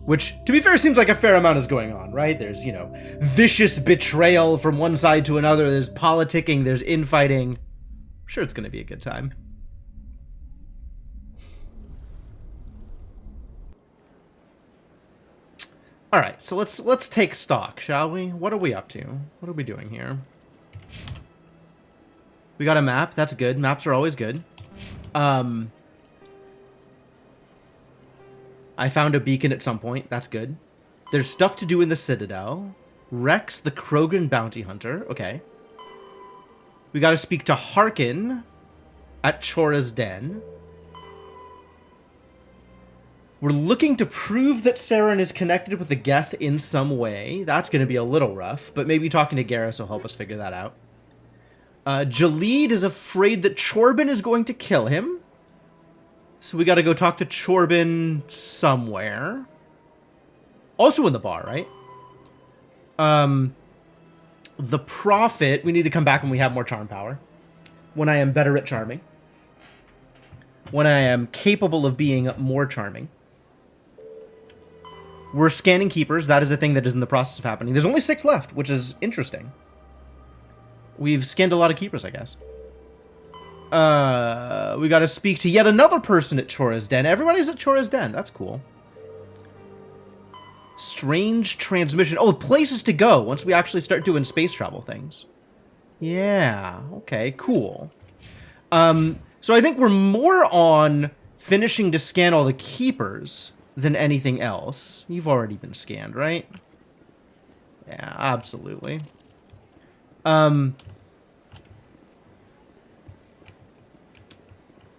Which, to be fair, seems like a fair amount is going on, right? There's, vicious betrayal from one side to another. There's politicking. There's infighting. I'm sure it's going to be a good time. All right, so let's take stock, shall we? What are we up to? What are we doing here? We got a map. That's good. Maps are always good. I found a beacon at some point. That's good. There's stuff to do in the Citadel. Rex, the Krogan bounty hunter. Okay. We got to speak to Harkin at Chora's Den. We're looking to prove that Saren is connected with the Geth in some way. That's going to be a little rough, but maybe talking to Garrus will help us figure that out. Jalid is afraid that Chorbin is going to kill him. So we got to go talk to Chorbin somewhere. Also in the bar, right? The Prophet, we need to come back when we have more charm power. When I am better at charming. When I am capable of being more charming. We're scanning keepers. That is a thing that is in the process of happening. There's only 6 left, which is interesting. We've scanned a lot of keepers, I guess. We got to speak to yet another person at Chora's Den. Everybody's at Chora's Den. That's cool. Strange transmission. Oh, places to go once we actually start doing space travel things. Yeah. Okay, cool. So I think we're more on finishing to scan all the keepers than anything else. You've already been scanned, right? Yeah, absolutely.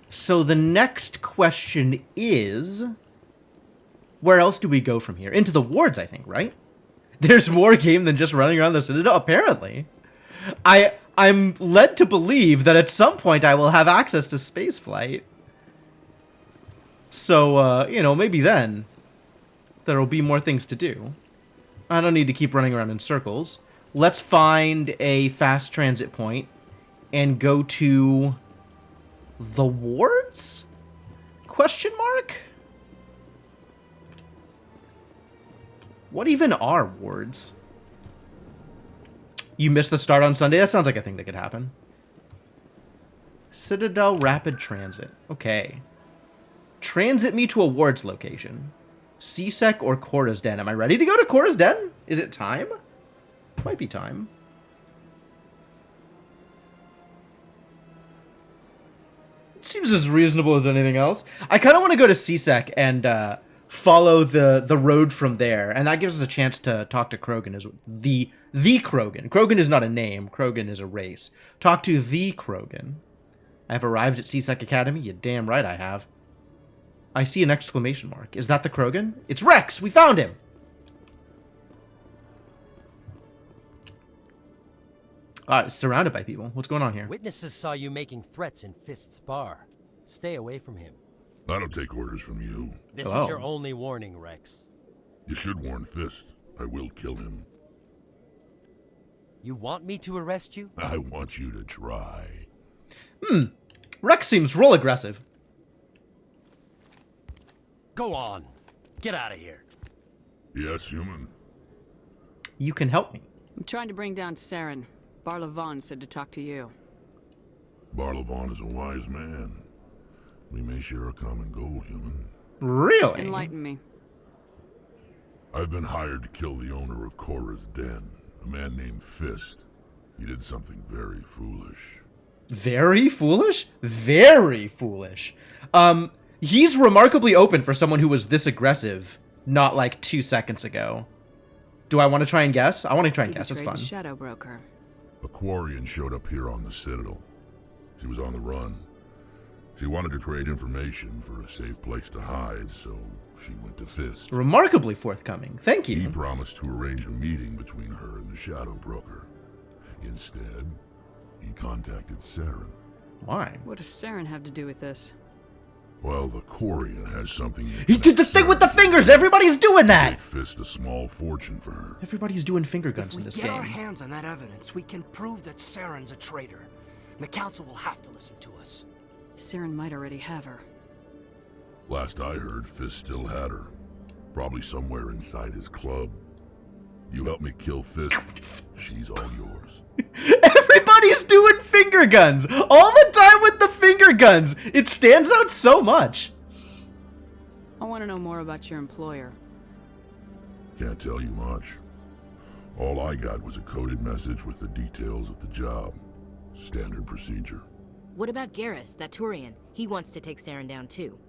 So the next question is, where else do we go from here? Into the wards, I think, right? There's more game than just running around the Citadel, apparently. I'm led to believe that at some point I will have access to spaceflight. So, maybe then there will be more things to do. I don't need to keep running around in circles. Let's find a fast transit point and go to the wards? Question mark? What even are wards? You missed the start on Sunday? That sounds like a thing that could happen. Citadel Rapid Transit. Okay. Transit me to a wards location. CSEC or Chora's Den. Am I ready to go to Chora's Den? Is it time? Might be time. It seems as reasonable as anything else. I kind of want to go to CSEC and follow the road from there, and that gives us a chance to talk to Krogan as the Krogan. Krogan is not a name. Krogan is a race. Talk to the Krogan. I have arrived at CSEC Academy. You damn right I have. I see an exclamation mark. Is that the Krogan? It's Rex! We found him! Surrounded by people. What's going on here? Witnesses saw you making threats in Fist's bar. Stay away from him. I don't take orders from you. This is your only warning, Rex. You should warn Fist. I will kill him. You want me to arrest you? I want you to try. Rex seems real aggressive. Go on. Get out of here. Yes, human. You can help me. I'm trying to bring down Saren. Barlavon said to talk to you. Barlavon is a wise man. We may share a common goal, human. Really? Enlighten me. I've been hired to kill the owner of Chora's Den, a man named Fist. He did something very foolish. Very foolish? Very foolish. He's remarkably open for someone who was this aggressive not like 2 seconds ago. Do I want to try and guess? I want to try and guess. It's fun. The Shadow Broker. A Quarian showed up here on the Citadel. She was on the run. She wanted to trade information for a safe place to hide, so she went to Fist. Remarkably forthcoming. Thank you. He promised to arrange a meeting between her and the Shadow Broker. Instead, he contacted Saren. Why? What does Saren have to do with this? Well, the Quarian has something... He did the thing with the fingers! Everybody's doing that! Make Fist a small fortune for her. Everybody's doing finger guns in this game. If we get our hands on that evidence, we can prove that Saren's a traitor. And the Council will have to listen to us. Saren might already have her. Last I heard, Fist still had her. Probably somewhere inside his club. You help me kill Fist, she's all yours. Everybody's doing finger guns all the time with the finger guns. It stands out so much. I want to know more about your employer. Can't tell you much. All I got was a coded message with the details of the job. Standard procedure. What about Garrus, that Turian? He wants to take Saren down too.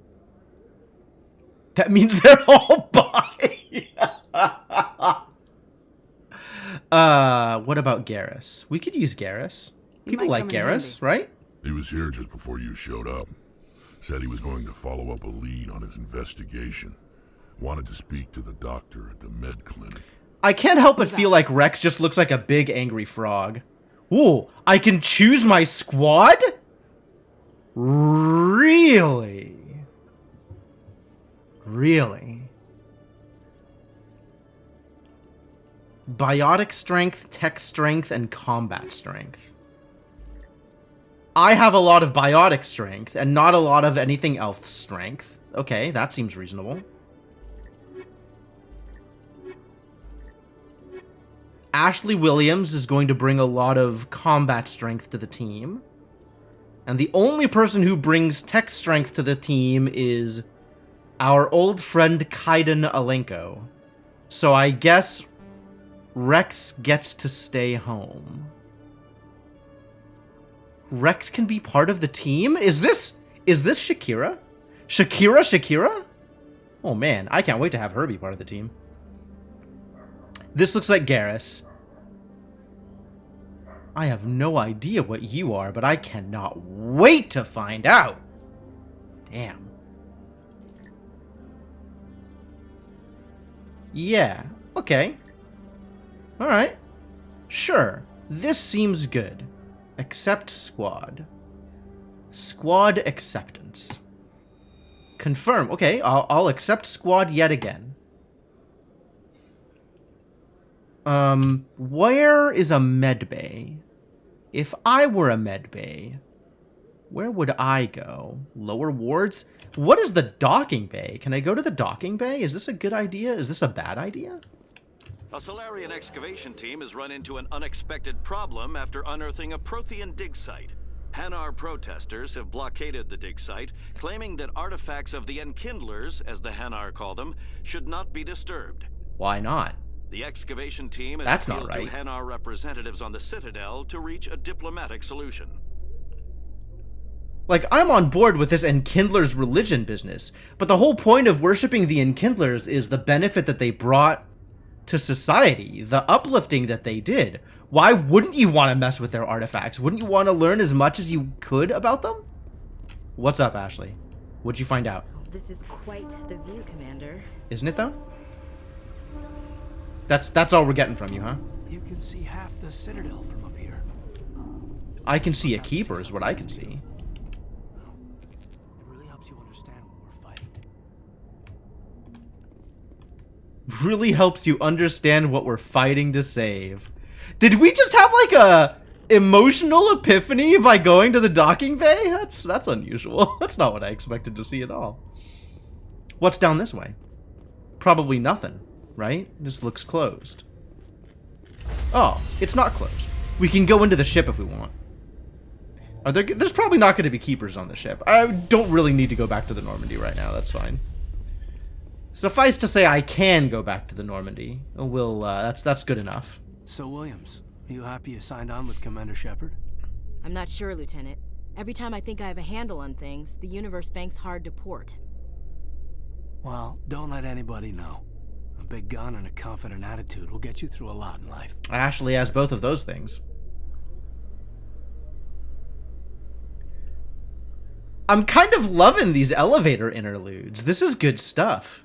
That means they're all bi. What about Garrus? We could use Garrus. He People might like come in Garrus, right? He was here just before you showed up. Said he was going to follow up a lead on his investigation. Wanted to speak to the doctor at the med clinic. I can't help but feel like Rex just looks like a big angry frog. Ooh, I can choose my squad? Really? Really? Biotic strength, tech strength, and combat strength. I have a lot of biotic strength and not a lot of anything else strength. Okay, that seems reasonable. Ashley Williams is going to bring a lot of combat strength to the team. And the only person who brings tech strength to the team is our old friend Kaiden Alenko. So I guess Rex gets to stay home. Rex can be part of the team? Is this Shakira? Shakira? Oh man, I can't wait to have her be part of the team. This looks like Garrus. I have no idea what you are, but I cannot wait to find out. Damn. Yeah, okay. Alright. Sure, this seems good. Accept squad. Squad acceptance. Confirm. Okay, I'll accept squad yet again. Where is a medbay? If I were a medbay, where would I go? Lower wards? What is the docking bay? Can I go to the docking bay? Is this a good idea? Is this a bad idea? A Solarian excavation team has run into an unexpected problem after unearthing a Prothean dig site. Hanar protesters have blockaded the dig site, claiming that artifacts of the Enkindlers, as the Hanar call them, should not be disturbed. Why not? The excavation team has That's not appealed right. to Hanar representatives on the Citadel to reach a diplomatic solution. Like, I'm on board with this Enkindler's religion business, but the whole point of worshipping the Enkindlers is the benefit that they brought to society, the uplifting that they did. Why wouldn't you want to mess with their artifacts? Wouldn't you want to learn as much as you could about them? What's up, Ashley? What'd you find out? This is quite the view, Commander. Isn't it, though? That's all we're getting from you, huh? You can see half the Citadel from up here. I can see a keeper is what I can see. It really helps you understand what we're fighting. Really helps you understand what we're fighting to save. Did we just have like a emotional epiphany by going to the docking bay? That's unusual. That's not what I expected to see at all. What's down this way? Probably nothing, right? This looks closed. Oh, it's not closed. We can go into the ship if we want. There's probably not going to be keepers on the ship. I don't really need to go back to the Normandy right now. That's fine. Suffice to say, I can go back to the Normandy. We'll, that's good enough. So, Williams, you happy you signed on with Commander Shepard? I'm not sure, Lieutenant. Every time I think I have a handle on things, the universe banks hard to port. Well, don't let anybody know. A big gun and a confident attitude will get you through a lot in life. Ashley has both of those things. I'm kind of loving these elevator interludes. This is good stuff.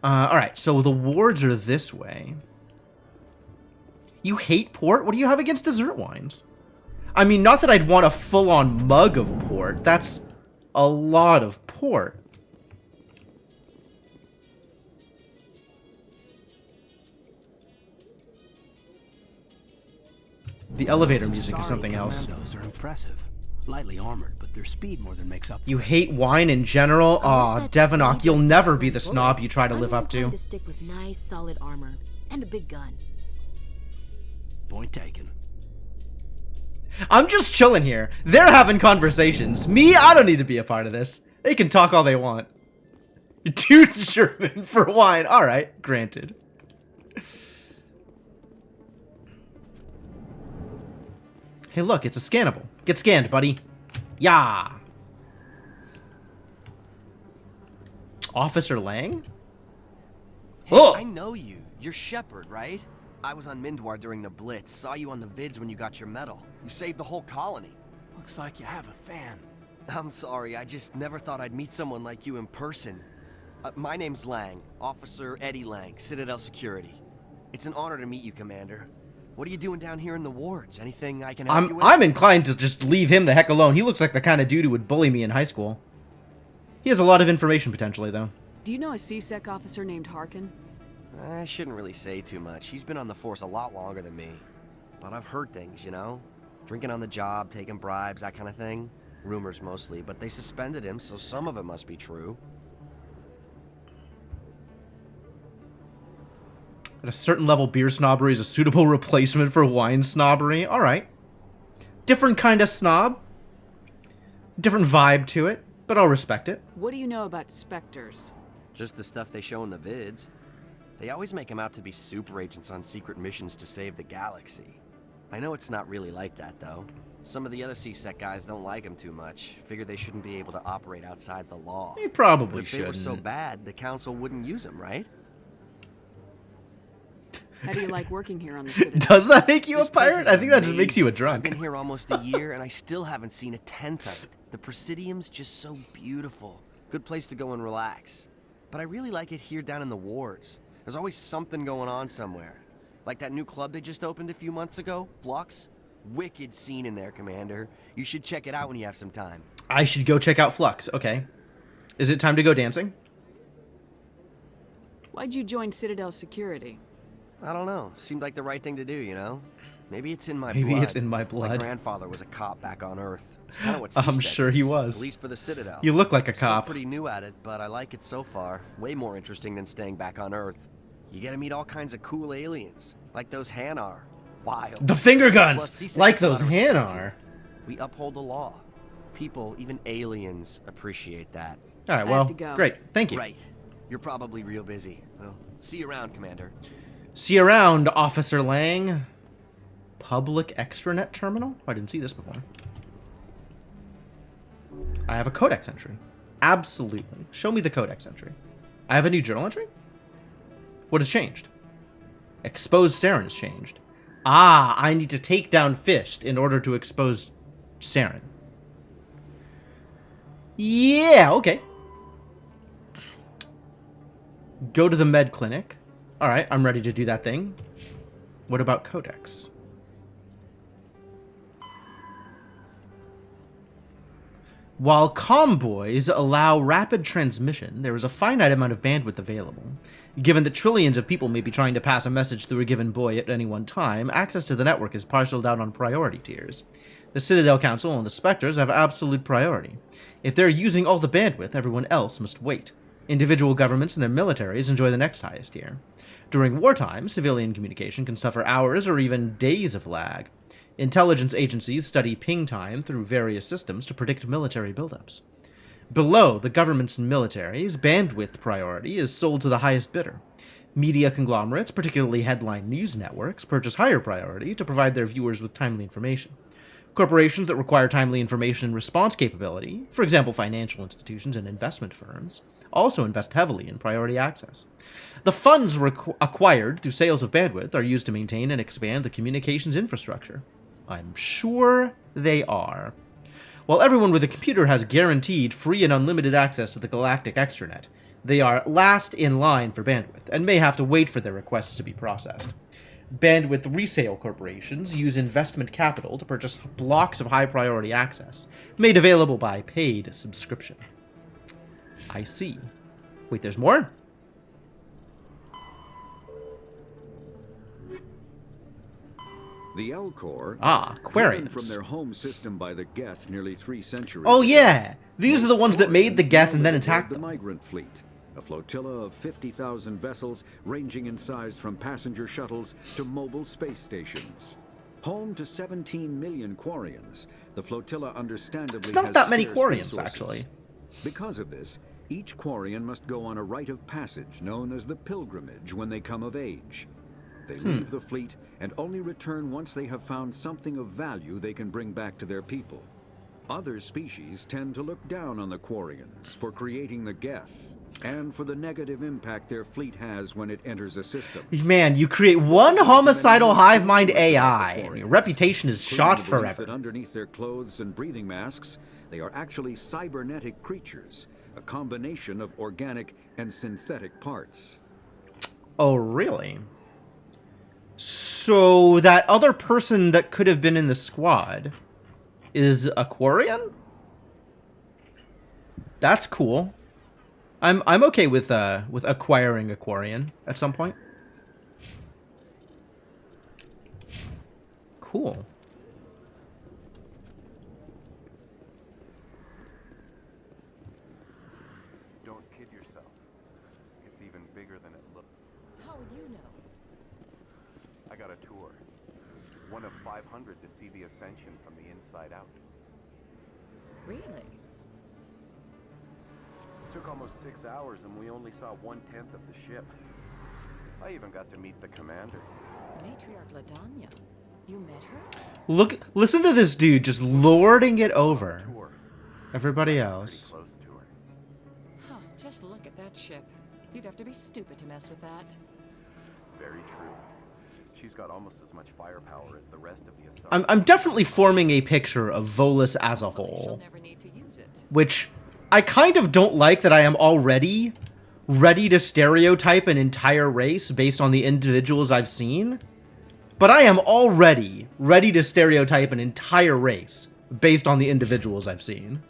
Alright, so the wards are this way. You hate port? What do you have against dessert wines? I mean, not that I'd want a full-on mug of port. That's a lot of port. The elevator music is something else. Commandos are impressive. Lightly armored, but their speed more than makes up for You it. hate wine in general? Aw, Unless that Devinock, speed you'll gets never out be with the snob you bullets, try to I'm live more up to. inclined to stick with nice, solid armor and a big gun. Point taken. I'm just chilling here. They're having conversations. Me, I don't need to be a part of this. They can talk all they want. Too German for wine. Alright, granted. Hey, look, it's a scannable. Get scanned, buddy. Yeah. Officer Lang? Hey, Oh! I know you. You're Shepard, right? I was on Mindwar during the Blitz. Saw you on the vids when you got your medal. You saved the whole colony. Looks like you have a fan. I'm sorry, I just never thought I'd meet someone like you in person. My name's Lang, Officer Eddie Lang, Citadel Security. It's an honor to meet you, Commander. What are you doing down here in the wards? Anything I can help you with? I'm inclined to just leave him the heck alone. He looks like the kind of dude who would bully me in high school. He has a lot of information potentially, though. Do you know a CSEC officer named Harkin? I shouldn't really say too much. He's been on the force a lot longer than me. But I've heard things, you know? Drinking on the job, taking bribes, that kind of thing. Rumors mostly, but they suspended him, so some of it must be true. At a certain level, beer snobbery is a suitable replacement for wine snobbery. Alright. Different kind of snob. Different vibe to it, but I'll respect it. What do you know about Spectres? Just the stuff they show in the vids. They always make him out to be super agents on secret missions to save the galaxy. I know it's not really like that, though. Some of the other CSEC guys don't like him too much. Figure they shouldn't be able to operate outside the law. He But probably if they shouldn't. were so bad, the council wouldn't use him, right? How do you like working here on the Citadel? Does that make you a This place pirate? is I think that just makes you a amazing. I've drunk. been here almost a year, and I still haven't seen a tenth of it. The Presidium's just so beautiful. Good place to go and relax. But I really like it here down in the wards. There's always something going on somewhere. Like that new club they just opened a few months ago, Flux. Wicked scene in there, Commander. You should check it out when you have some time. I should go check out Flux. Okay. Is it time to go dancing? Why'd you join Citadel Security? I don't know. Seemed like the right thing to do, you know? Maybe it's in my Maybe blood. it's in my blood. My grandfather was a cop back on Earth. It's kind of what I'm CSEC sure he is, was. At least for the Citadel. You look like a Still cop. pretty new at it, but I like it so far. Way more interesting than staying back on Earth. You get to meet all kinds of cool aliens, like those Hanar. Wild. The finger Plus, guns! CSEC Like gets a lot those of respect, Hanar. too. We uphold the law. People, even aliens, appreciate that. Alright, I well, have to go. great. Thank you. Right. You're probably real busy. Well, see you around, Commander. See you around, Officer Lang. Public extranet terminal? Oh, I didn't see this before. I have a codex entry. Absolutely. Show me the codex entry. I have a new journal entry? What has changed? Expose Saren has changed. Ah, I need to take down Fist in order to expose Saren. Yeah, okay. Go to the med clinic. Alright, I'm ready to do that thing. What about codex? While comboys allow rapid transmission, there is a finite amount of bandwidth available. Given that trillions of people may be trying to pass a message through a given boy at any one time, access to the network is parceled out on priority tiers. The Citadel Council and the Spectres have absolute priority. If they're using all the bandwidth, everyone else must wait. Individual governments and their militaries enjoy the next highest tier. During wartime, civilian communication can suffer hours or even days of lag. Intelligence agencies study ping time through various systems to predict military buildups. Below the government's and militaries, bandwidth priority is sold to the highest bidder. Media conglomerates, particularly headline news networks, purchase higher priority to provide their viewers with timely information. Corporations that require timely information and response capability, for example financial institutions and investment firms, also invest heavily in priority access. The funds acquired through sales of bandwidth are used to maintain and expand the communications infrastructure. I'm sure they are. While everyone with a computer has guaranteed free and unlimited access to the galactic extranet, they are last in line for bandwidth, and may have to wait for their requests to be processed. Bandwidth resale corporations use investment capital to purchase blocks of high-priority access, made available by paid subscription. I see. Wait, there's more? The Elcor, Ah, driven Quarians. from their home system by the Geth nearly 3 centuries Oh ago. yeah! These are the ones that made the Quarians Geth now and then live aboard attacked the them. Migrant Fleet, a flotilla of 50,000 vessels ranging in size from passenger shuttles to mobile space stations. Home to 17 million Quarians, the flotilla understandably It's not has that many scarce Quarians, resources. actually. Because of this, each Quarian must go on a rite of passage known as the Pilgrimage when they come of age. They leave the fleet and only return once they have found something of value they can bring back to their people. Other species tend to look down on the Quarians for creating the Geth, and for the negative impact their fleet has when it enters a system. Man, you create one homicidal hive mind AI, and your reputation is Including shot the belief forever. that underneath their clothes and breathing masks, they are actually cybernetic creatures, a combination of organic and synthetic parts. Oh, really? So that other person that could have been in the squad is a Quarian? That's cool. I'm okay with acquiring a Quarian at some point. Cool. Don't kid yourself. It's even bigger than it looks. How would you know? I got a tour. One of 500 to see the Ascension from the inside out. Really? Took almost 6 hours and we only saw 1/10 of the ship. I even got to meet the commander. Matriarch Ladanya. You met her? Look, listen to this dude just lording it over Tour. everybody Pretty else. close to her. Huh, just look at that ship. You'd have to be stupid to mess with that. Very true. She's got almost as much firepower as the rest of the assault. I'm definitely forming a picture of Volus as a Hopefully she'll whole, never need to use it. which I kind of don't like that I am already ready to stereotype an entire race based on the individuals I've seen. But I am already ready to stereotype an entire race based on the individuals I've seen.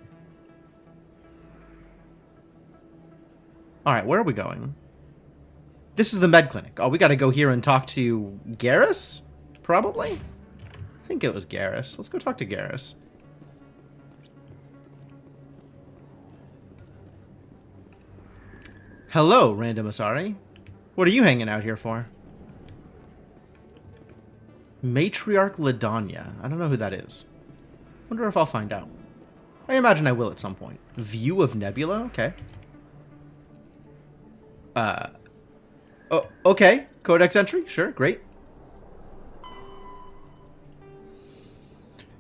Alright, where are we going? This is the med clinic. Oh, we gotta go here and talk to Garrus? Probably? I think it was Garrus. Let's go talk to Garrus. Hello, Random Asari. What are you hanging out here for? Matriarch Ladanya. I don't know who that is. Wonder if I'll find out. I imagine I will at some point. View of Nebula? Okay. Oh, okay. Codex entry? Sure, great.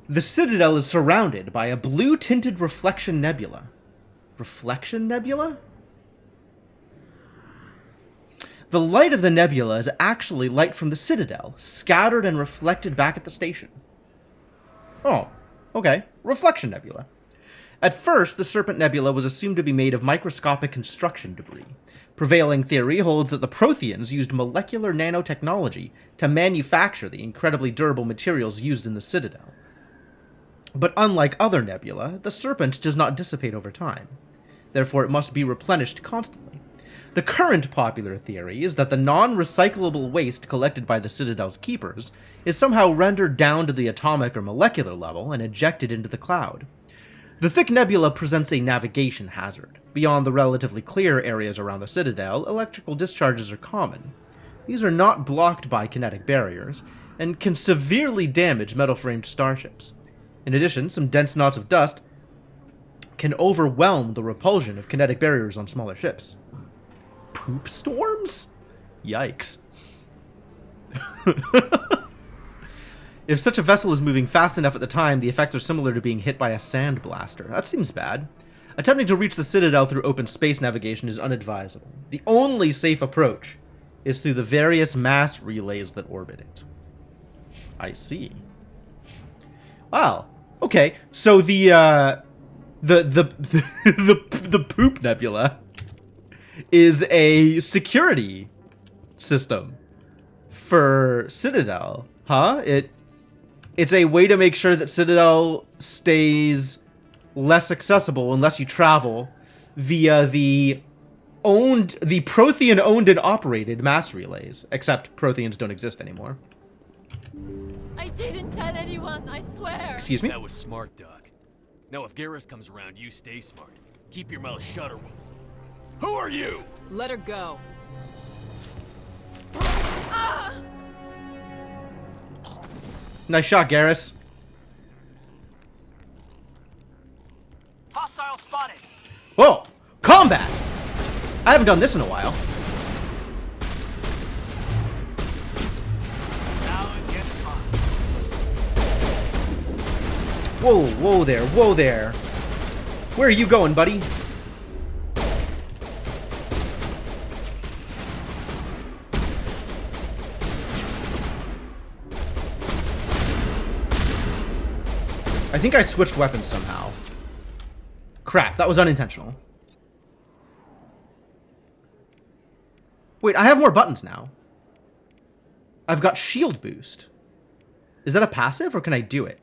The Citadel is surrounded by a blue-tinted reflection nebula. Reflection nebula? The light of the nebula is actually light from the Citadel, scattered and reflected back at the station. Oh, okay. Reflection nebula. At first, the Serpent Nebula was assumed to be made of microscopic construction debris. Prevailing theory holds that the Protheans used molecular nanotechnology to manufacture the incredibly durable materials used in the Citadel. But unlike other nebula, the Serpent does not dissipate over time. Therefore, it must be replenished constantly. The current popular theory is that the non-recyclable waste collected by the Citadel's keepers is somehow rendered down to the atomic or molecular level and ejected into the cloud. The thick nebula presents a navigation hazard. Beyond the relatively clear areas around the Citadel, electrical discharges are common. These are not blocked by kinetic barriers, and can severely damage metal-framed starships. In addition, some dense knots of dust can overwhelm the repulsion of kinetic barriers on smaller ships. Poop storms? Yikes. If such a vessel is moving fast enough at the time, the effects are similar to being hit by a sand blaster. That seems bad. Attempting to reach the Citadel through open space navigation is unadvisable. The only safe approach is through the various mass relays that orbit it. I see. Wow. Okay. So the Poop Nebula is a security system for Citadel, huh? It's a way to make sure that Citadel stays less accessible unless you travel via the Prothean owned and operated mass relays. Except Protheans don't exist anymore. I didn't tell anyone, I swear. Excuse me? That was smart, Doc. Now, if Garrus comes around, you stay smart. Keep your mouth shut or... Who are you? Let her go. Nice shot, Garrus. Hostile spotted. Whoa! Combat! I haven't done this in a while. Now it gets fun. Whoa, whoa there, whoa there. Where are you going, buddy? I think I switched weapons somehow. Crap, that was unintentional. Wait, I have more buttons now. I've got shield boost. Is that a passive or can I do it?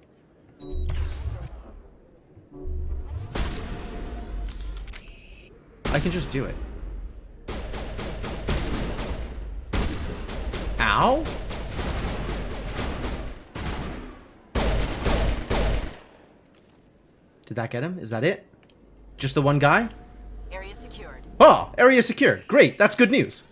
I can just do it. Ow? Did that get him? Is that it? Just the one guy? Area secured. Oh, area secured. Great, that's good news.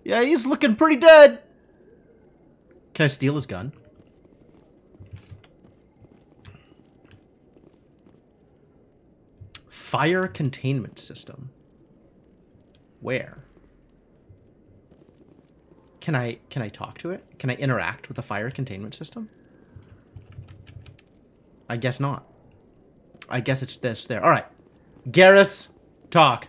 Yeah, he's looking pretty dead. Can I steal his gun? Fire containment system. Where? Can I talk to it? Can I interact with the fire containment system? I guess not. I guess it's this there. All right. Garrus, talk.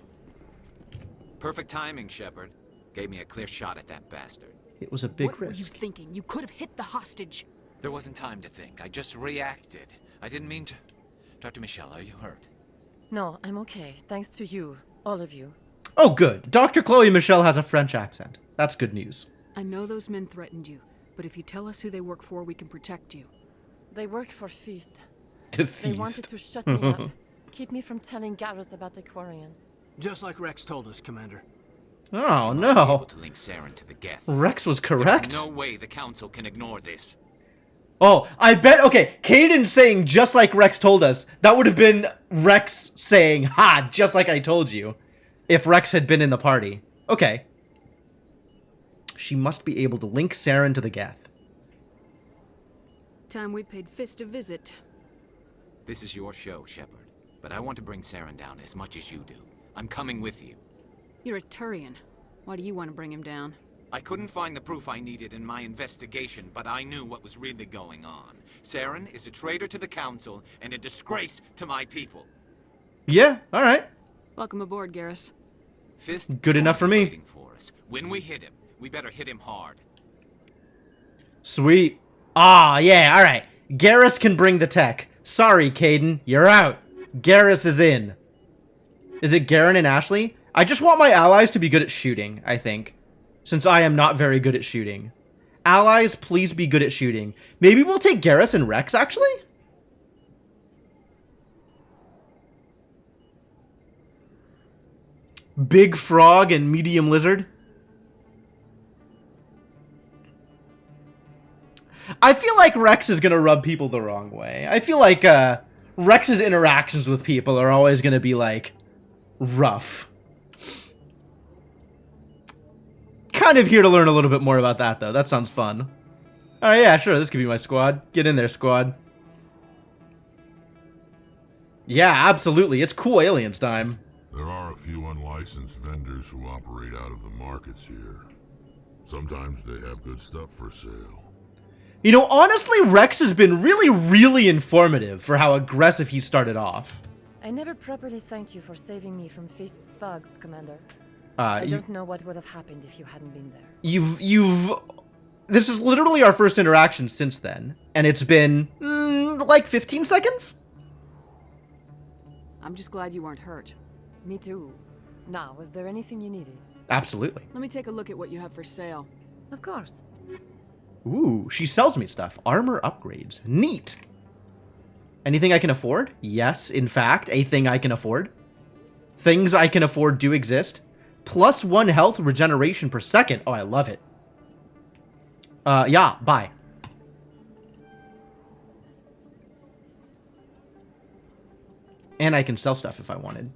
Perfect timing, Shepard. Gave me a clear shot at that bastard. It was a big What were you risk. thinking? You could have hit the hostage. There wasn't time to think. I just reacted. I didn't mean to... Dr. Michelle, are you hurt? No, I'm okay. Thanks to you. All of you. Oh, good. Dr. Chloe Michelle has a French accent. That's good news. I know those men threatened you, but if you tell us who they work for, we can protect you. They work for Feast. The They Feast. wanted to shut me up. Keep me from telling Garrus about the Quarian. Just like Rex told us, Commander. Oh, She must be able no. to link Saren to the Geth. Rex was correct. There's no way the Council can ignore this. Oh, I bet. Okay, Caden saying just like Rex told us. That would have been Rex saying, ha, just like I told you. If Rex had been in the party. Okay. She must be able to link Saren to the Geth. Time we paid Fist a visit. This is your show, Shepard. But I want to bring Saren down as much as you do. I'm coming with you. You're a Turian. Why do you want to bring him down? I couldn't find the proof I needed in my investigation, but I knew what was really going on. Saren is a traitor to the Council and a disgrace to my people. Yeah, alright. Welcome aboard, Garrus. Fist Good is enough for going to be me. waiting for us. When we hit him, we better hit him hard. Sweet. Ah, yeah, alright. Garrus can bring the tech. Sorry, Caden, you're out. Garrus is in. Is it Garen and Ashley? I just want my allies to be good at shooting, I think. Since I am not very good at shooting. Allies, please be good at shooting. Maybe we'll take Garrus and Rex, actually? Big Frog and Medium Lizard? I feel like Rex is gonna rub people the wrong way. I feel like, Rex's interactions with people are always gonna be, like, rough. Kind of here to learn a little bit more about that, though. That sounds fun. Alright, yeah, sure, this could be my squad. Get in there, squad. Yeah, absolutely. It's cool aliens time. There are a few unlicensed vendors who operate out of the markets here. Sometimes they have good stuff for sale. You know, honestly, Rex has been really, really informative for how aggressive he started off. I never properly thanked you for saving me from Feast's thugs, Commander. I don't know what would have happened if you hadn't been there. You've... This is literally our first interaction since then. And it's been, like 15 seconds? I'm just glad you weren't hurt. Me too. Now, was there anything you needed? Absolutely. Let me take a look at what you have for sale. Of course. Ooh, she sells me stuff. Armor upgrades. Neat. Anything I can afford? Yes, in fact, a thing I can afford. things I can afford do exist. +1 health regeneration per second. Oh, I love it. Yeah, bye. And I can sell stuff if I wanted.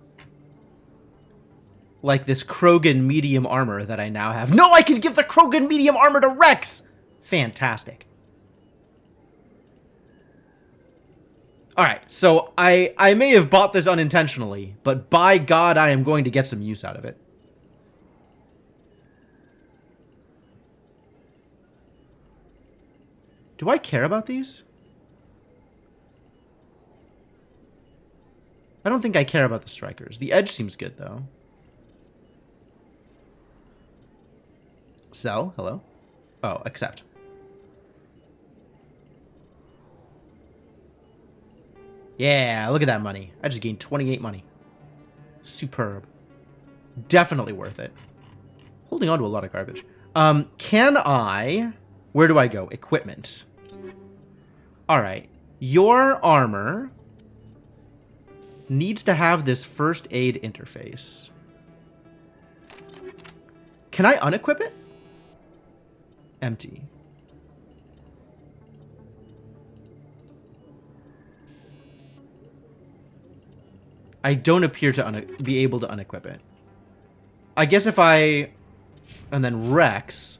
Like this Krogan medium armor that I now have. No, I can give the Krogan medium armor to Rex! Fantastic. Alright, so I may have bought this unintentionally, but by God, I am going to get some use out of it. Do I care about these? I don't think I care about the strikers. The edge seems good, though. Sell, hello? Oh, accept. Yeah, look at that money. I just gained 28 money. Superb. Definitely worth it. Holding on to a lot of garbage. Can I... Where do I go? Equipment. Alright. Your armor needs to have this first aid interface. Can I unequip it? Empty. I don't appear to be able to unequip it. I guess if I... And then Rex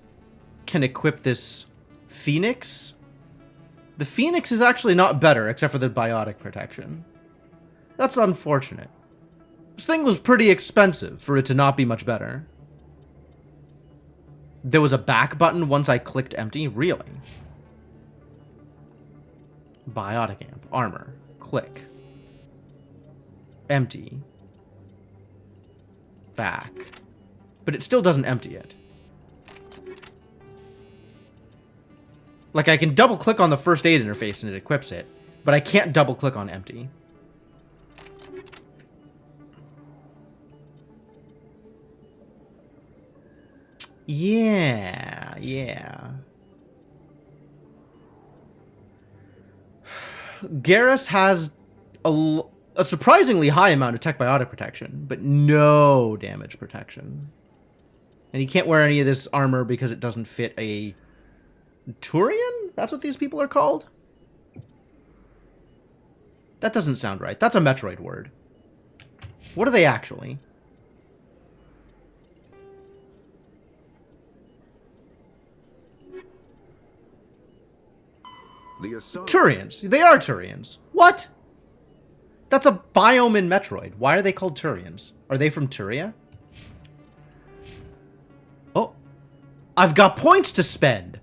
can equip this Phoenix. The Phoenix is actually not better, except for the biotic protection. That's unfortunate. This thing was pretty expensive for it to not be much better. There was a back button once I clicked empty? Really? Biotic amp. Armor. Click. Empty. Back. But it still doesn't empty it. Like, I can double click on the first aid interface and it equips it, but I can't double click on empty. Yeah. Garrus has a surprisingly high amount of tech biotic protection, but no damage protection. And he can't wear any of this armor because it doesn't fit a Turian? That's what these people are called? That doesn't sound right. That's a Metroid word. What are they actually? Turians. They are Turians. What? That's a biome in Metroid. Why are they called Turians? Are they from Turia? Oh. I've got points to spend.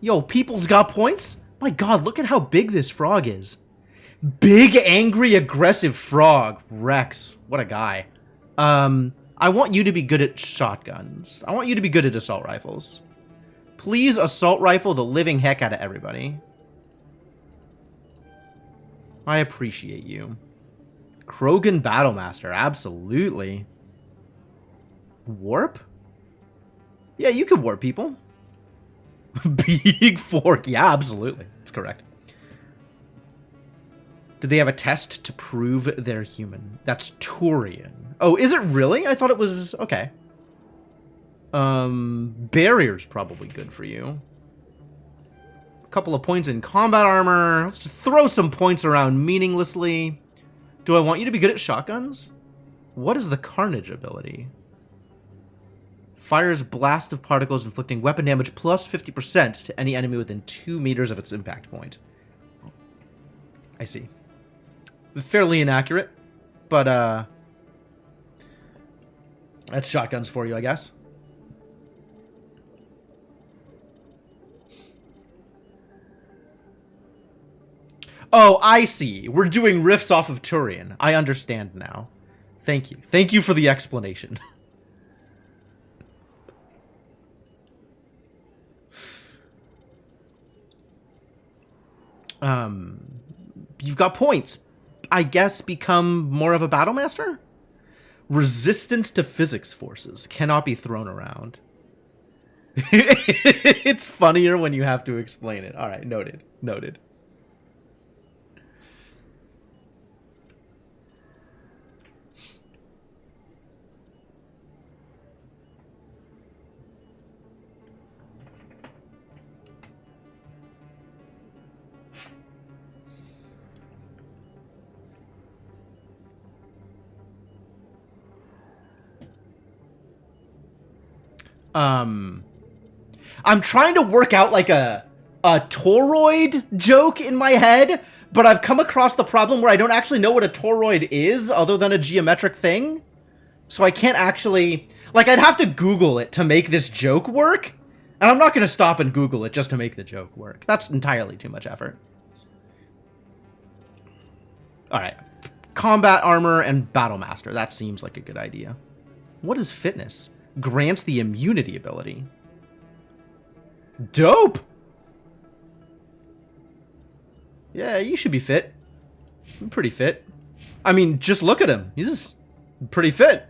Yo, people's got points? My god, look at how big this frog is. Big, angry, aggressive frog. Rex. What a guy. I want you to be good at shotguns. I want you to be good at assault rifles. Please assault rifle the living heck out of everybody. I appreciate you. Krogan Battlemaster, absolutely. Warp? Yeah, you could warp people. Big fork, yeah, absolutely. That's correct. Did they have a test to prove they're human? That's Turian. Oh, is it really? I thought it was... Okay. Barrier's probably good for you. A couple of points in combat armor. Let's just throw some points around meaninglessly. Do I want you to be good at shotguns? What is the Carnage ability? Fires blast of particles inflicting weapon damage plus 50% to any enemy within 2 meters of its impact point. I see. Fairly inaccurate, but that's shotguns for you, I guess. Oh, I see. We're doing riffs off of Turian. I understand now. Thank you. Thank you for the explanation. You've got points. I guess become more of a Battlemaster? Resistance to physics forces cannot be thrown around. It's funnier when you have to explain it. Alright, noted. Noted. I'm trying to work out like a toroid joke in my head, but I've come across the problem where I don't actually know what a toroid is other than a geometric thing. So I can't actually, like, I'd have to Google it to make this joke work. And I'm not going to stop and Google it just to make the joke work. That's entirely too much effort. Alright. Combat armor and battle master. That seems like a good idea. What is fitness? Grants the immunity ability. Dope! Yeah, you should be fit. I'm pretty fit. I mean, just look at him. He's just pretty fit.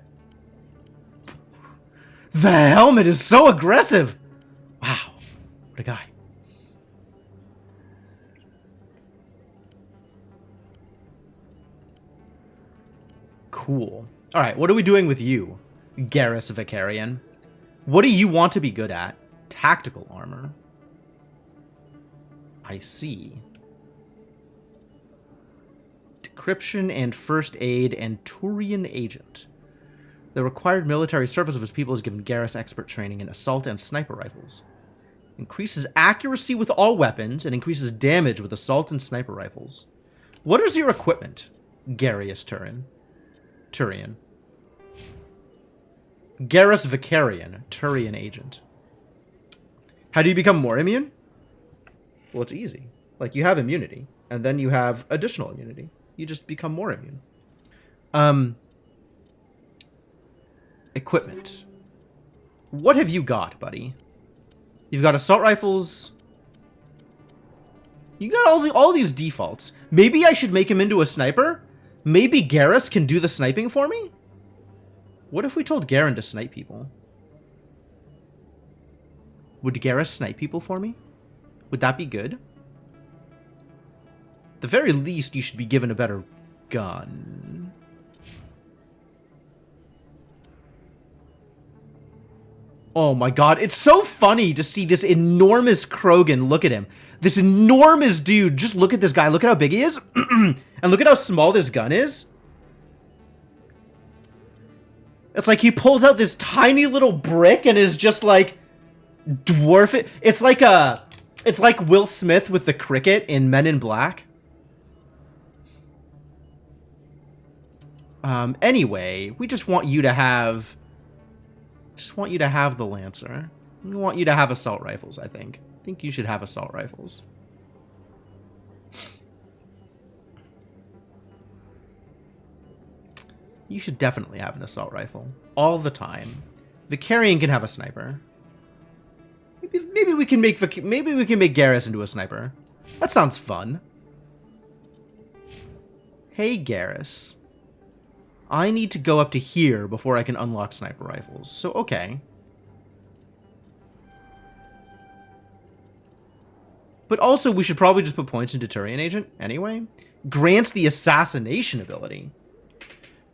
The helmet is so aggressive! Wow. What a guy. Cool. Alright, what are we doing with you, Garrus Vicarian? What do you want to be good at? Tactical armor. I see. Decryption and first aid and Turian agent. The required military service of his people has given Garrus expert training in assault and sniper rifles. Increases accuracy with all weapons and increases damage with assault and sniper rifles. What is your equipment, Garrus Turian? Garrus Vicarian, Turian agent. How do you become more immune? Well, it's easy. Like, you have immunity, and then you have additional immunity. You just become more immune. Equipment. What have you got, buddy? You've got assault rifles. You got all these defaults. Maybe I should make him into a sniper? Maybe Garrus can do the sniping for me? What if we told Garen to snipe people? Would Garrus snipe people for me? Would that be good? At the very least, you should be given a better gun. Oh my god, it's so funny to see this enormous Krogan. Look at him. This enormous dude. Just look at this guy. Look at how big he is. And look at how small this gun is. It's like he pulls out this tiny little brick and is just like dwarf it. It's like Will Smith with the cricket in Men in Black. Anyway, we just want you to have the Lancer. We want you to have assault rifles, I think. I think you should have assault rifles. You should definitely have an assault rifle. All the time. Vicarian can have a sniper. Maybe we can make Garrus into a sniper. That sounds fun. Hey, Garrus. I need to go up to here before I can unlock sniper rifles. So, okay. But also, we should probably just put points into Turian Agent anyway. Grants the assassination ability.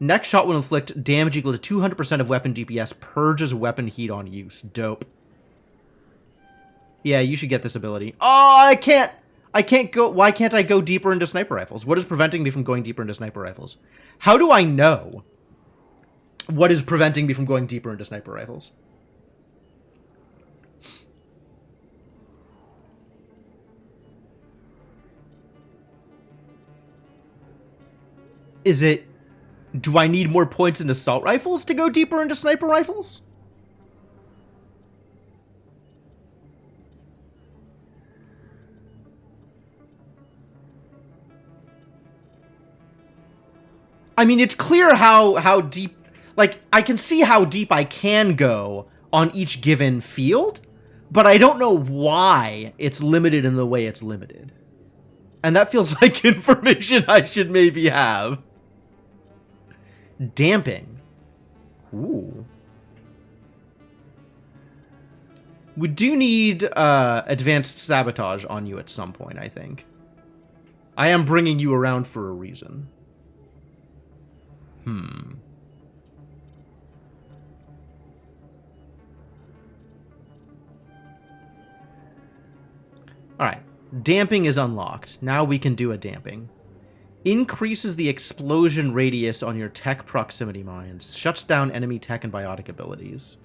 Next shot will inflict damage equal to 200% of weapon DPS. Purges weapon heat on use. Dope. Yeah, you should get this ability. Oh, I can't go. Why can't I go deeper into sniper rifles? What is preventing me from going deeper into sniper rifles? How do I know what is preventing me from going deeper into sniper rifles? Is it... Do I need more points in assault rifles to go deeper into sniper rifles? I mean, it's clear how deep... Like, I can see how deep I can go on each given field, but I don't know why it's limited in the way it's limited. And that feels like information I should maybe have. Damping. Ooh. We do need advanced sabotage on you at some point, I think. I am bringing you around for a reason. Alright. Damping is unlocked. Now we can do a damping. Increases the explosion radius on your tech proximity mines. Shuts down enemy tech and biotic abilities.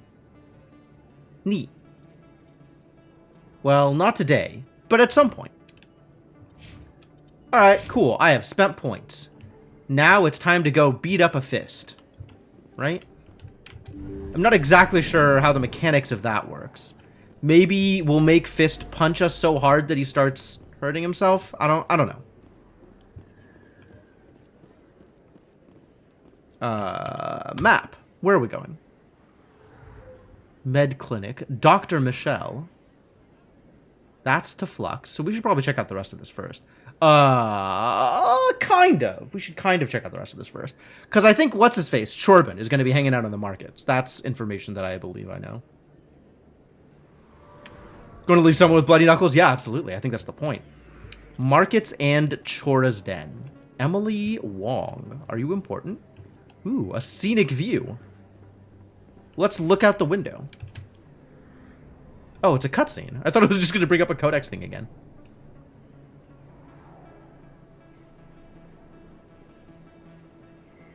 Neat. Well, not today, but at some point. Alright, cool. I have spent points. Now it's time to go beat up a fist. Right? I'm not exactly sure how the mechanics of that works. Maybe we'll make Fist punch us so hard that he starts hurting himself? I don't know. Map. Where are we going? Med Clinic. Dr. Michelle. That's to Flux. So we should probably check out the rest of this first. Kind of. We should kind of check out the rest of this first. Because I think, what's-his-face, Chorbin, is going to be hanging out on the markets. That's information that I believe I know. Going to leave someone with bloody knuckles? Yeah, absolutely. I think that's the point. Markets and Chora's Den. Emily Wong. Are you important? Ooh, a scenic view. Let's look out the window. Oh, it's a cutscene. I thought it was just going to bring up a codex thing again.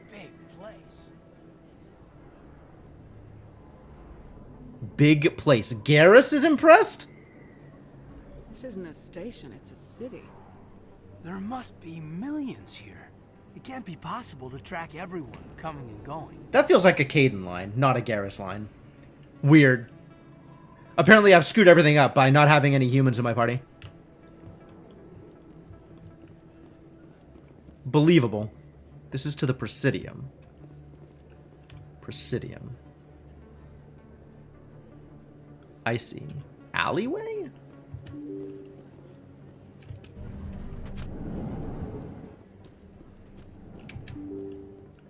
Big place. Big place. Garrus is impressed? This isn't a station, it's a city. There must be millions here. It can't be possible to track everyone coming and going. That feels like a Caden line, not a Garrus line. Weird. Apparently I've screwed everything up by not having any humans in my party. Believable. This is to the Presidium. Presidium. I see. Alleyway?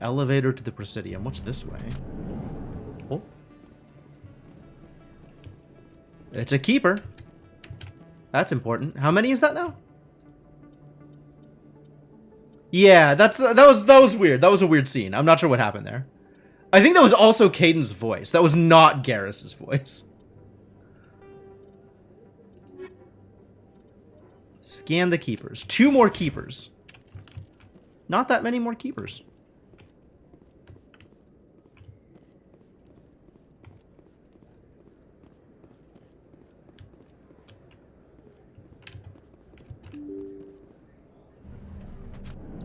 Elevator to the Presidium. What's this way? Oh. It's a keeper. That's important. How many is that now? Yeah, that was weird. That was a weird scene. I'm not sure what happened there. I think that was also Caden's voice. That was not Garrus's voice. Scan the keepers. 2 more keepers. Not that many more keepers.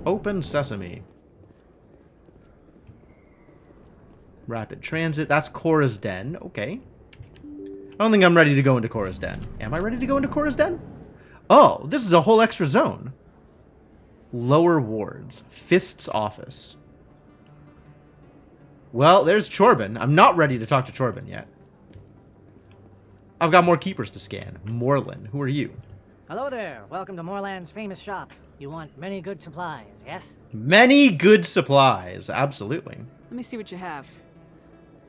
Open Sesame. Rapid Transit. That's Cora's Den. Okay. I don't think I'm ready to go into Cora's Den. Am I ready to go into Cora's Den? Oh, this is a whole extra zone. Lower wards. Fist's office. Well, there's Chorbin. I'm not ready to talk to Chorbin yet. I've got more keepers to scan. Morlin, who are you? Hello there. Welcome to Morland's famous shop. You want many good supplies, yes? Many good supplies. Absolutely. Let me see what you have.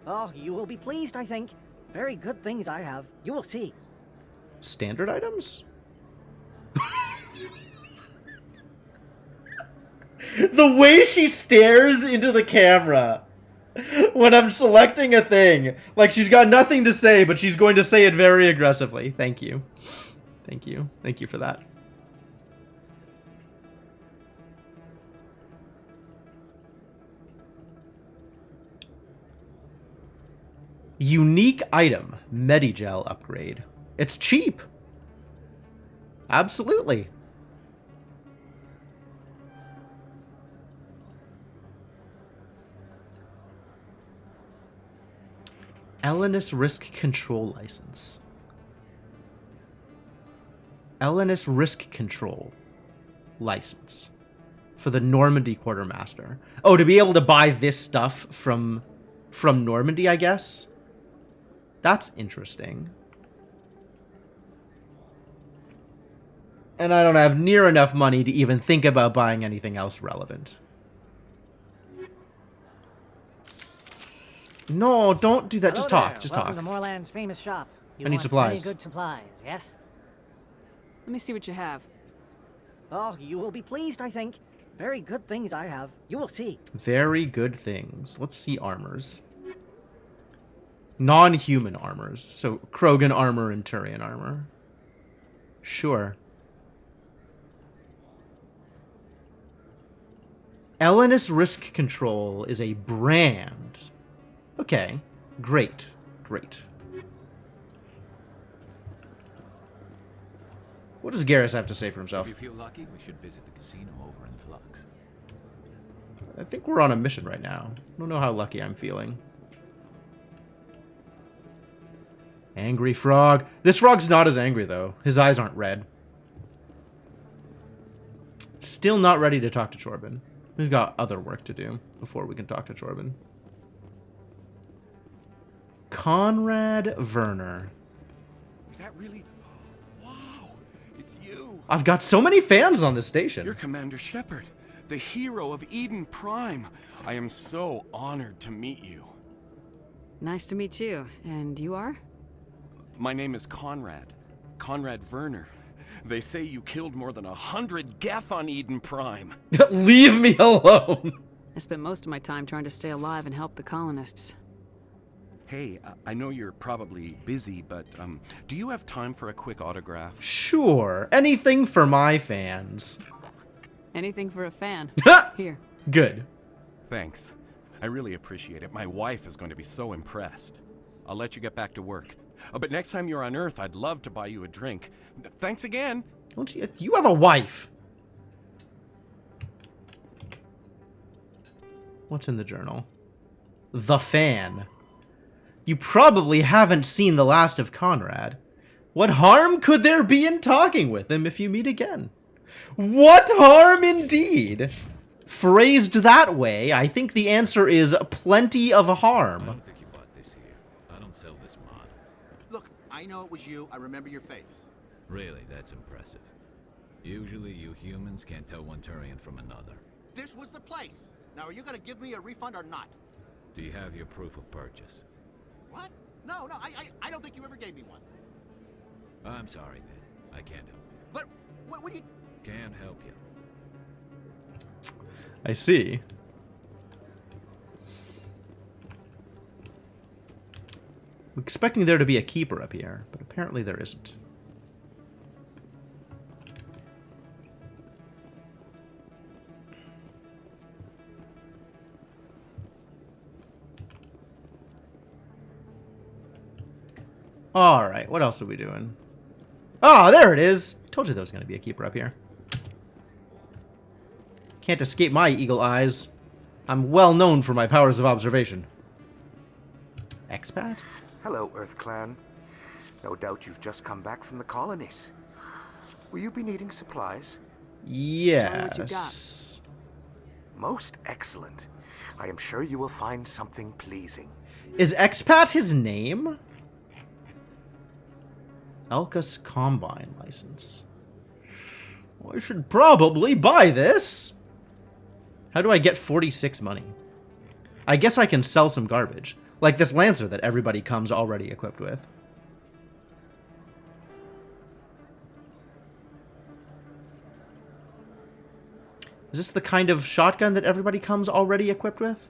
Oh, you will be pleased, I think. Very good things I have. You will see. Standard items? The way she stares into the camera when I'm selecting a thing. Like she's got nothing to say, but she's going to say it very aggressively. Thank you. Thank you. Thank you for that. Unique item. Medigel upgrade. It's cheap. Absolutely. Ellenis Risk Control License. Ellenis Risk Control License. For the Normandy Quartermaster. Oh, to be able to buy this stuff from Normandy, I guess? That's interesting. And I don't have near enough money to even think about buying anything else relevant. No, don't do that. Hello Just talk. there. Just Welcome talk. to Morland's famous shop. You I need want supplies. Many good supplies, yes? Let me see what you have. Oh, you will be pleased, I think. Very good things I have. You will see. Very good things. Let's see armors. Non-human armors. So Krogan armor and Turian armor. Sure. Ellenis Risk Control is a brand. Okay. Great. Great. What does Garrus have to say for himself? If you feel lucky, we should visit the casino over in Flux. I think we're on a mission right now. I don't know how lucky I'm feeling. Angry frog. This frog's not as angry, though. His eyes aren't red. Still not ready to talk to Chorbin. We've got other work to do before we can talk to Chorbin. Conrad Werner. Is that really... Wow, it's you. I've got so many fans on this station. You're Commander Shepard, the hero of Eden Prime. I am so honored to meet you. Nice to meet you. And you are? My name is Conrad. Conrad Werner. They say you killed more than 100 Geth on Eden Prime. Leave me alone. I spent most of my time trying to stay alive and help the colonists. Hey, I know you're probably busy, but do you have time for a quick autograph? Sure. Anything for my fans. Anything for a fan. Here. Good. Thanks. I really appreciate it. My wife is going to be so impressed. I'll let you get back to work. But next time you're on Earth, I'd love to buy you a drink. Thanks again. Don't you have a wife? What's in the journal? The fan. You probably haven't seen the last of Conrad. What harm could there be in talking with him if you meet again? What harm indeed? Phrased that way, I think the answer is plenty of harm. I don't think you bought this here. I don't sell this mod. Look, I know it was you. I remember your face. Really, that's impressive. Usually you humans can't tell one Turian from another. This was the place. Now, are you gonna give me a refund or not? Do you have your proof of purchase? What? No, I don't think you ever gave me one. I'm sorry, then. I can't help you. But, what do you... Can't help you. I see. I'm expecting there to be a keeper up here, but apparently there isn't. Alright, what else are we doing? Oh, there it is! Told you there was going to be a keeper up here. Can't escape my eagle eyes. I'm well known for my powers of observation. Expat? Hello, Earth Clan. No doubt you've just come back from the colonies. Will you be needing supplies? Yes. Show me what you got. Most excellent. I am sure you will find something pleasing. Is Expat his name? Elkus Combine license. Well, I should probably buy this. How do I get 46 money? I guess I can sell some garbage. Like this Lancer that everybody comes already equipped with. Is this the kind of shotgun that everybody comes already equipped with?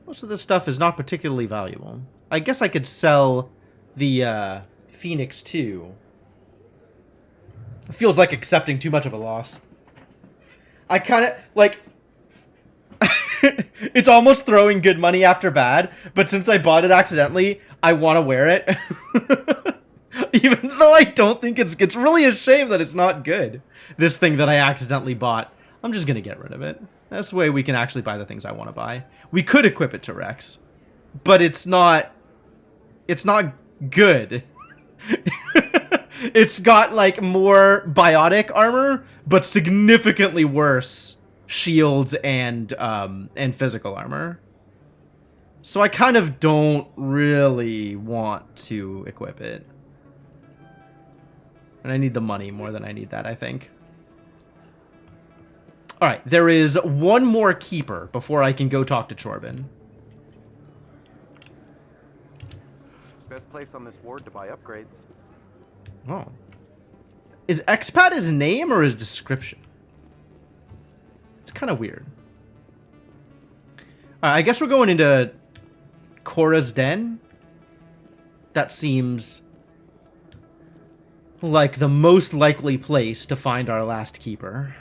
Most of this stuff is not particularly valuable. I guess I could sell the Phoenix 2. It feels like accepting too much of a loss. I kind of, like... It's almost throwing good money after bad, but since I bought it accidentally, I want to wear it. Even though I don't think it's really a shame that it's not good. This thing that I accidentally bought. I'm just going to get rid of it. That's the way we can actually buy the things I want to buy. We could equip it to Rex, but it's not good. It's got like more biotic armor, but significantly worse shields and physical armor. So I kind of don't really want to equip it. And I need the money more than I need that, I think. Alright, there is one more keeper before I can go talk to Chorbin. Best place on this ward to buy upgrades. Oh. Is Expat his name or his description? It's kind of weird. Alright, I guess we're going into Cora's Den. That seems like the most likely place to find our last keeper.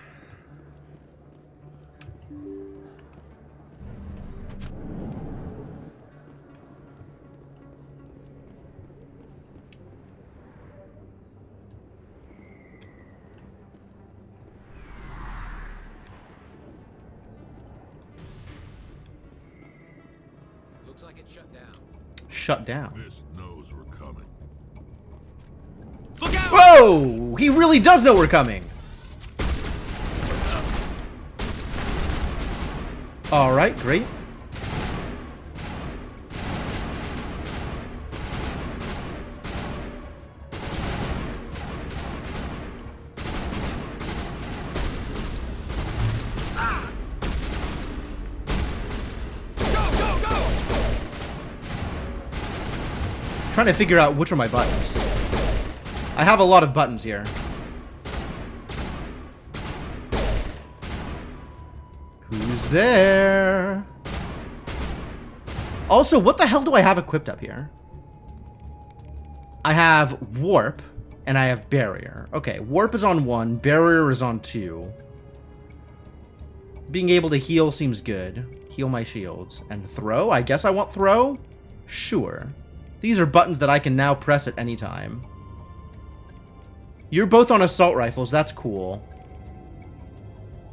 Looks like it's shut down. Shut down. Fist knows we're coming. Look out! Whoa! He really does know we're coming. All right, great. Trying to figure out which are my buttons. I have a lot of buttons here. Who's there? Also, what the hell do I have equipped up here? I have warp and I have barrier. Okay, warp is on 1, barrier is on 2. Being able to heal seems good. Heal my shields. And throw? I guess I want throw? Sure. These are buttons that I can now press at any time. You're both on assault rifles, that's cool.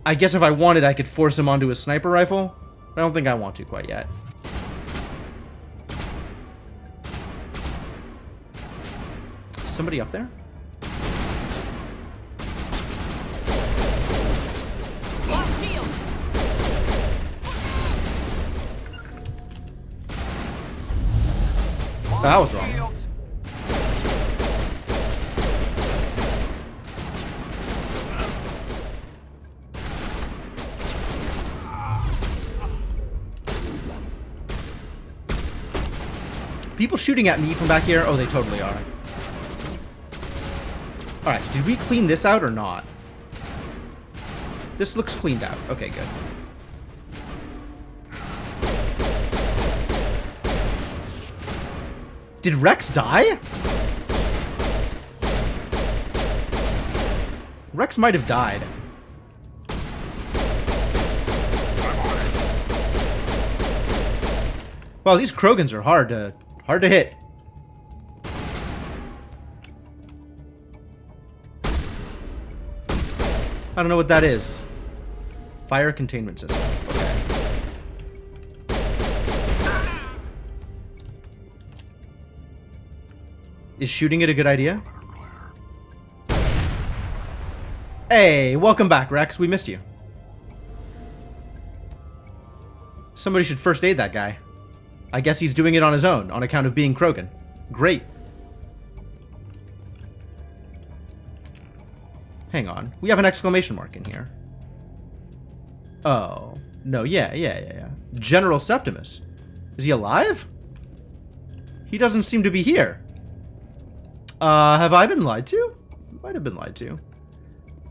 I guess if I wanted, I could force him onto a sniper rifle. But I don't think I want to quite yet. Somebody up there? That was wrong. People shooting at me from back here? Oh, they totally are. Alright, did we clean this out or not? This looks cleaned out. Okay, good. Did Rex die? Rex might have died. Wow, these Krogans are hard to hit. I don't know what that is. Fire containment system. Okay. Is shooting it a good idea? Hey, welcome back, Rex. We missed you. Somebody should first aid that guy. I guess he's doing it on his own, on account of being Krogan. Great. Hang on. We have an exclamation mark in here. Oh. No, yeah. General Septimus. Is he alive? He doesn't seem to be here. Have I been lied to? Might have been lied to.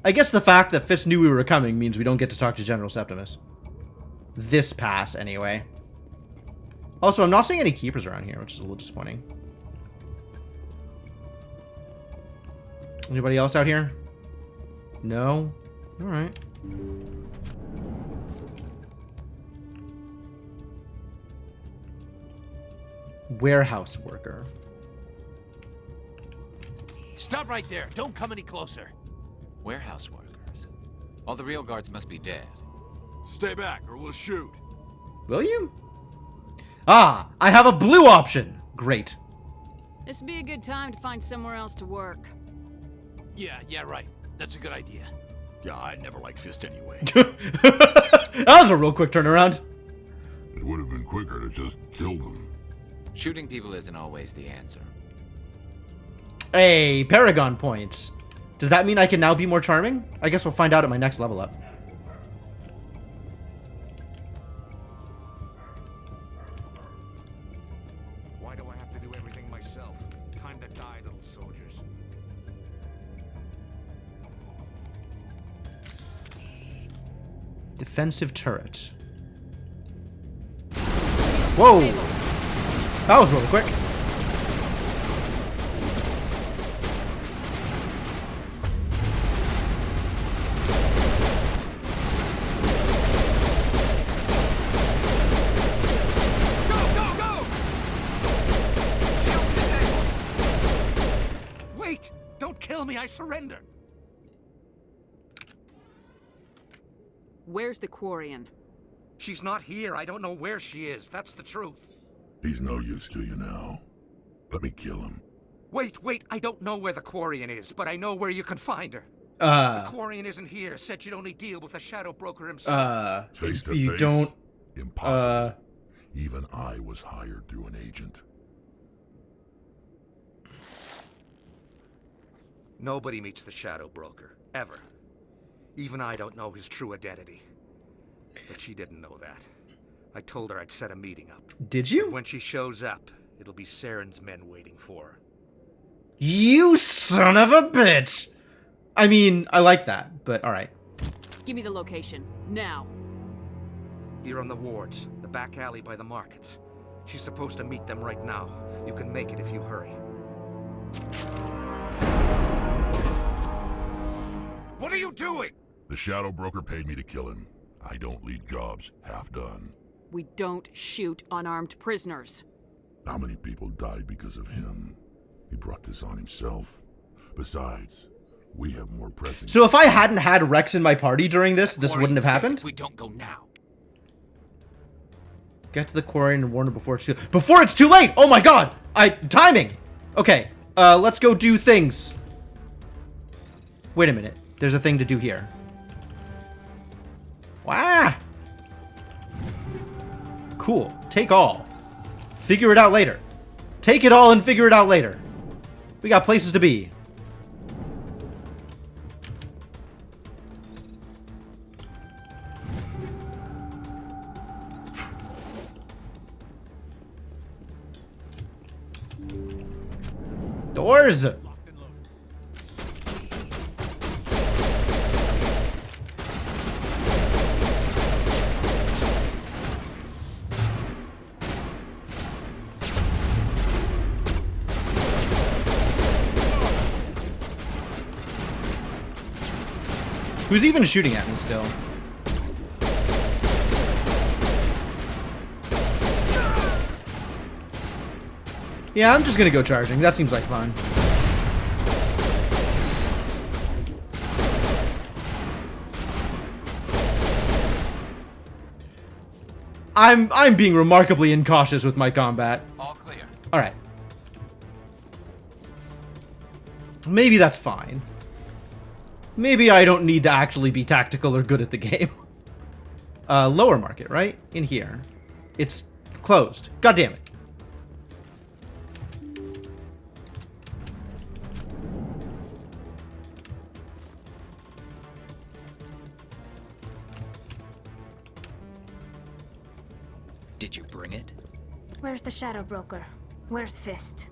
I guess the fact that Fist knew we were coming means we don't get to talk to General Septimus. This pass, anyway. Also, I'm not seeing any keepers around here, which is a little disappointing. Anybody else out here? No? Alright. Warehouse worker. Stop right there. Don't come any closer. Warehouse workers. All the real guards must be dead. Stay back or we'll shoot. Will you? Ah, I have a blue option. Great. This'd be a good time to find somewhere else to work. Yeah, right. That's a good idea. Yeah, I never liked Fist anyway. That was a real quick turnaround. It would have been quicker to just kill them. Shooting people isn't always the answer. Hey, Paragon points. Does that mean I can now be more charming? I guess we'll find out at my next level up. Why do I have to do everything myself? Time to die, little soldiers. Defensive turret. Whoa! That was really quick. Wait! Don't kill me, I surrender! Where's the Quarian? She's not here. I don't know where she is. That's the truth. He's no use to you now. Let me kill him. Wait, I don't know where the Quarian is, but I know where you can find her. The Quarian isn't here. Said you'd only deal with the Shadow Broker himself. Face to you face? don't... Impossible. Even I was hired through an agent. Nobody meets the Shadow Broker, ever. Even I don't know his true identity. But she didn't know that. I told her I'd set a meeting up. Did you? But when she shows up, it'll be Saren's men waiting for her. You son of a bitch! I mean, I like that, but alright. Give me the location, now. Here on the wards, the back alley by the markets. She's supposed to meet them right now. You can make it if you hurry. What are you doing? The Shadow Broker paid me to kill him. I don't leave jobs half done. We don't shoot unarmed prisoners. How many people died because of him? He brought this on himself. Besides, we have more pressing... So if I hadn't had Rex in my party during this wouldn't have happened? If we don't go now. Get to the Quarian and warn her before it's too... Before it's too late! Oh my god! Timing! Okay, let's go do things. Wait a minute. There's a thing to do here. Wow! Cool. Take all. Figure it out later. Take it all and figure it out later. We got places to be. Doors! Who's even shooting at me still? Yeah, I'm just gonna go charging. That seems like fun. I'm being remarkably incautious with my combat. All clear. Alright. Maybe that's fine. Maybe I don't need to actually be tactical or good at the game. Lower market, right? In here. It's closed. God damn it. Did you bring it? Where's the Shadow Broker? Where's Fist?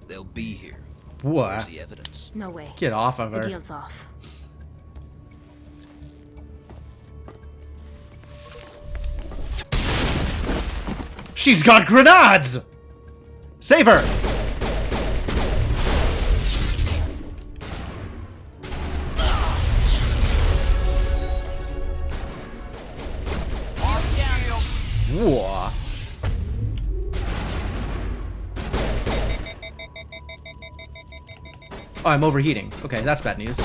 They'll be here. What? Where's the evidence? No way. Get off of her. The deal's off. She's got grenades! Save her! Whoa. Oh, I'm overheating. Okay, that's bad news.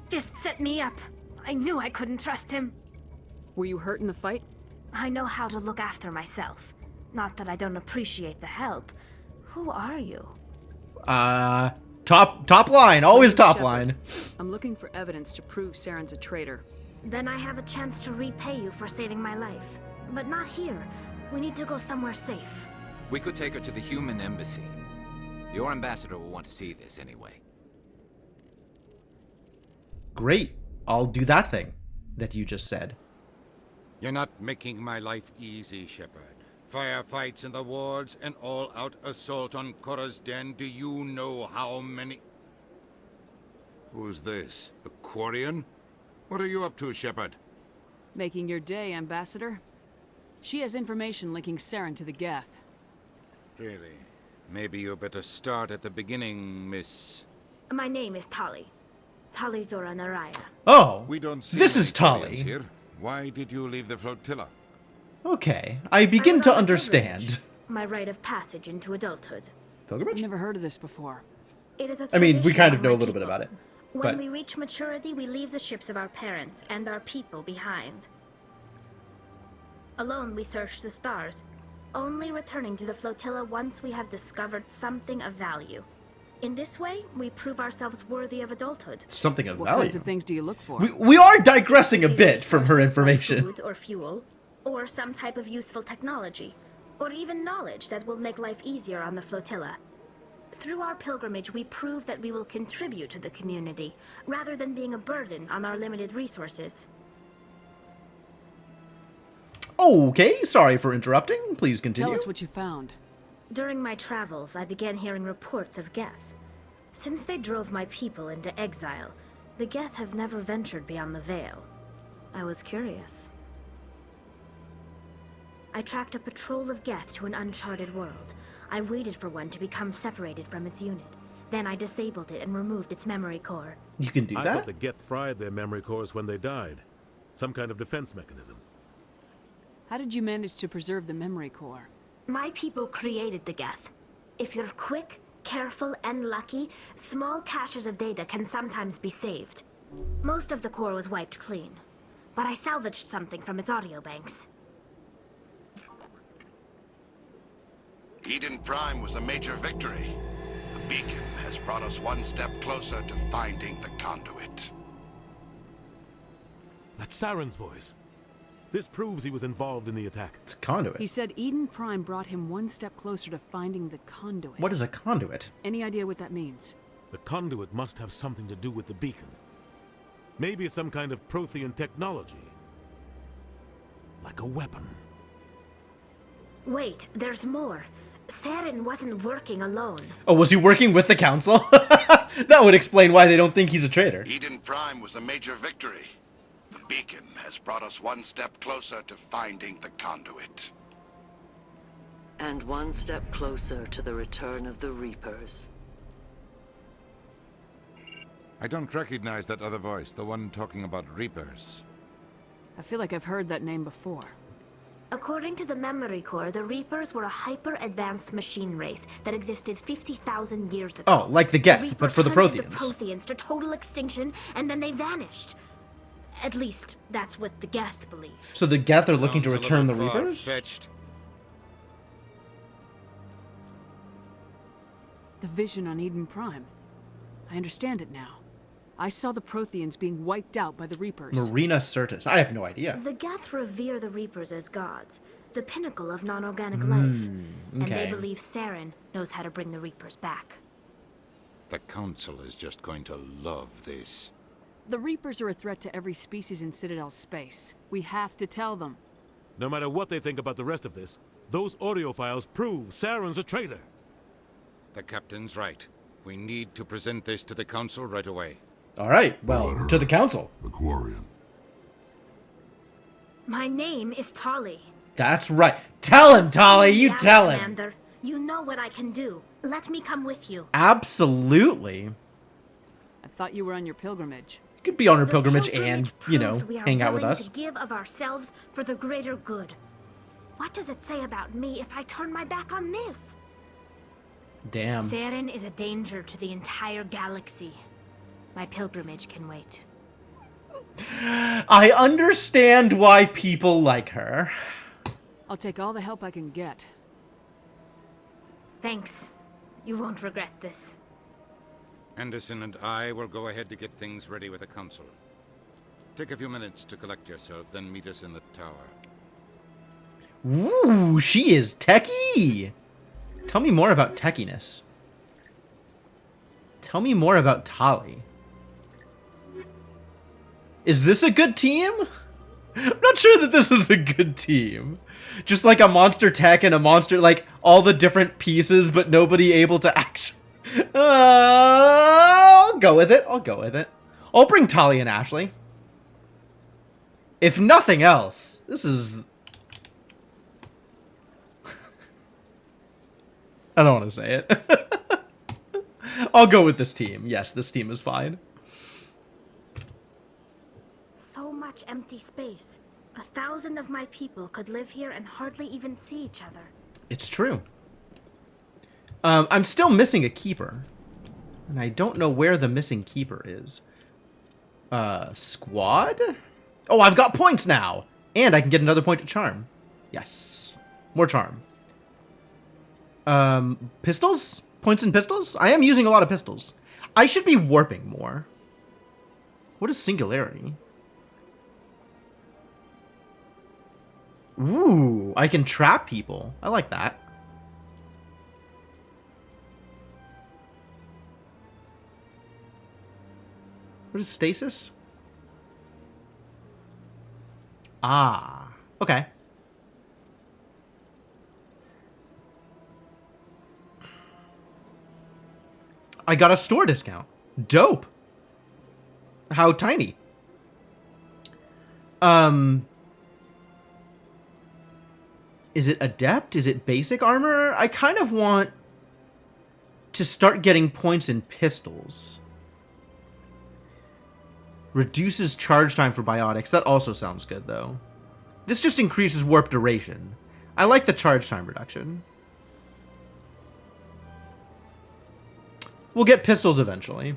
Fist set me up. I knew I couldn't trust him. Were you hurt in the fight? I know how to look after myself. Not that I don't appreciate the help. Who are you? Top line. Always top line. I'm looking for evidence to prove Saren's a traitor. Then I have a chance to repay you for saving my life. But not here. We need to go somewhere safe. We could take her to the human embassy. Your ambassador will want to see this anyway. Great. I'll do that thing that you just said. You're not making my life easy, Shepard. Firefights in the wards, an all-out assault on Korra's den. Do you know how many... Who's this? The Quarian? What are you up to, Shepard? Making your day, Ambassador. She has information linking Saren to the Geth. Really? Maybe you better start at the beginning, Miss... My name is Tali. Tali Zora Naraya. Oh, we don't see this many is Tali. Quarians here. Why did you leave the flotilla? Okay, I begin to understand. My rite of passage into adulthood. Pilgrimage? I've never heard of this before. It is a I mean, we tradition kind of of know a my little bit people. about it. When But we reach maturity, we leave the ships of our parents and our people behind. Alone, we search the stars, only returning to the flotilla once we have discovered something of value. In this way, we prove ourselves worthy of adulthood. something of What kinds value. of things do you look for? We are digressing a bit from her Resources like information. Food or fuel, or some type of useful technology, or even knowledge that will make life easier on the flotilla. Through our pilgrimage, we prove that we will contribute to the community, rather than being a burden on our limited resources. Okay, sorry for interrupting. Please continue. Tell us what you found. During my travels, I began hearing reports of Geth. Since they drove my people into exile, the Geth have never ventured beyond the Veil. I was curious. I tracked a patrol of Geth to an uncharted world. I waited for one to become separated from its unit. Then I disabled it and removed its memory core. You can do I that? thought the Geth fried their memory cores when they died. Some kind of defense mechanism. How did you manage to preserve the memory core? My people created the Geth. If you're quick, careful, and lucky, small caches of data can sometimes be saved. Most of the core was wiped clean, but I salvaged something from its audio banks. Eden Prime was a major victory. The beacon has brought us one step closer to finding the conduit. That's Saren's voice. This proves he was involved in the attack. It's a conduit. He said Eden Prime brought him one step closer to finding the conduit. What is a conduit? Any idea what that means? The conduit must have something to do with the beacon. Maybe it's some kind of Prothean technology. Like a weapon. Wait, there's more. Saren wasn't working alone. Oh, was he working with the council? That would explain why they don't think he's a traitor. Eden Prime was a major victory. The beacon has brought us one step closer to finding the conduit. And one step closer to the return of the Reapers. I don't recognize that other voice, the one talking about Reapers. I feel like I've heard that name before. According to the memory core, the Reapers were a hyper-advanced machine race that existed 50,000 years ago. Oh, like the Geth, but for the hunted Protheans. the Protheans to total extinction, and then they vanished. At least, that's what the Geth believe. So the Geth are looking to Sounds a return the little Reapers? far-fetched. The vision on Eden Prime. I understand it now. I saw the Protheans being wiped out by the Reapers. Marina Sirtis. I have no idea. The Geth revere the Reapers as gods, the pinnacle of non-organic life. And they okay. believe Saren knows how to bring the Reapers back. The Council is just going to love this. The Reapers are a threat to every species in Citadel space. We have to tell them. No matter what they think about the rest of this, those audio files prove Saren's a traitor. The Captain's right. We need to present this to the Council right away. All right, well, to the council. The Quarian. My name is Tali. That's right. Tell him, Tali. You Yeah, tell him. Commander. You know what I can do. Let me come with you. Absolutely. I thought you were on your pilgrimage. You could be on her The pilgrimage and, you know, proves we are hang out with willing us. to give of ourselves for the greater good. What does it say about me if I turn my back on this? Damn. Saren is a danger to the entire galaxy. My pilgrimage can wait. I understand why people like her. I'll take all the help I can get. Thanks. You won't regret this. Anderson and I will go ahead to get things ready with the Council. Take a few minutes to collect yourself, then meet us in the tower. Ooh, she is techie. Tell me more about techiness. Tell me more about Tali. Is this a good team? I'm not sure that this is a good team. Just like a monster tech and a monster, like all the different pieces, but nobody able to actually. I'll go with it. I'll go with it. I'll bring Tali and Ashley. If nothing else, this is. I don't want to say it. I'll go with this team. Yes, this team is fine. So much empty space. 1,000 of my people could live here and hardly even see each other. It's true. I'm still missing a keeper. And I don't know where the missing keeper is. Squad? Oh, I've got points now! And I can get another point to charm. Yes. More charm. Pistols? Points in pistols? I am using a lot of pistols. I should be warping more. What is singularity? Ooh, I can trap people. I like that. What is stasis? Ah, okay. I got a store discount. Dope. How tiny? Is it adept? Is it basic armor? I kind of want to start getting points in pistols. Reduces charge time for biotics. That also sounds good, though. This just increases warp duration. I like the charge time reduction. We'll get pistols eventually.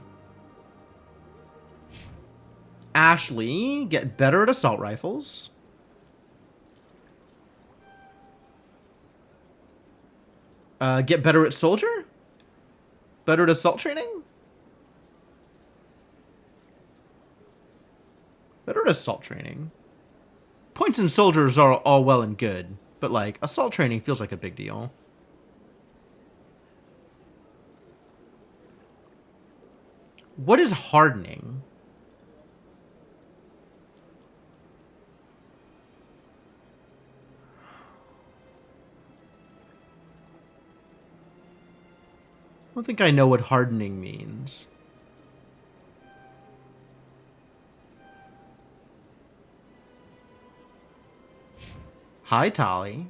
Ashley, get better at assault rifles. Get better at soldier? Better at assault training? Better at assault training. Points in soldiers are all well and good, but like, assault training feels like a big deal. What is hardening? I don't think I know what hardening means. Hi, Tali.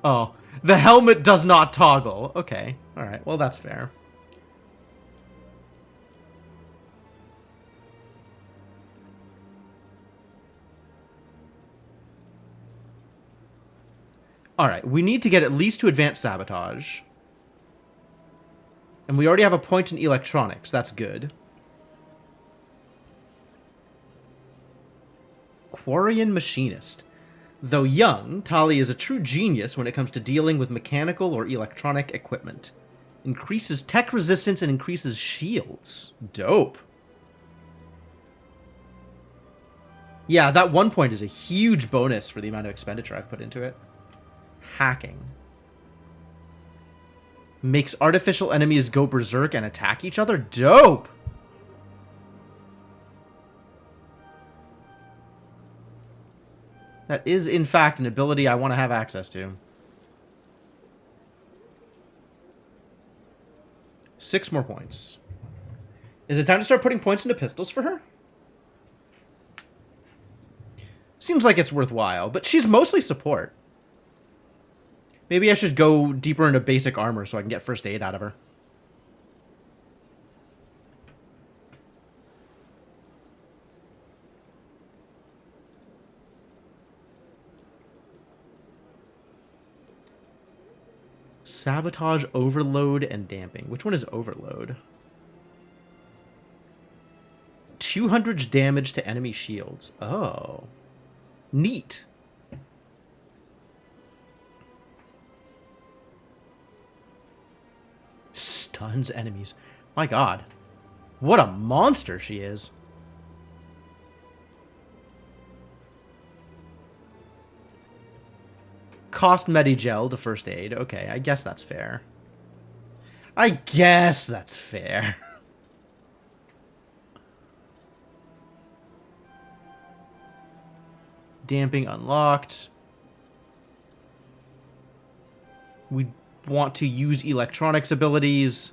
Oh, the helmet does not toggle. Okay, alright, well that's fair. Alright, we need to get at least to advanced sabotage. And we already have a point in electronics, that's good. Quarian Machinist. Though young, Tali is a true genius when it comes to dealing with mechanical or electronic equipment. Increases tech resistance and increases shields. Dope. Yeah, that 1 point is a huge bonus for the amount of expenditure I've put into it. Hacking. Makes artificial enemies go berserk and attack each other? Dope! That is, in fact, an ability I want to have access to. 6 more points. Is it time to start putting points into pistols for her? Seems like it's worthwhile, but she's mostly support. Maybe I should go deeper into basic armor so I can get first aid out of her. Sabotage, overload, and damping. Which one is overload? 200 damage to enemy shields. Oh. Neat. Stuns enemies. My god. What a monster she is. Cost Medigel to first aid. Okay, I guess that's fair. I guess that's fair. Damping unlocked. We want to use electronics abilities.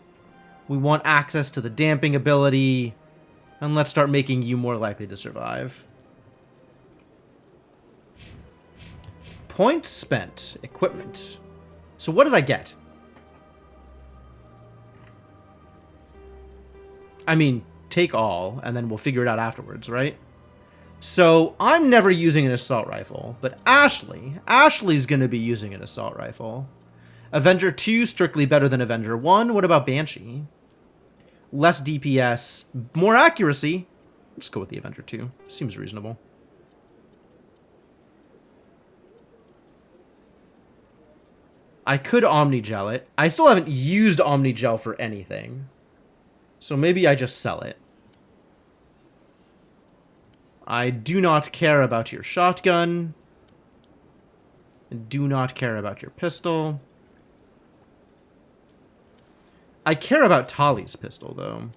We want access to the damping ability. And let's start making you more likely to survive. Points spent. Equipment. So what did I get? I mean, take all, and then we'll figure it out afterwards, right? So, I'm never using an assault rifle, but Ashley's gonna be using an assault rifle. Avenger 2, strictly better than Avenger 1. What about Banshee? Less DPS, more accuracy. Let's go with the Avenger 2. Seems reasonable. I could Omnigel it. I still haven't used Omnigel for anything. So maybe I just sell it. I do not care about your shotgun. I do not care about your pistol. I care about Tali's pistol, though.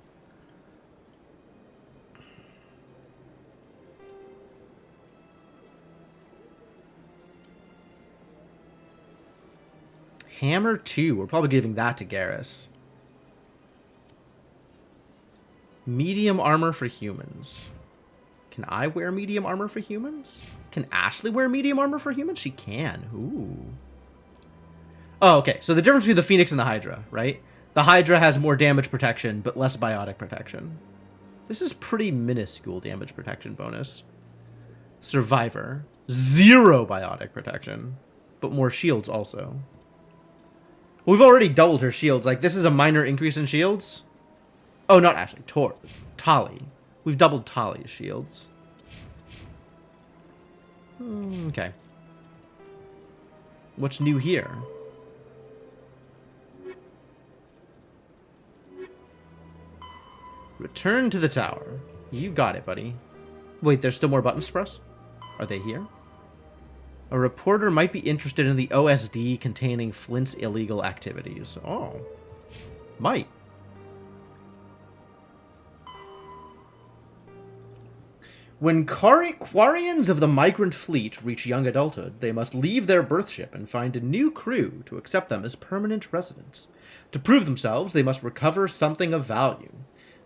Hammer 2. We're probably giving that to Garrus. Medium armor for humans. Can I wear medium armor for humans? Can Ashley wear medium armor for humans? She can. Ooh. Oh, okay. So the difference between the Phoenix and the Hydra, right? The Hydra has more damage protection, but less biotic protection. This is pretty minuscule damage protection bonus. Survivor. 0 biotic protection, but more shields also. We've already doubled her shields. Like, this is a minor increase in shields. Oh, not Ashley. Tali. We've doubled Tali's shields. Okay. What's new here? Return to the tower. You got it, buddy. Wait, there's still more buttons to press? Are they here? A reporter might be interested in the OSD containing Flint's illegal activities. Oh. Might. When Quarians of the migrant fleet reach young adulthood, they must leave their birth ship and find a new crew to accept them as permanent residents. To prove themselves, they must recover something of value.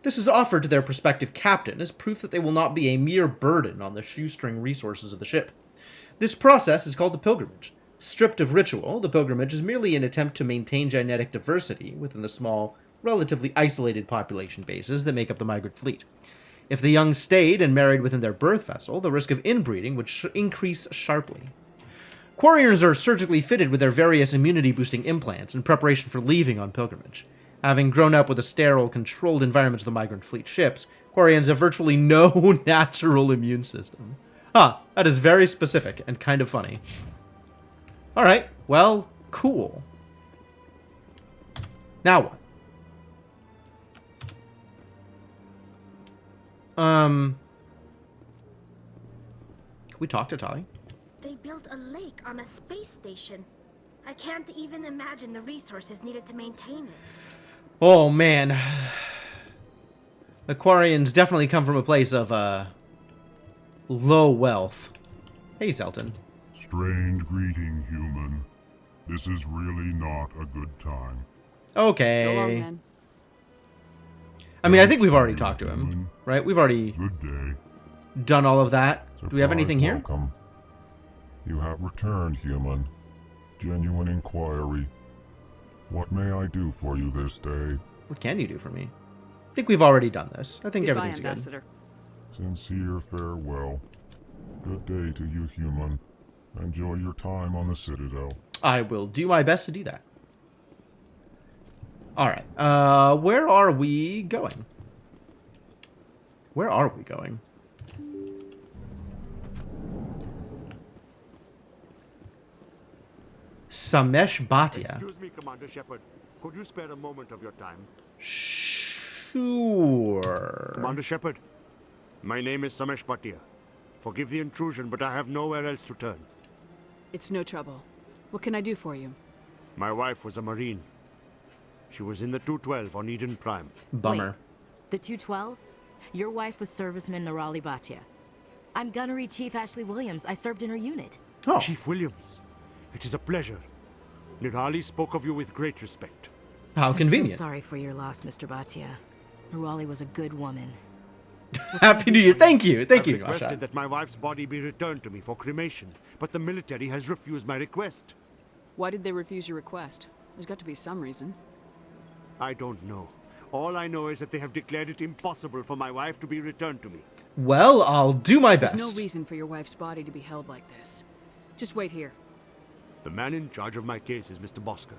This is offered to their prospective captain as proof that they will not be a mere burden on the shoestring resources of the ship. This process is called the pilgrimage. Stripped of ritual, the pilgrimage is merely an attempt to maintain genetic diversity within the small, relatively isolated population bases that make up the migrant fleet. If the young stayed and married within their birth vessel, the risk of inbreeding would increase sharply. Quarians are surgically fitted with their various immunity-boosting implants in preparation for leaving on pilgrimage. Having grown up with a sterile, controlled environment of the migrant fleet ships, Quarians have virtually no natural immune system. Huh, that is very specific and kind of funny. Alright, well, cool. Now what? Can we talk to Tali? They built a lake on a space station. I can't even imagine the resources needed to maintain it. Oh, man. The Quarians definitely come from a place of, low wealth. Hey, Zelton. Strange greeting, human. This is really not a good time. Okay. So long, then. I mean, I think we've already talked to him, right? We've already Good day. done all of that. Do we have anything here? Welcome. You have returned, human. Genuine inquiry. What may I do for you this day? What can you do for me? I think we've already done this. I think Goodbye, everything's Ambassador. Sincere farewell. Good day to you, human. Enjoy your time on the Citadel. good. I will do my best to do that. Alright, where are we going? Where are we going? Samesh Bhatia. Excuse me, Commander Shepard. Could you spare a moment of your time? Sure. Commander Shepard, my name is Samesh Bhatia. Forgive the intrusion, but I have nowhere else to turn. It's no trouble. What can I do for you? My wife was a Marine. She was in the 212 on Eden Prime. Bummer. Wait, the 212? Your wife was serviceman Nirali Bhatia. I'm Gunnery Chief Ashley Williams. I served in her unit. Oh. Chief Williams, it is a pleasure. Nirali spoke of you with great respect. How convenient. I'm so sorry for your loss, Mr. Bhatia. Nirali was a good woman. Happy New Year. Thank you. Thank you, I've requested Masha. that my wife's body be returned to me for cremation, but the military has refused my request. Why did they refuse your request? There's got to be some reason. I don't know. All I know is that they have declared it impossible for my wife to be returned to me. Well, I'll do my best. There's no reason for your wife's body to be held like this. Just wait here. The man in charge of my case is Mr. Bosker.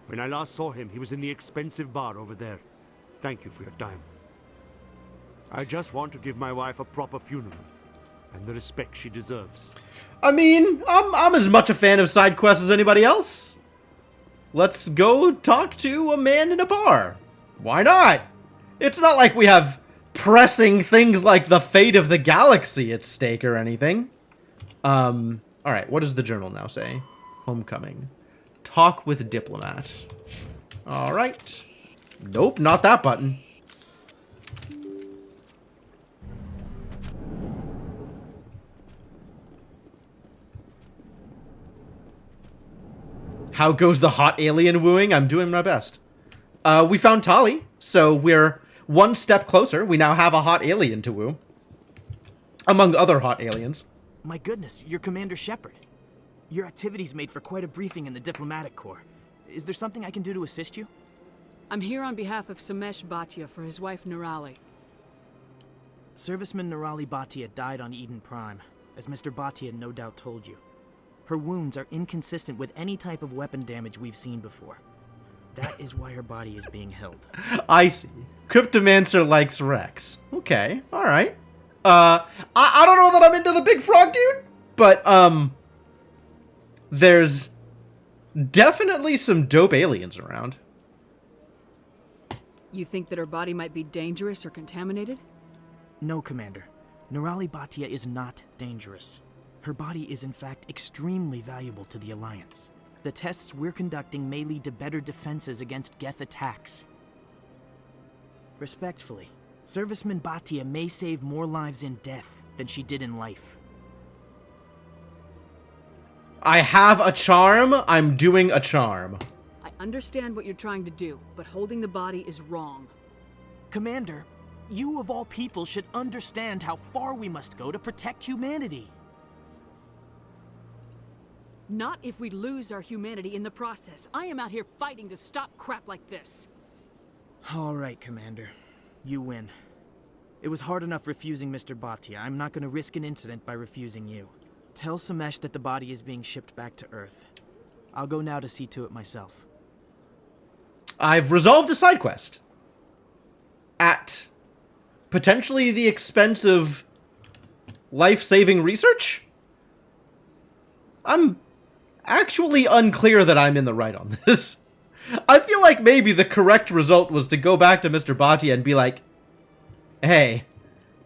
When I last saw him, he was in the expensive bar over there. Thank you for your time. I just want to give my wife a proper funeral and the respect she deserves. I mean, I'm as much a fan of side quests as anybody else. Let's go talk to a man in a bar. Why not? It's not like we have pressing things like the fate of the galaxy at stake or anything. Alright, what does the journal now say? Homecoming. Talk with diplomat. Alright. Nope, not that button. How goes the hot alien wooing? I'm doing my best. We found Tali, so we're one step closer. We now have a hot alien to woo. Among other hot aliens. My goodness, you're Commander Shepard. Your activities made for quite a briefing in the Diplomatic Corps. Is there something I can do to assist you? I'm here on behalf of Samesh Bhatia for his wife Nirali. Serviceman Nirali Bhatia died on Eden Prime, as Mr. Bhatia no doubt told you. Her wounds are inconsistent with any type of weapon damage we've seen before. That is why her body is being held. I see. Cryptomancer likes Rex. Okay, alright. I don't know that I'm into the big frog dude, but, there's definitely some dope aliens around. You think that her body might be dangerous or contaminated? No, Commander. Nirali Bhatia is not dangerous. Her body is in fact extremely valuable to the Alliance. The tests we're conducting may lead to better defenses against Geth attacks. Respectfully, Serviceman Bhatia may save more lives in death than she did in life. I have a charm. I'm doing a charm. I understand what you're trying to do, but holding the body is wrong. Commander, you of all people should understand how far we must go to protect humanity. Not if we lose our humanity in the process. I am out here fighting to stop crap like this. All right, Commander. You win. It was hard enough refusing Mr. Bhatia. I'm not going to risk an incident by refusing you. Tell Samesh that the body is being shipped back to Earth. I'll go now to see to it myself. I've resolved a side quest. At potentially the expense of life-saving research? I'm actually unclear that I'm in the right on this. I feel like maybe the correct result was to go back to Mr. Bhatia and be like, hey,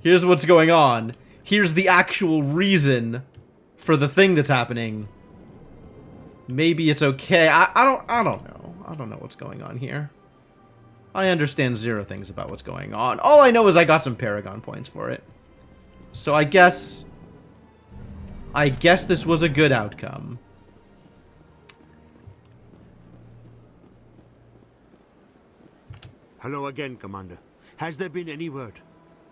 here's what's going on. Here's the actual reason for the thing that's happening. Maybe it's okay. I don't know. I don't know what's going on here. I understand zero things about what's going on. All I know is I got some Paragon points for it. So I guess this was a good outcome. Hello again, Commander. Has there been any word?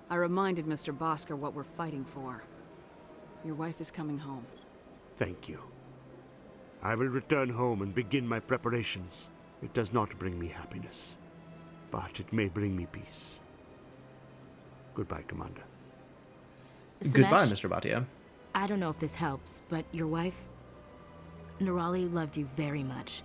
I reminded Mr. Bosker what we're fighting for. Your wife is coming home. Thank you. I will return home and begin my preparations. It does not bring me happiness, but it may bring me peace. Goodbye, Commander. Goodbye, Mr. Bhatia. I don't know if this helps, but your wife, Nirali, loved you very much.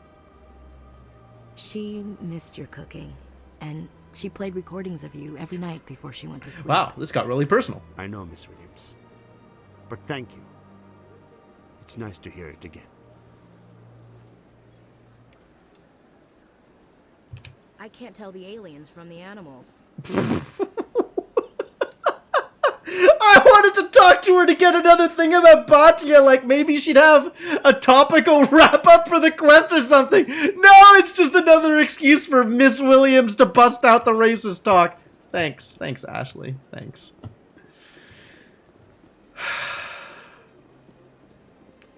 She missed your cooking, and she played recordings of you every night before she went to sleep. Wow, this got really personal. I know, Miss Williams. But thank you. It's nice to hear it again. I can't tell the aliens from the animals. I wanted to talk to her to get another thing about Bhatia, like maybe she'd have a topical wrap-up for the quest or something. No, it's just another excuse for Miss Williams to bust out the racist talk. Thanks. Thanks, Ashley. Thanks.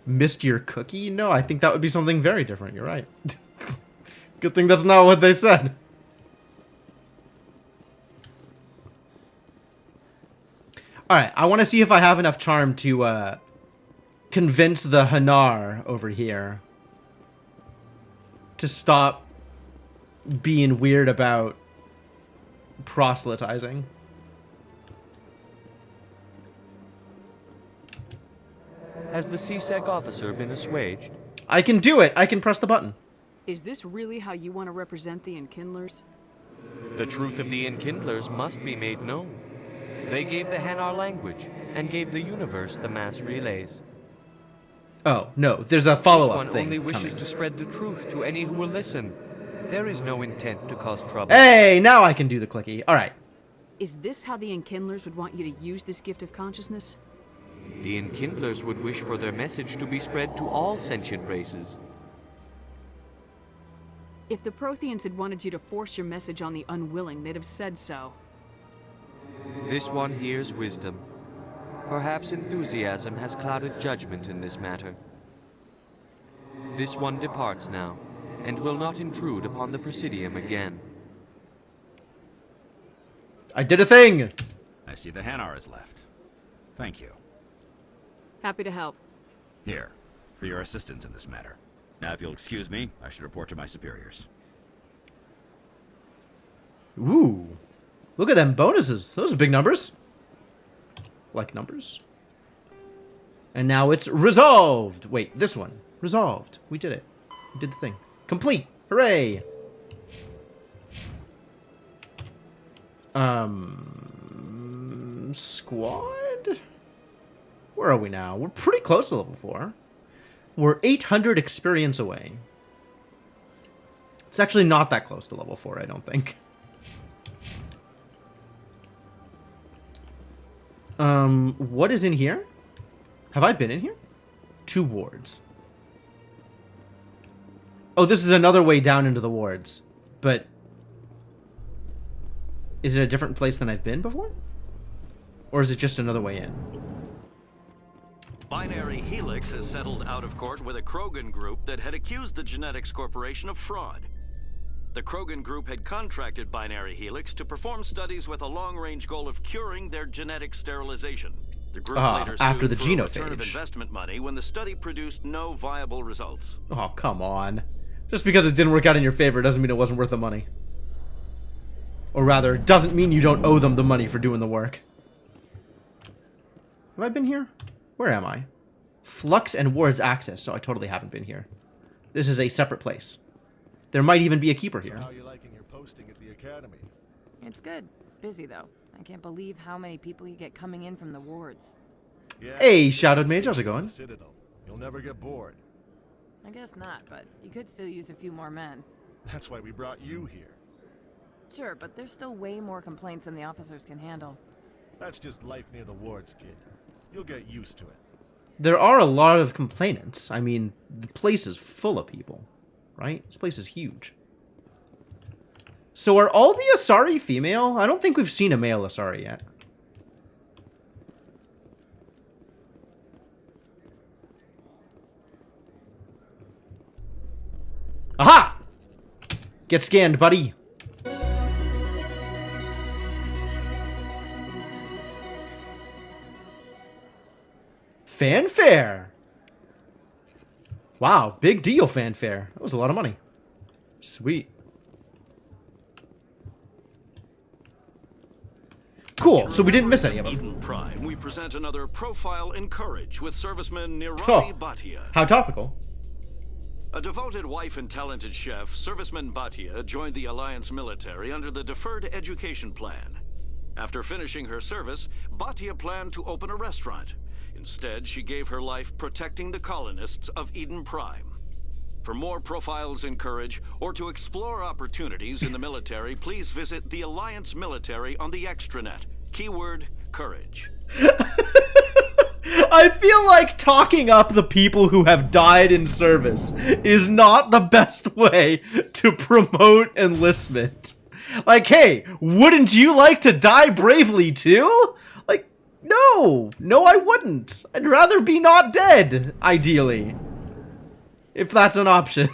Missed your cookie? No, I think that would be something very different. You're right. Good thing that's not what they said. Alright, I want to see if I have enough charm to convince the Hanar over here to stop being weird about proselytizing. Has the CSEC officer been assuaged? I can do it. I can press the button. Is this really how you want to represent the Enkindlers? The truth of the Enkindlers must be made known. They gave the Hanar language, and gave the universe the mass relays. Oh, no, there's a follow-up This thing one only wishes coming. to spread the truth to any who will listen. There is no intent to cause trouble. Hey, now I can do the clicky. All right. Is this how the Enkindlers would want you to use this gift of consciousness? The Enkindlers would wish for their message to be spread to all sentient races. If the Protheans had wanted you to force your message on the unwilling, they'd have said so. This one hears wisdom. Perhaps enthusiasm has clouded judgment in this matter. This one departs now, and will not intrude upon the Presidium again. I did a thing! I see the Hanar is left. Thank you. Happy to help. Here, for your assistance in this matter. Now, if you'll excuse me, I should report to my superiors. Ooh. Look at them bonuses. Those are big numbers. Like numbers. And now it's resolved. Wait, this one. Resolved. We did it. We did the thing. Complete. Hooray. Squad? Where are we now? We're pretty close to level 4. We're 800 experience away. It's actually not that close to level 4, I don't think. What is in here? Have I been in here? 2 wards. Oh, this is another way down into the wards. But is it a different place than I've been before? Or is it just another way in? Binary Helix has settled out of court with a Krogan group that had accused the Genetics Corporation of fraud. The Krogan group had contracted Binary Helix to perform studies with a long-range goal of curing their genetic sterilization. The group later after sued the for a return of genophage. investment money when the study produced no viable results. Oh, come on. Just because it didn't work out in your favor doesn't mean it wasn't worth the money. Or rather, it doesn't mean you don't owe them the money for doing the work. Have I been here? Where am I? Flux and wards access, so I totally haven't been here. This is a separate place. There might even be a keeper here. So how are you liking your posting at the academy? It's good. Busy, though. I can't believe how many people you get coming in from the wards. Yeah, Hey, Shadowed Mage, how's it going? Citadel. You'll never get bored. I guess not, but you could still use a few more men. That's why we brought you here. Sure, but there's still way more complaints than the officers can handle. That's just life near the wards, kid. You'll get used to it. There are a lot of complainants. I mean, the place is full of people, right? This place is huge. So are all the Asari female? I don't think we've seen a male Asari yet. Aha! Get scanned, buddy. Fanfare. Wow, big deal fanfare. That was a lot of money. Sweet. Cool, so we didn't miss any of them. Eden Prime, we present another profile in courage with serviceman Nirali Oh, Bhatia. how topical. A devoted wife and talented chef, serviceman Bhatia joined the Alliance military under the Deferred Education Plan. After finishing her service, Bhatia planned to open a restaurant. Instead, she gave her life protecting the colonists of Eden Prime. For more profiles in courage, or to explore opportunities in the military, please visit the Alliance Military on the extranet. Keyword, courage. I feel like talking up the people who have died in service is not the best way to promote enlistment. Like, hey, wouldn't you like to die bravely too? Like, no, I wouldn't. I'd rather be not dead, ideally. If that's an option.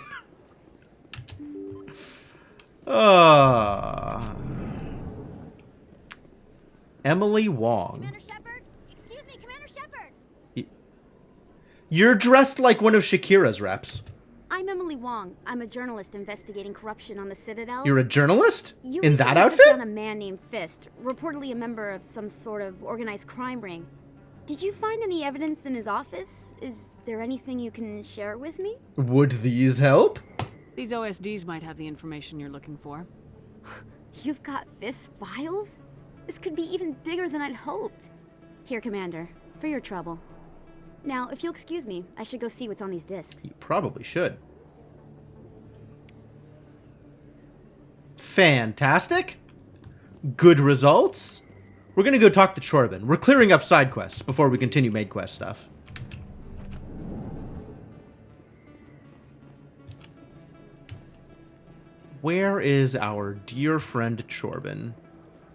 Emily Wong. Commander Shepard? Excuse me, Commander Shepard! You're dressed like one of Shakira's reps. I'm Emily Wong. I'm a journalist investigating corruption on the Citadel. You're a journalist? You In that recently outfit? took down a man named Fist, reportedly a member of some sort of organized crime ring. Did you find any evidence in his office? Is there anything you can share with me? Would these help? These OSDs might have the information you're looking for. You've got FIS files? This could be even bigger than I'd hoped. Here, Commander, for your trouble. Now, if you'll excuse me, I should go see what's on these discs. You probably should. Fantastic. Good results. We're gonna go talk to Chorben. We're clearing up side quests before we continue main quest stuff. Where is our dear friend Chorben?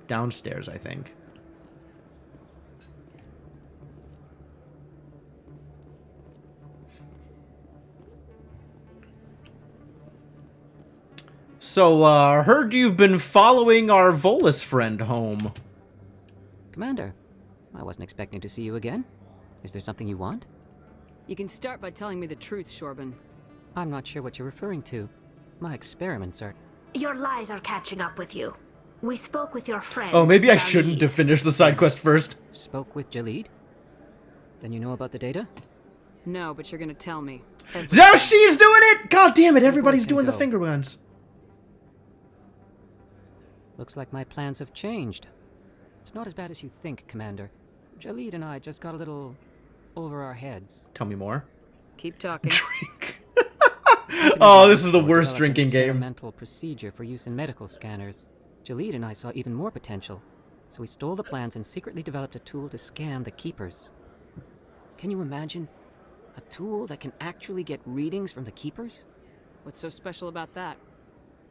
Downstairs, I think. So, heard you've been following our Volus friend home. Commander, I wasn't expecting to see you again. Is there something you want? You can start by telling me the truth, Chorben. I'm not sure what you're referring to. My experiments are... Your lies are catching up with you. We spoke with your friend. Oh, maybe I Jalid. shouldn't have finished the side quest first. Spoke with Jalid? Then you know about the data? No, but you're gonna tell me. There she's doing it! God damn it, everybody's doing the finger guns. Looks like my plans have changed. It's not as bad as you think, Commander. Jalid and I just got a little over our heads. Tell me more. Keep talking. Oh, this is the worst Developed drinking an game. experimental procedure for use in medical scanners. Jalid and I saw even more potential, so we stole the plans and secretly developed a tool to scan the Keepers. Can you imagine? A tool that can actually get readings from the Keepers? What's so special about that?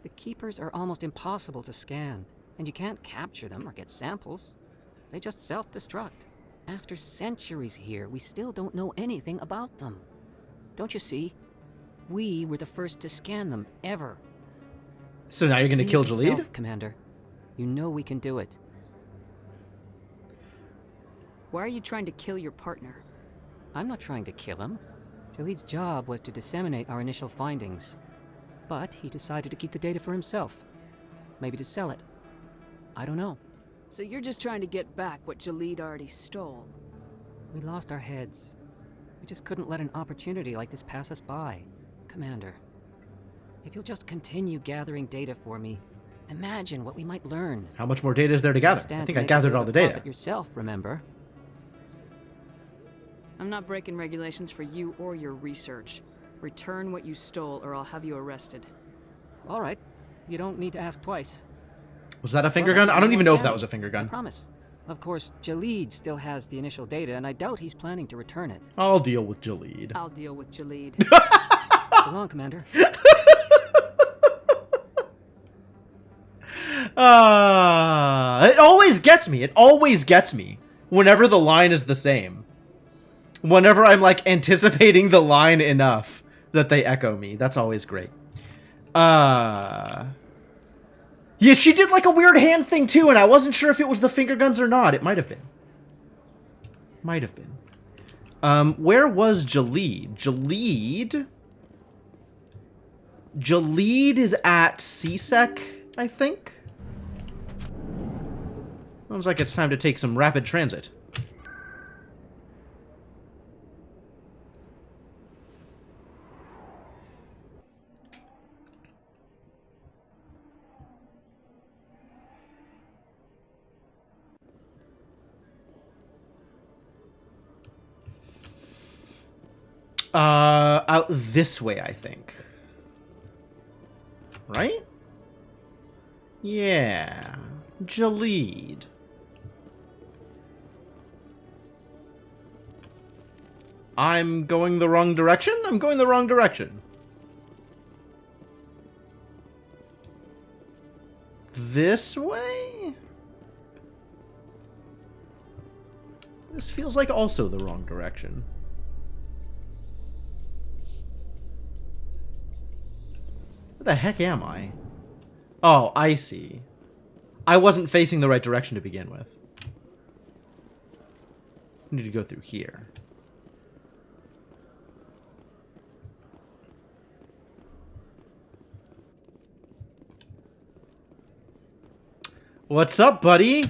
The Keepers are almost impossible to scan, and you can't capture them or get samples. They just self-destruct. After centuries here, we still don't know anything about them. Don't you see? We were the first to scan them, ever. So now you're gonna See kill it Jalid? yourself, Commander. You know we can do it. Why are you trying to kill your partner? I'm not trying to kill him. Jalid's job was to disseminate our initial findings. But he decided to keep the data for himself. Maybe to sell it. I don't know. So you're just trying to get back what Jalid already stole? We lost our heads. We just couldn't let an opportunity like this pass us by. Commander, if you'll just continue gathering data for me, imagine what we might learn. How much more data is there to gather? I think I gathered all the data. Yourself, remember? I'm not breaking regulations for you or your research. Return what you stole or I'll have you arrested. All right. You don't need to ask twice. Was that a finger gun? I don't even know if that was a finger gun. I promise. Of course, Jalid still has the initial data, and I doubt he's planning to return it. I'll deal with Jalid. I'll deal with Jalid. So long, Commander. It always gets me. It always gets me whenever the line is the same. Whenever I'm like anticipating the line enough that they echo me. That's always great. Yeah, she did like a weird hand thing too, and I wasn't sure if it was the finger guns or not. It might have been. Might have been. Where was Jalid? Jalid is at CSEC, I think. Sounds like it's time to take some rapid transit. Out this way, I think. Right? Yeah. Jalid. I'm going the wrong direction? I'm going the wrong direction. This way? This feels like also the wrong direction. Where the heck am I? Oh, I see. I wasn't facing the right direction to begin with. I need to go through here. What's up, buddy?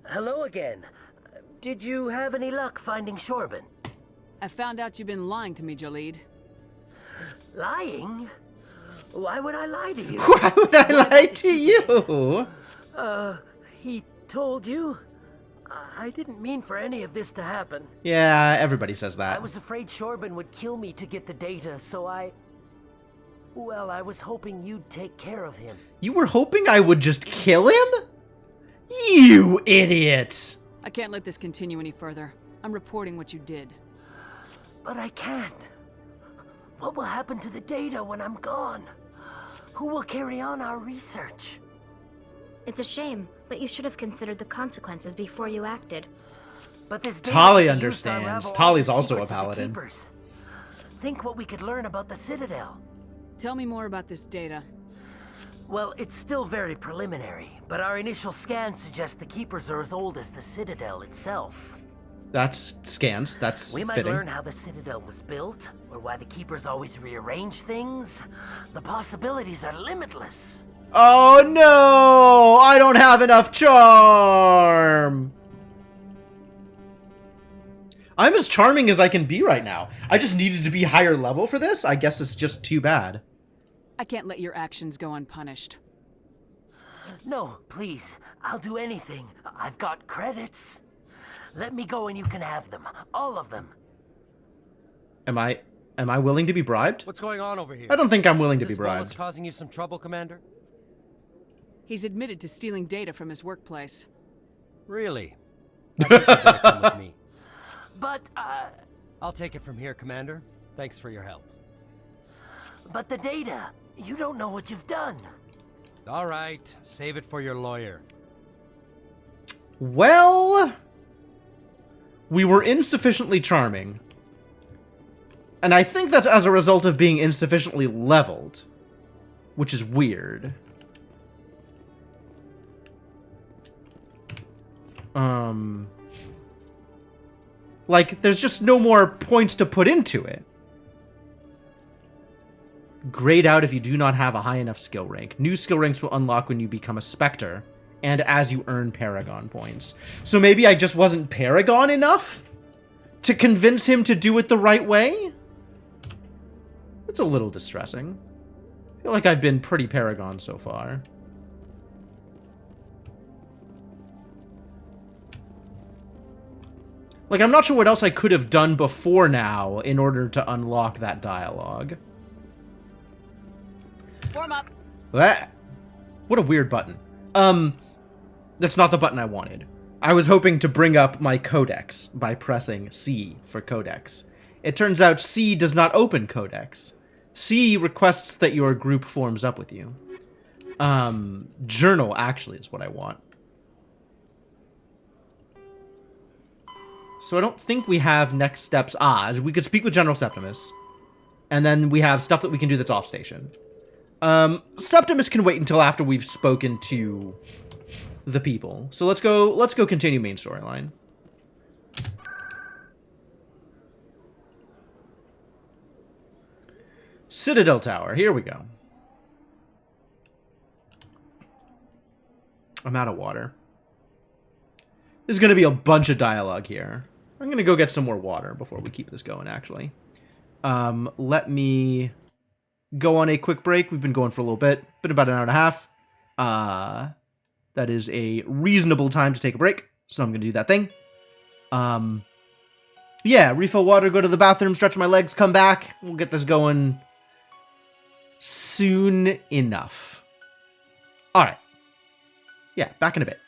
Hello again. Did you have any luck finding Chorben? I found out you've been lying to me, Jalid. Lying? Why would I lie to you? Why would I lie to you? He told you? I didn't mean for any of this to happen. Yeah, everybody says that. I was afraid Shorban would kill me to get the data, so well, I was hoping you'd take care of him. You were hoping I would just kill him? You idiot! I can't let this continue any further. I'm reporting what you did. But I can't. What will happen to the data when I'm gone? Who will carry on our research? It's a shame, but you should have considered the consequences before you acted. But this Tali data used to understands. unravel all Tali's the also a secrets of the paladin. Keepers. Think what we could learn about the Citadel. Tell me more about this data. Well, it's still very preliminary, but our initial scans suggest the Keepers are as old as the Citadel itself. That's scans. That's We might fitting. learn how the Citadel was built, or why the Keepers always rearrange things. The possibilities are limitless. Oh no! I don't have enough charm! I'm as charming as I can be right now. I just needed to be higher level for this? I guess it's just too bad. I can't let your actions go unpunished. No, please. I'll do anything. I've got credits. Let me go and you can have them. All of them. Am I willing to be bribed? What's going on over here? I don't think I'm willing to Is be this Wallace bribed. causing you some trouble, Commander? He's admitted to stealing data from his workplace. Really? I think you better come with me. But, I'll take it from here, Commander. Thanks for your help. But the data. You don't know what you've done. All right, save it for your lawyer. Well, we were insufficiently charming. And I think that's as a result of being insufficiently leveled, which is weird. Like, there's just no more points to put into it. Grayed out if you do not have a high enough skill rank. New skill ranks will unlock when you become a Spectre, and as you earn Paragon points. So maybe I just wasn't Paragon enough to convince him to do it the right way? It's a little distressing. I feel like I've been pretty Paragon so far. Like, I'm not sure what else I could have done before now in order to unlock that dialogue. Warm up. What a weird button. That's not the button I wanted. I was hoping to bring up my codex by pressing C for codex. It turns out C does not open codex. C requests that your group forms up with you. Journal actually is what I want. So I don't think we have next steps. We could speak with General Septimus. And then we have stuff that we can do that's off station. Septimus can wait until after we've spoken to the people. So let's go continue main storyline. Citadel Tower, here we go. I'm out of water. There's gonna be a bunch of dialogue here. I'm gonna go get some more water before we keep this going, actually. Let me go on a quick break. We've been going for a little bit. Been about an hour and a half. That is a reasonable time to take a break. So I'm going to do that thing. Yeah, refill water, go to the bathroom, stretch my legs, come back. We'll get this going soon enough. All right. Yeah, back in a bit.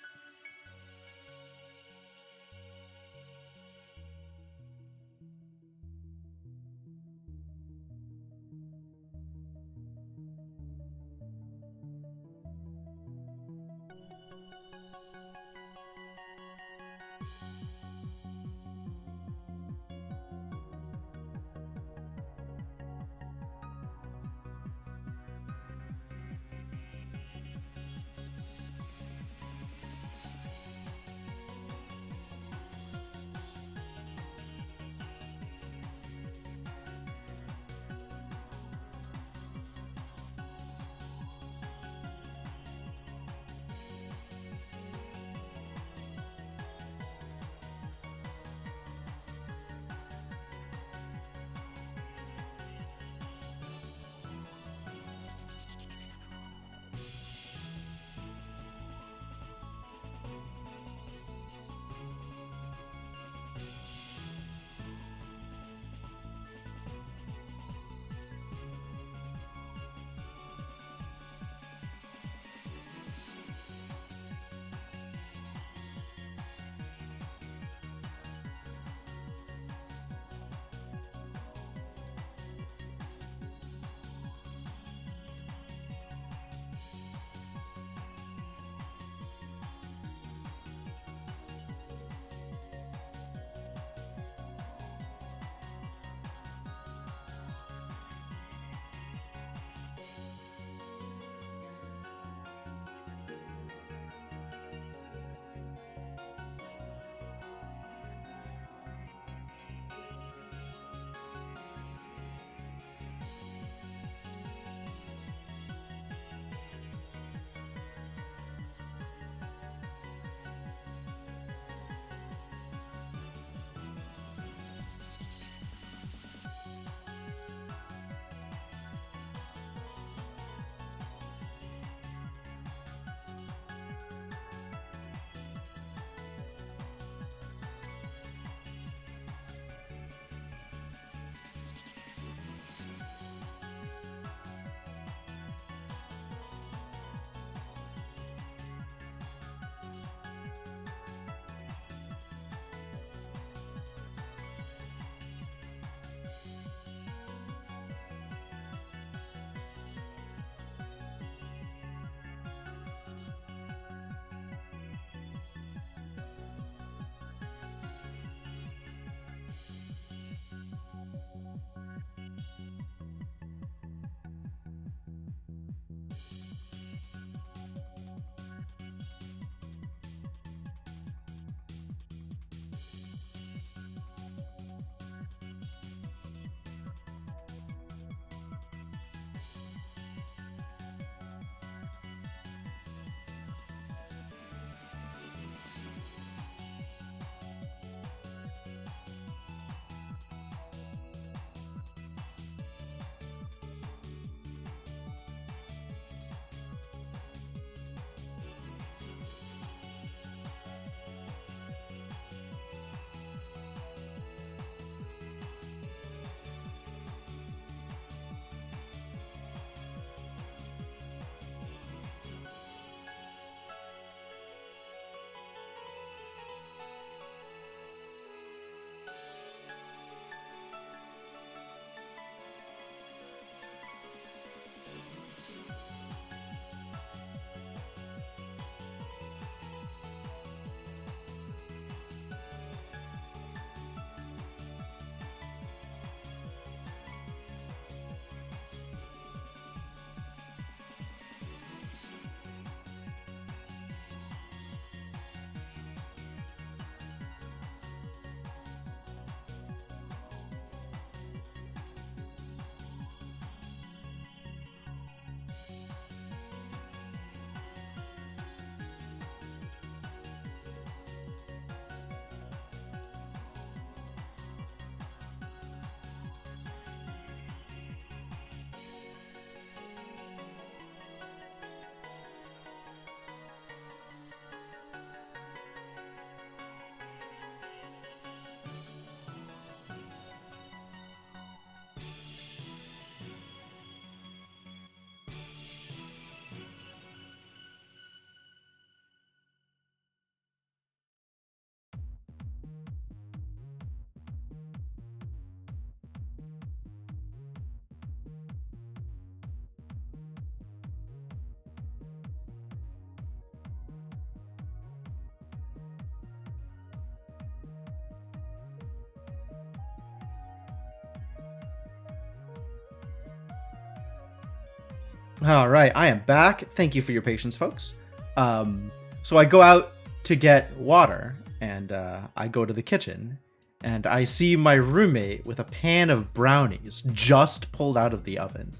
All right, I am back. Thank you for your patience, folks. So I go out to get water, and I go to the kitchen, and I see my roommate with a pan of brownies just pulled out of the oven.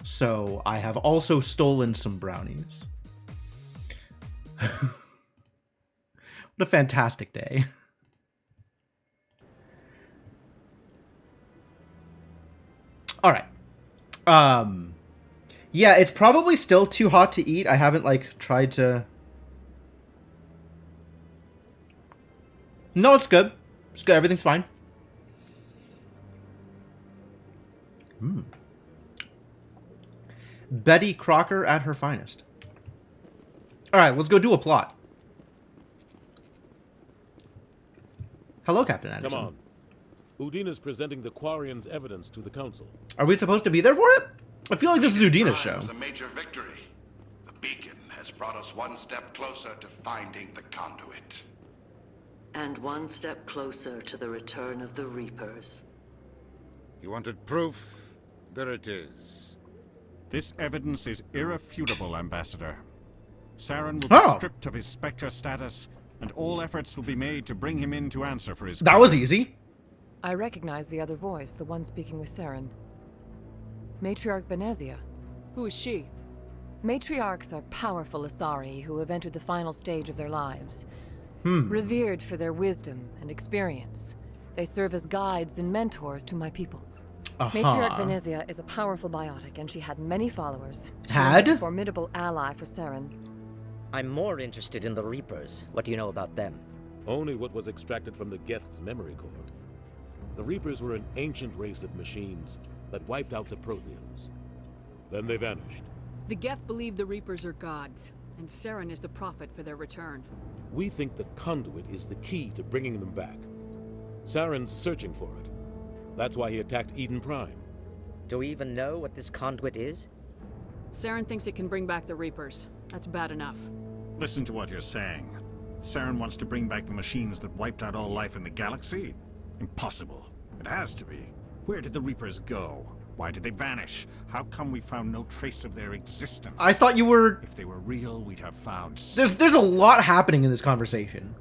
So I have also stolen some brownies. What a fantastic day. All right. Yeah, it's probably still too hot to eat. I haven't, like, tried to... No, it's good. It's good. Everything's fine. Betty Crocker at her finest. Alright, let's go do a plot. Hello, Captain Anderson. Come on. Udina's presenting the Quarians' evidence to the Council. Are we supposed to be there for it? I feel like this is Udina's show. It was a major victory. The beacon has brought us one step closer to finding the conduit. And one step closer to the return of the Reapers. You wanted proof? There it is. This evidence is irrefutable, Ambassador. Saren will be stripped of his Spectre status, and all efforts will be made to bring him in to answer for his That was easy. I recognize the other voice, the one speaking with Saren. Matriarch Benezia. Who is she? Matriarchs are powerful Asari who have entered the final stage of their lives. Revered for their wisdom and experience, they serve as guides and mentors to my people. Matriarch Benezia is a powerful biotic, and she had many followers. She was a formidable ally for Saren. I'm more interested in the Reapers. What do you know about them? Only what was extracted from the Geth's memory core. The Reapers were an ancient race of machines that wiped out the Protheans. Then they vanished. The Geth believe the Reapers are gods, and Saren is the prophet for their return. We think the conduit is the key to bringing them back. Saren's searching for it. That's why he attacked Eden Prime. Do we even know what this conduit is? Saren thinks it can bring back the Reapers. That's bad enough. Listen to what you're saying. Saren wants to bring back the machines that wiped out all life in the galaxy? Impossible. It has to be. Where did the Reapers go? Why did they vanish? How come we found no trace of their existence? I thought you were... If they were real, we'd have found... There's a lot happening in this conversation.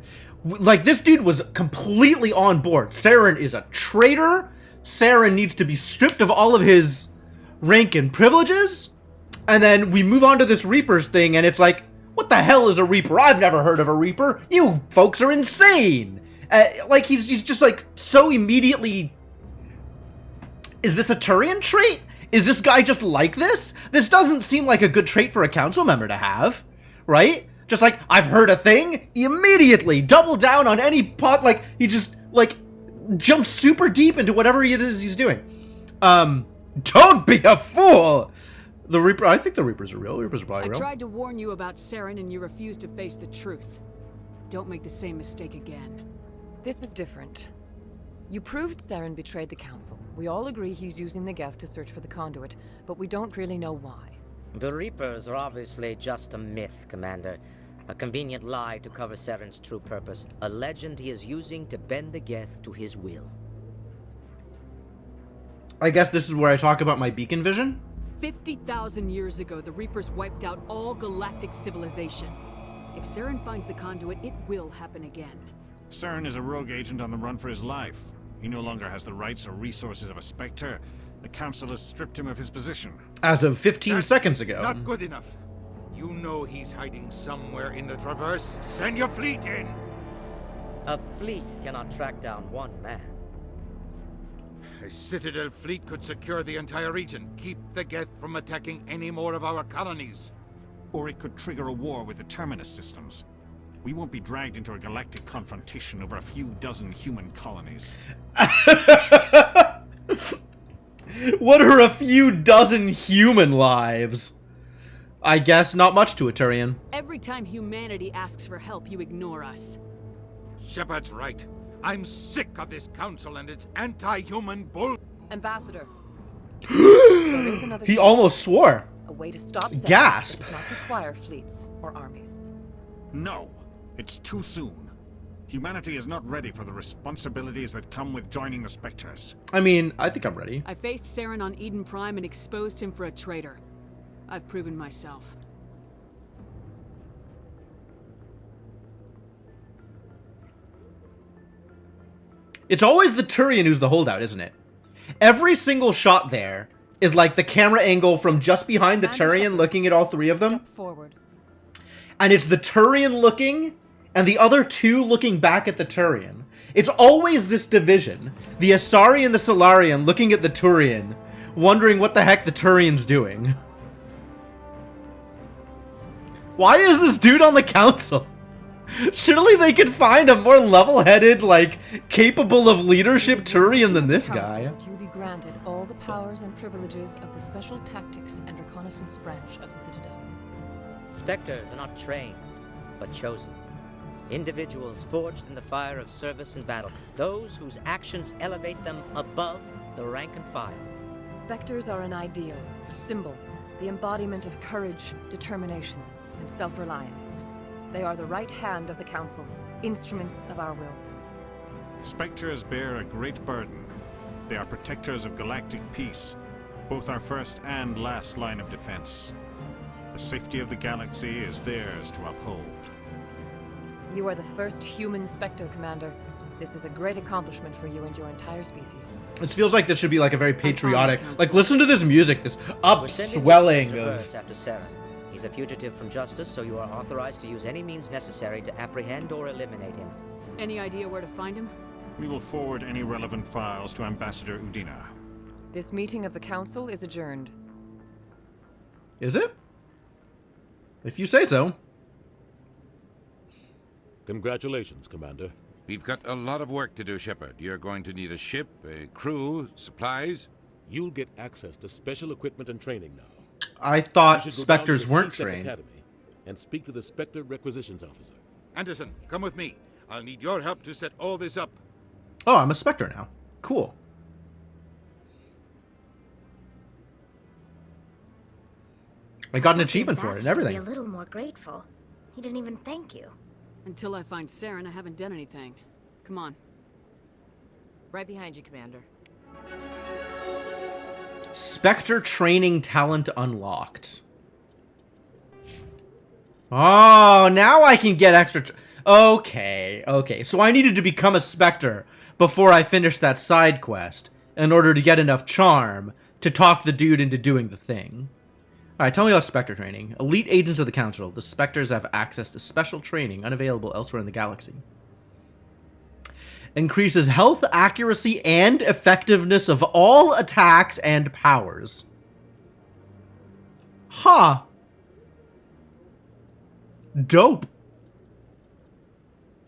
Like, this dude was completely on board. Saren is a traitor. Saren needs to be stripped of all of his rank and privileges. And then we move on to this Reapers thing, and it's like, what the hell is a Reaper? I've never heard of a Reaper. You folks are insane. Like, he's just, like, so immediately... Is this a Turian trait? Is this guy just like this? This doesn't seem like a good trait for a council member to have, right? Just like, I've heard a thing, immediately double down on any pot, like, he just, like, jumps super deep into whatever it is he's doing. Don't be a fool! The Reaper, I think the Reapers are real. The Reapers are probably real. I tried to warn you about Saren and you refused to face the truth. Don't make the same mistake again. This is different. You proved Saren betrayed the Council. We all agree he's using the Geth to search for the conduit, but we don't really know why. The Reapers are obviously just a myth, Commander. A convenient lie to cover Saren's true purpose. A legend he is using to bend the Geth to his will. I guess this is where I talk about my beacon vision? 50,000 years ago, the Reapers wiped out all galactic civilization. If Saren finds the conduit, it will happen again. Saren is a rogue agent on the run for his life. He no longer has the rights or resources of a Spectre. The Council has stripped him of his position. As of 15 seconds ago. Not good enough. You know he's hiding somewhere in the Traverse. Send your fleet in! A fleet cannot track down one man. A Citadel fleet could secure the entire region. Keep the Geth from attacking any more of our colonies. Or it could trigger a war with the Terminus systems. We won't be dragged into a galactic confrontation over a few dozen human colonies. What are a few dozen human lives? I guess not much to a Turian. Every time humanity asks for help, you ignore us. Shepard's right. I'm sick of this council and its anti-human bull. Ambassador. There is another He almost swore. A way to stop Saren Gasp. that does not require fleets or armies. No, it's too soon. Humanity is not ready for the responsibilities that come with joining the Spectres. I mean, I think I'm ready. I faced Saren on Eden Prime and exposed him for a traitor. I've proven myself. It's always the Turian who's the holdout, isn't it? Every single shot there is like the camera angle from just behind the Turian looking at all three of them. Forward. And it's the Turian looking and the other two looking back at the Turian. It's always this division. The Asari and the Solarian looking at the Turian, wondering what the heck the Turian's doing. Why is this dude on the council? Surely they could find a more level-headed, like, capable of leadership Turian than this guy. You will be granted all the powers and privileges of the Special Tactics and Reconnaissance branch of the Citadel. Spectres are not trained, but chosen. Individuals forged in the fire of service and battle. Those whose actions elevate them above the rank and file. Spectres are an ideal, a symbol, the embodiment of courage, determination, and self-reliance. They are the right hand of the Council, instruments of our will. Spectres bear a great burden. They are protectors of galactic peace, both our first and last line of defense. The safety of the galaxy is theirs to uphold. You are the first human Spectre, Commander. This is a great accomplishment for you and your entire species. This feels like this should be like a very patriotic... Like, listen to this music, this upswelling of... After Saren. He's a fugitive from justice, so you are authorized to use any means necessary to apprehend or eliminate him. Any idea where to find him? We will forward any relevant files to Ambassador Udina. This meeting of the Council is adjourned. Is it? If you say so. Congratulations, Commander. We've got a lot of work to do, Shepard. You're going to need a ship, a crew, supplies. You'll get access to special equipment and training now. I thought Spectres weren't trained. Academy and speak to the Spectre Requisitions Officer. Anderson, come with me. I'll need your help to set all this up. Oh, I'm a Spectre now. Cool. I got an achievement for it and everything. Be a little more grateful. He didn't even thank you. Until I find Saren, I haven't done anything. Come on. Right behind you, Commander. Spectre training talent unlocked. Oh, now I can get extra... Okay. So I needed to become a Spectre before I finished that side quest in order to get enough charm to talk the dude into doing the thing. Alright, tell me about Spectre training. Elite agents of the Council. The Spectres have access to special training unavailable elsewhere in the galaxy. Increases health, accuracy, and effectiveness of all attacks and powers. Huh. Dope.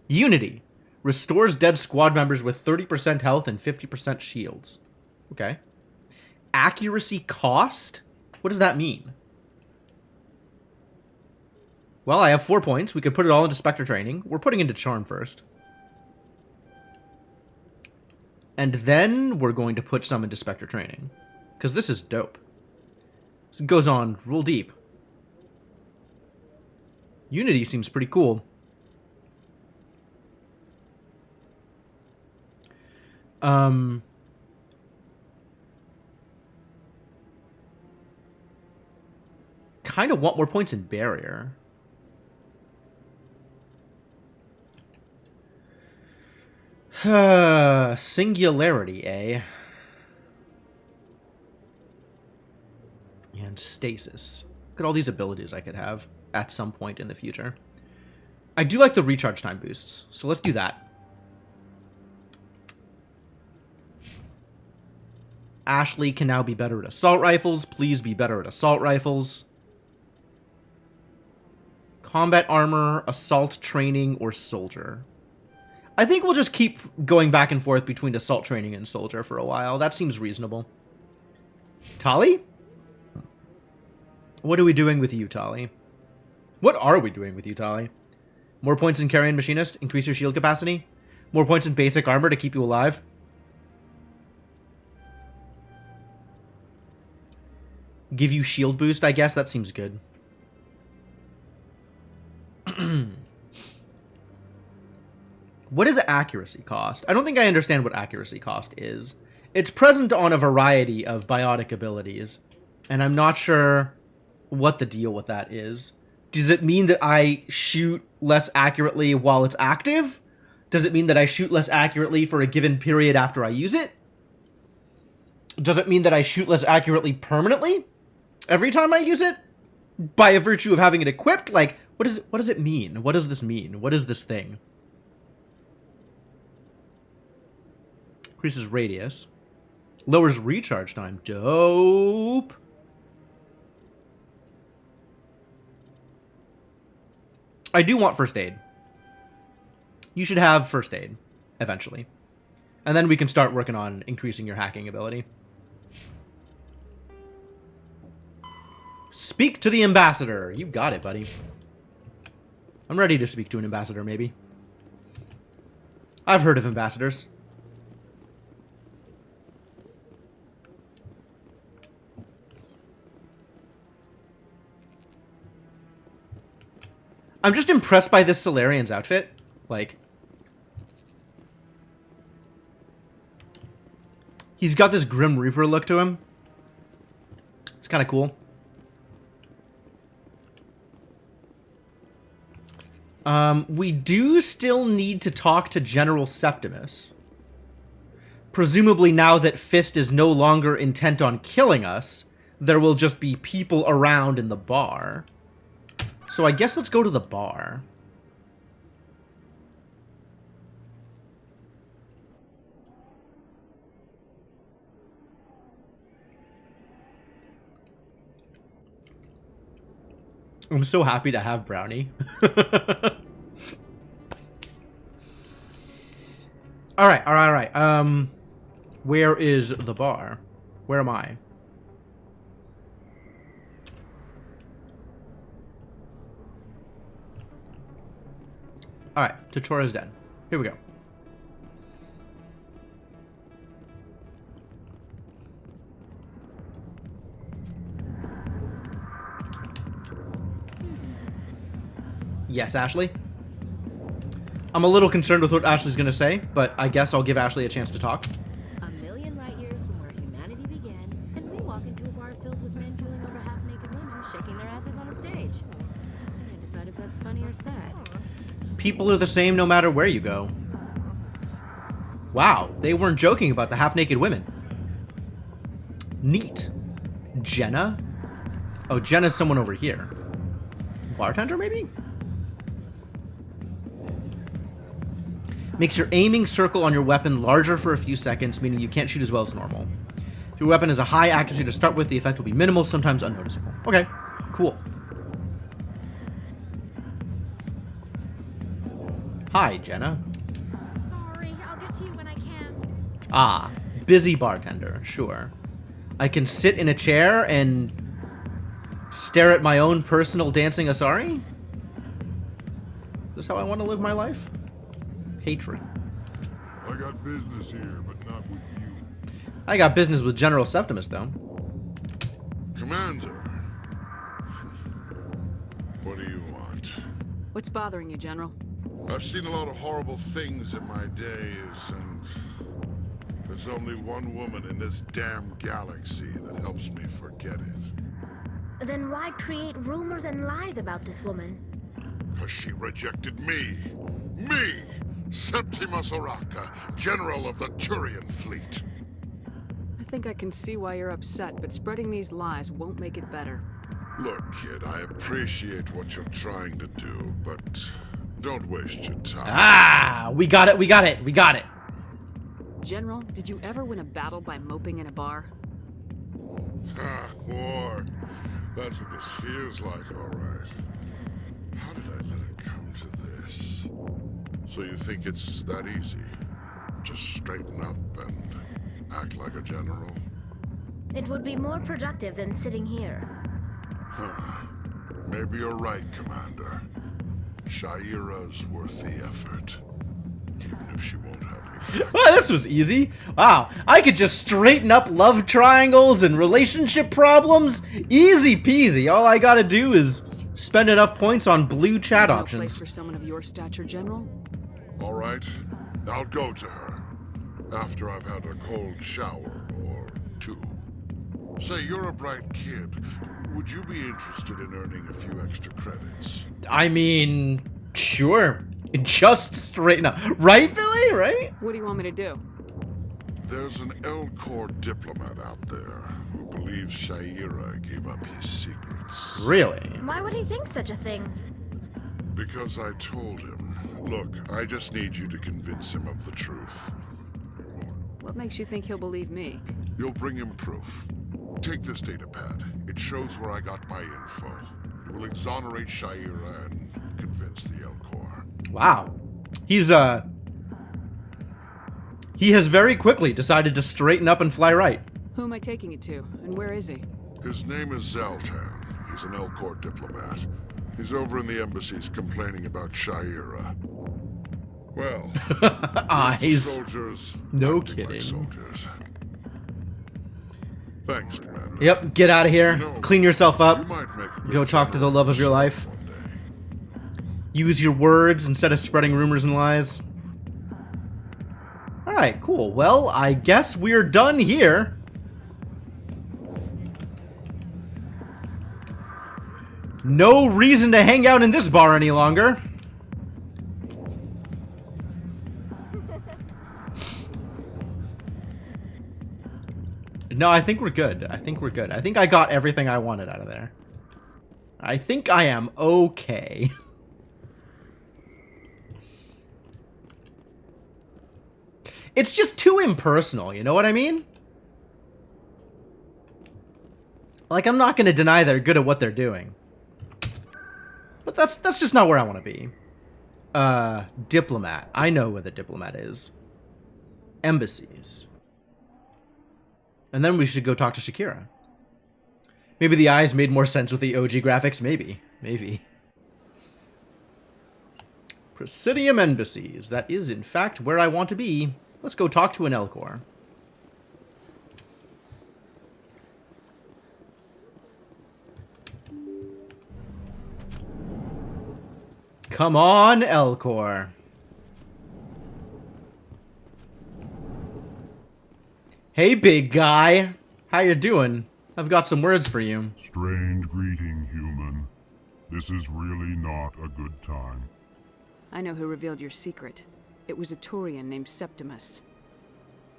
Unity. Restores dead squad members with 30% health and 50% shields. Okay. Accuracy cost? What does that mean? Well, I have 4 points. We could put it all into Spectre training. We're putting into Charm first. And then we're going to put some into Spectre training. Because this is dope. This goes on real deep. Unity seems pretty cool. Kind of want more points in Barrier. Singularity, eh? And Stasis. Look at all these abilities I could have at some point in the future. I do like the recharge time boosts, so let's do that. Ashley can now be better at assault rifles. Please be better at assault rifles. Combat armor, assault training, or soldier. I think we'll just keep going back and forth between assault training and soldier for a while. That seems reasonable. Tali? What are we doing with you, Tali? What are we doing with you, Tali? More points in Carrion Machinist? Increase your shield capacity? More points in basic armor to keep you alive? Give you shield boost, I guess? That seems good. What does accuracy cost? I don't think I understand what accuracy cost is. It's present on a variety of biotic abilities, and I'm not sure what the deal with that is. Does it mean that I shoot less accurately while it's active? Does it mean that I shoot less accurately for a given period after I use it? Does it mean that I shoot less accurately permanently every time I use it? By a virtue of having it equipped? Like, what does it mean? What does this mean? What is this thing? Increases radius. Lowers recharge time. Dope. I do want first aid. You should have first aid, eventually. And then we can start working on increasing your hacking ability. Speak to the ambassador. You got it, buddy. I'm ready to speak to an ambassador, maybe. I've heard of ambassadors. I'm just impressed by this Solarian's outfit. Like, he's got this Grim Reaper look to him. It's kind of cool. We do still need to talk to General Septimus. Presumably now that Fist is no longer intent on killing us, there will just be people around in the bar. So I guess let's go to the bar. I'm so happy to have Brownie. All right. Where is the bar? Where am I? All right, to Chora's Den. Here we go. Yes, Ashley? I'm a little concerned with what Ashley's going to say, but I guess I'll give Ashley a chance to talk. A million light years from where humanity began, and we walk into a bar filled with men drooling over half-naked women shaking their asses on a stage. I can't decide if that's funny or sad. People are the same no matter where you go. Wow, they weren't joking about the half-naked women. Neat. Jenna? Oh, Jenna's someone over here. Bartender, maybe? Makes your aiming circle on your weapon larger for a few seconds, meaning you can't shoot as well as normal. If your weapon has a high accuracy to start with, the effect will be minimal, sometimes unnoticeable. Okay, cool. Hi, Jenna. Sorry, I'll get to you when I can. Ah, busy bartender, sure. I can sit in a chair and stare at my own personal dancing Asari? Is this how I want to live my life? Hatred. I got business here, but not with you. I got business with General Septimus, though. Commander. What do you want? What's bothering you, General? I've seen a lot of horrible things in my days, and there's only one woman in this damn galaxy that helps me forget it. Then why create rumors and lies about this woman? Because she rejected me. Me! Septimus Oraka, General of the Turian Fleet. I think I can see why you're upset, but spreading these lies won't make it better. Look, kid, I appreciate what you're trying to do, but don't waste your time. Ah! We got it! General, did you ever win a battle by moping in a bar? Ha, war. That's what this feels like, all right. How did I let it come to this? So you think it's that easy? Just straighten up and act like a general? It would be more productive than sitting here. Huh. Maybe you're right, Commander. Shaira's worth the effort. Even if she won't have me back. Well, this was easy. Wow, I could just straighten up love triangles and relationship problems. Easy peasy. All I gotta do is spend enough points on blue chat There's options. No place for someone of your stature, General. All right, I'll go to her. After I've had a cold shower or two. Say, you're a bright kid. Would you be interested in earning a few extra credits? I mean, sure. Just straighten up. Right, Billy? Right? What do you want me to do? There's an Elcor diplomat out there who believes Shaira gave up his secrets. Really? Why would he think such a thing? Because I told him. Look, I just need you to convince him of the truth. What makes you think he'll believe me? You'll bring him proof. Take this data pad. It shows where I got my info. It will exonerate Shaira and convince the Elcor. Wow. He has very quickly decided to straighten up and fly right. Who am I taking it to, and where is he? His name is Zaltan. He's an Elcor diplomat. He's over in the embassies complaining about Shaira. Well, eyes. Soldiers. No acting kidding. Like soldiers. Thanks, Commander. Yep, get out of here. You know, Clean yourself up. you might make a good Go talk to the love of your life. Use your words instead of spreading rumors and lies. Alright, cool. Well, I guess we're done here. No reason to hang out in this bar any longer. No, I think we're good. I think we're good. I think I got everything I wanted out of there. I think I am okay. It's just too impersonal, you know what I mean? Like, I'm not going to deny they're good at what they're doing. But that's just not where I want to be. Diplomat. I know where the diplomat is. Embassies. And then we should go talk to Shakira. Maybe the eyes made more sense with the OG graphics. Maybe. Maybe. Presidium Embassies. That is, in fact, where I want to be. Let's go talk to an Elcor. Come on, Elcor. Hey, big guy. How you doing? I've got some words for you. Strange greeting, human. This is really not a good time. I know who revealed your secret. It was a Turian named Septimus.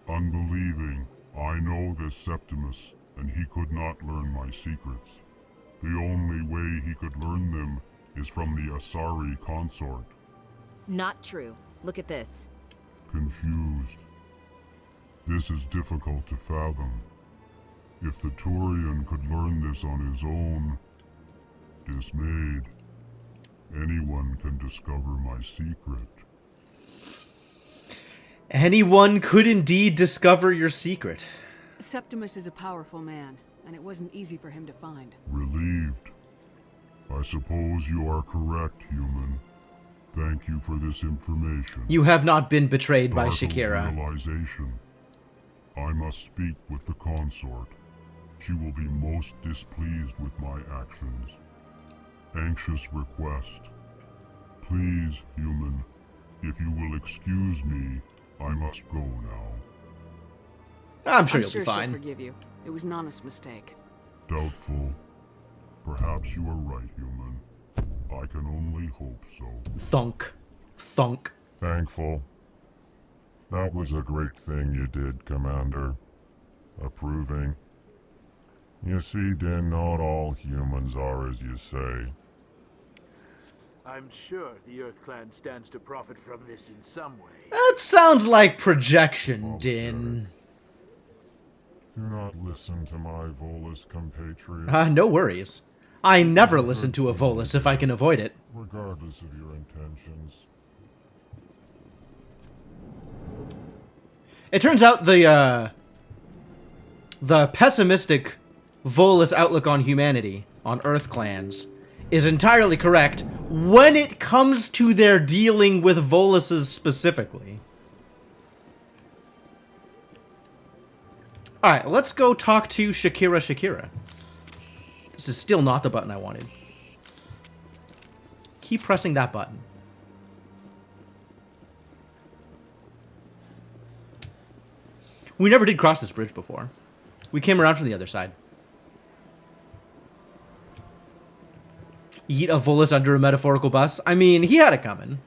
Unbelieving. I know this Septimus, and he could not learn my secrets. The only way he could learn them is from the Asari consort. Not true. Look at this. Confused. This is difficult to fathom. If the Turian could learn this on his own, dismayed, anyone can discover my secret. Anyone could indeed discover your secret. Septimus is a powerful man, and it wasn't easy for him to find. Relieved. I suppose you are correct, human. Thank you for this information. You have not been betrayed by Startled Shakira. realization. I must speak with the consort. She will be most displeased with my actions. Anxious request. Please, human, if you will excuse me, I must go now. I'm sure you'll be she'll fine. forgive you. It was Nana's mistake. Doubtful. Perhaps you are right, human. I can only hope so. Thunk. Thunk. Thankful. That was a great thing you did, Commander. Approving. You see, Din, not all humans are as you say. I'm sure the Earth Clan stands to profit from this in some way. That sounds like projection, Din. Do not listen to my Volus compatriot. No worries. I never listen to a Volus if I can avoid it. Regardless of your intentions. It turns out the pessimistic Volus outlook on humanity, on Earth clans, is entirely correct when it comes to their dealing with Voluses specifically. Alright, let's go talk to Shakira. This is still not the button I wanted. Keep pressing that button. We never did cross this bridge before. We came around from the other side. Yeet a Volus under a metaphorical bus. I mean, he had it coming.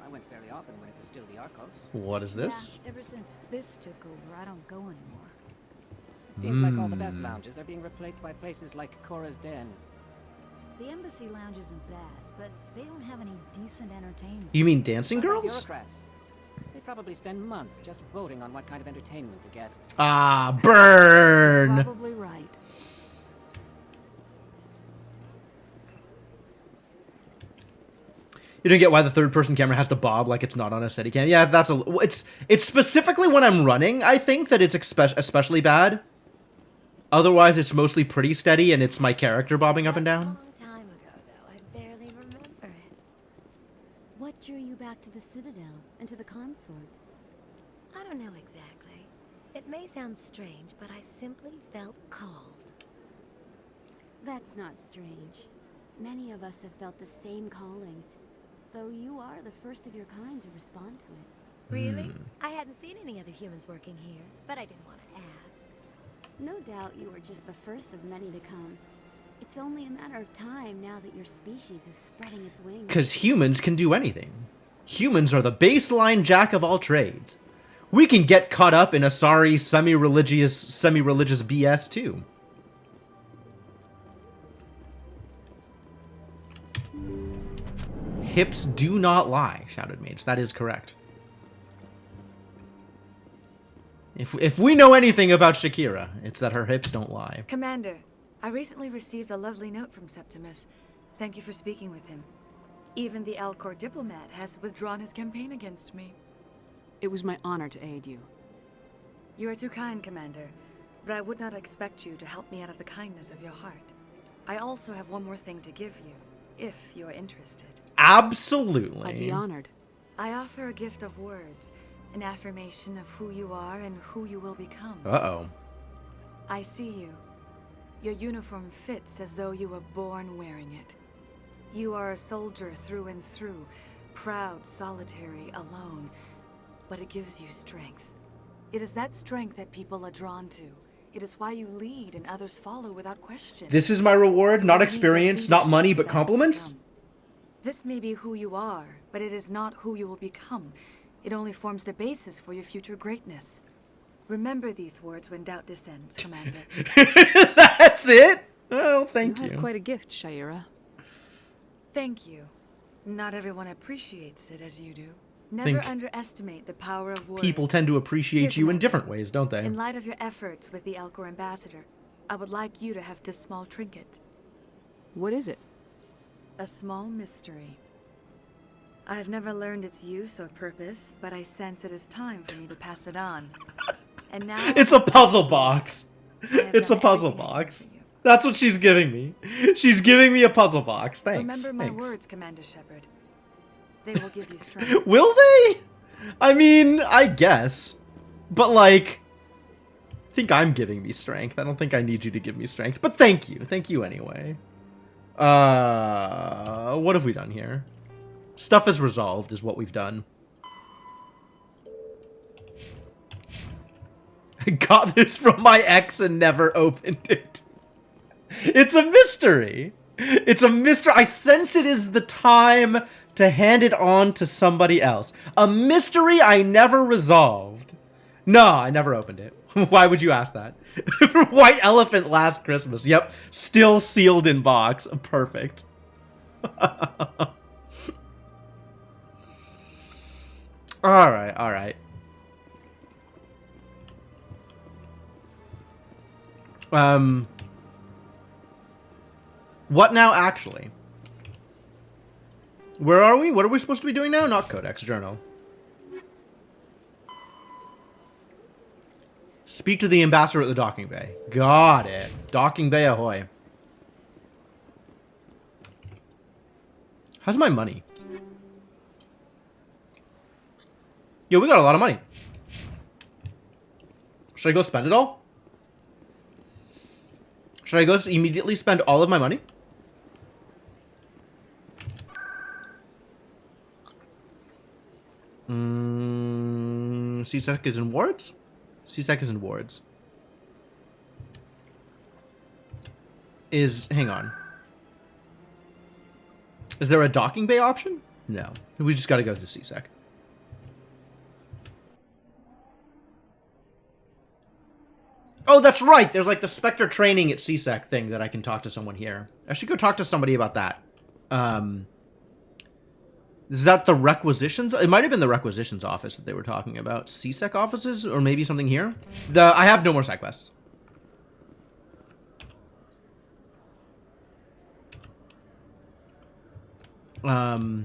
I went fairly often when it was still the Arcos. What is this? Yeah, ever since Fist took over, I don't go anymore. Seems like all the best lounges are being replaced by places like Cora's Den. The Embassy Lounge isn't bad, but they don't have any decent entertainment. You mean dancing What about girls? Bureaucrats. They probably spend months just voting on what kind of entertainment to get. Ah, burn! Probably right. You don't get why the third-person camera has to bob like it's not on a Steadicam. Yeah, that's a. It's specifically when I'm running, I think, that it's especially bad. Otherwise, it's mostly pretty steady, and it's my character bobbing up and down. Time ago, though, I barely remember it. What drew you back to the Citadel and to the consort? I don't know exactly. It may sound strange, but I simply felt called. That's not strange. Many of us have felt the same calling, though you are the first of your kind to respond to it. Really? I hadn't seen any other humans working here, but I didn't want to ask. No doubt you are just the first of many to come. It's only a matter of time now that your species is spreading its wings. Because humans can do anything. Humans are the baseline jack of all trades. We can get caught up in Asari semi-religious BS too. Hips do not lie, shouted Mage. That is correct. If we know anything about Shakira, it's that her hips don't lie. Commander, I recently received a lovely note from Septimus. Thank you for speaking with him. Even the Alcor diplomat has withdrawn his campaign against me. It was my honor to aid you. You are too kind, Commander, but I would not expect you to help me out of the kindness of your heart. I also have one more thing to give you, if you are interested. Absolutely. I'd be honored. I offer a gift of words, an affirmation of who you are and who you will become. Uh-oh. I see you. Your uniform fits as though you were born wearing it. You are a soldier through and through, proud, solitary, alone, but it gives you strength. It is that strength that people are drawn to. It is why you lead and others follow without question. This is my reward, not experience, not money, but compliments? This may be who you are, but it is not who you will become. It only forms the basis for your future greatness. Remember these words when doubt descends, Commander. That's it? Oh, thank you. You have quite a gift, Sha'ira. Thank you. Not everyone appreciates it as you do. Never underestimate the power of words. People tend to appreciate Here, you in Commander. different ways, don't they? In light of your efforts with the Alcor ambassador, I would like you to have this small trinket. What is it? A small mystery. I have never learned its use or purpose, but I sense it is time for me to pass it on. And now It's a puzzle box. It's a puzzle box. That's what she's giving me. She's giving me a puzzle box. Thanks. Remember my Thanks. words, Commander Shepard. They will give you strength. Will they? I mean, I guess. But like, I think I'm giving me strength. I don't think I need you to give me strength. But thank you. Thank you anyway. What have we done here? Stuff is resolved is what we've done. I got this from my ex and never opened it. It's a mystery. It's a mystery. I sense it is the time to hand it on to somebody else. A mystery I never resolved. No, I never opened it. Why would you ask that? White Elephant last Christmas. Yep. Still sealed in box. Perfect. Alright, alright. What now, actually? Where are we? What are we supposed to be doing now? Not Codex, Journal. Speak to the ambassador at the docking bay. Got it. Docking bay ahoy. How's my money? Yo, we got a lot of money. Should I go spend it all? Should I go immediately spend all of my money? CSEC is in wards? CSEC is in wards. Hang on. Is there a docking bay option? No. We just gotta go to CSEC. Oh, that's right! There's like the Spectre training at CSEC thing that I can talk to someone here. I should go talk to somebody about that. Is that the requisitions? It might have been the requisitions office that they were talking about. CSEC offices? Or maybe something here? I have no more side quests. I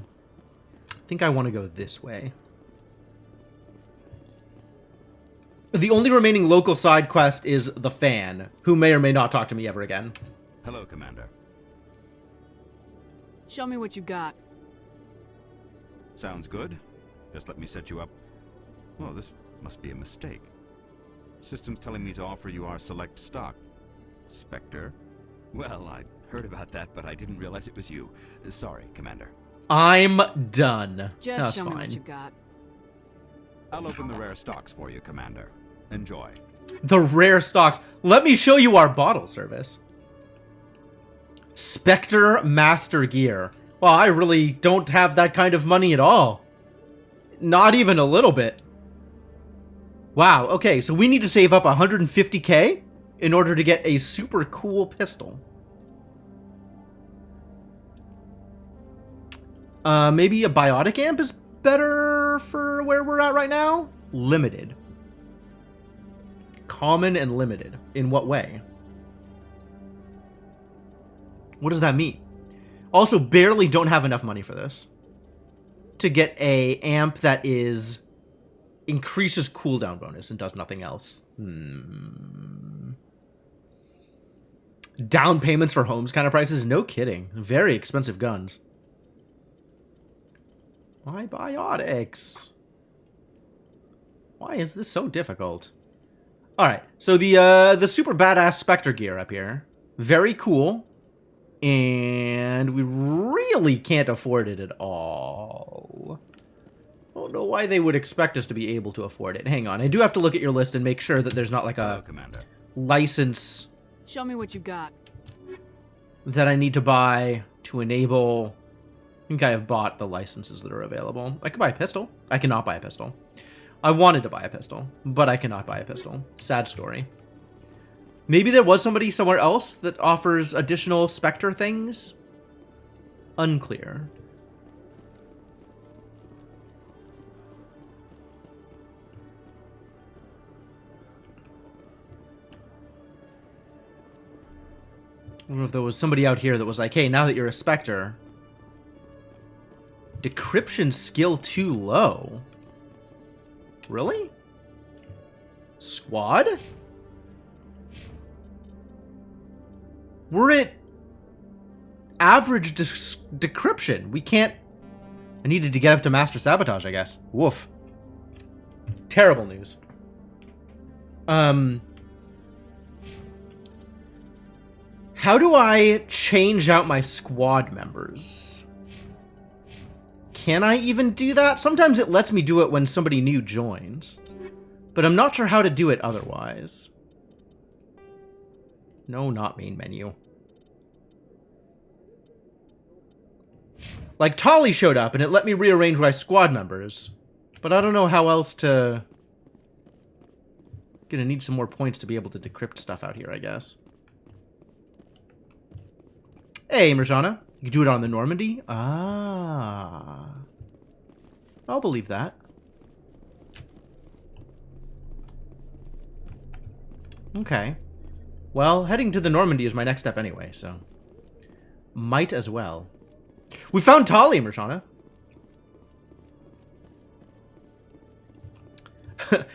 think I want to go this way. The only remaining local side quest is the fan, who may or may not talk to me ever again. Hello, Commander. Show me what you got. Sounds good. Just let me set you up. Oh, this must be a mistake. System's telling me to offer you our select stock. Spectre? Well, I heard about that, but I didn't realize it was you. Sorry, Commander. I'm done. Just That's show me fine. what you got. I'll open the rare stocks for you, Commander. Enjoy. The rare stocks. Let me show you our bottle service. Spectre Master Gear. Well, I really don't have that kind of money at all. Not even a little bit. Wow, okay, so we need to save up 150k in order to get a super cool pistol. Maybe a biotic amp is better for where we're at right now? Limited. Common and limited. In what way? What does that mean? Also, barely don't have enough money for this. To get a amp that increases cooldown bonus and does nothing else. Down payments for homes kind of prices? No kidding. Very expensive guns. Why biotics? Why is this so difficult? Alright, so the super badass Spectre gear up here. Very cool. And we really can't afford it at all. I don't know why they would expect us to be able to afford it. Hang on, I do have to look at your list and make sure that there's not like a license Show me what you got. that I need to buy to enable. I think I have bought the licenses that are available. I could buy a pistol. I cannot buy a pistol. I wanted to buy a pistol, but I cannot buy a pistol. Sad story. Maybe there was somebody somewhere else that offers additional Spectre things? Unclear. I don't know if there was somebody out here that was like, hey, now that you're a Spectre, decryption skill too low. Really? Squad? We're at average decryption. We can't... I needed to get up to Master Sabotage, I guess. Woof. Terrible news. How do I change out my squad members? Can I even do that? Sometimes it lets me do it when somebody new joins. But I'm not sure how to do it otherwise. No, not main menu. Like, Tolly showed up and it let me rearrange my squad members. But I don't know how else to... Gonna need some more points to be able to decrypt stuff out here, I guess. Hey, Mirjana. You can do it on the Normandy? Ah. I'll believe that. Okay. Well, heading to the Normandy is my next step anyway, so... Might as well. We found Tali, Mirjana.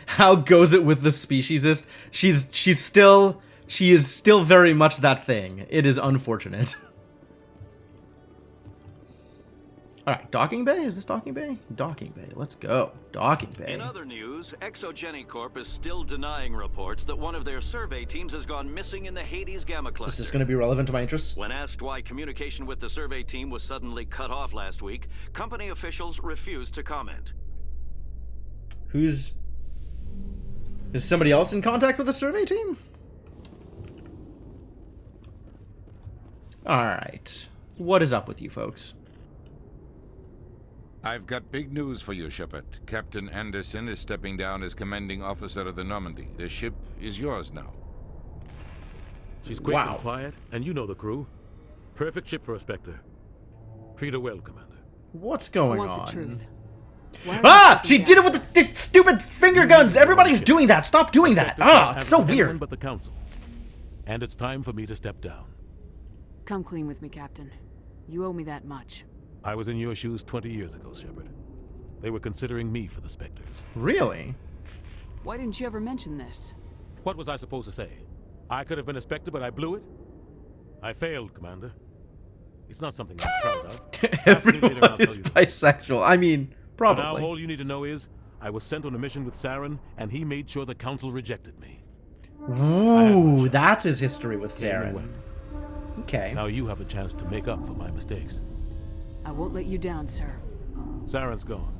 How goes it with the speciesist? She is still very much that thing. It is unfortunate. Alright, docking bay? Is this docking bay? Docking bay. Let's go. Docking bay. In other news, Exogeny Corp is still denying reports that one of their survey teams has gone missing in the Hades Gamma Cluster. Is this going to be relevant to my interests? When asked why communication with the survey team was suddenly cut off last week, company officials refused to comment. Is somebody else in contact with the survey team? Alright. What is up with you folks? I've got big news for you, Shepard. Captain Anderson is stepping down as commanding officer of the Normandy. The ship is yours now. She's quick and quiet, and you know the crew. Perfect ship for a Spectre. Treat her well, Commander. What's going I want on? the truth. She did it with the stupid finger guns! Everybody's doing that! Stop doing that! It's so weird! But the Council. And it's time for me to step down. Come clean with me, Captain. You owe me that much. I was in your shoes 20 years ago, Shepard. They were considering me for the Spectres. Really? Why didn't you ever mention this? What was I supposed to say? I could have been a Spectre, but I blew it? I failed, Commander. It's not something I'm proud of. Everyone is bisexual. I mean, probably. For now, all you need to know is, I was sent on a mission with Saren, and he made sure the Council rejected me. Ooh, that's his history with Saren. Okay. Now you have a chance to make up for my mistakes. I won't let you down, sir. Saren's gone.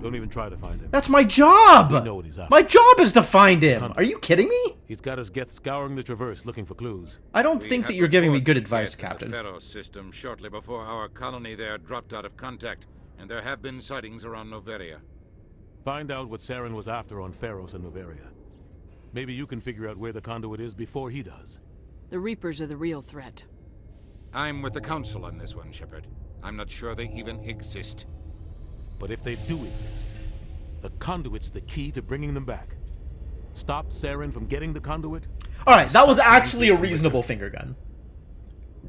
Don't even try to find him. That's my job! We know what he's after. My job is to find him! Are you kidding me? He's got his Geth scouring the Traverse looking for clues. I don't think that you're giving me good advice, Captain. The Pharaoh system shortly before our colony there dropped out of contact, and there have been sightings around Noveria. Find out what Saren was after on Pharos and Noveria. Maybe you can figure out where the conduit is before he does. The Reapers are the real threat. I'm with the Council on this one, Shepard. I'm not sure they even exist. But if they do exist, the conduit's the key to bringing them back. Stop Saren from getting the conduit. Alright, that was actually a reasonable finger gun.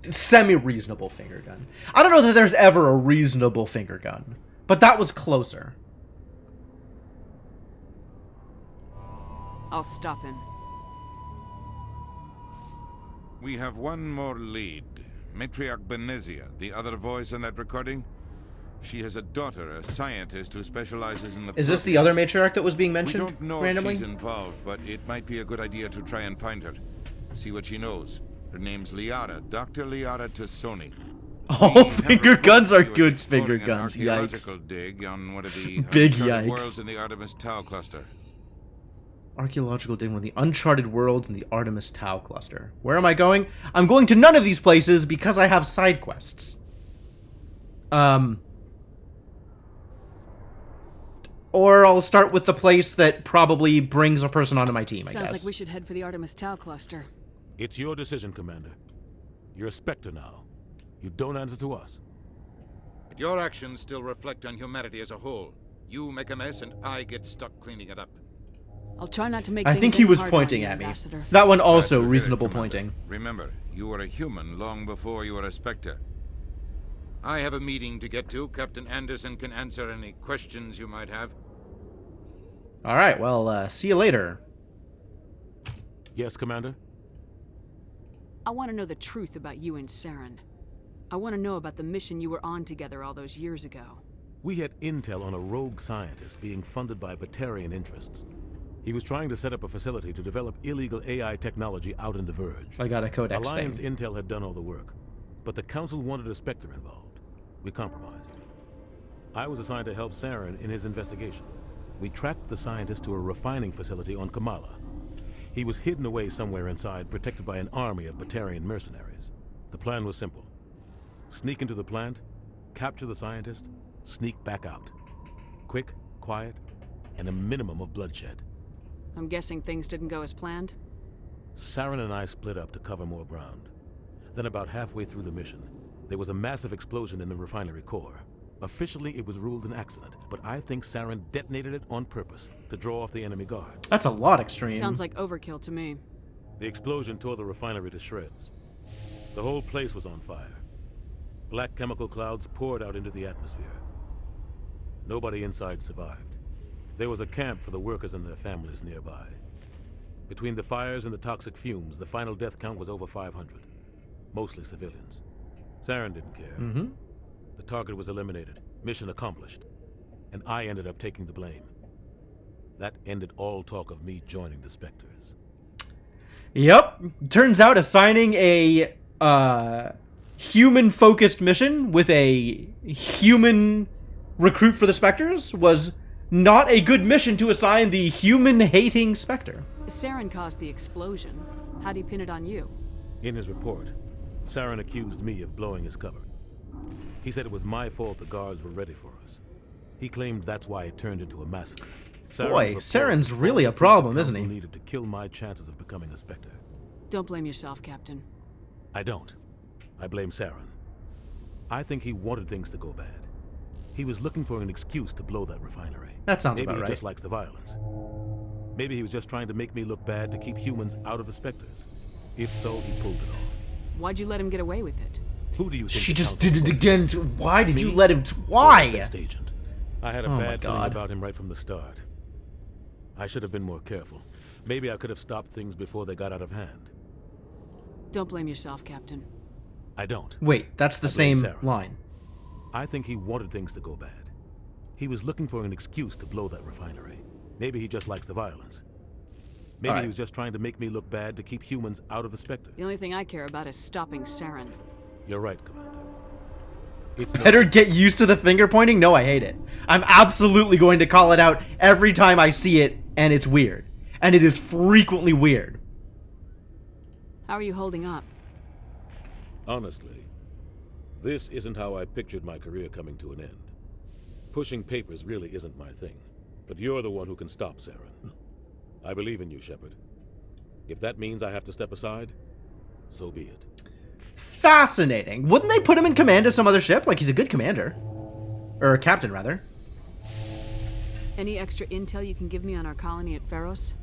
Semi-reasonable finger gun. I don't know that there's ever a reasonable finger gun, but that was closer. I'll stop him. We have one more lead. Matriarch Benezia, the other voice in that recording. She has a daughter, a scientist who specializes in the... Is this the other matriarch that was being mentioned We don't know randomly? if she's involved, but it might be a good idea to try and find her. See what she knows. Her name's Liara, Dr. Liara Tassoni. All finger guns are good finger guns, Archaeological yikes. dig on one of the Big uncharted yikes. worlds in the Artemis Tau cluster. Archaeological dig on the uncharted worlds in the Artemis Tau cluster. Where am I going? I'm going to none of these places because I have side quests. Or I'll start with the place that probably brings a person onto my team, I Sounds guess. like we should head for the Artemis Tau cluster. It's your decision, Commander. You're a Spectre now. You don't answer to us. But your actions still reflect on humanity as a whole. You make a mess and I get stuck cleaning it up. I'll try not to make I things think he any was harder pointing on you, at me. Ambassador. That one also Glad to hear it, reasonable Commander. pointing. Remember, you were a human long before you were a Spectre. I have a meeting to get to. Captain Anderson can answer any questions you might have. Alright, well, see you later. Yes, Commander? I want to know the truth about you and Saren. I want to know about the mission you were on together all those years ago. We had intel on a rogue scientist being funded by Batarian interests. He was trying to set up a facility to develop illegal AI technology out in the Verge. I got a Codex Alliance thing. intel had done all the work, but the Council wanted a Spectre involved. We compromised. I was assigned to help Saren in his investigation. We tracked the scientist to a refining facility on Kamala. He was hidden away somewhere inside, protected by an army of Batarian mercenaries. The plan was simple. Sneak into the plant, capture the scientist, sneak back out. Quick, quiet, and a minimum of bloodshed. I'm guessing things didn't go as planned? Saren and I split up to cover more ground. Then about halfway through the mission, there was a massive explosion in the refinery core. Officially, it was ruled an accident, but I think Saren detonated it on purpose to draw off the enemy guards. That's a lot extreme. Sounds like overkill to me. The explosion tore the refinery to shreds. The whole place was on fire. Black chemical clouds poured out into the atmosphere. Nobody inside survived. There was a camp for the workers and their families nearby. Between the fires and the toxic fumes, the final death count was over 500. Mostly civilians. Saren didn't care. Mm-hmm. The target was eliminated. Mission accomplished. And I ended up taking the blame. That ended all talk of me joining the Spectres. Yep. Turns out assigning a human-focused mission with a human recruit for the Spectres was not a good mission to assign the human-hating Spectre. Saren caused the explosion. How'd he pin it on you? In his report, Saren accused me of blowing his cover. He said it was my fault the guards were ready for us. He claimed that's why it turned into a massacre. Boy, Saren's really a problem, isn't he? Needed to kill my chances of becoming a Spectre. Don't blame yourself, Captain. I don't. I blame Saren. I think he wanted things to go bad. He was looking for an excuse to blow that refinery. That sounds Maybe about he right. just likes the violence. Maybe he was just trying to make me look bad to keep humans out of the Spectres. If so, he pulled it off. Why'd you let him get away with it? Who do you think She the just council did it was? again. Why did Me? you let him? Or Why? the best agent? I had a Oh my bad feeling God. about him right from the start. I should have been more careful. Maybe I could have stopped things before they got out of hand. Don't blame yourself, Captain. I don't. Wait, that's the I blame same Saren. line. I think he wanted things to go bad. He was looking for an excuse to blow that refinery. Maybe he just likes the violence. Maybe Alright. he was just trying to make me look bad to keep humans out of the Spectres. The only thing I care about is stopping Saren. You're right, Commander. It's Better get used to the finger pointing? No, I hate it. I'm absolutely going to call it out every time I see it, and it's weird. And it is frequently weird. How are you holding up? Honestly, this isn't how I pictured my career coming to an end. Pushing papers really isn't my thing. But you're the one who can stop Saren. I believe in you, Shepard. If that means I have to step aside, so be it. Fascinating. Wouldn't they put him in command of some other ship? Like, he's a good commander. Or a captain, rather. Any extra intel you can give me on our colony at Pharos?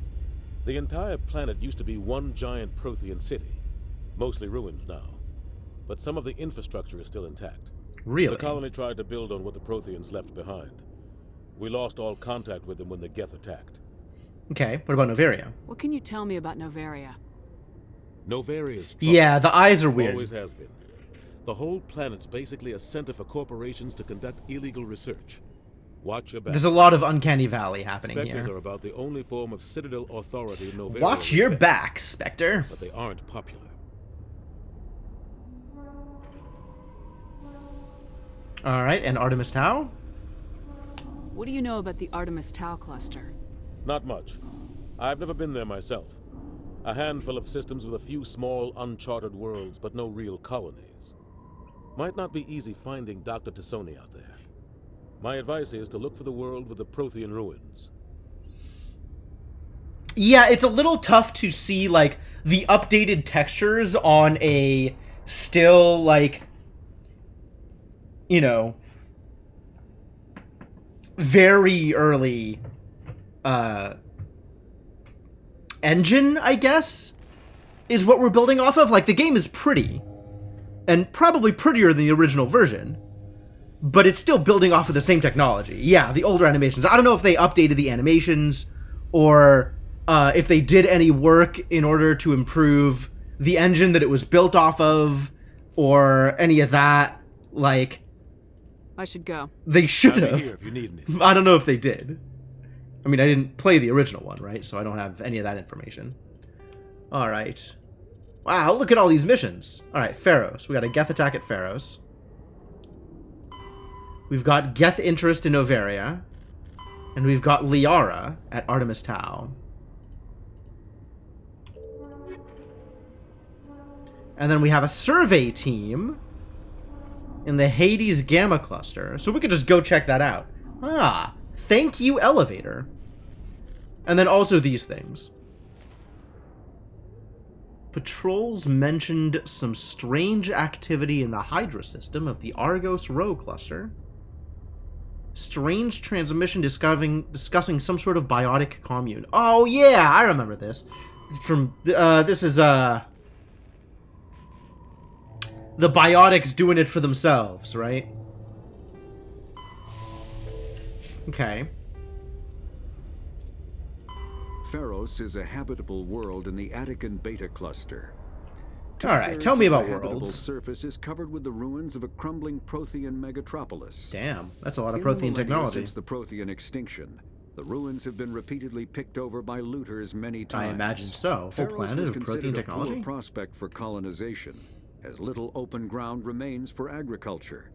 The entire planet used to be one giant Prothean city. Mostly ruins now. But some of the infrastructure is still intact. Really? The colony tried to build on what the Protheans left behind. We lost all contact with them when the Geth attacked. Okay, what about Noveria? What can you tell me about Noveria? Novaria's trouble. Yeah, the eyes are weird. Always has been. The whole planet's basically a center for corporations to conduct illegal research. Watch your back. There's a lot of Uncanny Valley happening Spectres here. are about the only form of Citadel authority Noveria Watch your respects. back, Spectre. But they aren't popular. Alright, and Artemis Tau? What do you know about the Artemis Tau cluster? Not much. I've never been there myself. A handful of systems with a few small, uncharted worlds, but no real colonies. Might not be easy finding Dr. T'Soni out there. My advice is to look for the world with the Prothean ruins. Yeah, it's a little tough to see, like, the updated textures on a still, like, you know, very early, engine, I guess, is what we're building off of. Like, the game is pretty, and probably prettier than the original version, but it's still building off of the same technology. Yeah, the older animations. I don't know if they updated the animations, or if they did any work in order to improve the engine that it was built off of, or any of that. Like, I should go. I'll they should be have. here if you need anything. I don't know if they did. I mean, I didn't play the original one, right? So I don't have any of that information. All right. Wow, look at all these missions. All right, Pharos. We got a Geth attack at Pharos. We've got Geth interest in Noveria. And we've got Liara at Artemis Tau. And then we have a survey team in the Hades Gamma Cluster. So we could just go check that out. Ah, thank you, elevator. And then also these things. Patrols mentioned some strange activity in the Hydra system of the Argos Rho cluster. Strange transmission discussing some sort of biotic commune. Oh yeah, I remember this. From this is the biotics doing it for themselves, right? Okay. Pharos is a habitable world in the Attican Beta cluster. Alright, tell me about The habitable worlds. surface is covered with the ruins of a crumbling Prothean megatropolis. Damn, that's a lot of In the Prothean millennia technology. Since the Prothean extinction, the ruins have been repeatedly picked over by looters many times. I imagine so. Whole Pharos planet was of Prothean considered a technology? poor prospect for colonization, as little open ground remains for agriculture.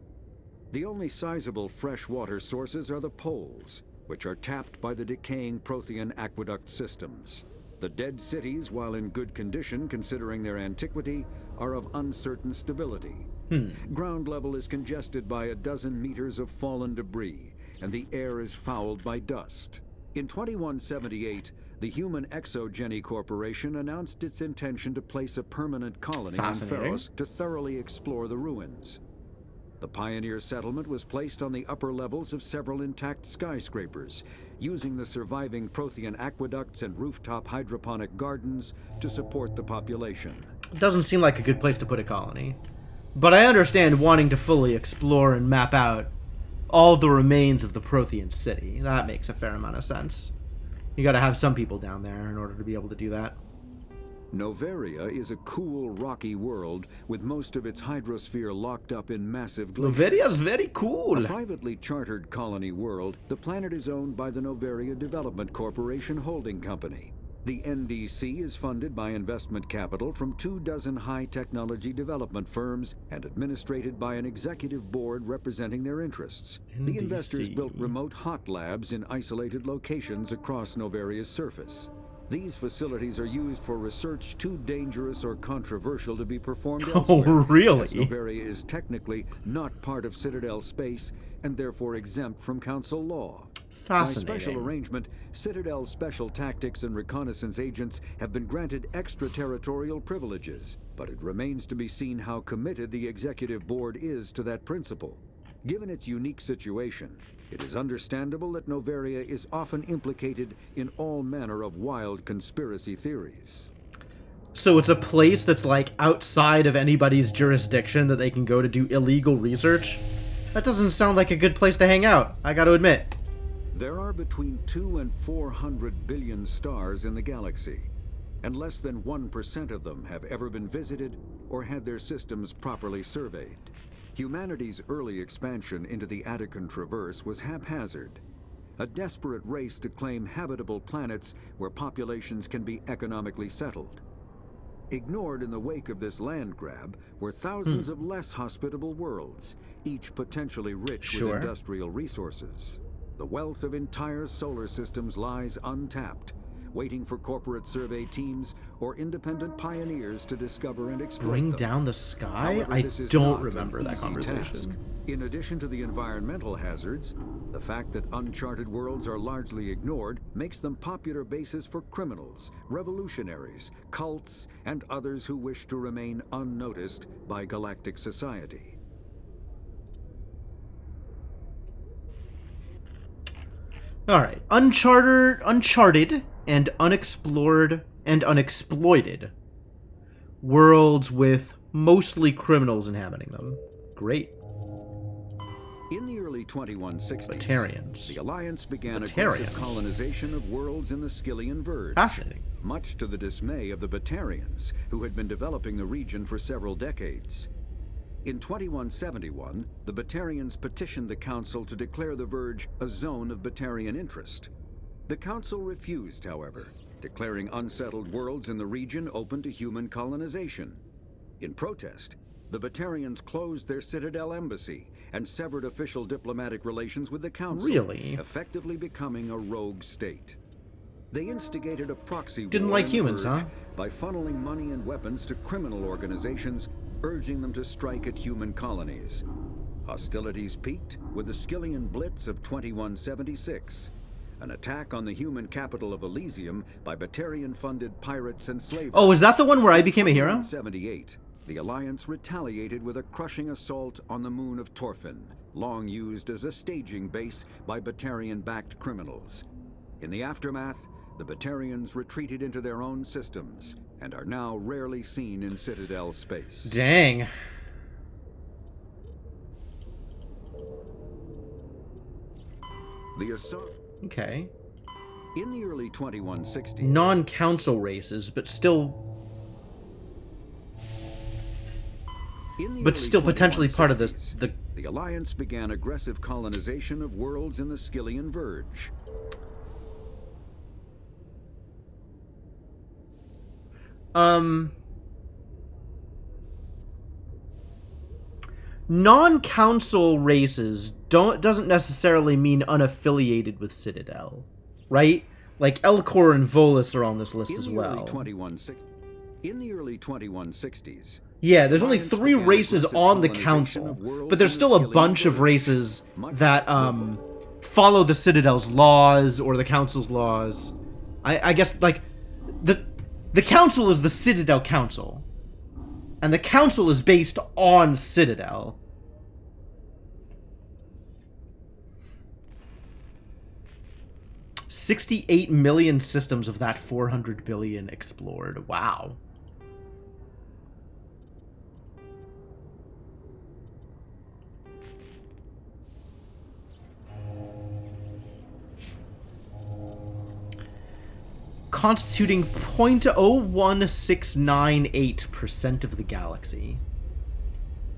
The only sizable freshwater sources are the poles, which are tapped by the decaying Prothean aqueduct systems. The dead cities, while in good condition considering their antiquity, are of uncertain stability. Ground level is congested by a dozen meters of fallen debris, and the air is fouled by dust. In 2178, the Human Exogeny Corporation announced its intention to place a permanent colony on Feros to thoroughly explore the ruins. The pioneer settlement was placed on the upper levels of several intact skyscrapers, using the surviving Prothean aqueducts and rooftop hydroponic gardens to support the population. It doesn't seem like a good place to put a colony. But I understand wanting to fully explore and map out all the remains of the Prothean city. That makes a fair amount of sense. You gotta have some people down there in order to be able to do that. Noveria is a cool, rocky world with most of its hydrosphere locked up in massive glaciers. Noveria's very cool. A privately chartered colony world, the planet is owned by the Noveria Development Corporation Holding Company. The NDC is funded by investment capital from 24 high-technology development firms and administrated by an executive board representing their interests. The investors built remote hot labs in isolated locations across Noveria's surface. These facilities are used for research too dangerous or controversial to be performed elsewhere. Oh, really? As Noveria is technically not part of Citadel space and therefore exempt from council law. Fascinating. By special arrangement, Citadel's special tactics and reconnaissance agents have been granted extraterritorial privileges, but it remains to be seen how committed the executive board is to that principle. Given its unique situation, it is understandable that Noveria is often implicated in all manner of wild conspiracy theories. So it's a place that's like outside of anybody's jurisdiction that they can go to do illegal research? That doesn't sound like a good place to hang out, I gotta admit. There are between 200 and 400 billion stars in the galaxy, and less than 1% of them have ever been visited or had their systems properly surveyed. Humanity's early expansion into the Attican Traverse was haphazard, a desperate race to claim habitable planets where populations can be economically settled. Ignored in the wake of this land grab were thousands of less hospitable worlds, each potentially rich with industrial resources. The wealth of entire solar systems lies untapped, waiting for corporate survey teams or independent pioneers to discover and exploit Bring them. down the sky? However, I this is don't not remember an that easy conversation. task. In addition to the environmental hazards, the fact that uncharted worlds are largely ignored makes them popular bases for criminals, revolutionaries, cults, and others who wish to remain unnoticed by galactic society. Alright, uncharted and unexplored and unexploited worlds with mostly criminals inhabiting them. Great. In the early 2160s, Batarians. the Alliance began Batarians. aggressive colonization of worlds in the Skillian Verge. Fascinating. Much to the dismay of the Batarians, who had been developing the region for several decades. In 2171, the Batarians petitioned the Council to declare the Verge a zone of Batarian interest. The Council refused, however, declaring unsettled worlds in the region open to human colonization. In protest, the Batarians closed their Citadel embassy and severed official diplomatic relations with the Council, Really? effectively becoming a rogue state. They instigated a proxy Didn't war like in the humans, Verge huh? by funneling money and weapons to criminal organizations, urging them to strike at human colonies. Hostilities peaked with the Skillian Blitz of 2176, an attack on the human capital of Elysium by Batarian-funded pirates and slaves. Oh, is that the one where I became a hero? In 78, the Alliance retaliated with a crushing assault on the moon of Torfin, long used as a staging base by Batarian-backed criminals. In the aftermath, the Batarians retreated into their own systems and are now rarely seen in Citadel space. Dang. The assault. Okay. In the early 2160s, Non-council races, but still... But still potentially part of this... the Alliance began aggressive colonization of worlds in the Skillian Verge. Non-council races doesn't necessarily mean unaffiliated with Citadel, right? Like Elcor and Volus are on this list as well. In the early 2160s, yeah, there's only 3 races on the council, but there's still a bunch of races that follow the Citadel's laws or the council's laws. I guess like the council is the Citadel Council, and the council is based on Citadel. $68 million systems of that 400 billion explored. Wow. Constituting 0.01698% of the galaxy.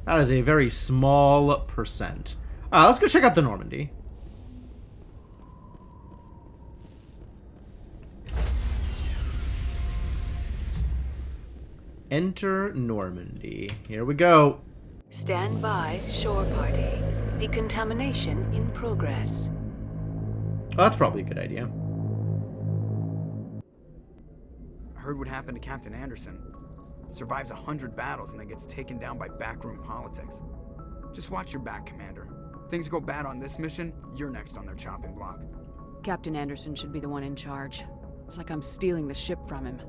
That is a very small percent. Let's go check out the Normandy. Enter Normandy. Here we go. Stand by, shore party. Decontamination in progress. Oh, that's probably a good idea. Heard what happened to Captain Anderson. Survives 100 battles and then gets taken down by backroom politics. Just watch your back, Commander. Things go bad on this mission, you're next on their chopping block. Captain Anderson should be the one in charge. It's like I'm stealing the ship from him.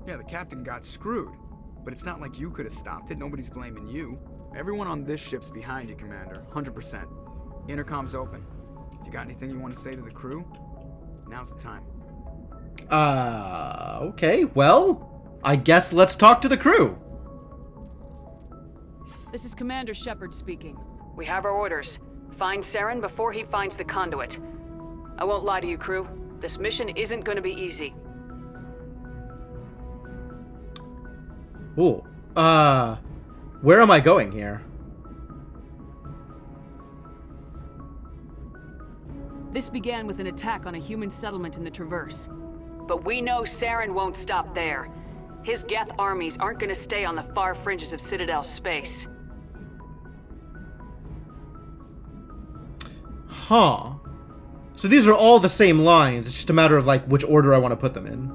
Yeah, the captain got screwed. But it's not like you could have stopped it. Nobody's blaming you. Everyone on this ship's behind you, Commander. 100%. Intercom's open. If you got anything you want to say to the crew, now's the time. Okay, well, I guess let's talk to the crew. This is Commander Shepard speaking. We have our orders. Find Saren before he finds the conduit. I won't lie to you, crew. This mission isn't going to be easy. Ooh. Where am I going here? This began with an attack on a human settlement in the Traverse. But we know Saren won't stop there. His Geth armies aren't going to stay on the far fringes of Citadel space. Huh. So these are all the same lines. It's just a matter of, like, which order I want to put them in.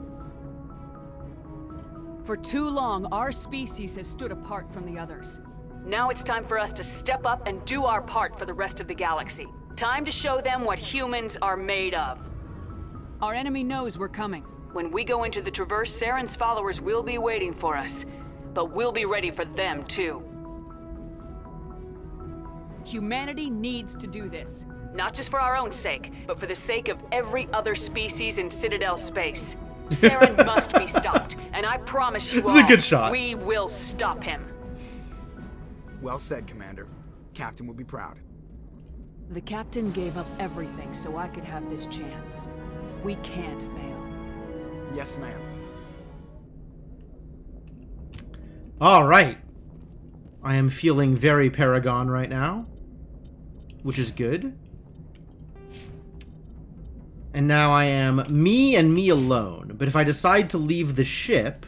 For too long, our species has stood apart from the others. Now it's time for us to step up and do our part for the rest of the galaxy. Time to show them what humans are made of. Our enemy knows we're coming. When we go into the Traverse, Saren's followers will be waiting for us. But we'll be ready for them, too. Humanity needs to do this. Not just for our own sake, but for the sake of every other species in Citadel space. Saren must be stopped, and I promise you all, this is a good shot. We will stop him. Well said, Commander. Captain will be proud. The Captain gave up everything so I could have this chance. We can't fail. Yes, ma'am. All right. I am feeling very Paragon right now, which is good. And now I am me and me alone. But if I decide to leave the ship...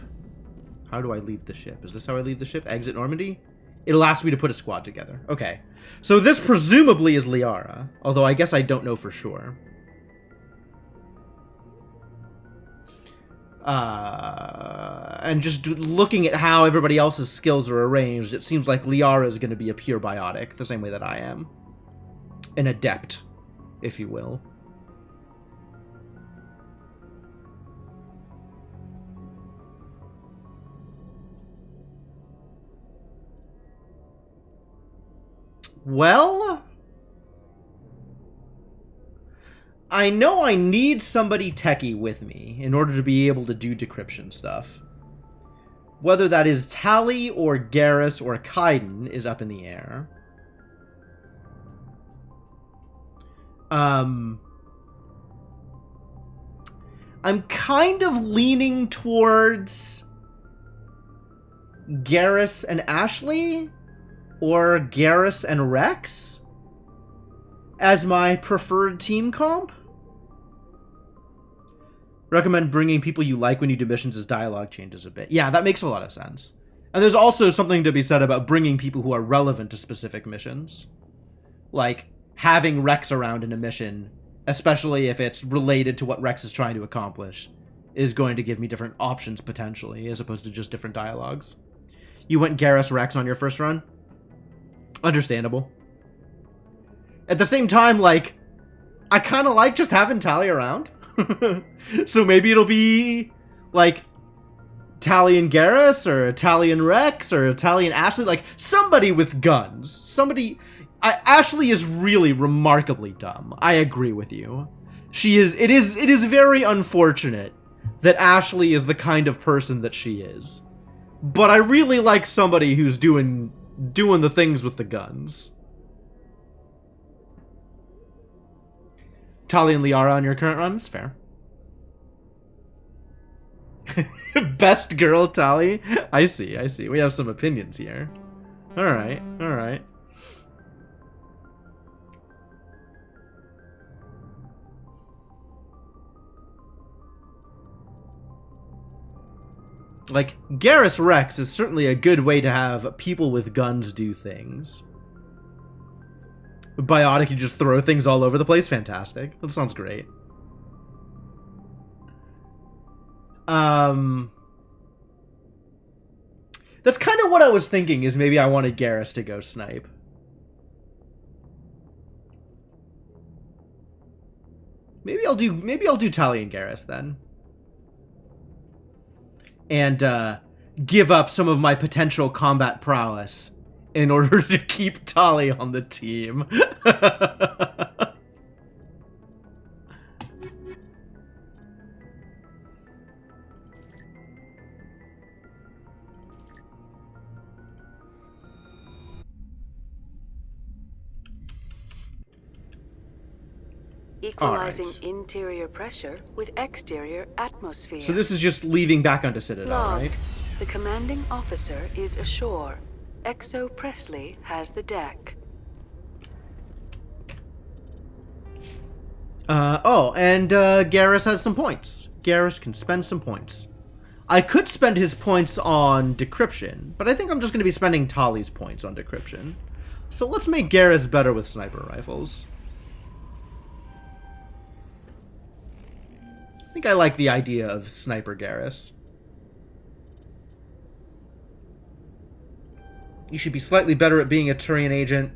How do I leave the ship? Is this how I leave the ship? Exit Normandy? It'll ask me to put a squad together. Okay. So this presumably is Liara. Although I guess I don't know for sure. And just looking at how everybody else's skills are arranged, it seems like Liara is going to be a pure biotic, the same way that I am. An adept, if you will. Well, I know I need somebody techie with me in order to be able to do decryption stuff. Whether that is Tali or Garrus or Kaiden is up in the air. I'm kind of leaning towards Garrus and Ashley, or Garrus and Rex as my preferred team comp. Recommend bringing people you like when you do missions as dialogue changes a bit. Yeah, that makes a lot of sense. And there's also something to be said about bringing people who are relevant to specific missions. Like, having Rex around in a mission especially if it's related to what Rex is trying to accomplish, is going to give me different options potentially, as opposed to just different dialogues. You went Garrus Rex on your first run? Understandable. At the same time, like, I kind of like just having Tali around. So maybe it'll be, like, Tali and Garrus, or Tali and Rex, or Tali and Ashley. Like, somebody with guns. Somebody... Ashley is really remarkably dumb. I agree with you. She is... It is very unfortunate that Ashley is the kind of person that she is. But I really like somebody who's doing the things with the guns. Tali and Liara on your current runs? Fair. Best girl, Tali? I see. We have some opinions here. Alright. Like, Garrus Rex is certainly a good way to have people with guns do things. Biotic, you just throw things all over the place? Fantastic. That sounds great. That's kind of what I was thinking, is maybe I wanted Garrus to go snipe. Maybe I'll do Tali and Garrus then. And give up some of my potential combat prowess in order to keep Tali on the team. Equalizing interior pressure with exterior atmosphere. So this is just leaving back onto Citadel, Logged. right? The commanding officer is ashore. Exo Presley has the deck. And Garrus has some points. Garrus can spend some points. I could spend his points on decryption, but I think I'm just going to be spending Tali's points on decryption. So let's make Garrus better with sniper rifles. I think I like the idea of Sniper Garrus. You should be slightly better at being a Turian agent.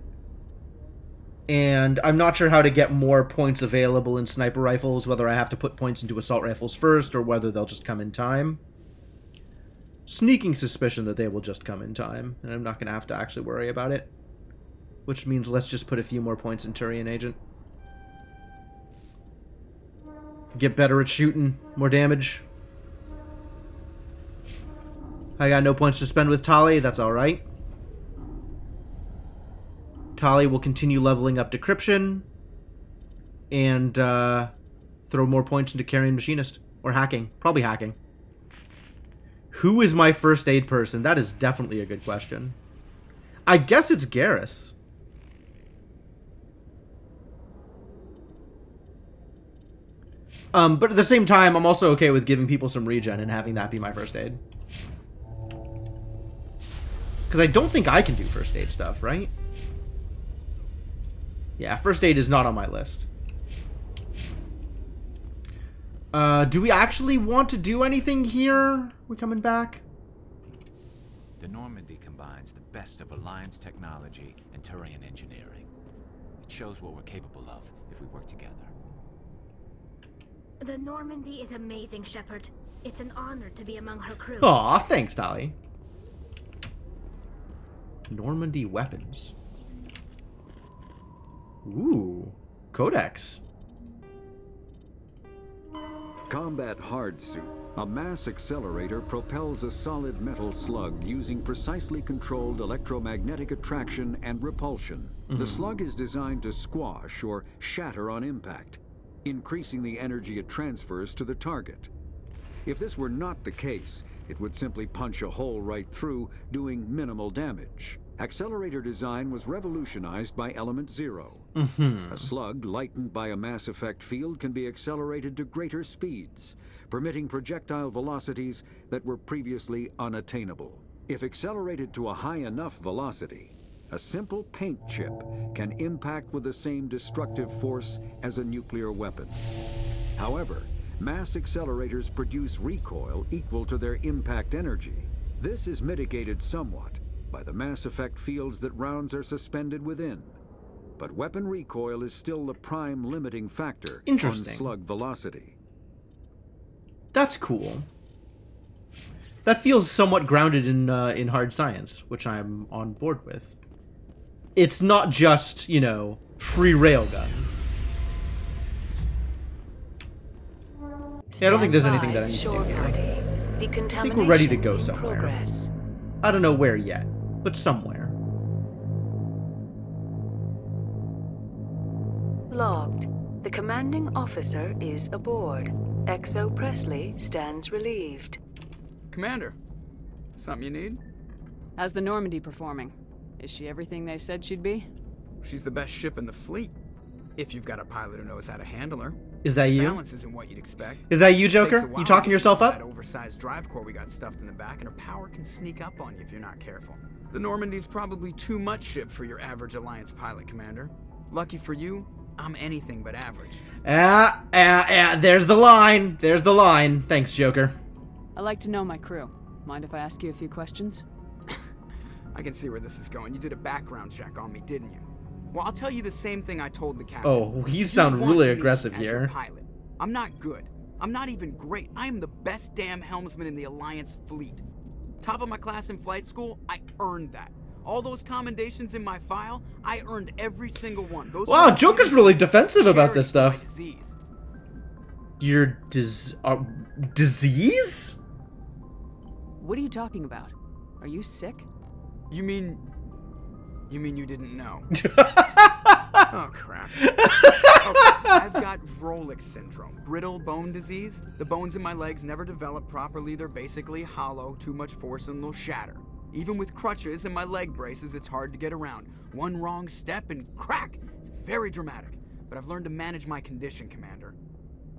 And I'm not sure how to get more points available in sniper rifles, whether I have to put points into assault rifles first, or whether they'll just come in time. Sneaking suspicion that they will just come in time, and I'm not going to have to actually worry about it. Which means let's just put a few more points in Turian agent. Get better at shooting, more damage. I got no points to spend with Tali, that's alright. Tali will continue leveling up decryption. And throw more points into carrying machinist. Or hacking. Probably hacking. Who is my first aid person? That is definitely a good question. I guess it's Garrus. But at the same time, I'm also okay with giving people some regen and having that be my first aid. Because I don't think I can do first aid stuff, right? Yeah, first aid is not on my list. Do we actually want to do anything here? We coming back? The Normandy combines the best of Alliance technology and Turian engineering. It shows what we're capable of if we work together. The Normandy is amazing, Shepard. It's an honor to be among her crew. Aw, thanks, Tali. Normandy weapons. Ooh, Codex. Combat Hard Suit. A mass accelerator propels a solid metal slug using precisely controlled electromagnetic attraction and repulsion. The slug is designed to squash or shatter on impact, increasing the energy it transfers to the target. If this were not the case, it would simply punch a hole right through, doing minimal damage. Accelerator design was revolutionized by Element Zero. A slug lightened by a mass effect field can be accelerated to greater speeds, permitting projectile velocities that were previously unattainable. If accelerated to a high enough velocity, A simple paint chip can impact with the same destructive force as a nuclear weapon. However, mass accelerators produce recoil equal to their impact energy. This is mitigated somewhat by the mass effect fields that rounds are suspended within. But weapon recoil is still the prime limiting factor on slug velocity. That's cool. That feels somewhat grounded in hard science, which I'm on board with. It's not just, you know, free railgun. Yeah, I don't think there's anything that I need to do here. I think we're ready to go somewhere. I don't know where yet, but somewhere. Logged. The commanding officer is aboard. XO Presley stands relieved. Commander, something you need? How's the Normandy performing? Is she everything they said she'd be? She's the best ship in the fleet. If you've got a pilot who knows how to handle her. Is that you? Balance isn't what you'd expect. Is that you, Joker? You talking yourself up? That oversized drive core we got stuffed in the back, and her power can sneak up on you if you're not careful. The Normandy's probably too much ship for your average Alliance pilot, Commander. Lucky for you, I'm anything but average. There's the line. There's the line. Thanks, Joker. I like to know my crew. Mind if I ask you a few questions? I can see where this is going. You did a background check on me, didn't you? Well, I'll tell you the same thing I told the captain. Oh, you sound really aggressive here. Your pilot. I'm not good. I'm not even great. I am the best damn helmsman in the Alliance fleet. Top of my class in flight school, I earned that. All those commendations in my file, I earned every single one. Those wow, Joker's really defensive about this stuff. Your disease? What are you talking about? Are you sick? You mean you didn't know? Oh, crap. Okay, I've got Vrolik syndrome, brittle bone disease. The bones in my legs never develop properly. They're basically hollow, too much force and they'll shatter. Even with crutches and my leg braces, it's hard to get around. One wrong step and crack! It's very dramatic. But I've learned to manage my condition, Commander.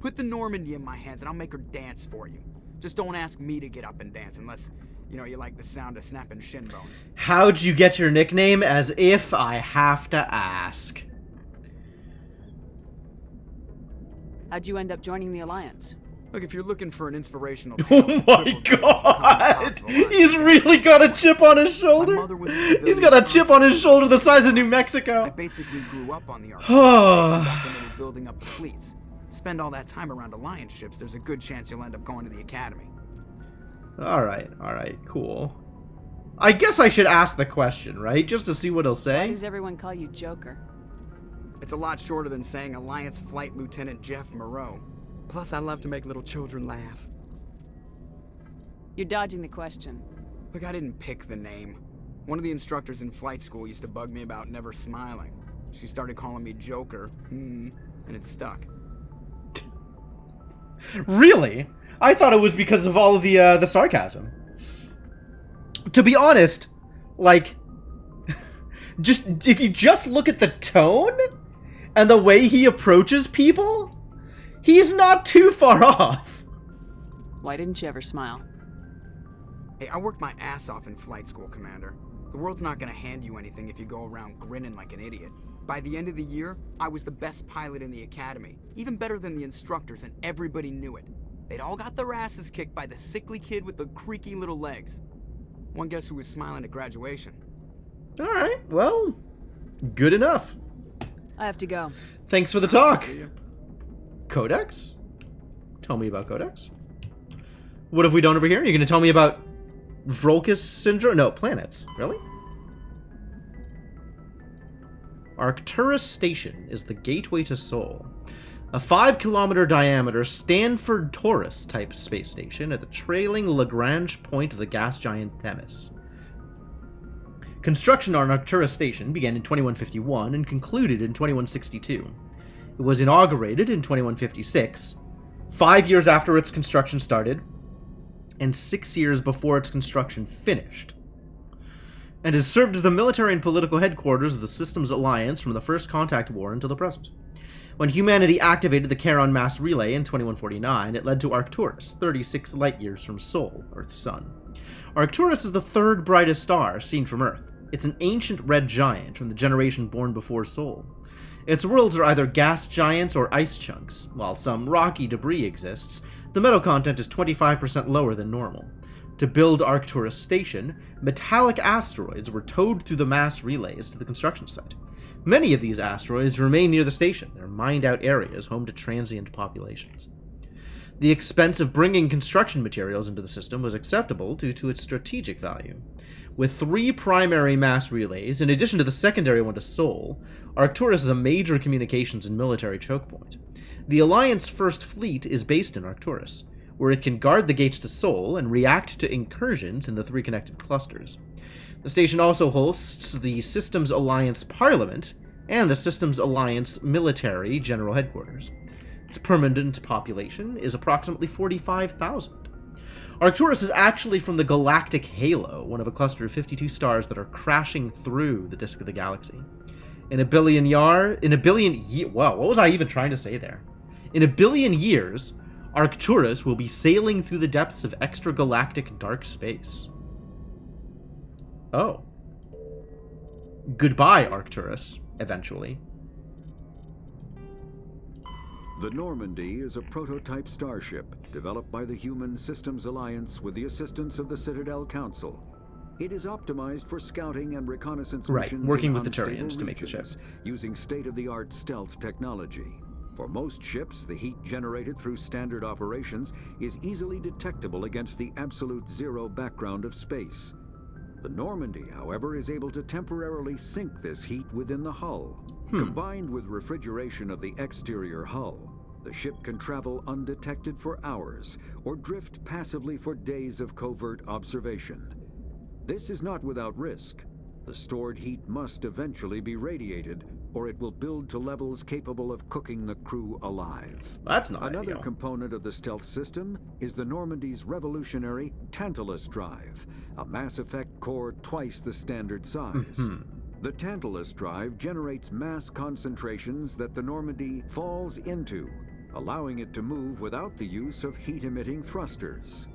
Put the Normandy in my hands and I'll make her dance for you. Just don't ask me to get up and dance unless, you know, you like the sound of snapping shin bones. How'd you get your nickname? As if I have to ask. How'd you end up joining the Alliance? Look, if you're looking for an inspirational tale, oh my god! He's really got a chip on his shoulder. He's got a chip on his shoulder the size of New Mexico. I basically grew up on the Arctic back when they were building up the fleets. Spend all that time around Alliance ships, there's a good chance you'll end up going to the Academy. Alright, cool. I guess I should ask the question, right? Just to see what he'll say. Why does everyone call you Joker? It's a lot shorter than saying Alliance Flight Lieutenant Jeff Moreau. Plus, I love to make little children laugh. You're dodging the question. Look, I didn't pick the name. One of the instructors in flight school used to bug me about never smiling. She started calling me Joker, and it stuck. Really? I thought it was because of all of the sarcasm. To be honest, like, if you just look at the tone and the way he approaches people, he's not too far off. Why didn't you ever smile? Hey, I worked my ass off in flight school, Commander. The world's not gonna hand you anything if you go around grinning like an idiot. By the end of the year, I was the best pilot in the Academy, even better than the instructors, and everybody knew it. They'd all got their asses kicked by the sickly kid with the creaky little legs. One guess who was smiling at graduation? Alright, well, good enough. I have to go. Thanks for the talk. Codex? Tell me about Codex. What have we done over here? You're going to tell me about Vrolkus syndrome? No, planets. Really? Arcturus Station is the gateway to Sol. A 5-kilometer diameter Stanford-Taurus type space station at the trailing Lagrange point of the gas giant Themis. Construction on Arcturus Station began in 2151 and concluded in 2162. It was inaugurated in 2156, 5 years after its construction started, and 6 years before its construction finished, and has served as the military and political headquarters of the Systems Alliance from the First Contact War until the present. When humanity activated the Charon Mass Relay in 2149, it led to Arcturus, 36 light-years from Sol, Earth's sun. Arcturus is the third brightest star seen from Earth. It's an ancient red giant from the generation born before Sol. Its worlds are either gas giants or ice chunks. While some rocky debris exists, the metal content is 25% lower than normal. To build Arcturus Station, metallic asteroids were towed through the mass relays to the construction site. Many of these asteroids remain near the station, their mined-out areas home to transient populations. The expense of bringing construction materials into the system was acceptable due to its strategic value. With 3 primary mass relays, in addition to the secondary one to Sol, Arcturus is a major communications and military choke point. The Alliance First Fleet is based in Arcturus, where it can guard the gates to Sol and react to incursions in the 3 connected clusters. The station also hosts the Systems Alliance Parliament and the Systems Alliance Military General Headquarters. Its permanent population is approximately 45,000. Arcturus is actually from the galactic halo, one of a cluster of 52 stars that are crashing through the disk of the galaxy. In a billion years, wow, what was I even trying to say there? In a billion years, Arcturus will be sailing through the depths of extragalactic dark space. Oh. Goodbye, Arcturus, eventually. The Normandy is a prototype starship developed by the Human Systems Alliance with the assistance of the Citadel Council. It is optimized for scouting and reconnaissance missions working in with the unstable Turians to make the ship. regions, using state-of-the-art stealth technology. For most ships, the heat generated through standard operations is easily detectable against the absolute zero background of space. The Normandy, however, is able to temporarily sink this heat within the hull. Combined with refrigeration of the exterior hull, the ship can travel undetected for hours or drift passively for days of covert observation. This is not without risk. The stored heat must eventually be radiated, or it will build to levels capable of cooking the crew alive. That's not Another ideal. component of the stealth system is the Normandy's revolutionary Tantalus drive, a Mass Effect core twice the standard size. The Tantalus drive generates mass concentrations that the Normandy falls into, allowing it to move without the use of heat-emitting thrusters.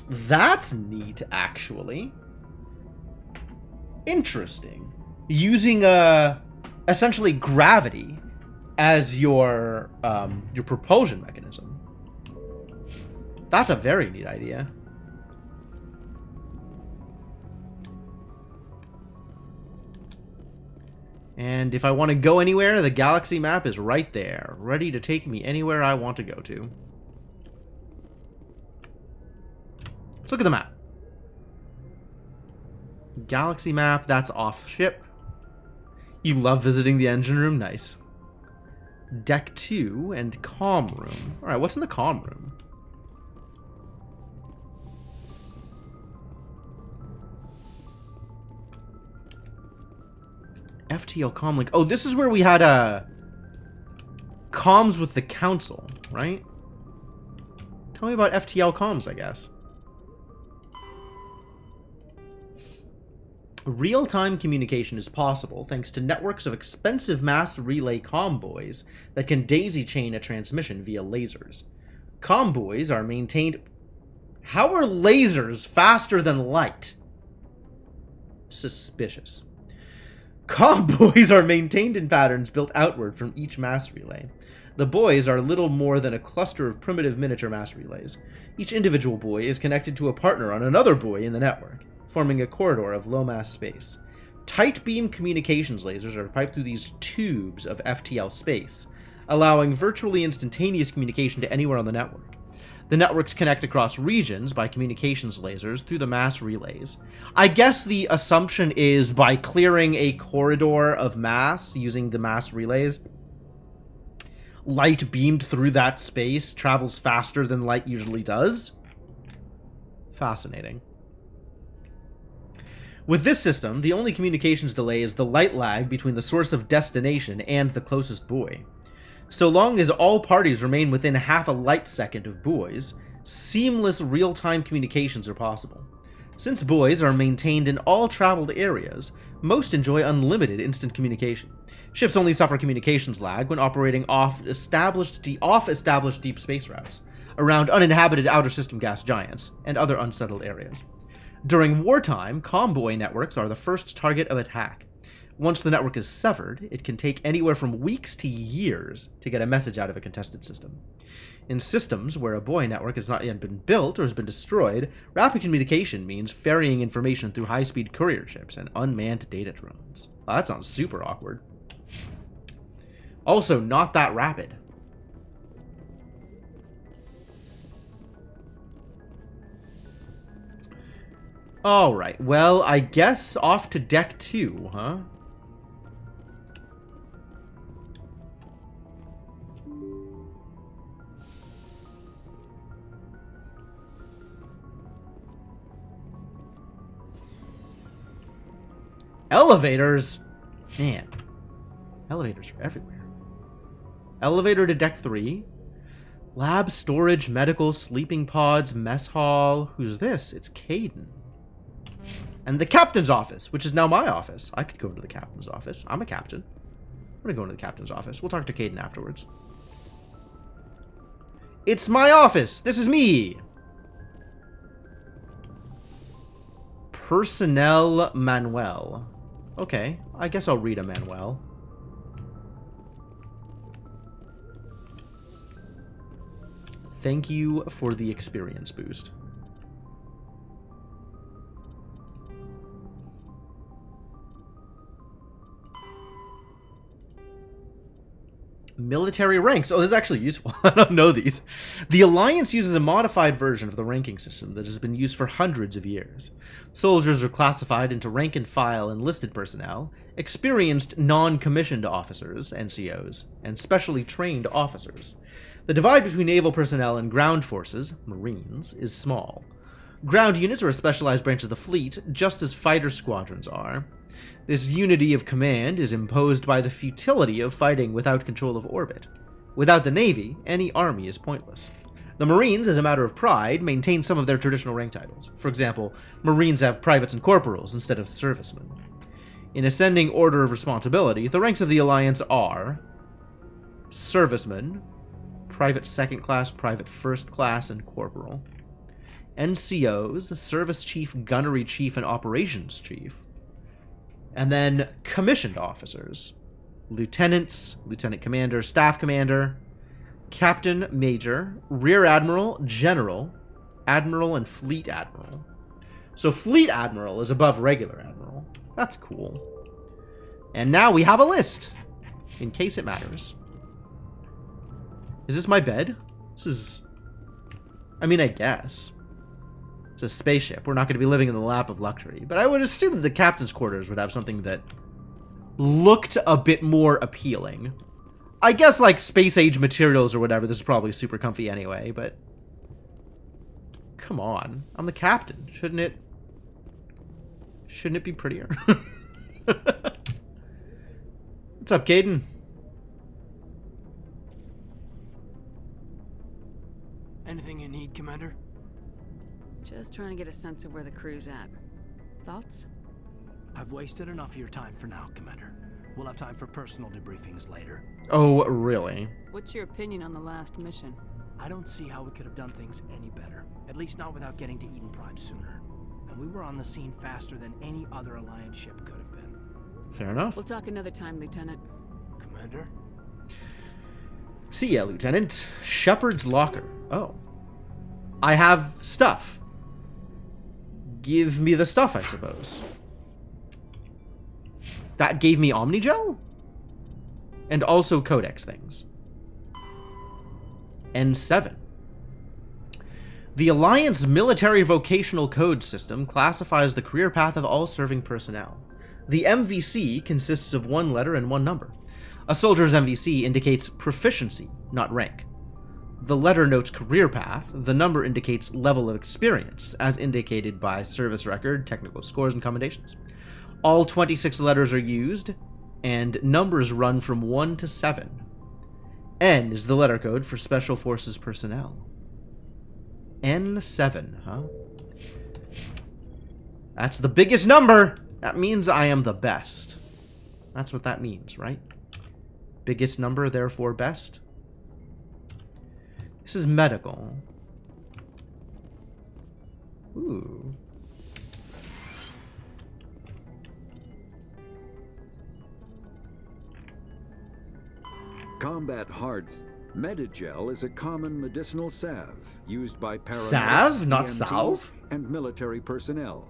That's neat, actually. Interesting. Using essentially gravity as your propulsion mechanism. That's a very neat idea. And if I want to go anywhere, the galaxy map is right there, ready to take me anywhere I want to go to. Let's look at the map. Galaxy map, that's off ship. You love visiting the engine room? Nice. Deck 2 and comm room. Alright, what's in the comm room? FTL comlink. Oh, this is where we had comms with the council, right? Tell me about FTL comms, I guess. Real-time communication is possible thanks to networks of expensive mass relay comboys that can daisy-chain a transmission via lasers. Comboys are maintained... How are lasers faster than light? Suspicious. Comboys are maintained in patterns built outward from each mass relay. The buoys are little more than a cluster of primitive miniature mass relays. Each individual buoy is connected to a partner on another buoy in the network, forming a corridor of low-mass space. Tight beam communications lasers are piped through these tubes of FTL space, allowing virtually instantaneous communication to anywhere on the network. The networks connect across regions by communications lasers through the mass relays. I guess the assumption is by clearing a corridor of mass using the mass relays, light beamed through that space travels faster than light usually does. Fascinating. With this system, the only communications delay is the light lag between the source of destination and the closest buoy. So long as all parties remain within half a light second of buoys, seamless real-time communications are possible. Since buoys are maintained in all traveled areas, most enjoy unlimited instant communication. Ships only suffer communications lag when operating off established deep space routes, around uninhabited outer system gas giants, and other unsettled areas. During wartime, convoy networks are the first target of attack. Once the network is severed, it can take anywhere from weeks to years to get a message out of a contested system. In systems where a buoy network has not yet been built or has been destroyed, rapid communication means ferrying information through high-speed courier ships and unmanned data drones. Wow, that sounds super awkward. Also, not that rapid. Alright, well, I guess off to deck 2, huh? Elevators? Man. Elevators are everywhere. Elevator to deck 3. Lab, storage, medical, sleeping pods, mess hall. Who's this? It's Kaidan. And the captain's office, which is now my office. I could go to the captain's office. I'm a captain. I'm gonna go into the captain's office. We'll talk to Kaidan afterwards. It's my office! This is me! Personnel Manuel. Okay, I guess I'll read a Manuel. Thank you for the experience boost. Military ranks. Oh, this is actually useful. I don't know these. The Alliance uses a modified version of the ranking system that has been used for hundreds of years. Soldiers are classified into rank and file enlisted personnel, experienced non-commissioned officers, NCOs, and specially trained officers. The divide between naval personnel and ground forces, Marines, is small. Ground units are a specialized branch of the fleet, just as fighter squadrons are. This unity of command is imposed by the futility of fighting without control of orbit. Without the Navy, any army is pointless. The Marines, as a matter of pride, maintain some of their traditional rank titles. For example, Marines have privates and corporals instead of servicemen. In ascending order of responsibility, the ranks of the Alliance are servicemen, private second class, private first class, and corporal. NCOs, service chief, gunnery chief, and operations chief. And then commissioned officers. Lieutenants, lieutenant commander, staff commander, captain, major, rear admiral, general, admiral, and fleet admiral. So fleet admiral is above regular admiral. That's cool. And now we have a list, in case it matters. Is this my bed? This is... I mean, I guess. It's a spaceship. We're not going to be living in the lap of luxury. But I would assume that the captain's quarters would have something that looked a bit more appealing. I guess, like, space-age materials or whatever, this is probably super comfy anyway, but... Come on. I'm the captain. Shouldn't it be prettier? What's up, Kaidan? Anything you need, Commander? Just trying to get a sense of where the crew's at. Thoughts? I've wasted enough of your time for now, Commander. We'll have time for personal debriefings later. Oh, really? What's your opinion on the last mission? I don't see how we could have done things any better. At least not without getting to Eden Prime sooner. And we were on the scene faster than any other Alliance ship could have been. Fair enough. We'll talk another time, Lieutenant. Commander? See ya, Lieutenant. Shepard's locker. Oh. I have stuff. Give me the stuff, I suppose. That gave me Omnigel? And also Codex things. N7. The Alliance Military Vocational Code System classifies the career path of all serving personnel. The MVC consists of one letter and one number. A soldier's MVC indicates proficiency, not rank. The letter notes career path, the number indicates level of experience, as indicated by service record, technical scores, and commendations. All 26 letters are used, and numbers run from 1 to 7. N is the letter code for Special Forces personnel. N7, huh? That's the biggest number! That means I am the best. That's what that means, right? Biggest number, therefore best. This is medical. Ooh. Combat Hards. Medigel is a common medicinal salve used by paramedics, Salve, not EMTs, salve? and military personnel.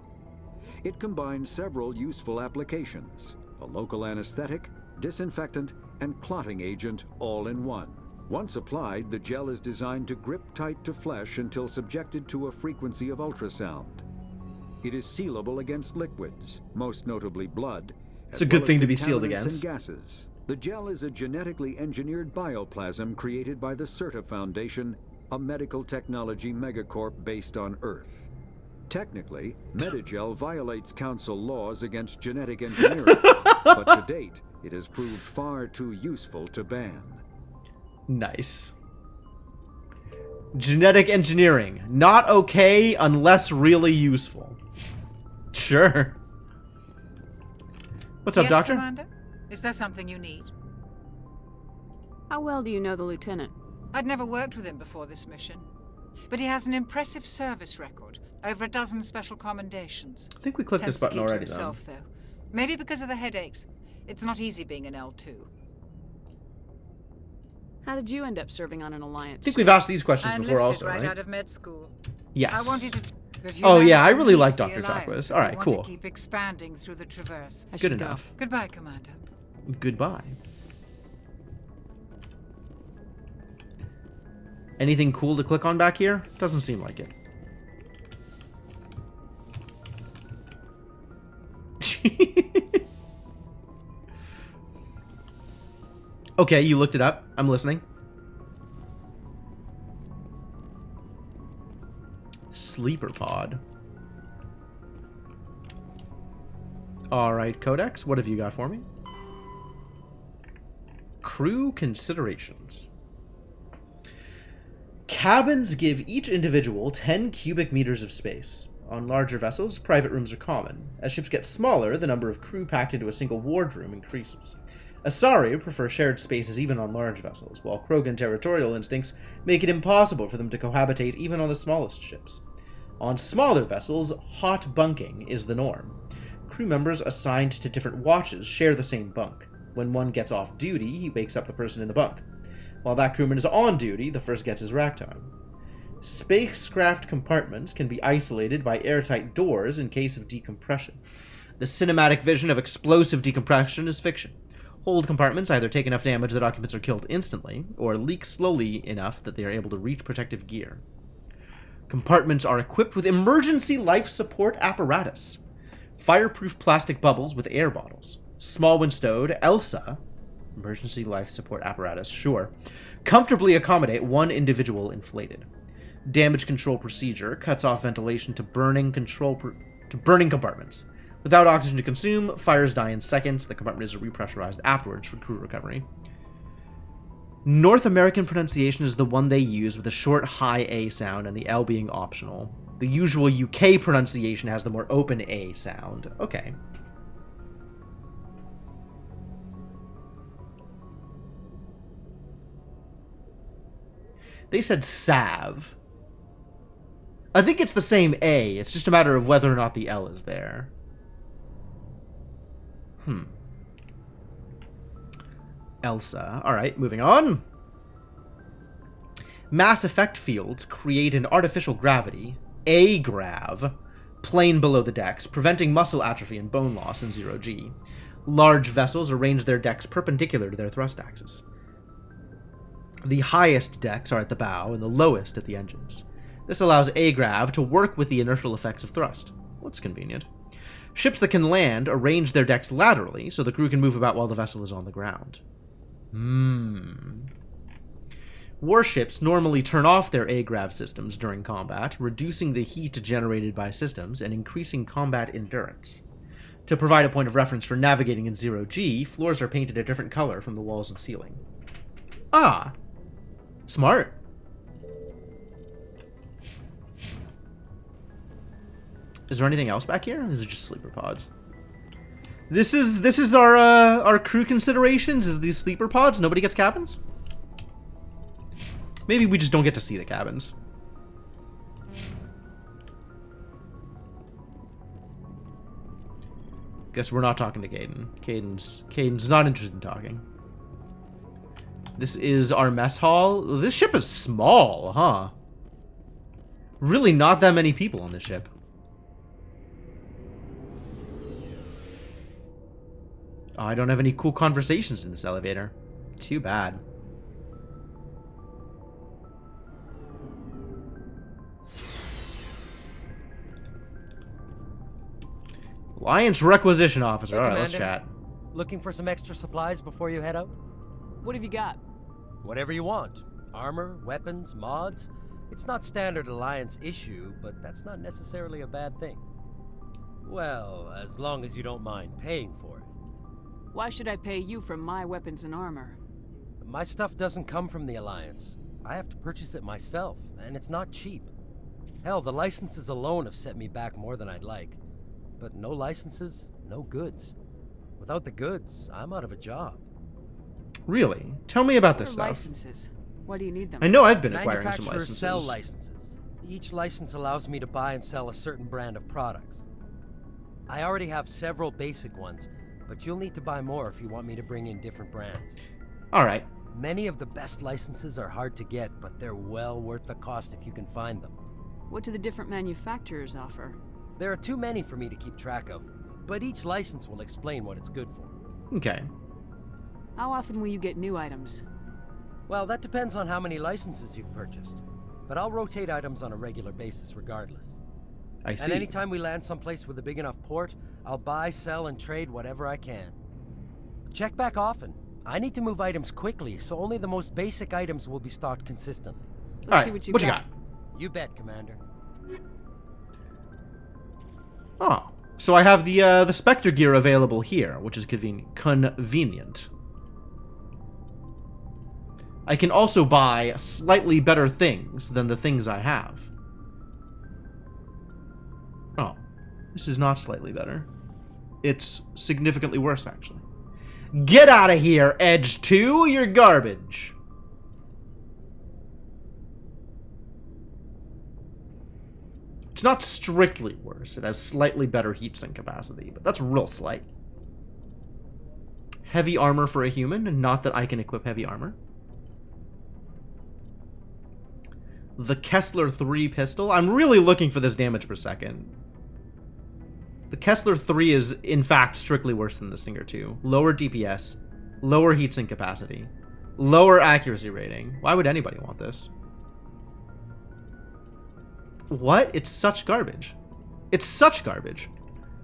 It combines several useful applications: a local anesthetic, disinfectant, and clotting agent all in one. Once applied, the gel is designed to grip tight to flesh until subjected to a frequency of ultrasound. It is sealable against liquids, most notably blood. It's a good thing to be sealed contaminants against. And gases. The gel is a genetically engineered bioplasm created by the CERTA Foundation, a medical technology megacorp based on Earth. Technically, Medigel violates council laws against genetic engineering, but to date, it has proved far too useful to ban. Nice. Genetic engineering. Not okay unless really useful. Sure. What's up, Yes, Doctor? Commander? Is there something you need? How well do you know the lieutenant? I'd never worked with him before this mission, but he has an impressive service record. Over a dozen special commendations. I think we clicked Tends this button to keep to already, himself, though. Maybe because of the headaches. It's not easy being an L2. How did you end up serving on an alliance? I think we've asked these questions I before enlisted also, right right? out of med school. Yes. I wanted to. But Oh, humanity yeah, I really needs like the Dr. Alliance Chakwas. if All right, we want cool. to keep expanding through the Traverse. Good enough. Goodbye, Commander. Goodbye. Anything cool to click on back here? Doesn't seem like it. Okay, you looked it up. I'm listening. Sleeper pod. Alright, Codex, what have you got for me? Crew considerations. Cabins give each individual 10 cubic meters of space. On larger vessels, private rooms are common. As ships get smaller, the number of crew packed into a single wardroom increases. Asari prefer shared spaces even on large vessels, while Krogan territorial instincts make it impossible for them to cohabitate even on the smallest ships. On smaller vessels, hot bunking is the norm. Crew members assigned to different watches share the same bunk. When one gets off duty, he wakes up the person in the bunk. While that crewman is on duty, the first gets his rack time. Spacecraft compartments can be isolated by airtight doors in case of decompression. The cinematic vision of explosive decompression is fiction. Hold compartments either take enough damage that occupants are killed instantly, or leak slowly enough that they are able to reach protective gear. Compartments are equipped with emergency life support apparatus. Fireproof plastic bubbles with air bottles. Small when stowed, ELSA, emergency life support apparatus, sure, comfortably accommodate one individual inflated. Damage control procedure cuts off ventilation to burning compartments. Without oxygen to consume, fires die in seconds. The compartment is repressurized afterwards for crew recovery. North American pronunciation is the one they use with a short high A sound and the L being optional. The usual UK pronunciation has the more open A sound. Okay. They said salve. I think it's the same A. It's just a matter of whether or not the L is there. ELSA. Alright, moving on. Mass effect fields create an artificial gravity, AGRAV, plane below the decks, preventing muscle atrophy and bone loss in 0G. Large vessels arrange their decks perpendicular to their thrust axis. The highest decks are at the bow and the lowest at the engines. This allows AGRAV to work with the inertial effects of thrust. What's convenient. Ships that can land arrange their decks laterally so the crew can move about while the vessel is on the ground. Warships normally turn off their AGRAV systems during combat, reducing the heat generated by systems and increasing combat endurance. To provide a point of reference for navigating in 0G, floors are painted a different color from the walls and ceiling. Ah! Smart. Is there anything else back here? This is just sleeper pods. This is our crew considerations, is these sleeper pods. Nobody gets cabins? Maybe we just don't get to see the cabins. Guess we're not talking to Kaidan. Kaidan's not interested in talking. This is our mess hall. This ship is small, huh? Really not that many people on this ship. Oh, I don't have any cool conversations in this elevator. Too bad. Alliance Requisition Officer. Hey, Alright, let's Commander. chat. Looking for some extra supplies before you head out? What have you got? Whatever you want. Armor, weapons, mods. It's not standard Alliance issue, but that's not necessarily a bad thing. Well, as long as you don't mind paying for it. Why should I pay you for my weapons and armor? My stuff doesn't come from the Alliance. I have to purchase it myself, and it's not cheap. Hell, the licenses alone have set me back more than I'd like. But no licenses, no goods. Without the goods, I'm out of a job. Really? Tell me about this What are stuff. licenses? Why do you need them? I know I've been acquiring some Manufacturers licenses. sell licenses. Each license allows me to buy and sell a certain brand of products. I already have several basic ones, but you'll need to buy more if you want me to bring in different brands. Alright. Many of the best licenses are hard to get, but they're well worth the cost if you can find them. What do the different manufacturers offer? There are too many for me to keep track of, but each license will explain what it's good for. Okay. How often will you get new items? Well, that depends on how many licenses you've purchased, but I'll rotate items on a regular basis regardless. I see. And anytime we land someplace with a big enough port, I'll buy, sell, and trade whatever I can. Check back often. I need to move items quickly, so only the most basic items will be stocked consistently. Let's see what you got. You bet, Commander. Oh, so I have the Spectre gear available here, which is convenient. I can also buy slightly better things than the things I have. Oh, this is not slightly better. It's significantly worse, actually. Get out of here, Edge 2! You're garbage! It's not strictly worse. It has slightly better heatsink capacity, but that's real slight. Heavy armor for a human, not that I can equip heavy armor. The Kessler 3 pistol. I'm really looking for this damage per second. The Kessler 3 is, in fact, strictly worse than the Stinger 2. Lower DPS, lower heatsink capacity, lower accuracy rating. Why would anybody want this? What? It's such garbage. It's such garbage.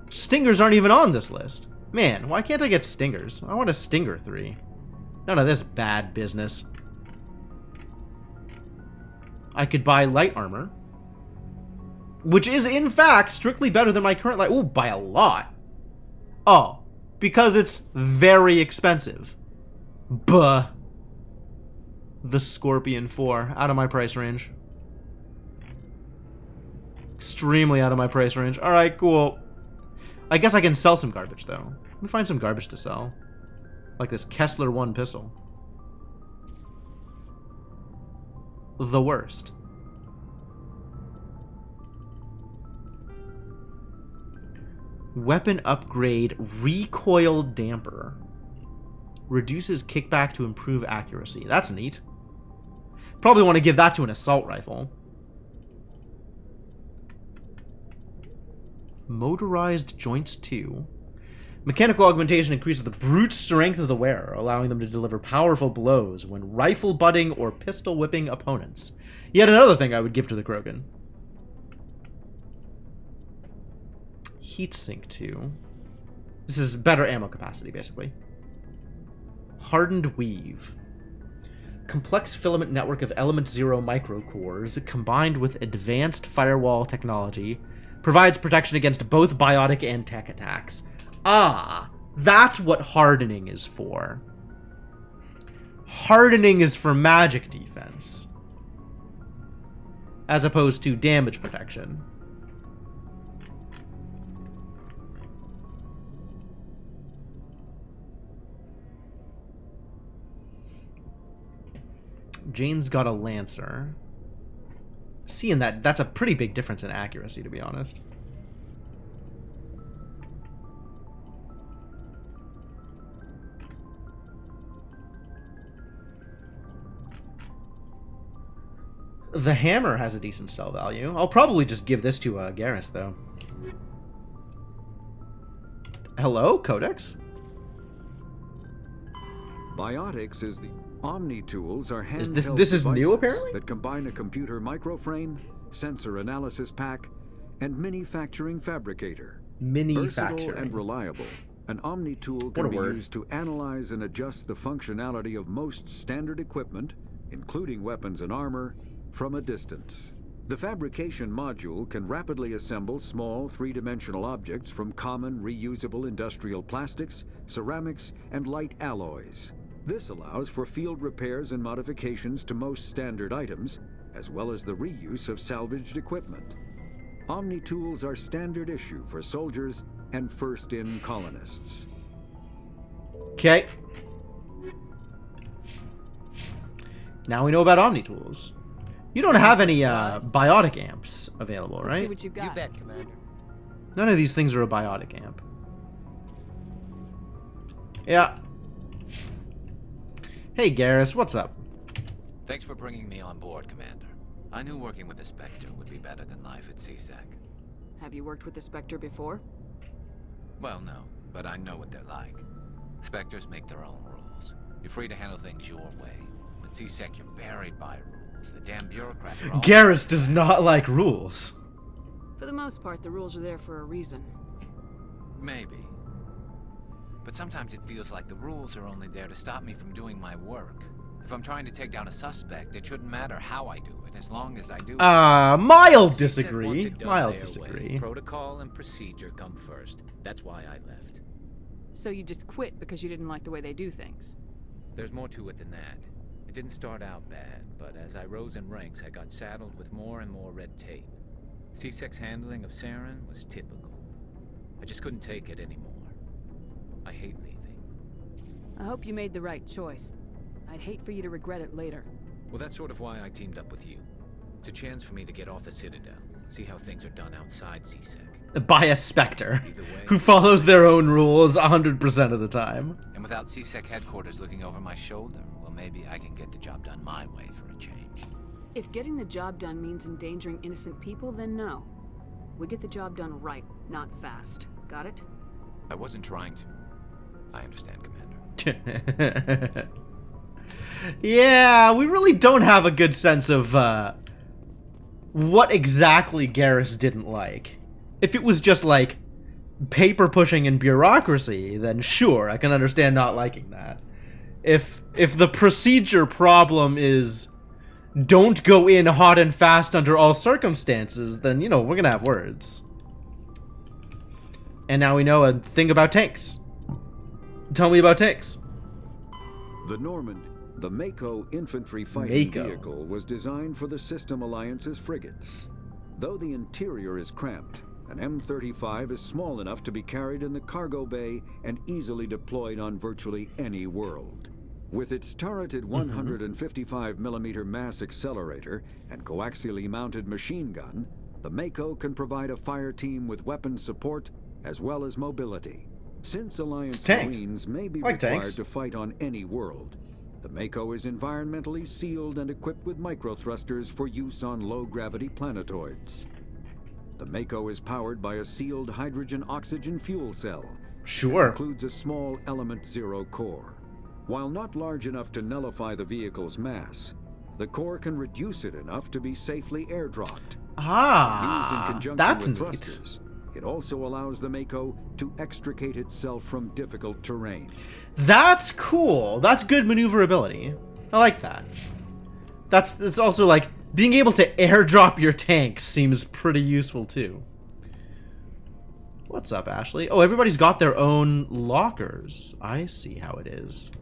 Stingers aren't even on this list. Man, why can't I get Stingers? I want a Stinger 3. None of this bad business. I could buy light armor, which is, in fact, strictly better than my current light. Ooh, by a lot. Oh, because it's very expensive. Buh. The Scorpion 4, out of my price range. Extremely out of my price range. Alright, cool. I guess I can sell some garbage, though. Let me find some garbage to sell. Like this Kessler 1 pistol. The worst. Weapon upgrade recoil damper. Reduces kickback to improve accuracy. That's neat. Probably want to give that to an assault rifle. Motorized joints 2. Mechanical augmentation increases the brute strength of the wearer, allowing them to deliver powerful blows when rifle butting or pistol whipping opponents. Yet another thing I would give to the Krogan. Heatsink 2. This is better ammo capacity, basically. Hardened weave. Complex filament network of Element 0 microcores combined with advanced firewall technology provides protection against both biotic and tech attacks. Ah, that's what hardening is for. Hardening is for magic defense, as opposed to damage protection. Jane's got a Lancer. Seeing that's a pretty big difference in accuracy, to be honest. The hammer has a decent sell value. I'll probably just give this to Garrus, though. Hello, Codex? Biotics is the Omni tools are handheld this is new, devices apparently? that combine a computer microframe, sensor analysis pack, and manufacturing fabricator. Manufacturing. Versatile and reliable, an Omni tool can be used to analyze and adjust the functionality of most standard equipment, including weapons and armor, from a distance. The fabrication module can rapidly assemble small three-dimensional objects from common reusable industrial plastics, ceramics, and light alloys. This allows for field repairs and modifications to most standard items, as well as the reuse of salvaged equipment. Omni tools are standard issue for soldiers and first-in colonists. Okay. Now we know about Omni tools. You don't have any biotic amps available, right? Let's see what you got. You bet, Commander. None of these things are a biotic amp. Yeah. Hey, Garrus, what's up? Thanks for bringing me on board, Commander. I knew working with the Spectre would be better than life at CSEC. Have you worked with the Spectre before? Well, no, but I know what they're like. Spectres make their own rules. You're free to handle things your way. At CSEC, you're buried by rules. The damn bureaucrats are all... Garrus does not like rules. For the most part, the rules are there for a reason. Maybe. But sometimes it feels like the rules are only there to stop me from doing my work. If I'm trying to take down a suspect, it shouldn't matter how I do it, as long as I do it. Mild disagree. Mild disagree. Protocol and procedure come first. That's why I left. So you just quit because you didn't like the way they do things? There's more to it than that. It didn't start out bad, but as I rose in ranks, I got saddled with more and more red tape. CSEC's handling of Saren was typical. I just couldn't take it anymore. I hate leaving. I hope you made the right choice. I'd hate for you to regret it later. Well, that's sort of why I teamed up with you. It's a chance for me to get off the Citadel, see how things are done outside CSEC. By a Spectre, who follows their own rules 100% of the time. And without CSEC headquarters looking over my shoulder, well, maybe I can get the job done my way for a change. If getting the job done means endangering innocent people, then no. We get the job done right, not fast. Got it? I wasn't trying to... I understand, Commander. Yeah, we really don't have a good sense of what exactly Garrus didn't like. If it was just like paper pushing and bureaucracy, then sure, I can understand not liking that. If the procedure problem is don't go in hot and fast under all circumstances, then, you know, we're gonna have words. And now we know a thing about tanks. Tell me about tanks. The Normand, the Mako infantry fighting vehicle, was designed for the System Alliance's frigates. Though the interior is cramped, an M35 is small enough to be carried in the cargo bay and easily deployed on virtually any world. With its turreted 155mm mass accelerator and coaxially mounted machine gun, the Mako can provide a fire team with weapon support as well as mobility. Since Alliance Marines may be required to fight on any world, the Mako is environmentally sealed and equipped with microthrusters for use on low-gravity planetoids. The Mako is powered by a sealed hydrogen-oxygen fuel cell. Sure. It includes a small Element Zero core. While not large enough to nullify the vehicle's mass, the core can reduce it enough to be safely airdropped. Used in conjunction that's with neat. thrusters, it also allows the Mako to extricate itself from difficult terrain. That's cool. That's good maneuverability. I like that. That's also like being able to airdrop your tank seems pretty useful too. What's up, Ashley? Oh, everybody's got their own lockers. I see how it is.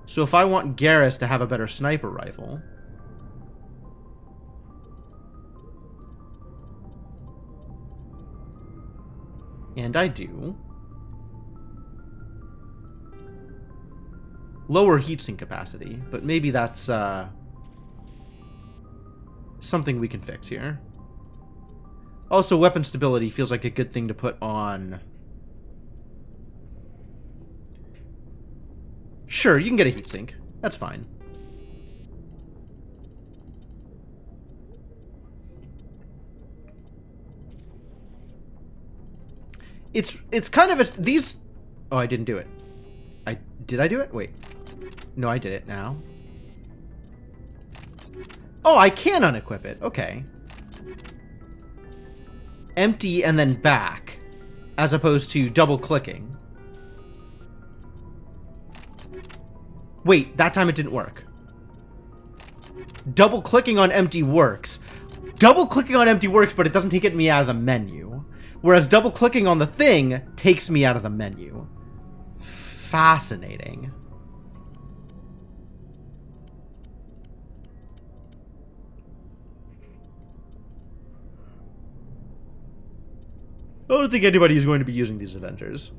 So if I want Garrus to have a better sniper rifle, and I do, lower heatsink capacity, but maybe that's something we can fix here. Also, weapon stability feels like a good thing to put on Sure, you can get a heat sink. That's fine. It's kind of a... These... Oh, I didn't do it. Did I do it? Wait. No, I did it now. Oh, I can unequip it. Okay. Empty and then back, as opposed to double-clicking. Wait, that time it didn't work. Double-clicking on empty works. Double-clicking on empty works, but it doesn't take me out of the menu. Whereas double-clicking on the thing takes me out of the menu. Fascinating. I don't think anybody is going to be using these Avengers.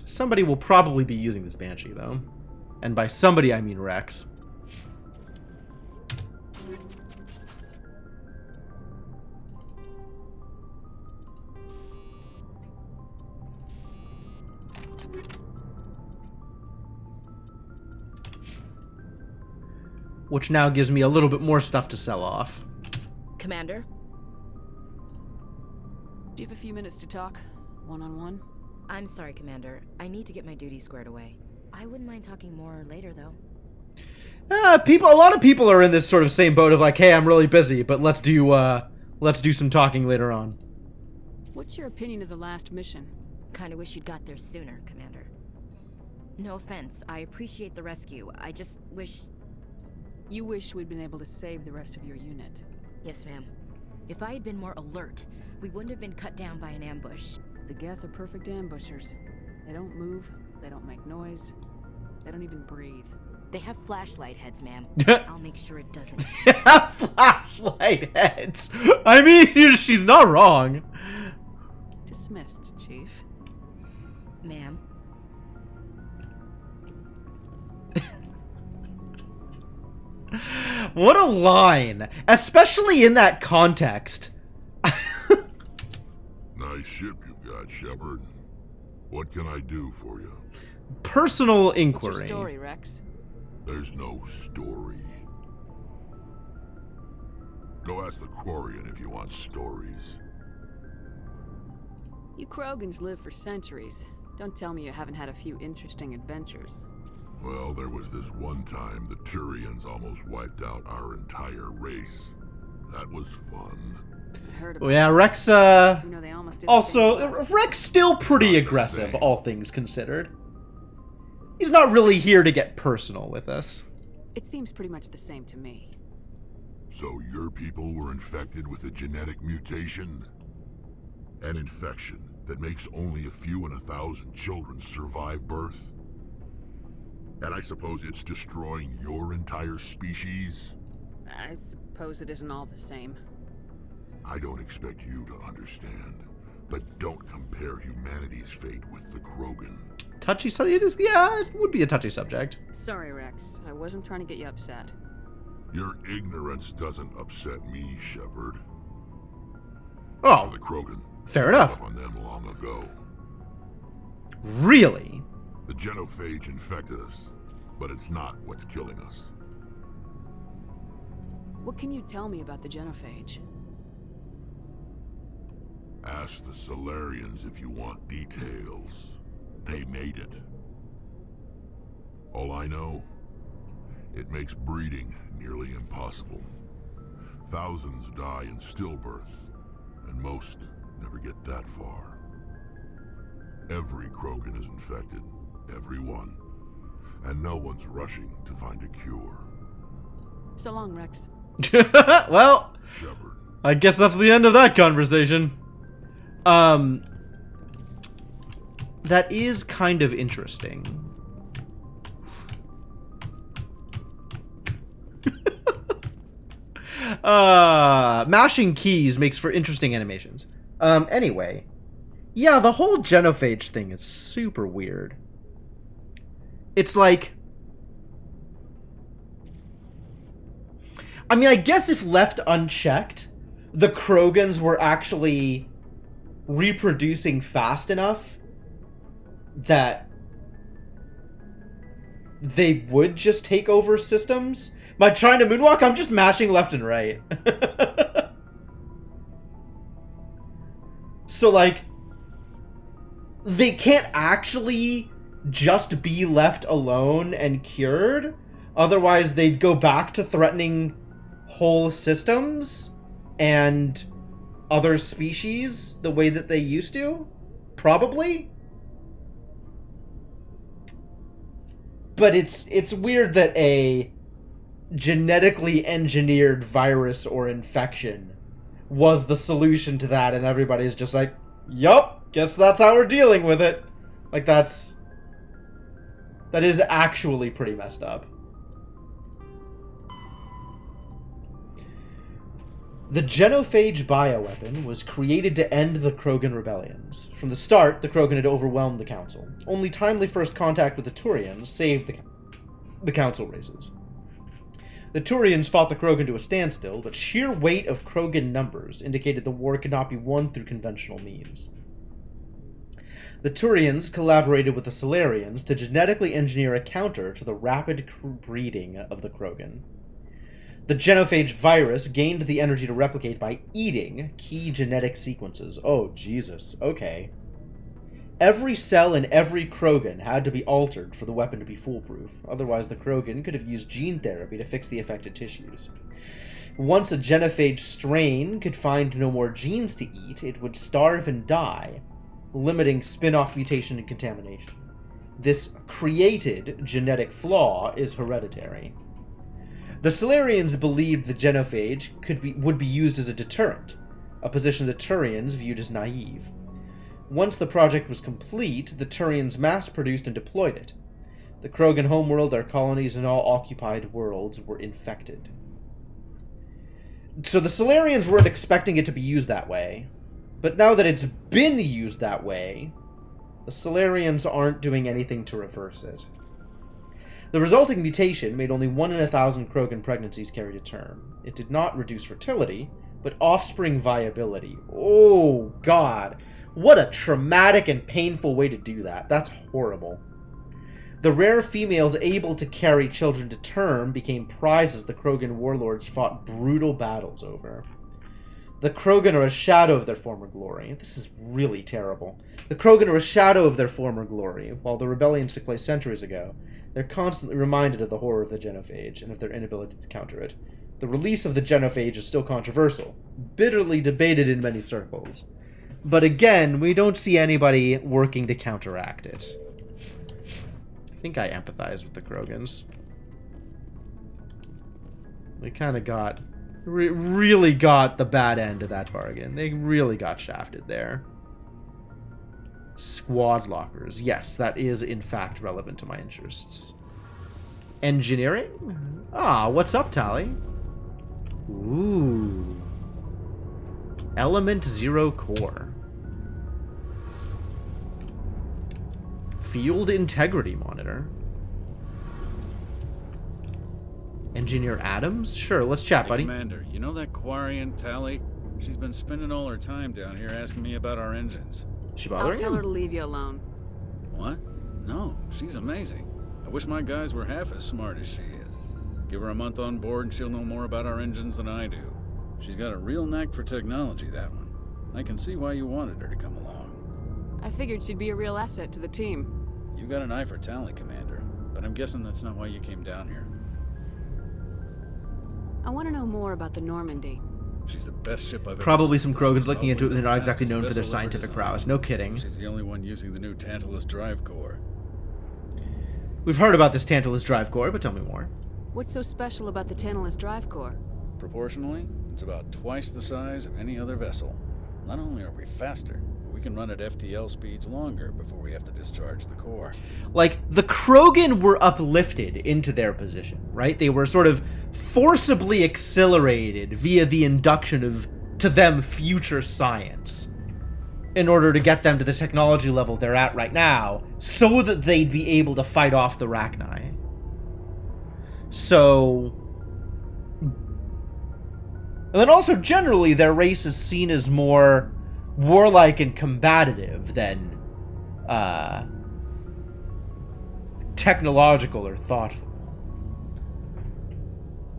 Somebody will probably be using this Banshee, though. And by somebody, I mean Rex. Which now gives me a little bit more stuff to sell off. Commander? Do you have a few minutes to talk? One-on-one? I'm sorry, Commander. I need to get my duties squared away. I wouldn't mind talking more later, though. A lot of people are in this sort of same boat of like, hey, I'm really busy, but let's do some talking later on. What's your opinion of the last mission? Kinda wish you'd got there sooner, Commander. No offense, I appreciate the rescue. I just wish... You wish we'd been able to save the rest of your unit. Yes, ma'am. If I had been more alert, we wouldn't have been cut down by an ambush. The Geth are perfect ambushers. They don't move, they don't make noise, they don't even breathe. They have flashlight heads, ma'am. I'll make sure it doesn't. Flashlight heads! I mean, she's not wrong. Dismissed, Chief. Ma'am. What a line! Especially in that context. Nice ship you've got, Shepard. What can I do for you? Personal What's inquiry. your story, Rex? There's no story. Go ask the Quarian if you want stories. You Krogans live for centuries. Don't tell me you haven't had a few interesting adventures. Well, there was this one time the Turians almost wiped out our entire race. That was fun. I heard about Oh yeah, Rex, You know, they almost did the same also, to us. Rex still pretty aggressive, all things considered. He's not really here to get personal with us. It seems pretty much the same to me. So your people were infected with a genetic mutation? An infection that makes only a few in 1,000 children survive birth? And I suppose it's destroying your entire species? I suppose it isn't all the same. I don't expect you to understand, but don't compare humanity's fate with the Krogan. Touchy subject? Yeah, it would be a touchy subject. Sorry, Rex. I wasn't trying to get you upset. Your ignorance doesn't upset me, Shepard. Oh, the Krogan. Fair enough. On them long ago. Really? The genophage infected us, but it's not what's killing us. What can you tell me about the genophage? Ask the Solarians if you want details. They made it. All I know, it makes breeding nearly impossible. Thousands die in stillbirth, and most never get that far. Every Krogan is infected, every one. And no one's rushing to find a cure. So long, Rex. Well, Shepard. I guess that's the end of that conversation. That is kind of interesting. Mashing keys makes for interesting animations. Anyway. Yeah, the whole genophage thing is super weird. It's like... I mean, I guess if left unchecked, the Krogans were actually reproducing fast enough that they would just take over systems. By trying to moonwalk, I'm just mashing left and right. So, like, they can't actually just be left alone and cured. Otherwise, they'd go back to threatening whole systems and other species the way that they used to. Probably. But it's weird that a genetically engineered virus or infection was the solution to that, and everybody's just like, yup, guess that's how we're dealing with it. Like, that is actually pretty messed up. The genophage bioweapon was created to end the Krogan rebellions. From the start, the Krogan had overwhelmed the Council. Only timely first contact with the Turians saved the Council races. The Turians fought the Krogan to a standstill, but sheer weight of Krogan numbers indicated the war could not be won through conventional means. The Turians collaborated with the Salarians to genetically engineer a counter to the rapid breeding of the Krogan. The genophage virus gained the energy to replicate by eating key genetic sequences. Oh, Jesus. Okay. Every cell in every Krogan had to be altered for the weapon to be foolproof. Otherwise, the Krogan could have used gene therapy to fix the affected tissues. Once a genophage strain could find no more genes to eat, it would starve and die, limiting spin-off mutation and contamination. This created genetic flaw is hereditary. The Salarians believed the genophage would be used as a deterrent, a position the Turians viewed as naive. Once the project was complete, the Turians mass-produced and deployed it. The Krogan homeworld, their colonies, and all occupied worlds were infected. So the Salarians weren't expecting it to be used that way, but now that it's been used that way, the Salarians aren't doing anything to reverse it. The resulting mutation made only 1 in 1,000 Krogan pregnancies carry to term. It did not reduce fertility, but offspring viability. Oh, God. What a traumatic and painful way to do that. That's horrible. The rare females able to carry children to term became prizes the Krogan warlords fought brutal battles over. The Krogan are a shadow of their former glory. This is really terrible. The Krogan are a shadow of their former glory. While the rebellions took place centuries ago, they're constantly reminded of the horror of the genophage and of their inability to counter it. The release of the genophage is still controversial, bitterly debated in many circles. But again, we don't see anybody working to counteract it. I think I empathize with the Krogans. They kind of got... really got the bad end of that bargain. They really got shafted there. Squad lockers. Yes, that is in fact relevant to my interests. Engineering? Ah, what's up, Tally? Ooh. Element 0 core. Field integrity monitor. Engineer Adams? Sure, let's chat, buddy. Commander, you know that Quarian, Tally? She's been spending all her time down here asking me about our engines. She bothering I'll tell her to leave you alone. What? No, she's amazing. I wish my guys were half as smart as she is. Give her a month on board and she'll know more about our engines than I do. She's got a real knack for technology, that one. I can see why you wanted her to come along. I figured she'd be a real asset to the team. You got an eye for talent, Commander, but I'm guessing that's not why you came down here. I want to know more about the Normandy. She's the best ship I've ever Probably seen. some Krogans looking into it, Probably they're not the exactly fastest known for their vessel ever scientific designed. prowess. No kidding. She's the only one using the new Tantalus drive core. We've heard about this Tantalus drive core, but tell me more. What's so special about the Tantalus drive core? Proportionally, it's about twice the size of any other vessel. Not only are we faster, but we can run at FTL speeds longer before we have to discharge the core. Like, the Krogan were uplifted into their position, right? They were sort of forcibly accelerated via the induction of, to them, future science in order to get them to the technology level they're at right now, so that they'd be able to fight off the Rachni. So... And then also, generally, their race is seen as more warlike and combative than technological or thoughtful.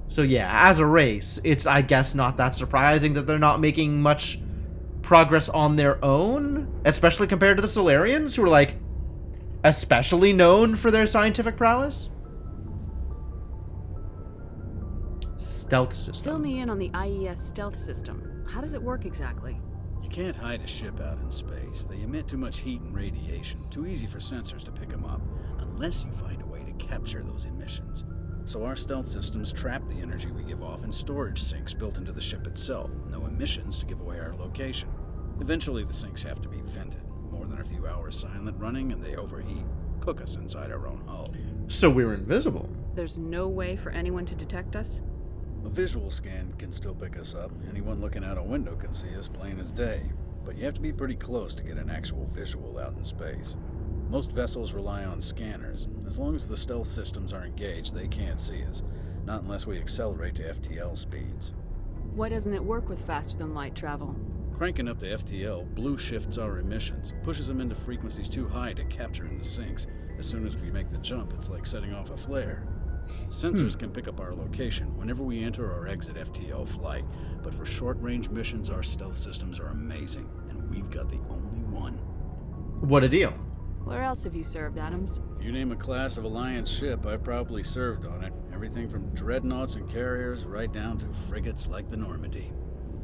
So yeah, as a race, it's, I guess, not that surprising that they're not making much progress on their own, especially compared to the Solarians, who are, like, especially known for their scientific prowess. Stealth system. Fill me in on the IES stealth system. How does it work exactly? You can't hide a ship out in space. They emit too much heat and radiation. Too easy for sensors to pick them up, unless you find a way to capture those emissions. So our stealth systems trap the energy we give off in storage sinks built into the ship itself. No emissions to give away our location. Eventually the sinks have to be vented. More than a few hours silent running and they overheat. Cook us inside our own hull. So we're invisible. There's no way for anyone to detect us? A visual scan can still pick us up. Anyone looking out a window can see us plain as day. But you have to be pretty close to get an actual visual out in space. Most vessels rely on scanners. As long as the stealth systems are engaged, they can't see us. Not unless we accelerate to FTL speeds. Why doesn't it work with faster-than-light travel? Cranking up to FTL blue shifts our emissions, pushes them into frequencies too high to capture in the sinks. As soon as we make the jump, it's like setting off a flare. Sensors can pick up our location whenever we enter or exit FTL flight, but for short-range missions, our stealth systems are amazing, and we've got the only one. What a deal. Where else have you served, Adams? If you name a class of Alliance ship, I've probably served on it. Everything from dreadnoughts and carriers right down to frigates like the Normandy.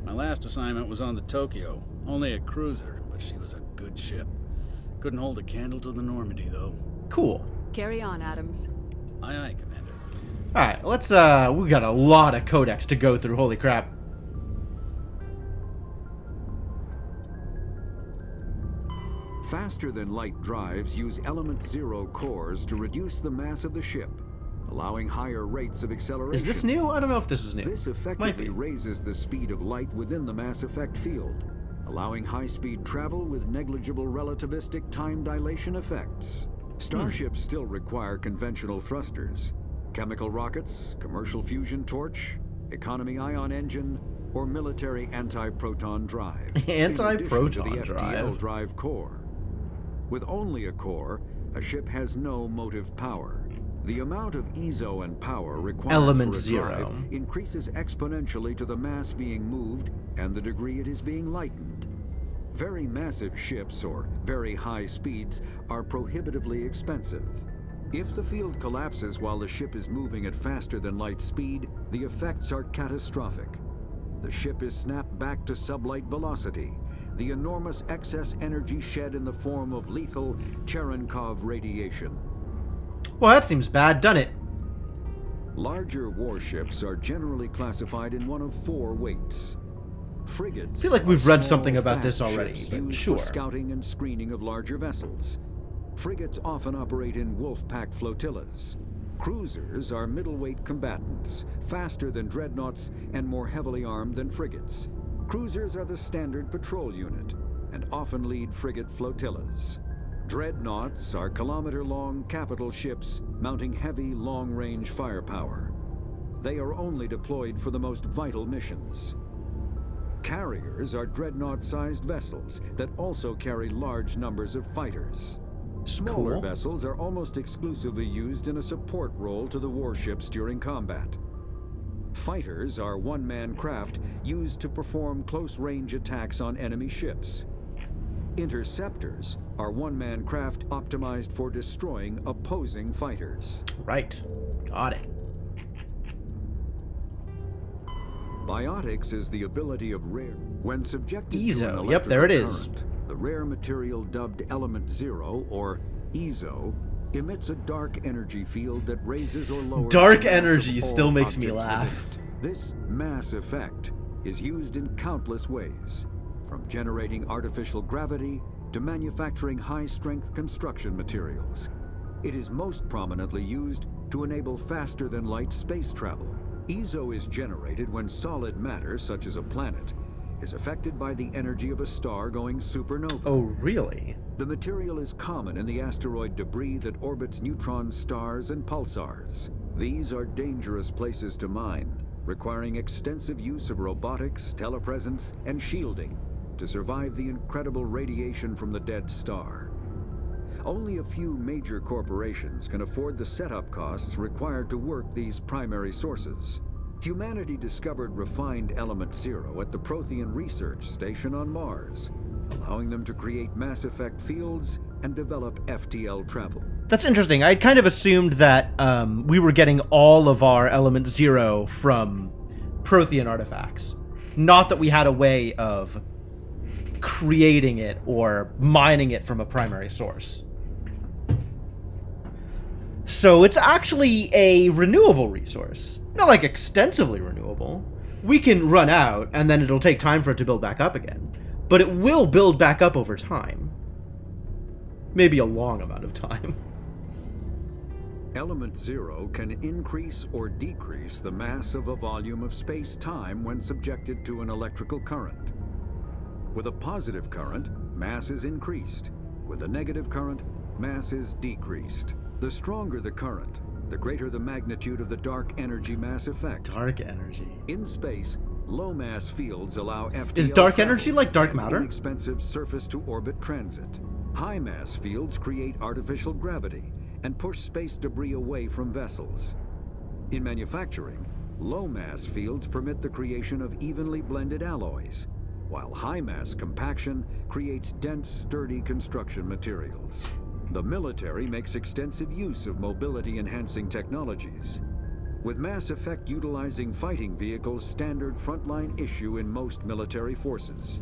My last assignment was on the Tokyo, only a cruiser, but she was a good ship. Couldn't hold a candle to the Normandy, though. Cool. Carry on, Adams. Aye, aye, Commander. Alright, let's, we got a lot of codex to go through, holy crap. Faster-than-light drives use element zero cores to reduce the mass of the ship, allowing higher rates of acceleration. Is this new? I don't know if this is new. This effectively raises the speed of light within the mass effect field, allowing high-speed travel with negligible relativistic time dilation effects. Starships still require conventional thrusters, chemical rockets, commercial fusion torch, economy ion engine, or military anti-proton drive. Anti-proton in addition to the FTL drive. drive core. With only a core, a ship has no motive power. The amount of EZO and power required Element for a zero. drive increases exponentially to the mass being moved and the degree it is being lightened. Very massive ships or very high speeds are prohibitively expensive. If the field collapses while the ship is moving at faster than light speed, the effects are catastrophic. The ship is snapped back to sublight velocity, the enormous excess energy shed in the form of lethal Cherenkov radiation. Well, that seems bad, doesn't it? Larger warships are generally classified in one of four weights. Frigates I feel like we've read are something small, about this fast already, ships but used sure. for scouting and screening of larger vessels. Frigates often operate in wolf-pack flotillas. Cruisers are middleweight combatants, faster than dreadnoughts and more heavily armed than frigates. Cruisers are the standard patrol unit and often lead frigate flotillas. Dreadnoughts are kilometer-long capital ships mounting heavy, long-range firepower. They are only deployed for the most vital missions. Carriers are dreadnought-sized vessels that also carry large numbers of fighters. Smaller Cool. vessels are almost exclusively used in a support role to the warships during combat. Fighters are one-man craft used to perform close-range attacks on enemy ships. Interceptors are one-man craft optimized for destroying opposing fighters. Right. Got it. Biotics is the ability of rare. When subjected to EZO. an electrical Yep, there it is. current, the rare material dubbed Element Zero, or EZO, emits a dark energy field that raises or lowers Dark the mass of energy all still makes me objects laugh. within it. This mass effect is used in countless ways, from generating artificial gravity to manufacturing high-strength construction materials. It is most prominently used to enable faster-than-light space travel. EZO is generated when solid matter, such as a planet, is affected by the energy of a star going supernova. Oh, really? The material is common in the asteroid debris that orbits neutron stars and pulsars. These are dangerous places to mine, requiring extensive use of robotics, telepresence, and shielding to survive the incredible radiation from the dead star. Only a few major corporations can afford the setup costs required to work these primary sources. Humanity discovered refined Element Zero at the Prothean Research Station on Mars, allowing them to create Mass Effect fields and develop FTL travel. That's interesting. I'd kind of assumed that we were getting all of our Element Zero from Prothean artifacts. Not that we had a way of creating it or mining it from a primary source. So it's actually a renewable resource. Not like extensively renewable. We can run out and then it'll take time for it to build back up again. But it will build back up over time. Maybe a long amount of time. Element Zero can increase or decrease the mass of a volume of space-time when subjected to an electrical current. With a positive current, mass is increased. With a negative current, mass is decreased. The stronger the current, the greater the magnitude of the dark energy mass effect. Dark energy. In space, low mass fields allow FTL Is dark travel energy like dark and matter? inexpensive surface-to-orbit transit. High mass fields create artificial gravity and push space debris away from vessels. In manufacturing, low mass fields permit the creation of evenly blended alloys, while high mass compaction creates dense, sturdy construction materials. The military makes extensive use of mobility-enhancing technologies, with Mass Effect utilizing fighting vehicles standard frontline issue in most military forces.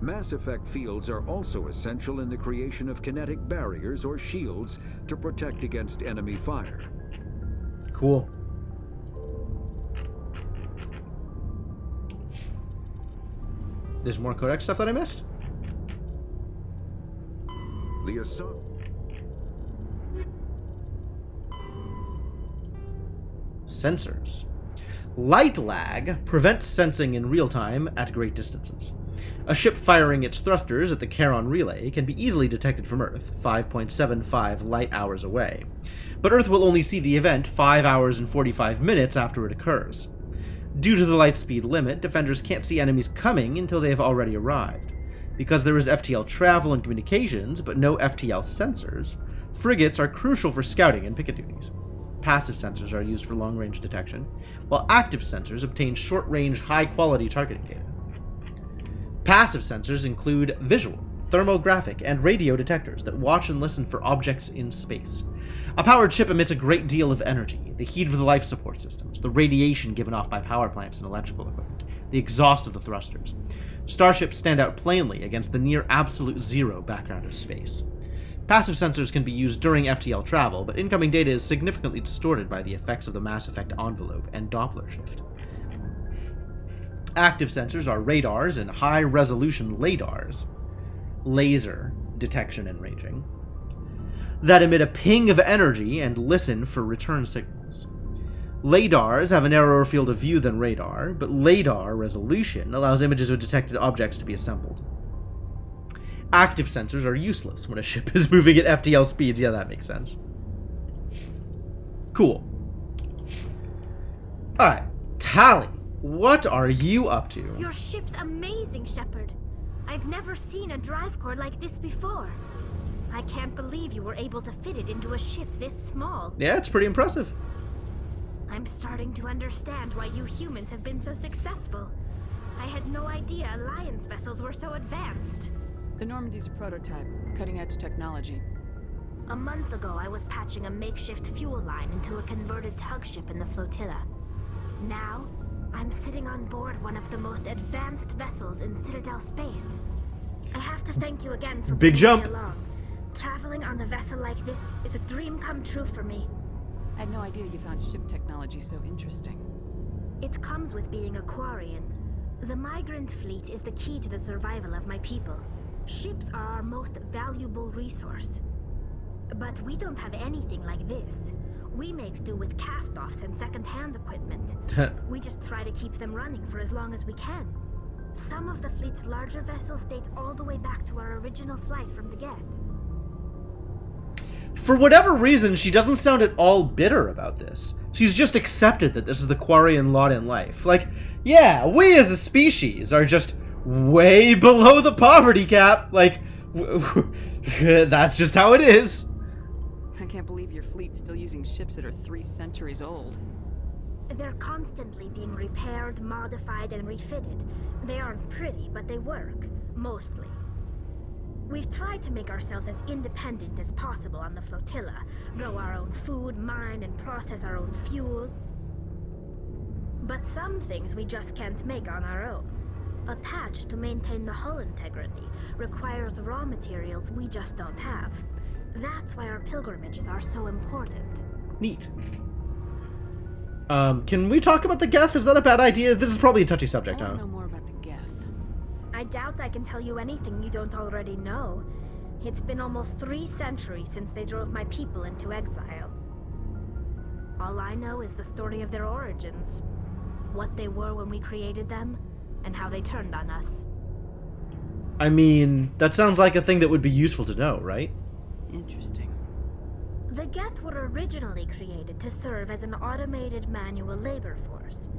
Mass Effect fields are also essential in the creation of kinetic barriers or shields to protect against enemy fire. Cool. There's more Codex stuff that I missed? The assault. Sensors. Light lag prevents sensing in real time at great distances. A ship firing its thrusters at the Charon relay can be easily detected from Earth, 5.75 light hours away. But Earth will only see the event 5 hours and 45 minutes after it occurs. Due to the light speed limit, defenders can't see enemies coming until they have already arrived. Because there is FTL travel and communications, but no FTL sensors, frigates are crucial for scouting and picket duties. Passive sensors are used for long-range detection, while active sensors obtain short-range, high-quality targeting data. Passive sensors include visual, thermographic, and radio detectors that watch and listen for objects in space. A powered ship emits a great deal of energy, the heat of the life support systems, the radiation given off by power plants and electrical equipment, the exhaust of the thrusters. Starships stand out plainly against the near absolute zero background of space. Passive sensors can be used during FTL travel, but incoming data is significantly distorted by the effects of the Mass Effect envelope and Doppler shift. Active sensors are radars and high-resolution LADARs, laser detection and ranging, that emit a ping of energy and listen for return signals. LADARs have a narrower field of view than radar, but LADAR resolution allows images of detected objects to be assembled. Active sensors are useless when a ship is moving at FTL speeds. Yeah, that makes sense. Cool. Alright, Tali, what are you up to? Your ship's amazing, Shepard. I've never seen a drive core like this before. I can't believe you were able to fit it into a ship this small. Yeah, it's pretty impressive. I'm starting to understand why you humans have been so successful. I had no idea Alliance vessels were so advanced. The Normandy's a prototype, cutting-edge technology. A month ago, I was patching a makeshift fuel line into a converted tug ship in the flotilla. Now, I'm sitting on board one of the most advanced vessels in Citadel space. I have to thank you again for Big bringing jump. me along. Traveling on a vessel like this is a dream come true for me. I had no idea you found ship technology so interesting. It comes with being a Quarian. The migrant fleet is the key to the survival of my people. Ships are our most valuable resource. But we don't have anything like this. We make do with cast-offs and second-hand equipment. We just try to keep them running for as long as we can. Some of the fleet's larger vessels date all the way back to our original flight from the Geth. For whatever reason, she doesn't sound at all bitter about this. She's just accepted that this is the Quarian lot in life. Like, yeah, we as a species are just way below the poverty cap. Like, That's just how it is. I can't believe your fleet's still using ships that are 3 centuries old. They're constantly being repaired, modified, and refitted. They aren't pretty, but they work. Mostly. We've tried to make ourselves as independent as possible on the flotilla. Grow our own food, mine, and process our own fuel. But some things we just can't make on our own. A patch to maintain the hull integrity requires raw materials we just don't have. That's why our pilgrimages are so important. Neat. Can we talk about the Geth? Is that a bad idea? This is probably a touchy subject, huh? I want to know more about the Geth. I doubt I can tell you anything you don't already know. It's been almost 3 centuries since they drove my people into exile. All I know is the story of their origins. What they were when we created them, and how they turned on us. I mean, that sounds like a thing that would be useful to know, right? Interesting. The Geth were originally created to serve as an automated manual labor force.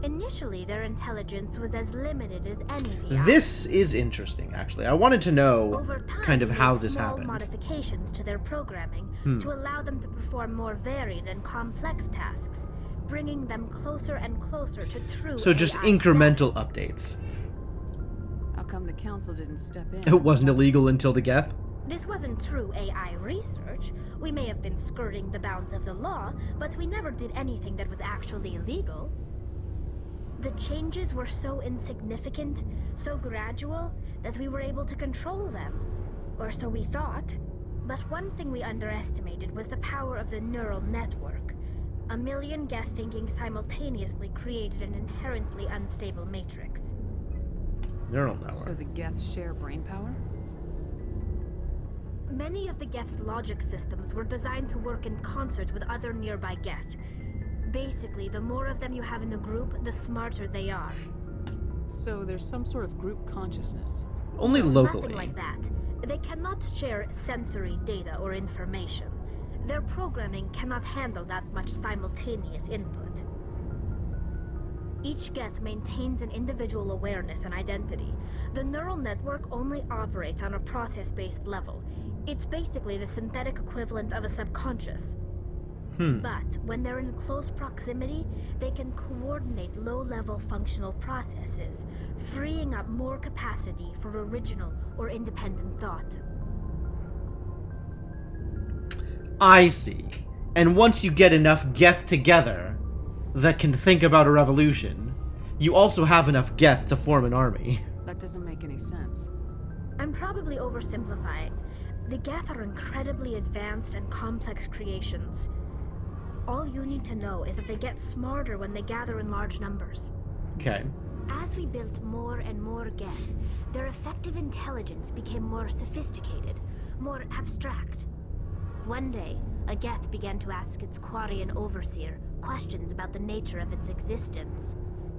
Initially, their intelligence was as limited as any VI. This is interesting, actually. I wanted to know Over time, kind of we how made this small happened. modifications to their programming to allow them to perform more varied and complex tasks, bringing them closer and closer to true So just AI incremental status. updates. How come the council didn't step in? It wasn't illegal until the Geth? This wasn't true AI research. We may have been skirting the bounds of the law, but we never did anything that was actually illegal. The changes were so insignificant, so gradual, that we were able to control them. Or so we thought. But one thing we underestimated was the power of the neural network. 1 million Geth thinking simultaneously created an inherently unstable matrix. Neural network. So the Geth share brain power? Many of the Geth's logic systems were designed to work in concert with other nearby Geth. Basically, the more of them you have in a group, the smarter they are. So there's some sort of group consciousness. Only locally. Nothing like that. They cannot share sensory data or information. Their programming cannot handle that much simultaneous input. Each Geth maintains an individual awareness and identity. The neural network only operates on a process-based level. It's basically the synthetic equivalent of a subconscious. But when they're in close proximity, they can coordinate low-level functional processes, freeing up more capacity for original or independent thought. I see. And once you get enough Geth together that can think about a revolution, you also have enough Geth to form an army. That doesn't make any sense. I'm probably oversimplifying. The Geth are incredibly advanced and complex creations. All you need to know is that they get smarter when they gather in large numbers. Okay. As we built more and more Geth, their effective intelligence became more sophisticated, more abstract. One day, a Geth began to ask its Quarian overseer questions about the nature of its existence.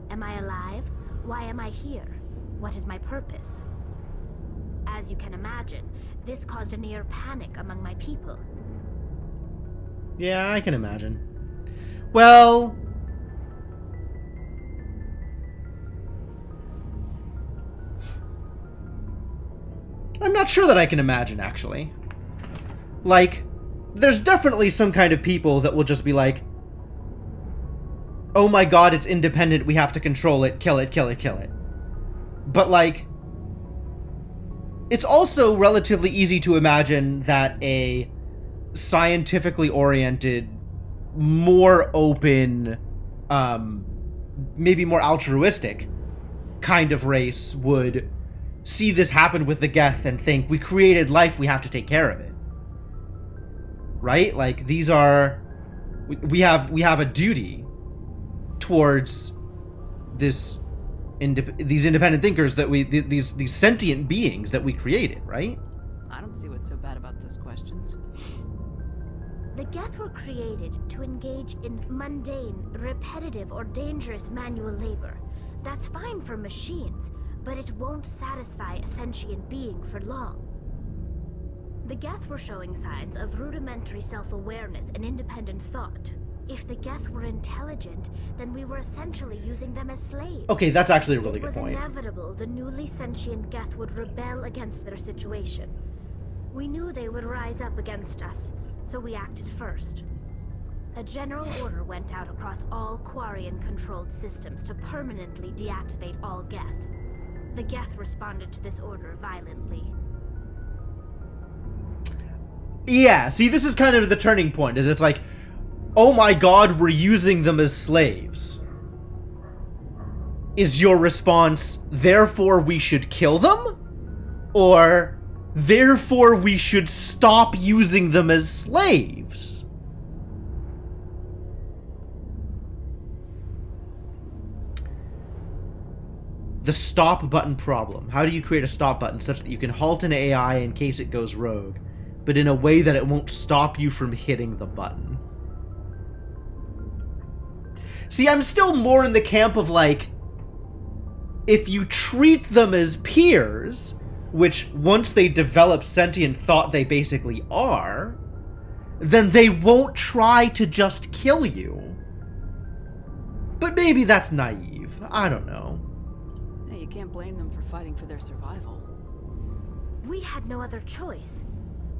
Am I alive? Why am I here? What is my purpose? As you can imagine, this caused a near panic among my people. Yeah, I can imagine. Well... I'm not sure that I can imagine, actually. Like, there's definitely some kind of people that will just be like, oh my god, it's independent, we have to control it, kill it, kill it, kill it. But, like, it's also relatively easy to imagine that a scientifically oriented, more open, maybe more altruistic kind of race would see this happen with the Geth and think, we created life, we have to take care of it. Right? Like, these are... We have a duty towards these independent thinkers that these sentient beings that we created, right? I don't see what's so bad about those questions. The Geth were created to engage in mundane, repetitive, or dangerous manual labor. That's fine for machines, but it won't satisfy a sentient being for long. The Geth were showing signs of rudimentary self-awareness and independent thought. If the Geth were intelligent, then we were essentially using them as slaves. Okay, that's actually a really good point. It was inevitable the newly sentient Geth would rebel against their situation. We knew they would rise up against us, so we acted first. A general order went out across all Quarian-controlled systems to permanently deactivate all Geth. The Geth responded to this order violently. Yeah, see, this is kind of the turning point, is it's like, oh my god, we're using them as slaves. Is your response, therefore we should kill them? Or, therefore we should stop using them as slaves? The stop button problem. How do you create a stop button such that you can halt an AI in case it goes rogue, but in a way that it won't stop you from hitting the button? See, I'm still more in the camp of, like, if you treat them as peers, which once they develop sentient thought they basically are, then they won't try to just kill you. But maybe that's naive. I don't know. Hey, you can't blame them for fighting for their survival. We had no other choice.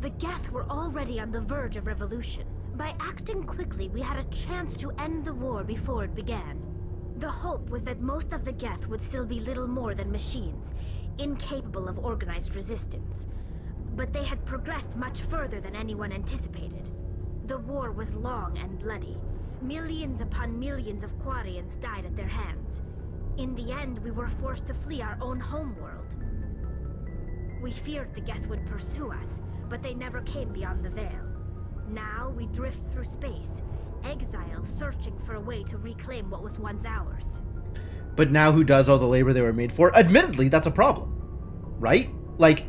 The Geth were already on the verge of revolution. By acting quickly, we had a chance to end the war before it began. The hope was that most of the Geth would still be little more than machines, incapable of organized resistance. But they had progressed much further than anyone anticipated. The war was long and bloody. Millions upon millions of Quarians died at their hands. In the end, we were forced to flee our own homeworld. We feared the Geth would pursue us, but they never came beyond the Veil. Now we drift through space, exile, searching for a way to reclaim what was once ours. But now who does all the labor they were made for? Admittedly, that's a problem, right? Like,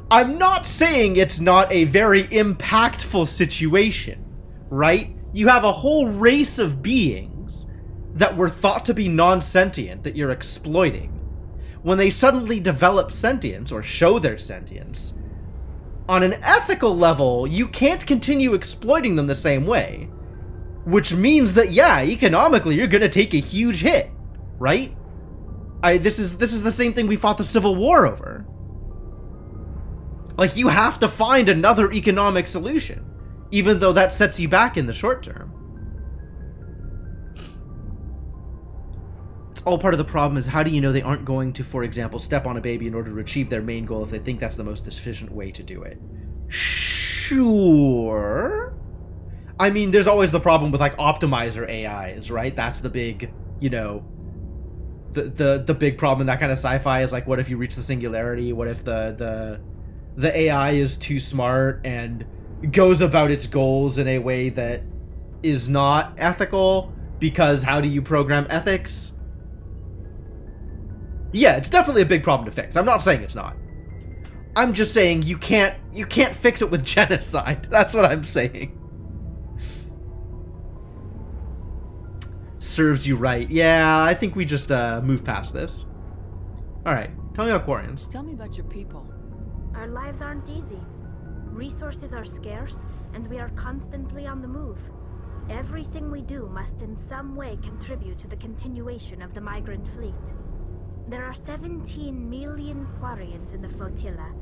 I'm not saying it's not a very impactful situation, right? You have a whole race of beings that were thought to be non-sentient that you're exploiting. When they suddenly develop sentience, or show their sentience, on an ethical level, you can't continue exploiting them the same way. Which means that, yeah, economically, you're gonna take a huge hit, right? This is the same thing we fought the Civil War over. Like, you have to find another economic solution, even though that sets you back in the short term. It's all part of the problem is, how do you know they aren't going to, for example, step on a baby in order to achieve their main goal if they think that's the most efficient way to do it? Sure. I mean, there's always the problem with, like, optimizer AIs, right? That's the big, you know, the big problem in that kind of sci-fi is, like, what if you reach the singularity? What if the AI is too smart and goes about its goals in a way that is not ethical? Because how do you program ethics? Yeah, it's definitely a big problem to fix. I'm not saying it's not. I'm just saying you can't fix it with genocide. That's what I'm saying. Serves you right. Yeah, I think we just move past this. Alright, tell me about Quarians. Tell me about your people. Our lives aren't easy. Resources are scarce, and we are constantly on the move. Everything we do must in some way contribute to the continuation of the migrant fleet. There are 17 million Quarians in the flotilla,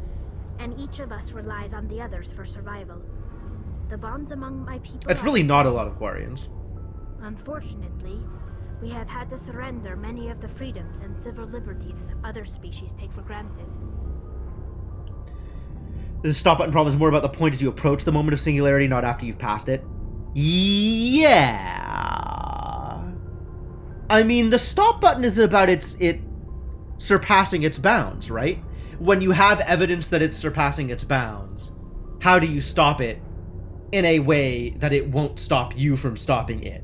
and each of us relies on the others for survival. The bonds among my people... It's really not a lot of Quarians. Unfortunately, we have had to surrender many of the freedoms and civil liberties other species take for granted. The stop button problem is more about the point as you approach the moment of singularity, not after you've passed it. Yeah. I mean, the stop button is about it surpassing its bounds, right? When you have evidence that it's surpassing its bounds, how do you stop it in a way that it won't stop you from stopping it?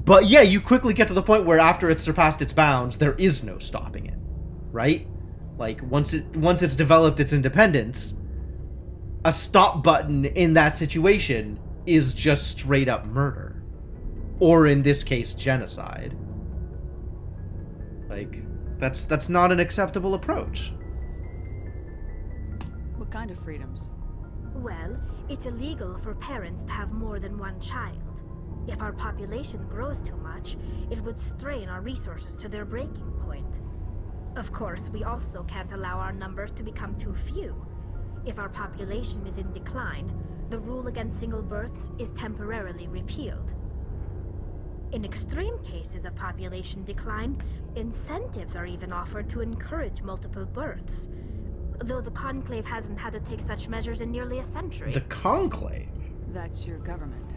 But yeah, you quickly get to the point where after it's surpassed its bounds, there is no stopping it, right? Like, once it's developed its independence, a stop button in that situation is just straight up murder. Or in this case, genocide. Like, that's not an acceptable approach. What kind of freedoms? Well, it's illegal for parents to have more than one child. If our population grows too much, it would strain our resources to their breaking point. Of course, we also can't allow our numbers to become too few. If our population is in decline, the rule against single births is temporarily repealed. In extreme cases of population decline, incentives are even offered to encourage multiple births, though the Conclave hasn't had to take such measures in nearly a century. The Conclave? That's your government.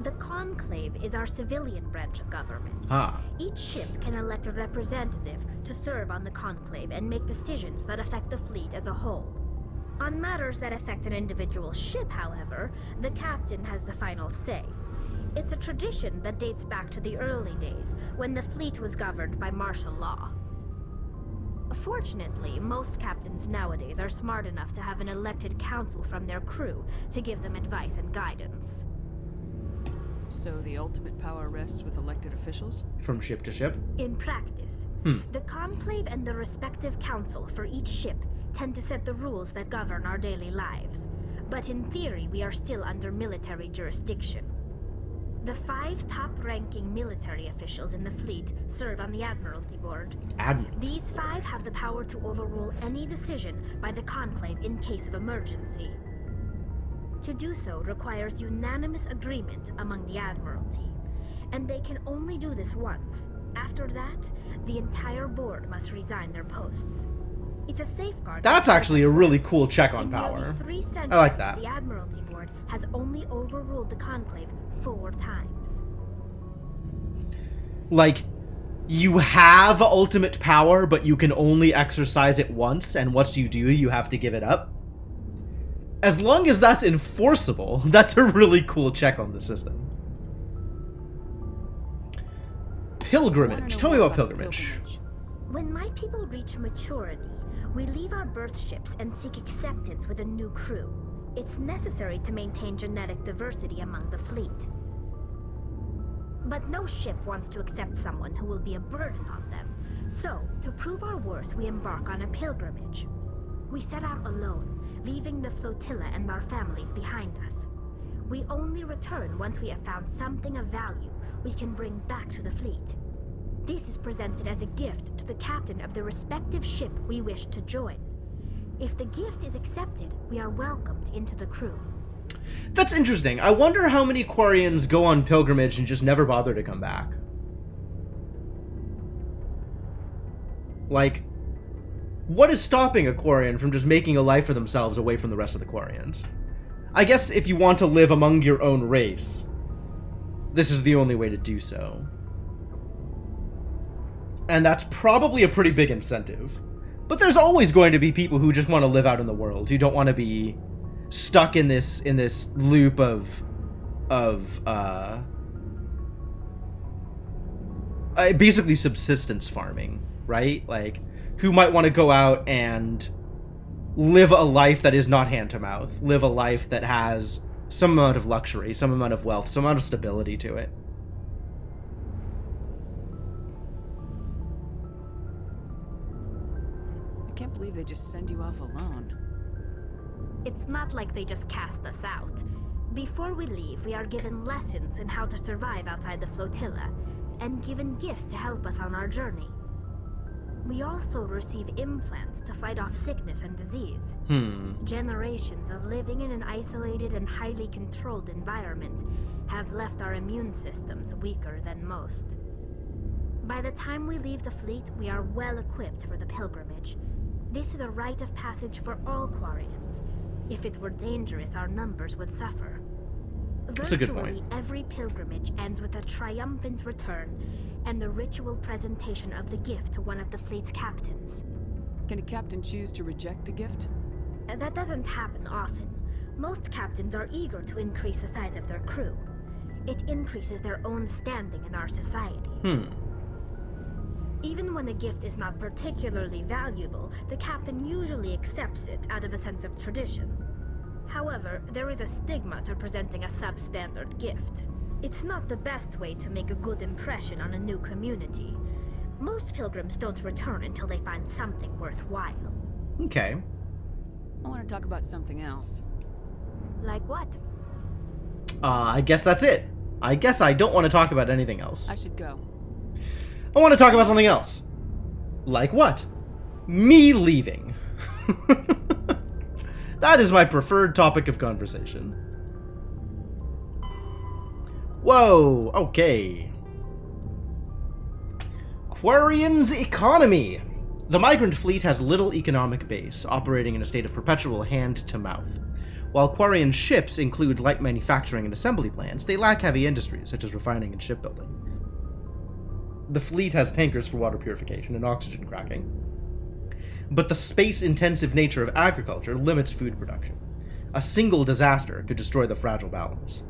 The Conclave is our civilian branch of government. Ah. Each ship can elect a representative to serve on the Conclave and make decisions that affect the fleet as a whole. On matters that affect an individual ship, however, the captain has the final say. It's a tradition that dates back to the early days, when the fleet was governed by martial law. Fortunately, most captains nowadays are smart enough to have an elected council from their crew to give them advice and guidance. So the ultimate power rests with elected officials? From ship to ship? In practice, the Conclave and the respective council for each ship tend to set the rules that govern our daily lives. But in theory, we are still under military jurisdiction. The 5 top-ranking military officials in the fleet serve on the Admiralty Board. These 5 have the power to overrule any decision by the Conclave in case of emergency. To do so requires unanimous agreement among the Admiralty, and they can only do this once. After that, the entire board must resign their posts. It's a safeguard. That's actually a really cool check on In power. nearly 3 centuries, I like that. The Admiralty Board has only overruled the Conclave 4 times. Like, you have ultimate power, but you can only exercise it once, and once you do, you have to give it up. As long as that's enforceable, that's a really cool check on the system. Pilgrimage. Tell me about pilgrimage. When my people reach maturity, we leave our birth ships and seek acceptance with a new crew. It's necessary to maintain genetic diversity among the fleet. But no ship wants to accept someone who will be a burden on them. So, to prove our worth, we embark on a pilgrimage. We set out alone, leaving the flotilla and our families behind us. We only return once we have found something of value we can bring back to the fleet. This is presented as a gift to the captain of the respective ship we wish to join. If the gift is accepted, we are welcomed into the crew. That's interesting. I wonder how many Quarians go on pilgrimage and just never bother to come back. Like, what is stopping a Quarian from just making a life for themselves away from the rest of the Quarians? I guess if you want to live among your own race, this is the only way to do so. And that's probably a pretty big incentive. But there's always going to be people who just want to live out in the world, who don't want to be stuck in this loop of basically subsistence farming, right? Like, who might want to go out and live a life that is not hand to mouth, live a life that has some amount of luxury, some amount of wealth, some amount of stability to it. I can't believe they just send you off alone. It's not like they just cast us out. Before we leave, we are given lessons in how to survive outside the flotilla, and given gifts to help us on our journey. We also receive implants to fight off sickness and disease. Generations of living in an isolated and highly controlled environment have left our immune systems weaker than most. By the time we leave the fleet, we are well equipped for the pilgrimage. This is a rite of passage for all Quarians. If it were dangerous, our numbers would suffer. That's a good point. Virtually every pilgrimage ends with a triumphant return and the ritual presentation of the gift to one of the fleet's captains. Can a captain choose to reject the gift? That doesn't happen often. Most captains are eager to increase the size of their crew. It increases their own standing in our society. Even when a gift is not particularly valuable, the captain usually accepts it out of a sense of tradition. However, there is a stigma to presenting a substandard gift. It's not the best way to make a good impression on a new community. Most pilgrims don't return until they find something worthwhile. Okay. I want to talk about something else. Like what? I guess that's it. I guess I don't want to talk about anything else. I should go. I want to talk about something else. Like what? Me leaving. That is my preferred topic of conversation. Whoa, okay. Quarian's economy. The migrant fleet has little economic base, operating in a state of perpetual hand-to-mouth. While Quarian ships include light manufacturing and assembly plants, they lack heavy industries, such as refining and shipbuilding. The fleet has tankers for water purification and oxygen cracking, but the space-intensive nature of agriculture limits food production. A single disaster could destroy the fragile balance.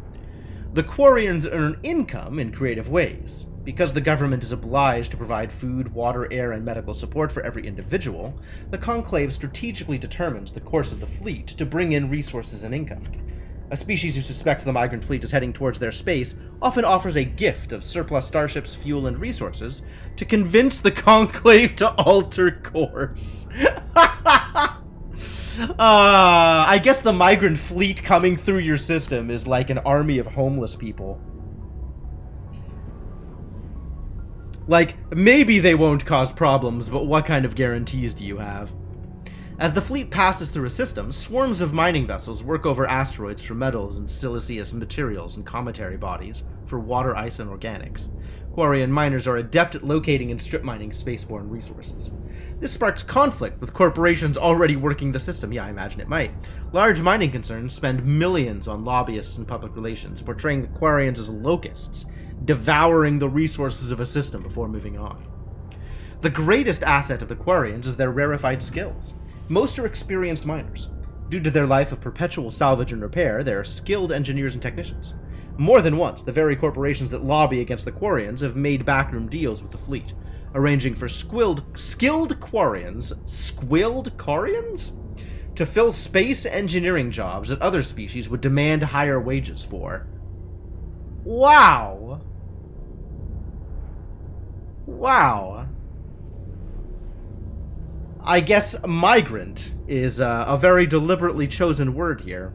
The Quarians earn income in creative ways. Because the government is obliged to provide food, water, air, and medical support for every individual, the Conclave strategically determines the course of the fleet to bring in resources and income. A species who suspects the migrant fleet is heading towards their space often offers a gift of surplus starships, fuel, and resources to convince the Conclave to alter course. I guess the migrant fleet coming through your system is like an army of homeless people. Like, maybe they won't cause problems, but what kind of guarantees do you have? As the fleet passes through a system, swarms of mining vessels work over asteroids for metals and siliceous materials and cometary bodies for water, ice, and organics. Quarian miners are adept at locating and strip mining spaceborne resources. This sparks conflict with corporations already working the system. Yeah, I imagine it might. Large mining concerns spend millions on lobbyists and public relations, portraying the Quarians as locusts, devouring the resources of a system before moving on. The greatest asset of the Quarians is their rarefied skills. Most are experienced miners. Due to their life of perpetual salvage and repair, they are skilled engineers and technicians. More than once, the very corporations that lobby against the Quarians have made backroom deals with the fleet, arranging for skilled Quarians to fill space engineering jobs that other species would demand higher wages for. Wow. Wow. I guess migrant is a very deliberately chosen word here.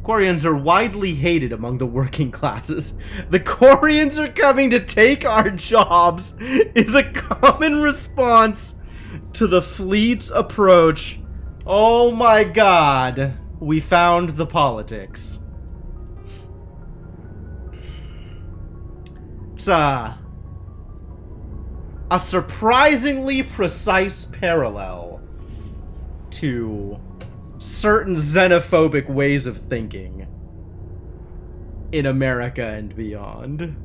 Quarians are widely hated among the working classes. The Quarians are coming to take our jobs is a common response to the fleet's approach. Oh my god. We found the politics. It's a surprisingly precise parallel to certain xenophobic ways of thinking in America and beyond.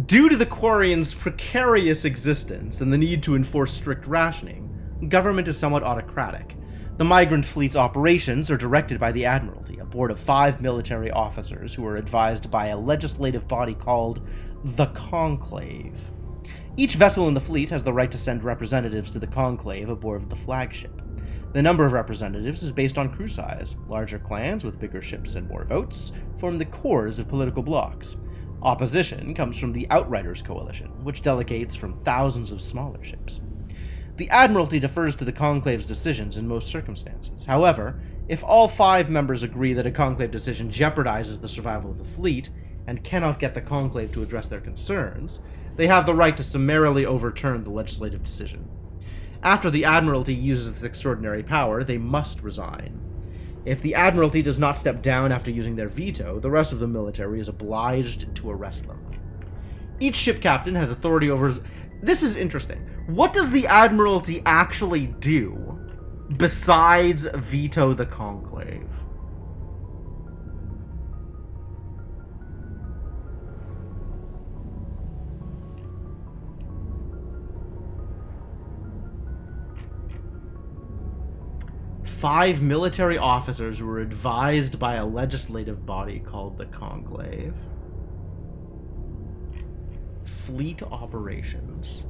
Due to the Quarians' precarious existence and the need to enforce strict rationing, government is somewhat autocratic. The migrant fleet's operations are directed by the Admiralty, a board of 5 military officers who are advised by a legislative body called the Conclave. Each vessel in the fleet has the right to send representatives to the Conclave aboard the flagship. The number of representatives is based on crew size. Larger clans with bigger ships and more votes form the cores of political blocs. Opposition comes from the Outriders Coalition, which delegates from thousands of smaller ships. The Admiralty defers to the Conclave's decisions in most circumstances. However, if all 5 members agree that a Conclave decision jeopardizes the survival of the fleet and cannot get the Conclave to address their concerns, they have the right to summarily overturn the legislative decision. After the Admiralty uses this extraordinary power, they must resign. If the Admiralty does not step down after using their veto, the rest of the military is obliged to arrest them. Each ship captain has authority over... This is interesting. What does the Admiralty actually do besides veto the Conclave? Five military officers were advised by a legislative body called the Conclave. Fleet operations.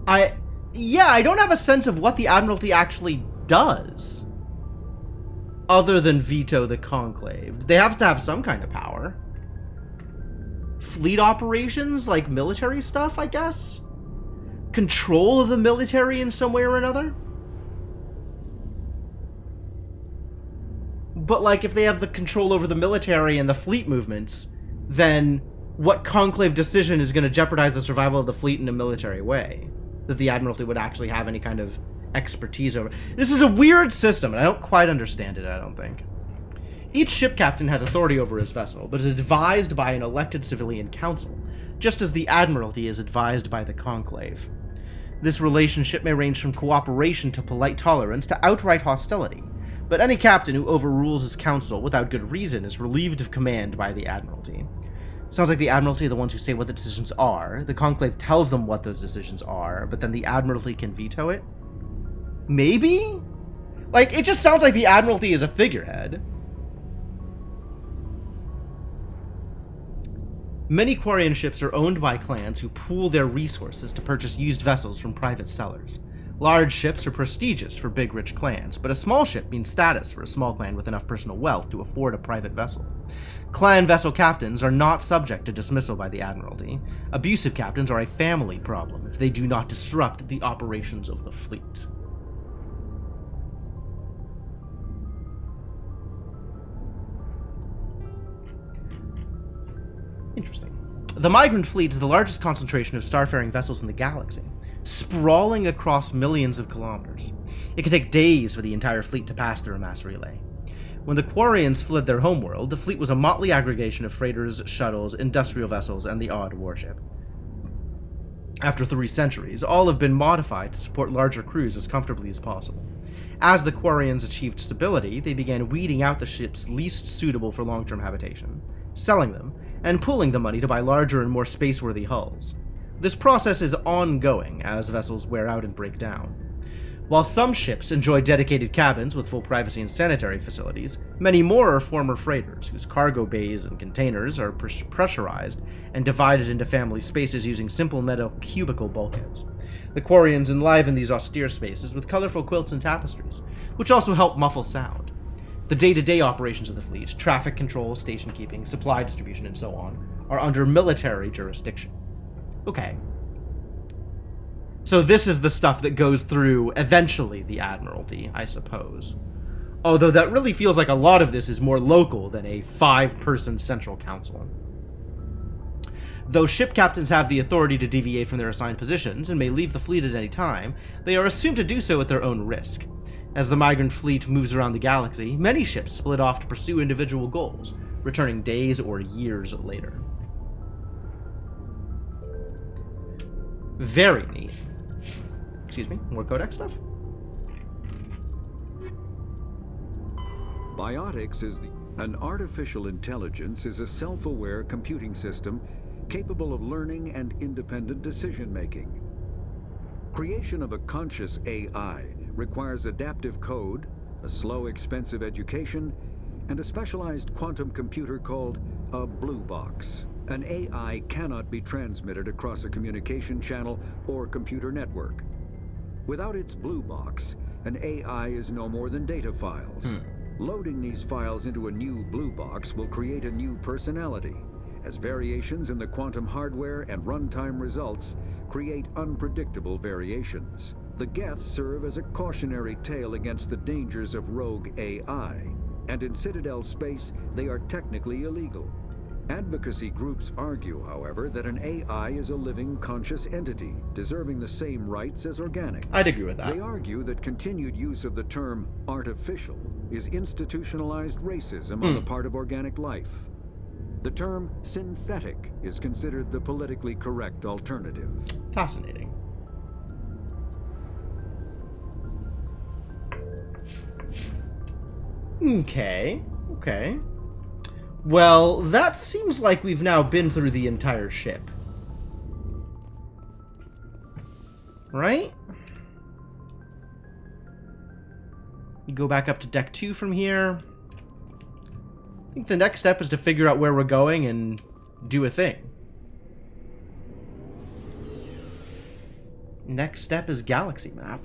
I don't have a sense of what the Admiralty actually does. other than veto the Conclave? They have to have some kind of power. Fleet operations, like military stuff, I guess? Control of the military in some way or another? But, like, if they have the control over the military and the fleet movements, then what Conclave decision is going to jeopardize the survival of the fleet in a military way? That the Admiralty would actually have any kind of expertise over. This is a weird system, and I don't quite understand it, I don't think. Each ship captain has authority over his vessel, but is advised by an elected civilian council, just as the Admiralty is advised by the Conclave. This relationship may range from cooperation to polite tolerance to outright hostility, but any captain who overrules his council without good reason is relieved of command by the Admiralty. Sounds like the Admiralty are the ones who say what the decisions are, the Conclave tells them what those decisions are, but then the Admiralty can veto it? Maybe? Like, it just sounds like the Admiralty is a figurehead. Many Quarian ships are owned by clans who pool their resources to purchase used vessels from private sellers. Large ships are prestigious for big rich clans, but a small ship means status for a small clan with enough personal wealth to afford a private vessel. Clan vessel captains are not subject to dismissal by the Admiralty. Abusive captains are a family problem if they do not disrupt the operations of the fleet. Interesting. The Migrant Fleet is the largest concentration of starfaring vessels in the galaxy, sprawling across millions of kilometers. It can take days for the entire fleet to pass through a mass relay. When the Quarians fled their homeworld, the fleet was a motley aggregation of freighters, shuttles, industrial vessels, and the odd warship. After 3 centuries, all have been modified to support larger crews as comfortably as possible. As the Quarians achieved stability, they began weeding out the ships least suitable for long-term habitation, selling them, and pooling the money to buy larger and more space-worthy hulls. This process is ongoing as vessels wear out and break down. While some ships enjoy dedicated cabins with full privacy and sanitary facilities, many more are former freighters, whose cargo bays and containers are pressurized and divided into family spaces using simple metal cubicle bulkheads. The Quarians enliven these austere spaces with colorful quilts and tapestries, which also help muffle sound. The day-to-day operations of the fleet, traffic control, station keeping, supply distribution, and so on, are under military jurisdiction. Okay. So this is the stuff that goes through, eventually, the Admiralty, I suppose. Although that really feels like a lot of this is more local than a 5-person central council. Though ship captains have the authority to deviate from their assigned positions and may leave the fleet at any time, they are assumed to do so at their own risk. As the Migrant Fleet moves around the galaxy, many ships split off to pursue individual goals, returning days or years later. Very neat. Excuse me, more Codex stuff? Biotics is an artificial intelligence is a self-aware computing system capable of learning and independent decision-making. Creation of a conscious AI requires adaptive code, a slow, expensive education, and a specialized quantum computer called a blue box. An AI cannot be transmitted across a communication channel or computer network. Without its blue box, an AI is no more than data files. Loading these files into a new blue box will create a new personality, as variations in the quantum hardware and runtime results create unpredictable variations. The Geth serve as a cautionary tale against the dangers of rogue AI, and in Citadel space, they are technically illegal. Advocacy groups argue, however, that an AI is a living, conscious entity, deserving the same rights as organics. I'd agree with that. They argue that continued use of the term artificial is institutionalized racism on the part of organic life. The term synthetic is considered the politically correct alternative. Fascinating. Okay. Well, that seems like we've now been through the entire ship. Right? You go back up to deck 2 from here. I think the next step is to figure out where we're going and do a thing. Next step is galaxy map.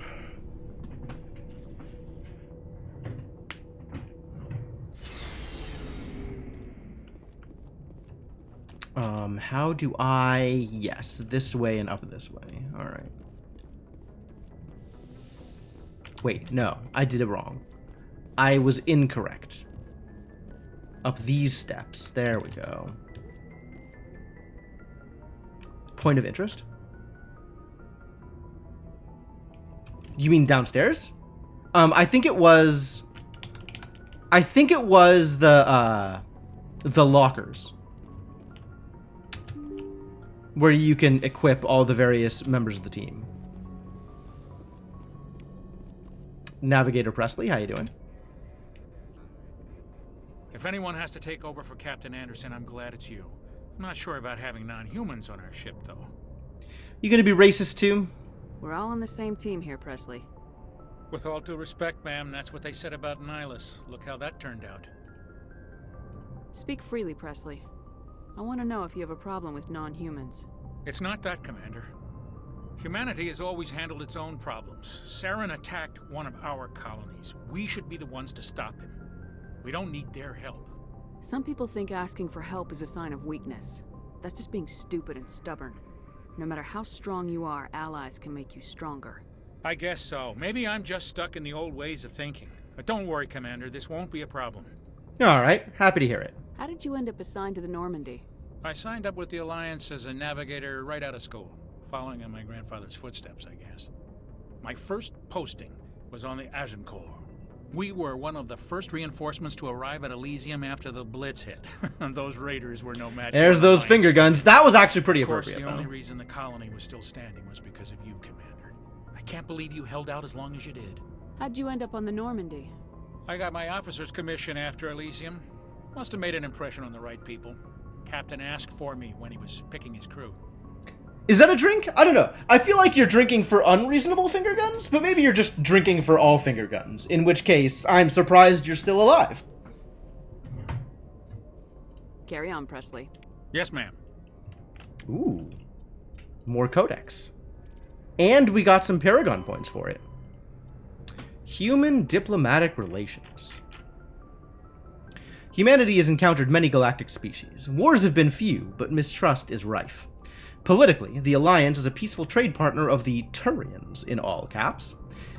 How do I... Yes, this way and up this way. Alright. Wait, no. I did it wrong. I was incorrect. Up these steps. There we go. Point of interest? You mean downstairs? I think it was the lockers. Where you can equip all the various members of the team. Navigator Presley, how you doing? If anyone has to take over for Captain Anderson, I'm glad it's you. I'm not sure about having non-humans on our ship, though. You gonna be racist too? We're all on the same team here, Presley. With all due respect, ma'am, that's what they said about Nihilus. Look how that turned out. Speak freely, Presley. I want to know if you have a problem with non-humans. It's not that, Commander. Humanity has always handled its own problems. Saren attacked one of our colonies. We should be the ones to stop him. We don't need their help. Some people think asking for help is a sign of weakness. That's just being stupid and stubborn. No matter how strong you are, allies can make you stronger. I guess so. Maybe I'm just stuck in the old ways of thinking. But don't worry, Commander. This won't be a problem. Alright, happy to hear it. How did you end up assigned to the Normandy? I signed up with the Alliance as a navigator right out of school, following in my grandfather's footsteps, I guess. My first posting was on the Agincourt. We were one of the first reinforcements to arrive at Elysium after the Blitz hit. And those raiders were no match. There's those finger guns. That was actually pretty appropriate. Of course, the only reason the colony was still standing was because of you, Commander. I can't believe you held out as long as you did. How'd you end up on the Normandy? I got my officer's commission after Elysium. Must have made an impression on the right people. Captain asked for me when he was picking his crew. Is that a drink? I don't know. I feel like you're drinking for unreasonable finger guns, but maybe you're just drinking for all finger guns. In which case, I'm surprised you're still alive. Carry on, Presley. Yes, ma'am. Ooh. More codex. And we got some Paragon points for it. Human diplomatic relations. Humanity has encountered many galactic species. Wars have been few, but mistrust is rife. Politically, the Alliance is a peaceful trade partner of the Turians, in all caps.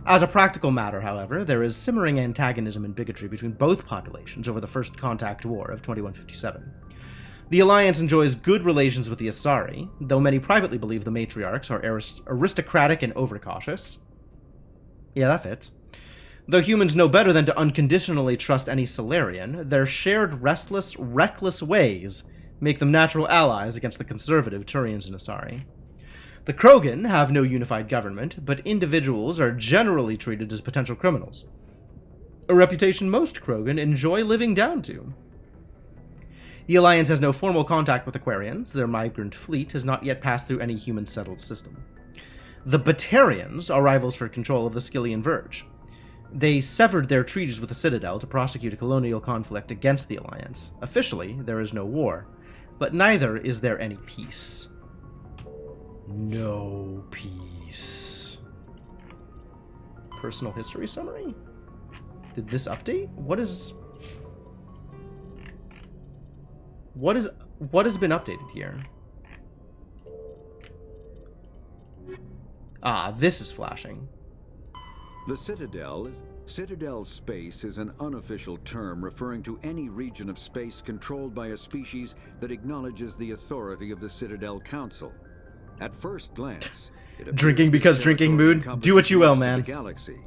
As a practical matter, however, there is simmering antagonism and bigotry between both populations over the First Contact War of 2157. The Alliance enjoys good relations with the Asari, though many privately believe the matriarchs are aristocratic and overcautious. Yeah, that fits. Though humans know better than to unconditionally trust any Solarian, their shared restless, reckless ways make them natural allies against the conservative Turians and Asari. The Krogan have no unified government, but individuals are generally treated as potential criminals. A reputation most Krogan enjoy living down to. The Alliance has no formal contact with Aquarians. Their migrant fleet has not yet passed through any human-settled system. The Batarians are rivals for control of the Skyllian Verge. They severed their treaties with the Citadel to prosecute a colonial conflict against the Alliance. Officially, there is no war, but neither is there any peace. No peace. Personal history summary? Did this update? What has been updated here? Ah, this is flashing. The Citadel space is an unofficial term referring to any region of space controlled by a species that acknowledges the authority of the Citadel Council. At first glance, it drinking because drinking mood. Do what you will, man. The galaxy.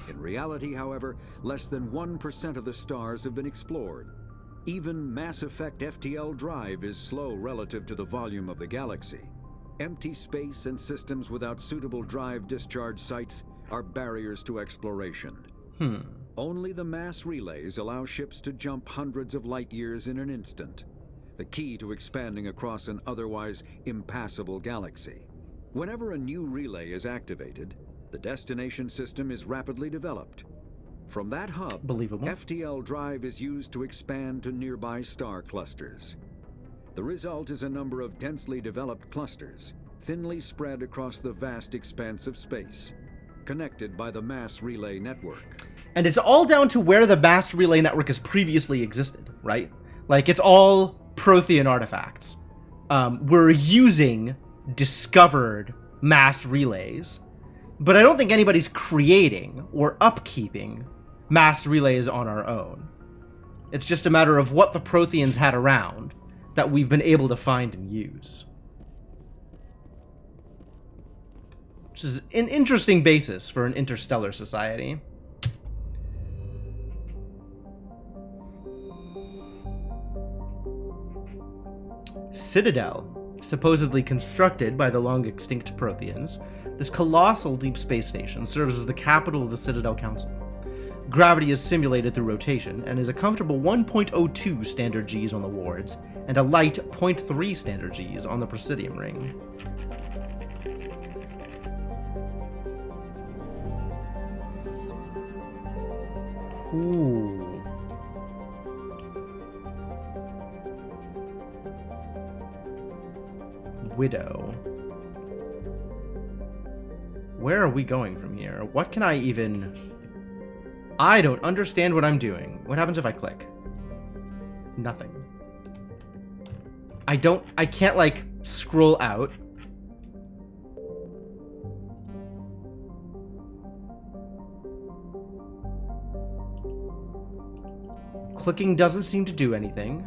In reality, however, less than 1% of the stars have been explored. Even Mass Effect FTL Drive is slow relative to the volume of the galaxy. Empty space and systems without suitable drive discharge sites are barriers to exploration. Only the mass relays allow ships to jump hundreds of light years in an instant, the key to expanding across an otherwise impassable galaxy. Whenever a new relay is activated, the destination system is rapidly developed. From that hub, FTL Drive is used to expand to nearby star clusters. The result is a number of densely developed clusters, thinly spread across the vast expanse of space, connected by the mass relay network. And it's all down to where the mass relay network has previously existed, right? Like, it's all Prothean artifacts. we're using discovered mass relays, but I don't think anybody's creating or upkeeping mass relays on our own. It's just a matter of what the Protheans had around that we've been able to find and use. Which is an interesting basis for an interstellar society. Citadel, supposedly constructed by the long-extinct Protheans, this colossal deep space station serves as the capital of the Citadel Council. Gravity is simulated through rotation, and is a comfortable 1.02 standard Gs on the wards, and a light 0.3 standard Gs on the Presidium ring. Ooh. Widow. Where are we going from here? What can I even... I don't understand what I'm doing. What happens if I click? Nothing. I can't, like, scroll out. Clicking doesn't seem to do anything.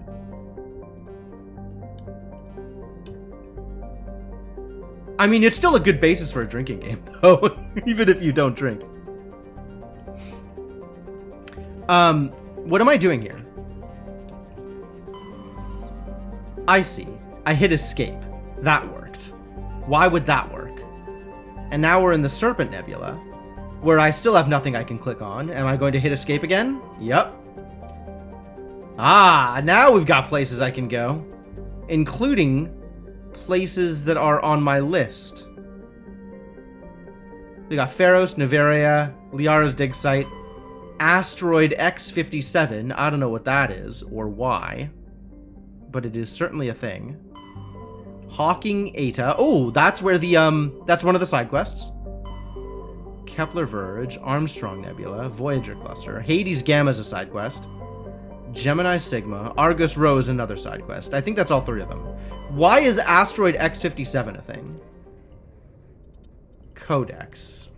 I mean, it's still a good basis for a drinking game, though, even if you don't drink. What am I doing here? I see. I hit escape. That worked. Why would that work? And now we're in the Serpent Nebula, where I still have nothing I can click on. Am I going to hit escape again? Yep. Ah, now we've got places I can go, including places that are on my list. We got Pharos, Neveria, Liara's dig site, Asteroid X-57. I don't know what that is or why, but it is certainly a thing. Hawking Eta. Oh, that's where the that's one of the side quests. Kepler Verge, Armstrong Nebula, Voyager Cluster, Hades Gamma is a side quest. Gemini Sigma, Argus Rho is another side quest. I think that's all three of them. Why is Asteroid X-57 a thing? Codex.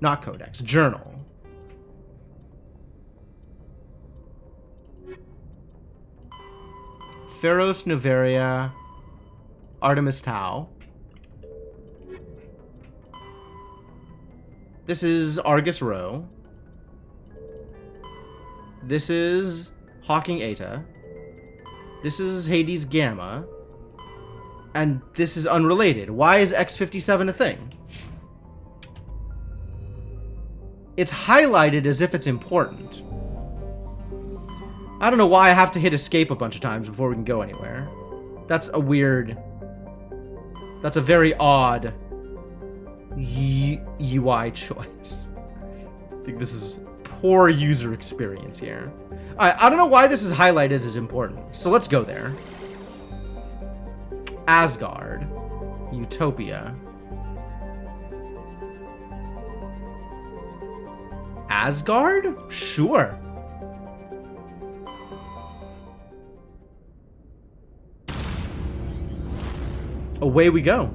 Not Codex. Journal. Pharos, Neveria, Artemis Tau. This is Argus Rho. This is Hawking Eta. This is Hades Gamma. And this is unrelated. Why is X-57 a thing? It's highlighted as if it's important. I don't know why I have to hit escape a bunch of times before we can go anywhere. That's a weird... That's a very odd UI choice. I think this is poor user experience here. I don't know why this is highlighted as important, so let's go there. Asgard. Utopia. Asgard? Sure. Away we go.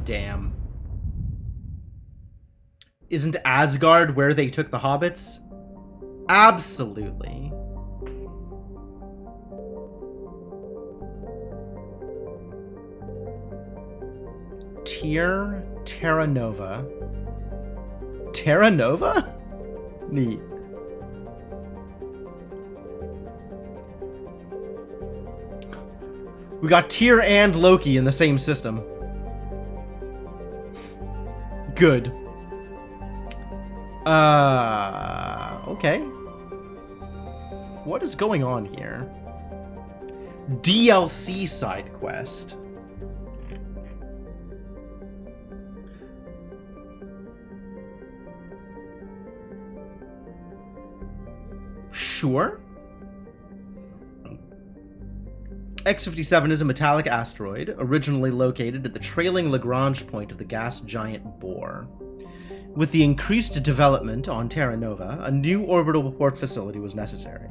Damn. Isn't Asgard where they took the hobbits? Absolutely. Terra Nova. Terra Nova? Neat. We got Tyr and Loki in the same system. Good. Okay. What is going on here? DLC side quest. Sure. X-57 is a metallic asteroid, originally located at the trailing Lagrange point of the gas giant Bohr. With the increased development on Terra Nova, a new orbital port facility was necessary.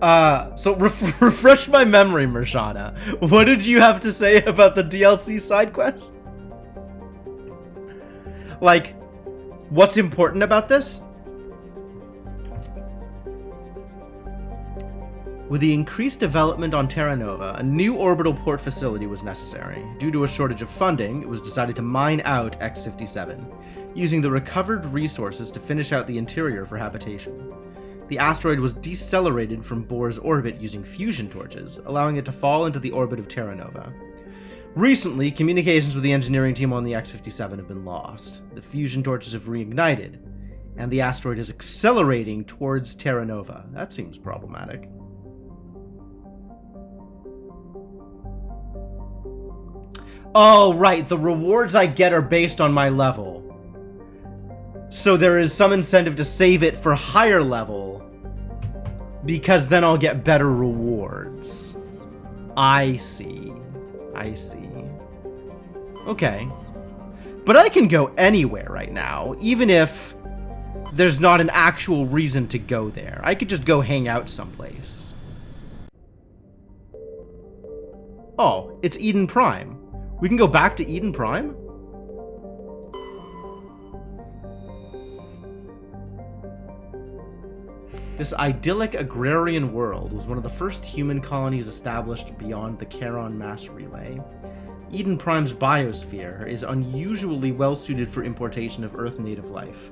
So refresh my memory, Mershana. What did you have to say about the DLC side quest? Like, what's important about this? With the increased development on Terra Nova, a new orbital port facility was necessary. Due to a shortage of funding, it was decided to mine out X-57, using the recovered resources to finish out the interior for habitation. The asteroid was decelerated from Bohr's orbit using fusion torches, allowing it to fall into the orbit of Terra Nova. Recently, communications with the engineering team on the X-57 have been lost. The fusion torches have reignited, and the asteroid is accelerating towards Terra Nova. That seems problematic. Oh, right, the rewards I get are based on my level. So there is some incentive to save it for higher level, because then I'll get better rewards. I see. I see. Okay. But I can go anywhere right now, even if there's not an actual reason to go there. I could just go hang out someplace. Oh, it's Eden Prime. We can go back to Eden Prime? This idyllic agrarian world was one of the first human colonies established beyond the Charon mass relay. Eden Prime's biosphere is unusually well-suited for importation of Earth-native life.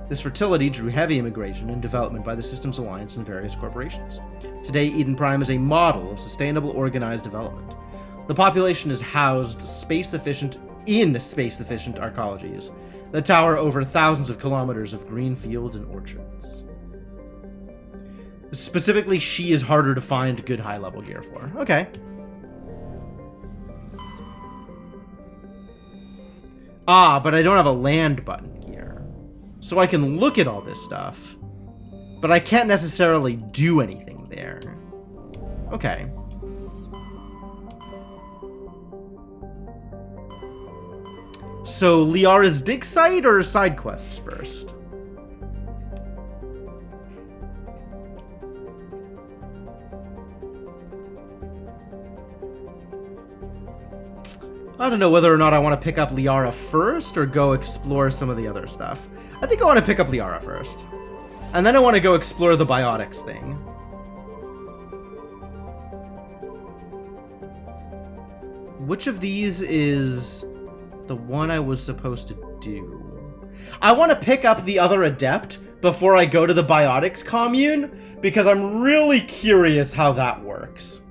This fertility drew heavy immigration and development by the Systems Alliance and various corporations. Today, Eden Prime is a model of sustainable organized development. The population is housed space-efficient arcologies that tower over thousands of kilometers of green fields and orchards. Specifically, she is harder to find good high-level gear for. Okay. Ah, but I don't have a land button here. So I can look at all this stuff, but I can't necessarily do anything there. Okay. So, Liara's dig site or side quests first? I don't know whether or not I want to pick up Liara first or go explore some of the other stuff. I think I want to pick up Liara first. And then I want to go explore the biotics thing. Which of these is the one I was supposed to do? I want to pick up the other adept before I go to the biotics commune, because I'm really curious how that works.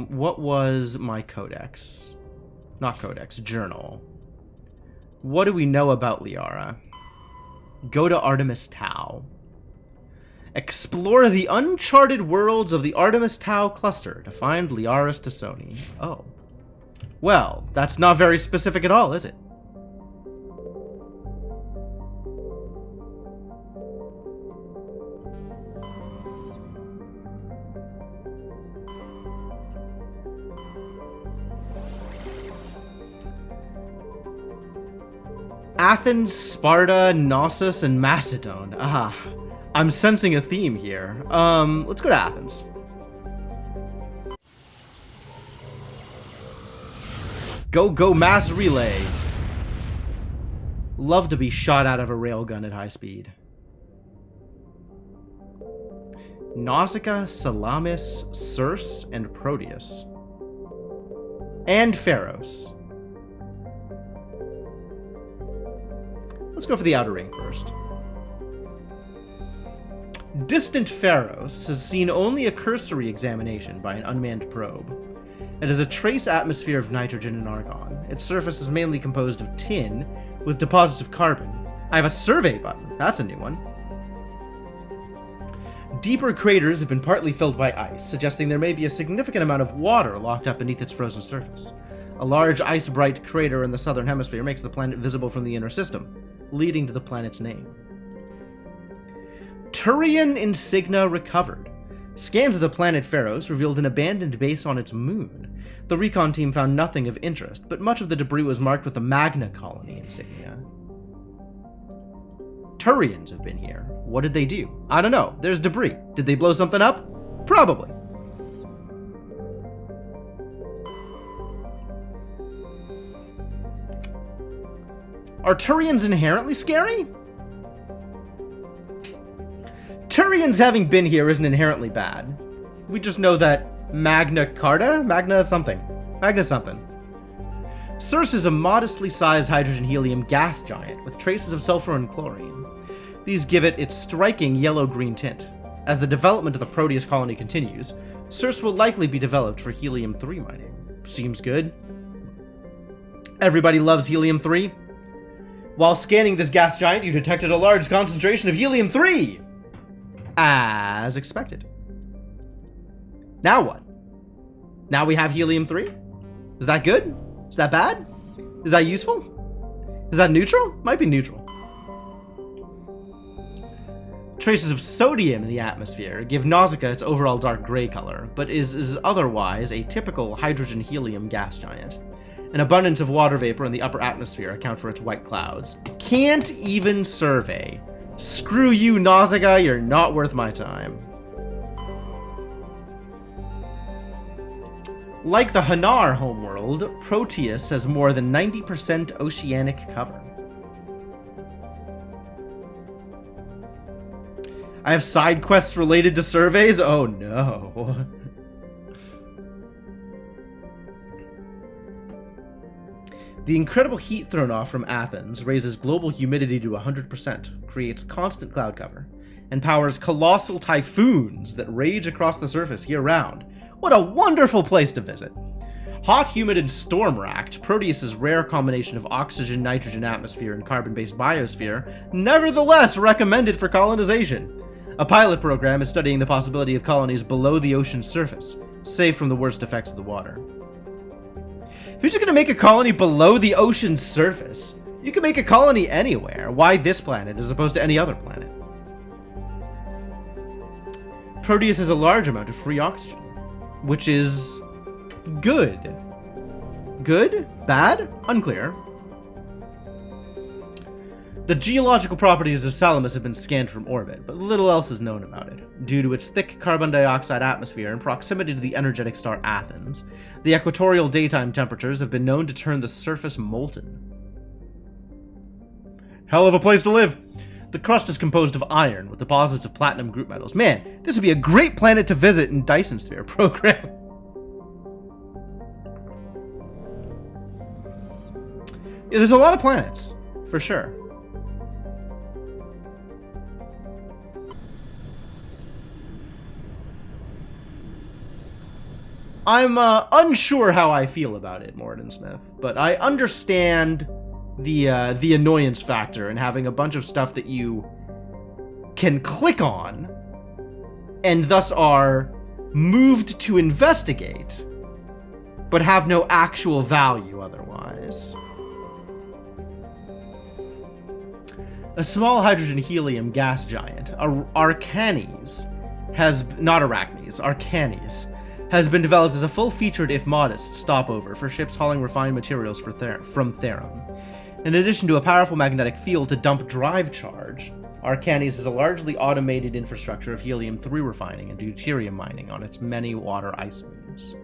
What was my codex? Not codex, journal. What do we know about Liara? Go to Artemis Tau. Explore the uncharted worlds of the Artemis Tau cluster to find Liara's Tassoni. Oh. Well, that's not very specific at all, is it? Athens, Sparta, Knossos, and Macedon. Ah, I'm sensing a theme here. Let's go to Athens. Go, mass relay. Love to be shot out of a railgun at high speed. Nausicaa, Salamis, Circe, and Proteus. And Pharos. Let's go for the outer ring first. Distant Pharos has seen only a cursory examination by an unmanned probe. It has a trace atmosphere of nitrogen and argon. Its surface is mainly composed of tin, with deposits of carbon. I have a survey button. That's a new one. Deeper craters have been partly filled by ice, suggesting there may be a significant amount of water locked up beneath its frozen surface. A large ice-bright crater in the southern hemisphere makes the planet visible from the inner system, leading to the planet's name. Turian insignia recovered. Scans of the planet Pharos revealed an abandoned base on its moon. The recon team found nothing of interest, but much of the debris was marked with the Magna Colony insignia. Turians have been here. What did they do? I don't know. There's debris. Did they blow something up? Probably. Are Turians inherently scary? Turians having been here isn't inherently bad. We just know that Magna Carta? Magna something. Circe is a modestly sized hydrogen-helium gas giant with traces of sulfur and chlorine. These give it its striking yellow-green tint. As the development of the Proteus colony continues, Circe will likely be developed for helium-3 mining. Seems good. Everybody loves helium-3. While scanning this gas giant, you detected a large concentration of helium-3! As expected. Now what? Now we have helium-3? Is that good? Is that bad? Is that useful? Is that neutral? Might be neutral. Traces of sodium in the atmosphere give Nausicaa its overall dark gray color, but is otherwise a typical hydrogen-helium gas giant. An abundance of water vapor in the upper atmosphere account for its white clouds. Can't even survey. Screw you, Nausicaa, you're not worth my time. Like the Hanar homeworld, Proteus has more than 90% oceanic cover. I have side quests related to surveys? Oh no. The incredible heat thrown off from Athens raises global humidity to 100%, creates constant cloud cover, and powers colossal typhoons that rage across the surface year-round. What a wonderful place to visit! Hot, humid, and storm-racked, Proteus's rare combination of oxygen, nitrogen atmosphere, and carbon-based biosphere nevertheless recommended for colonization. A pilot program is studying the possibility of colonies below the ocean's surface, safe from the worst effects of the water. If you're just gonna make a colony below the ocean's surface, you can make a colony anywhere. Why this planet as opposed to any other planet? Proteus has a large amount of free oxygen, which is good. Good? Bad? Unclear. The geological properties of Salamis have been scanned from orbit, but little else is known about it. Due to its thick carbon dioxide atmosphere and proximity to the energetic star Athens, the equatorial daytime temperatures have been known to turn the surface molten. Hell of a place to live! The crust is composed of iron with deposits of platinum group metals. Man, this would be a great planet to visit in Dyson Sphere program. Yeah, there's a lot of planets, for sure. I'm unsure how I feel about it, Morden Smith, but I understand the annoyance factor in having a bunch of stuff that you can click on and thus are moved to investigate, but have no actual value otherwise. A small hydrogen-helium gas giant, Arcanes, Arcanes, has been developed as a full-featured, if modest, stopover for ships hauling refined materials from Therum. In addition to a powerful magnetic field to dump drive charge, Arcanes is a largely automated infrastructure of helium-3 refining and deuterium mining on its many water ice moons.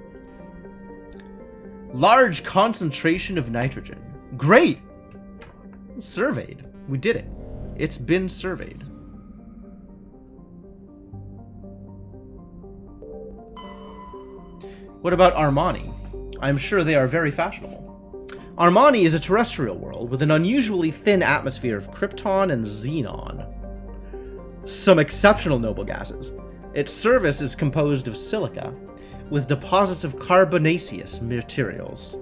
Large concentration of nitrogen. Great! Surveyed. We did it. It's been surveyed. What about Armani? I'm sure they are very fashionable. Armani is a terrestrial world with an unusually thin atmosphere of krypton and xenon. Some exceptional noble gases. Its surface is composed of silica, with deposits of carbonaceous materials.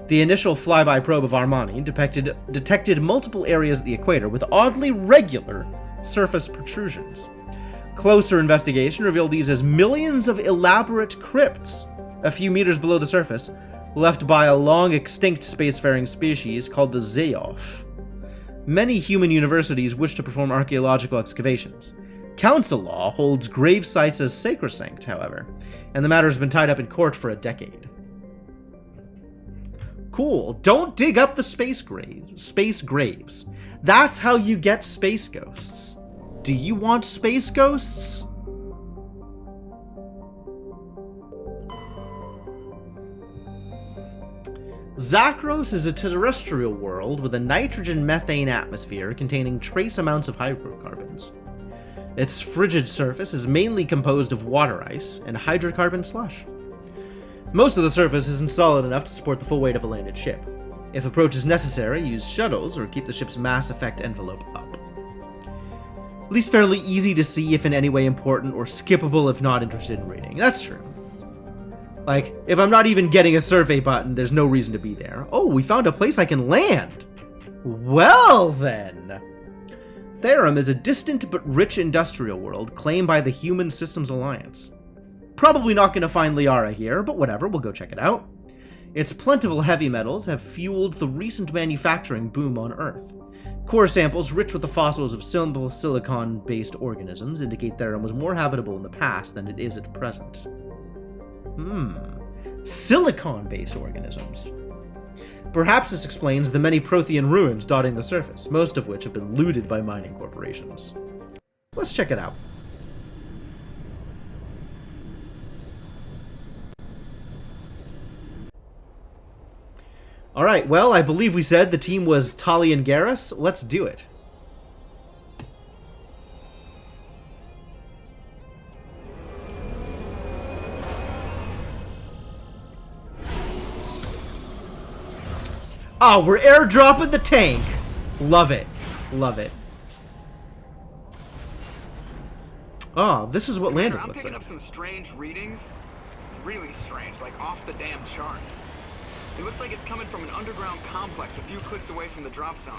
The initial flyby probe of Armani detected multiple areas of the equator with oddly regular surface protrusions. Closer investigation revealed these as millions of elaborate crypts a few meters below the surface, left by a long-extinct spacefaring species called the Zeoff. Many human universities wish to perform archaeological excavations. Council law holds grave sites as sacrosanct, however, and the matter has been tied up in court for a decade. Cool. Don't dig up the space graves. That's how you get space ghosts. Do you want space ghosts? Zakros is a terrestrial world with a nitrogen-methane atmosphere containing trace amounts of hydrocarbons. Its frigid surface is mainly composed of water ice and hydrocarbon slush. Most of the surface isn't solid enough to support the full weight of a landed ship. If approach is necessary, use shuttles or keep the ship's mass effect envelope up. At least fairly easy to see if in any way important, or skippable if not interested in reading. That's true. Like, if I'm not even getting a survey button, there's no reason to be there. Oh, we found a place I can land! Well then! Therum is a distant but rich industrial world claimed by the Human Systems Alliance. Probably not going to find Liara here, but whatever, we'll go check it out. Its plentiful heavy metals have fueled the recent manufacturing boom on Earth. Core samples rich with the fossils of simple silicon-based organisms indicate Therum was more habitable in the past than it is at present. Silicon-based organisms. Perhaps this explains the many Prothean ruins dotting the surface, most of which have been looted by mining corporations. Let's check it out. Alright, well, I believe we said the team was Tali and Garrus. Let's do it. Oh, we're airdropping the tank. Love it. Love it. Oh, this is what landed looks like. I'm picking up some strange readings. Really strange, like off the damn charts. It looks like it's coming from an underground complex a few clicks away from the drop zone.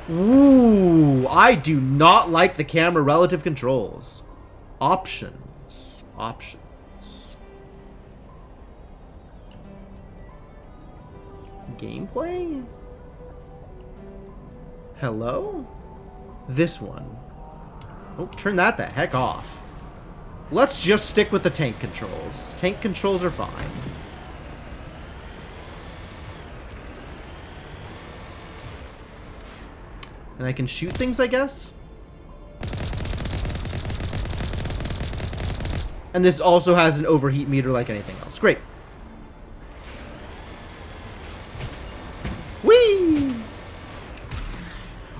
Ooh, I do not like the camera relative controls. Options. Options. Gameplay? Hello? This one. Oh, turn that the heck off. Let's just stick with the tank controls. Tank controls are fine. And I can shoot things, I guess? And this also has an overheat meter like anything else. Great. Whee!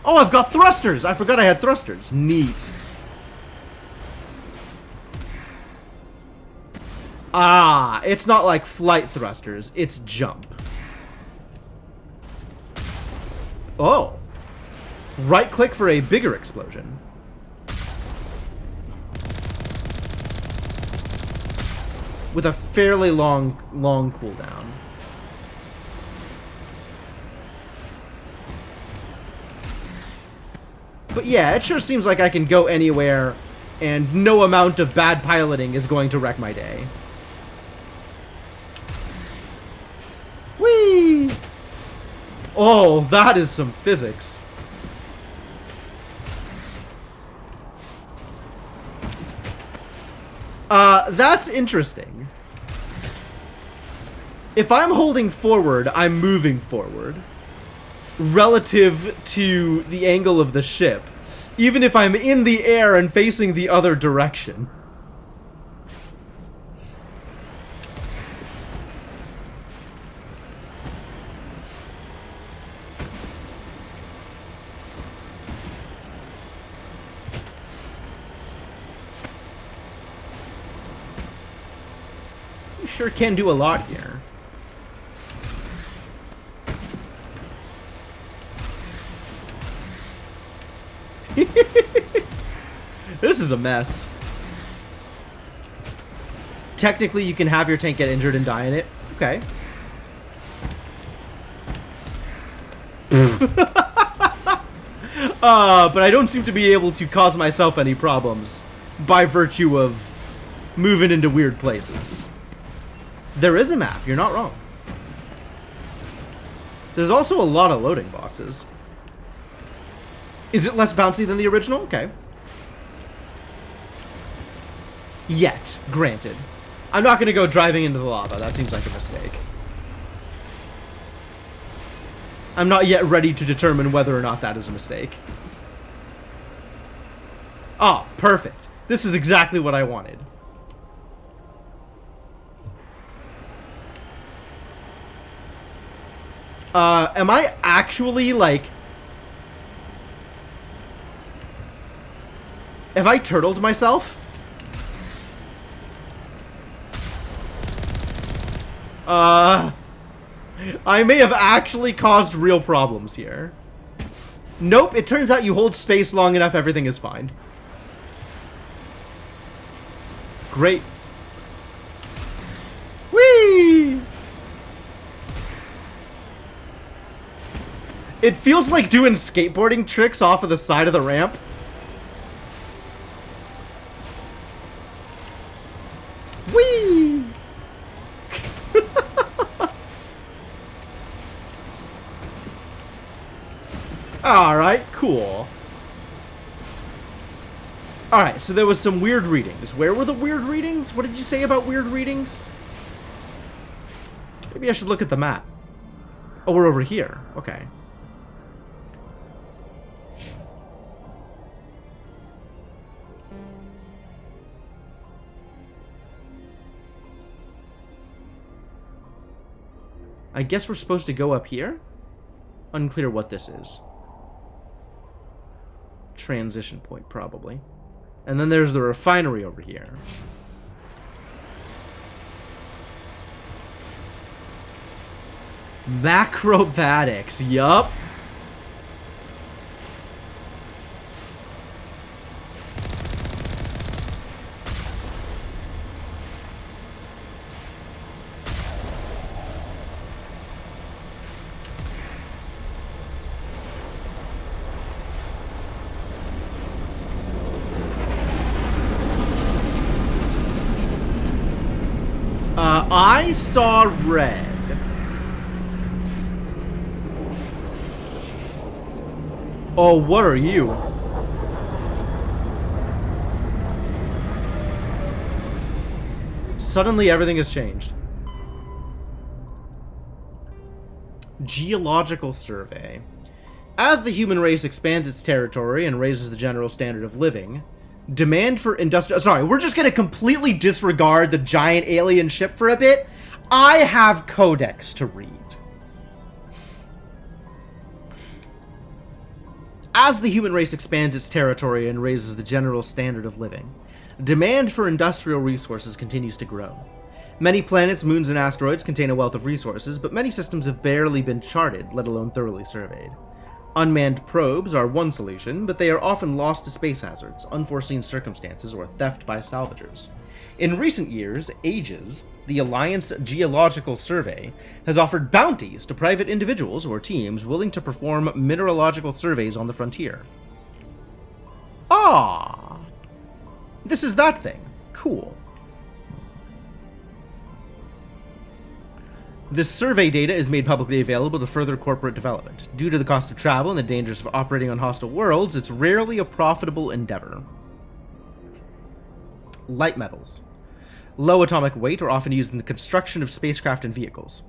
Oh, I've got thrusters! I forgot I had thrusters. Neat. Ah, it's not like flight thrusters. It's jump. Oh. Right-click for a bigger explosion. With a fairly long cooldown. But yeah, it sure seems like I can go anywhere, and no amount of bad piloting is going to wreck my day. Whee! Oh, that is some physics. That's interesting. If I'm holding forward, I'm moving forward. Relative to the angle of the ship. Even if I'm in the air and facing the other direction. You sure can do a lot here. This is a mess. Technically, you can have your tank get injured and die in it. Okay. But I don't seem to be able to cause myself any problems by virtue of moving into weird places. There is a map, you're not wrong. There's also a lot of loading boxes. Is it less bouncy than the original? Okay. Yet, granted. I'm not going to go driving into the lava. That seems like a mistake. I'm not yet ready to determine whether or not that is a mistake. Oh, perfect. This is exactly what I wanted. Am I actually, like... Have I turtled myself? I may have actually caused real problems here. Nope, it turns out you hold space long enough, everything is fine. Great. Whee! It feels like doing skateboarding tricks off of the side of the ramp. Whee! Alright, cool. Alright, so there was some weird readings. Where were the weird readings? What did you say about weird readings? Maybe I should look at the map. Oh, we're over here. Okay. I guess we're supposed to go up here? Unclear what this is. Transition point, probably. And then there's the refinery over here. Macrobatics, yup. I saw red. Oh, what are you? Suddenly everything has changed. Geological survey. As the human race expands its territory and raises the general standard of living, demand for industrial... Sorry, we're just going to completely disregard the giant alien ship for a bit. I have codex to read. As the human race expands its territory and raises the general standard of living, demand for industrial resources continues to grow. Many planets, moons, and asteroids contain a wealth of resources, but many systems have barely been charted, let alone thoroughly surveyed. Unmanned probes are one solution, but they are often lost to space hazards, unforeseen circumstances, or theft by salvagers. In recent years, AGES, the Alliance Geological Survey, has offered bounties to private individuals or teams willing to perform mineralogical surveys on the frontier. Ah! This is that thing. Cool. This survey data is made publicly available to further corporate development. Due to the cost of travel and the dangers of operating on hostile worlds, it's rarely a profitable endeavor. Light metals. Low atomic weight are often used in the construction of spacecraft and vehicles.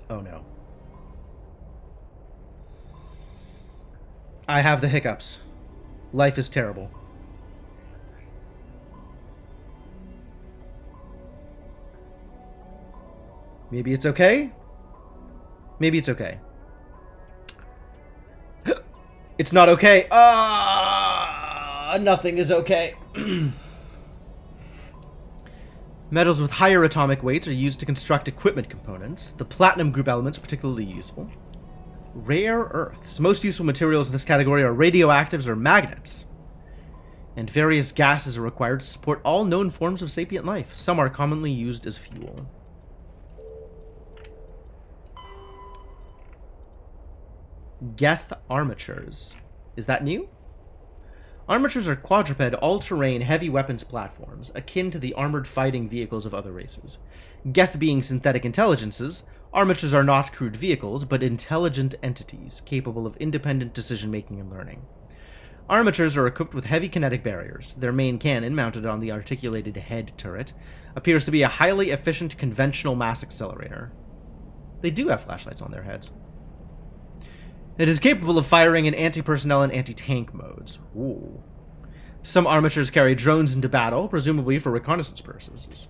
Oh no. I have the hiccups. Life is terrible. Maybe it's okay? Maybe it's okay. It's not okay. Nothing is okay. Metals with higher atomic weights are used to construct equipment components. The platinum group elements are particularly useful. Rare earths. Most useful materials in this category are radioactives or magnets. And various gases are required to support all known forms of sapient life. Some are commonly used as fuel. Geth armatures. Is that new? Armatures are quadruped, all-terrain, heavy weapons platforms, akin to the armored fighting vehicles of other races. Geth being synthetic intelligences, armatures are not crewed vehicles, but intelligent entities, capable of independent decision-making and learning. Armatures are equipped with heavy kinetic barriers. Their main cannon, mounted on the articulated head turret, appears to be a highly efficient conventional mass accelerator. They do have flashlights on their heads. It is capable of firing in anti-personnel and anti-tank modes. Ooh. Some armatures carry drones into battle, presumably for reconnaissance purposes.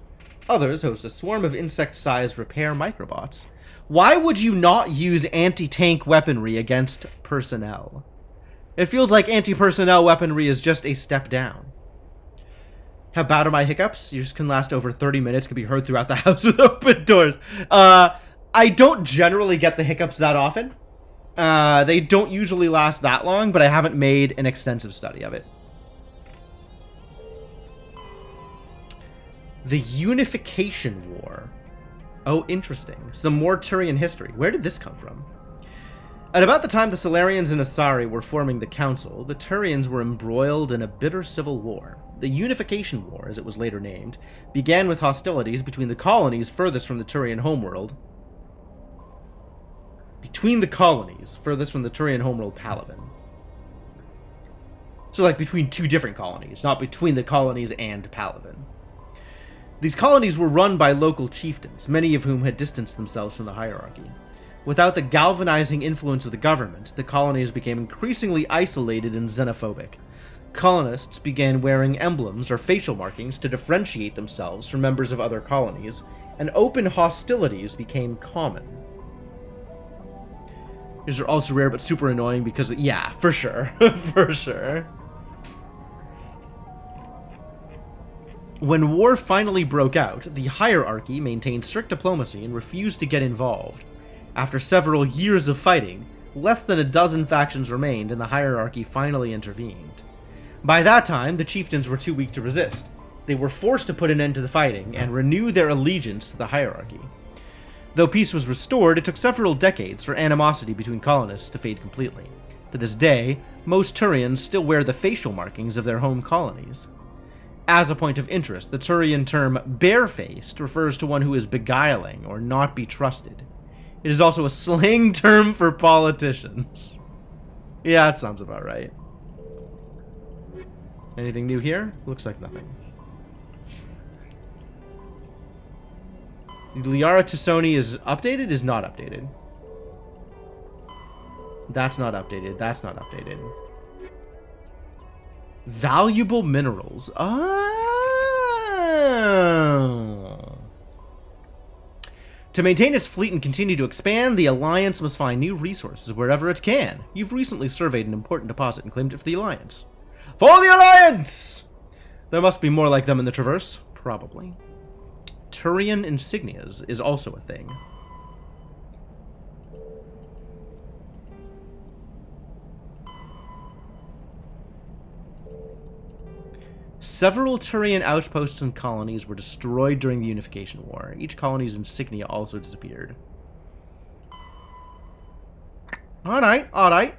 Others host a swarm of insect-sized repair microbots. Why would you not use anti-tank weaponry against personnel? It feels like anti-personnel weaponry is just a step down. How bad are my hiccups? Yours can last over 30 minutes, can be heard throughout the house with open doors. I don't generally get the hiccups that often. They don't usually last that long, but I haven't made an extensive study of it. The Unification War. Oh, interesting. Some more Turian history. Where did this come from? At about the time the Salarians and Asari were forming the Council, the Turians were embroiled in a bitter civil war. The Unification War, as it was later named, began with hostilities between the colonies furthest from the Turian homeworld. Palaven. So, like, between two different colonies, not between the colonies and Palaven. These colonies were run by local chieftains, many of whom had distanced themselves from the hierarchy. Without the galvanizing influence of the government, the colonies became increasingly isolated and xenophobic. Colonists began wearing emblems or facial markings to differentiate themselves from members of other colonies, and open hostilities became common. These are also rare but super annoying because, yeah, for sure. For sure. When war finally broke out, the hierarchy maintained strict diplomacy and refused to get involved. After several years of fighting, less than a dozen factions remained and the hierarchy finally intervened. By that time, the chieftains were too weak to resist. They were forced to put an end to the fighting and renew their allegiance to the hierarchy. Though peace was restored, it took several decades for animosity between colonists to fade completely. To this day, most Turians still wear the facial markings of their home colonies. As a point of interest, the Turian term barefaced refers to one who is beguiling or not be trusted. It is also a slang term for politicians. Yeah, that sounds about right. Anything new here? Looks like nothing. Liara Tusoni is updated? Is not updated. That's not updated. That's not updated. Valuable minerals. Oh. To maintain its fleet and continue to expand, the Alliance must find new resources wherever it can. You've recently surveyed an important deposit and claimed it for the Alliance. For the Alliance! There must be more like them in the Traverse. Probably. Turian insignias is also a thing. Several Turian outposts and colonies were destroyed during the Unification War. Each colony's insignia also disappeared. Alright, alright.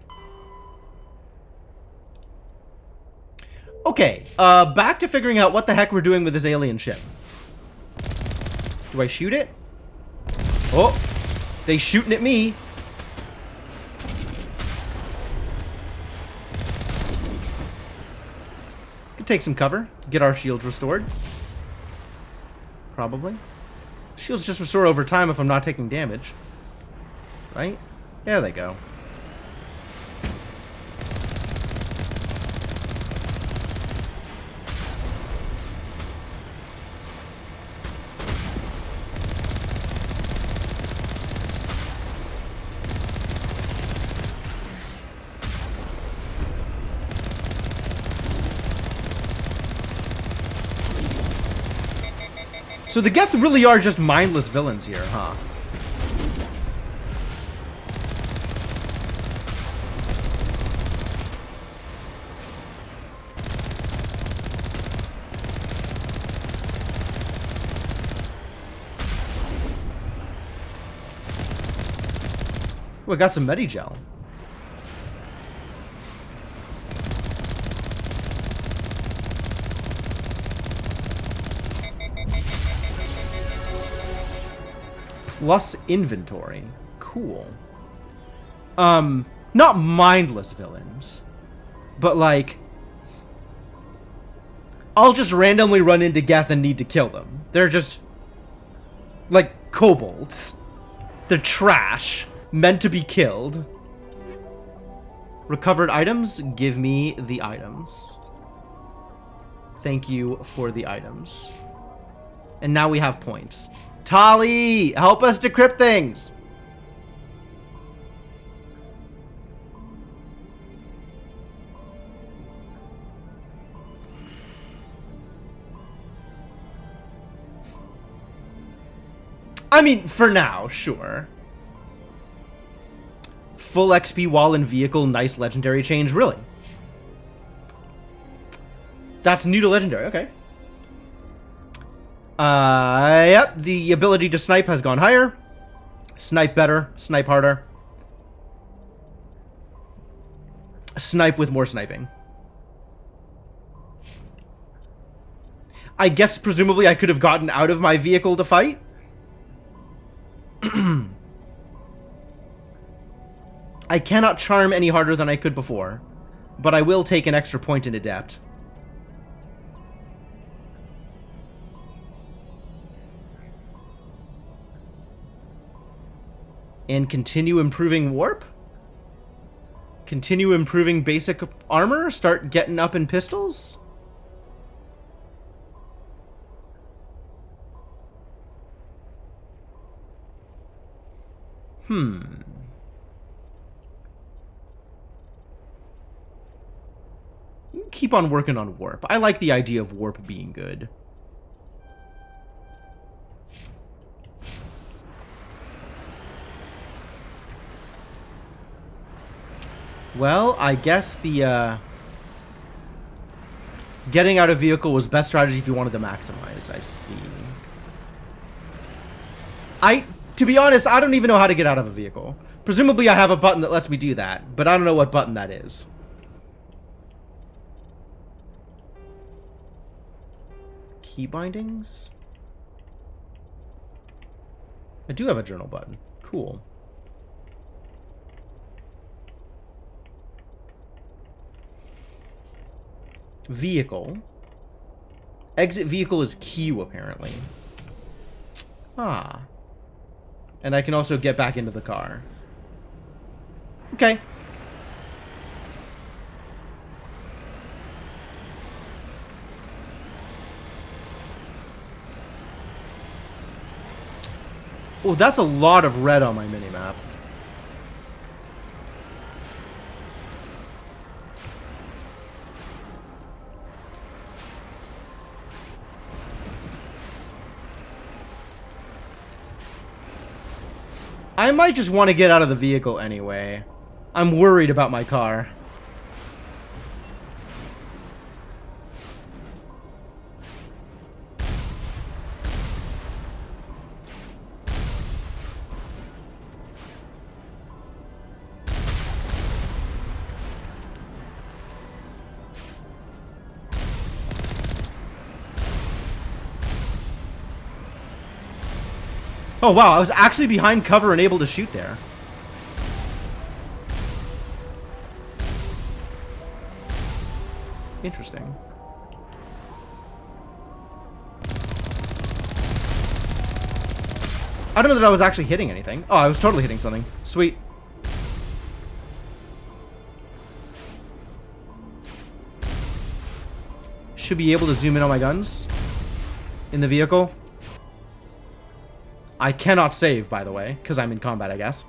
Okay, back to figuring out what the heck we're doing with this alien ship. Do I shoot it? Oh, they shooting at me. Could take some cover, get our shields restored. Probably. Shields just restore over time if I'm not taking damage. Right? There they go. So the Geth really are just mindless villains here, huh? Oh, I got some Medigel. plus inventory. Cool. Not mindless villains, but like, I'll just randomly run into Geth and need to kill them. They're just like kobolds. They're trash, meant to be killed. Recovered items, give me the items. Thank you for the items. And now we have points. Tali, help us decrypt things. I mean, for now, sure. Full XP wall and vehicle, nice legendary change, really? That's new to legendary, okay. Yep, the ability to snipe has gone higher. Snipe better, snipe harder. Snipe with more sniping. I guess presumably I could have gotten out of my vehicle to fight. I cannot charm any harder than I could before, but I will take an extra point in Adept. And continue improving warp? Continue improving basic armor? Start getting up in pistols? Keep on working on warp. I like the idea of warp being good. Well, I guess the getting out of vehicle was best strategy if you wanted to maximize. I see. To be honest, I don't even know how to get out of a vehicle. Presumably I have a button that lets me do that, but I don't know what button that is. Key bindings? I do have a journal button. Cool. Vehicle. Exit vehicle is Q, apparently. Ah. And I can also get back into the car. Okay. Oh, that's a lot of red on my minimap. I might just want to get out of the vehicle anyway. I'm worried about my car. Oh wow, I was actually behind cover and able to shoot there. Interesting. I don't know that I was actually hitting anything. Oh, I was totally hitting something. Sweet. Should be able to zoom in on my guns in the vehicle. I cannot save, by the way, because I'm in combat, I guess.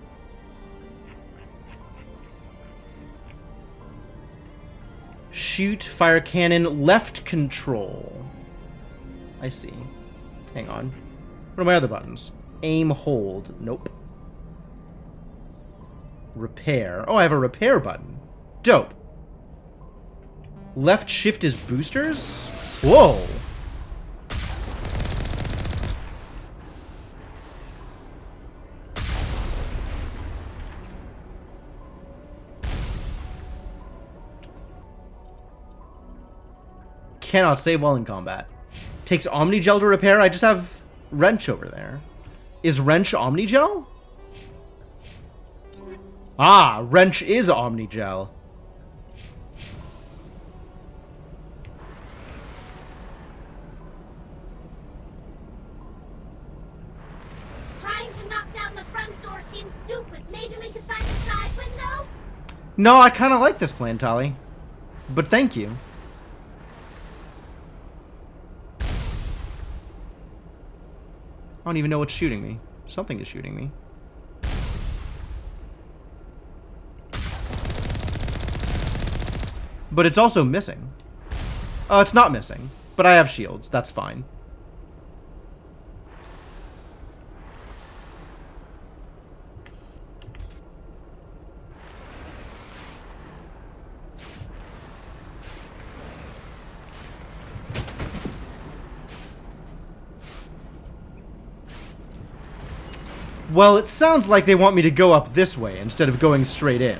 Shoot, fire cannon, left control. I see. Hang on. What are my other buttons? Aim, hold. Nope. Repair. Oh, I have a repair button. Dope. Left shift is boosters? Whoa. Cannot save while in combat. Takes Omni Gel to repair. I just have Wrench over there. Is Wrench Omnigel? Ah, Wrench is Omnigel. Trying to knock down the front door seems stupid. Maybe we could find a side window? No, I kind of like this plan, Tali. But thank you. I don't even know what's shooting me. Something is shooting me. But it's also missing. It's not missing. But I have shields. That's fine. Well, it sounds like they want me to go up this way instead of going straight in.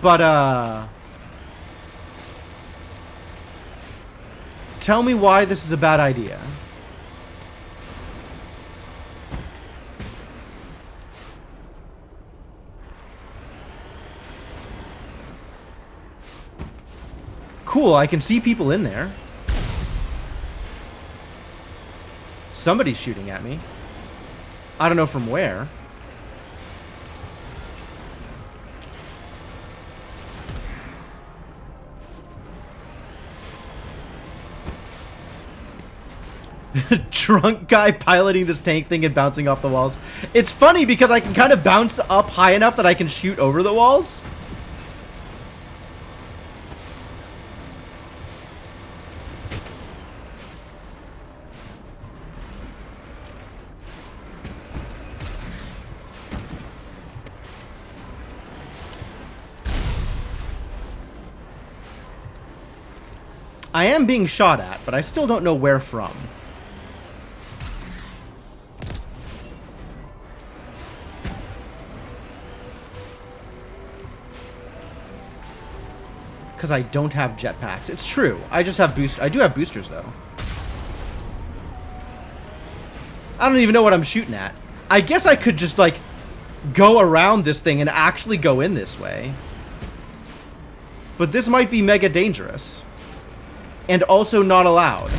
But, tell me why this is a bad idea. Cool, I can see people in there. Somebody's shooting at me. I don't know from where. Drunk guy piloting this tank thing and bouncing off the walls. It's funny because I can kind of bounce up high enough that I can shoot over the walls. I am being shot at, but I still don't know where from. Because I don't have jetpacks. It's true. I just have I do have boosters, though. I don't even know what I'm shooting at. I guess I could just, like, go around this thing and actually go in this way. But this might be mega dangerous. And also not allowed.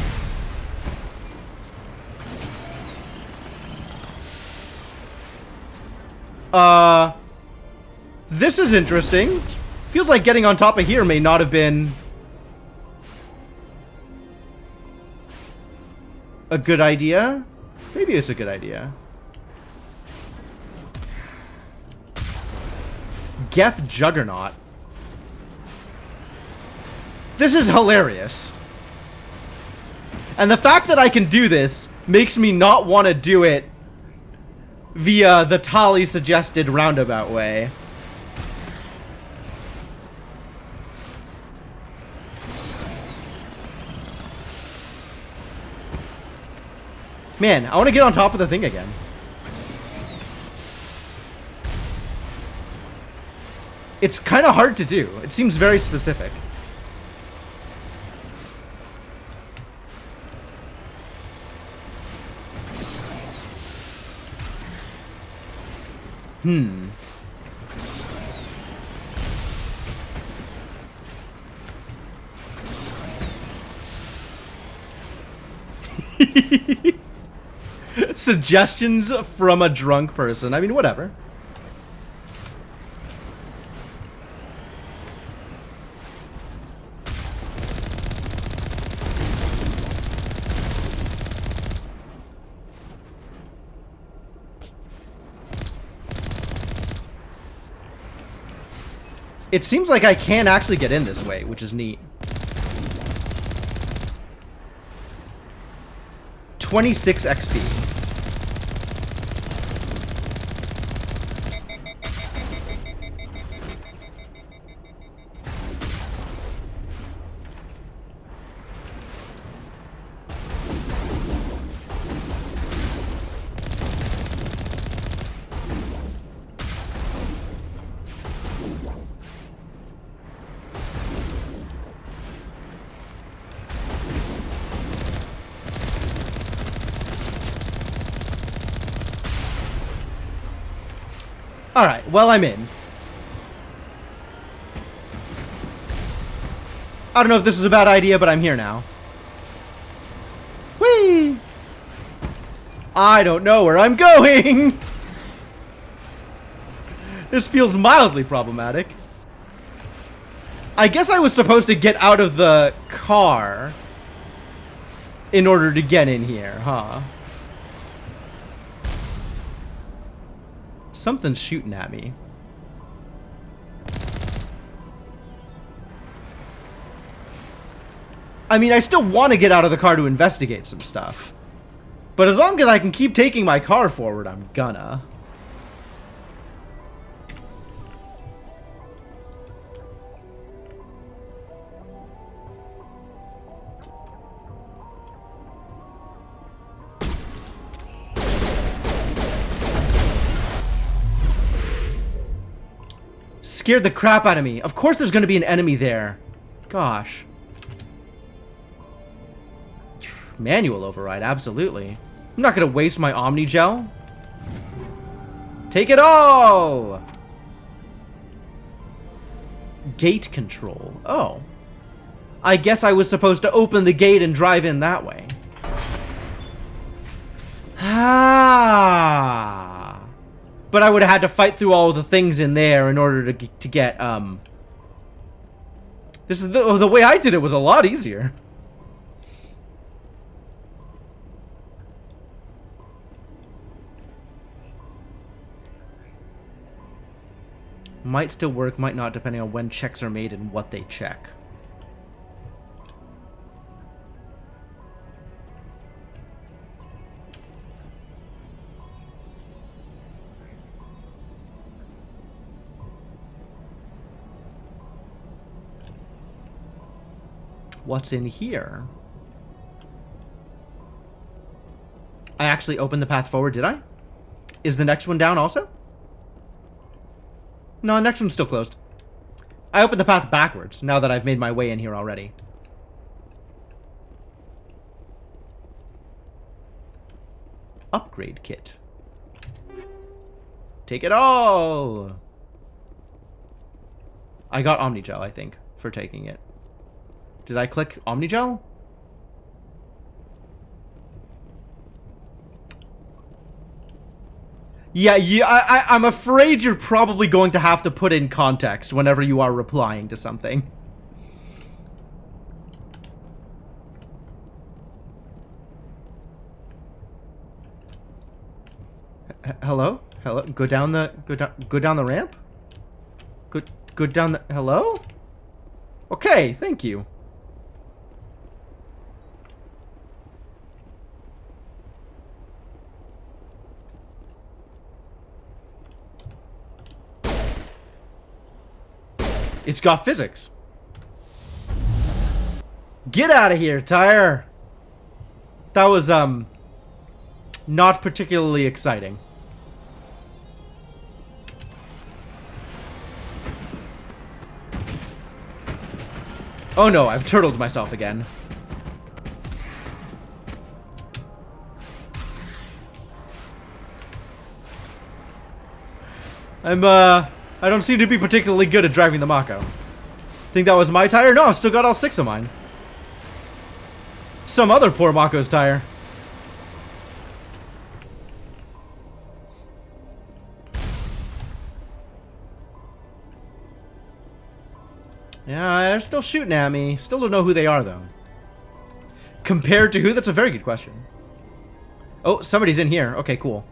This is interesting. Feels like getting on top of here may not have been a good idea. Maybe it's a good idea. Geth Juggernaut. This is hilarious. And the fact that I can do this makes me not want to do it via the Tali suggested roundabout way. Man, I want to get on top of the thing again. It's kind of hard to do. It seems very specific. Suggestions from a drunk person. I mean, whatever. It seems like I can actually get in this way, which is neat. 26 XP. Alright, well, I'm in. I don't know if this was a bad idea, but I'm here now. Whee! I don't know where I'm going! This feels mildly problematic. I guess I was supposed to get out of the car in order to get in here, huh? Something's shooting at me. I mean, I still want to get out of the car to investigate some stuff. But as long as I can keep taking my car forward, I'm gonna. Scared the crap out of me. Of course there's gonna be an enemy there. Gosh. Manual override, absolutely. I'm not gonna waste my Omni Gel. Take it all! Gate control. Oh. I guess I was supposed to open the gate and drive in that way. Ah. But I would have had to fight through all the things in there in order to get, This is the way I did it was a lot easier. Might still work, might not, depending on when checks are made and what they check. What's in here? I actually opened the path forward, did I? Is the next one down also? No, next one's still closed. I opened the path backwards, now that I've made my way in here already. Upgrade kit. Take it all! I got Omnigel, I think, for taking it. Did I click Omnigel? Yeah, I'm afraid you're probably going to have to put in context whenever you are replying to something. Hello? Hello? Go down the ramp? Go down the hello? Okay, thank you. It's got physics. Get out of here, Tyre. That was, not particularly exciting. Oh no, I've turtled myself again. I don't seem to be particularly good at driving the Mako. Think that was my tire? No, I've still got all 6 of mine. Some other poor Mako's tire. Yeah, they're still shooting at me. Still don't know who they are, though. Compared to who? That's a very good question. Oh, somebody's in here. Okay, cool.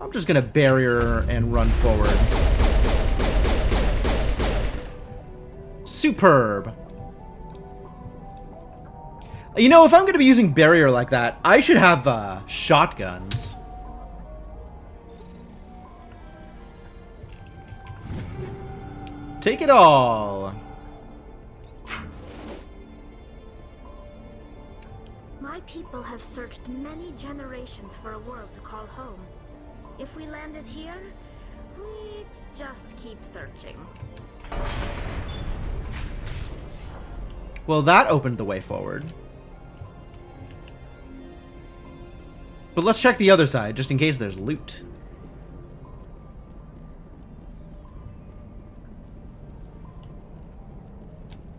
I'm just gonna barrier and run forward. Superb. You know, if I'm gonna be using barrier like that, I should have shotguns. Take it all. My people have searched many generations for a world to call home. If we landed here, we'd just keep searching. Well, that opened the way forward. But let's check the other side, just in case there's loot.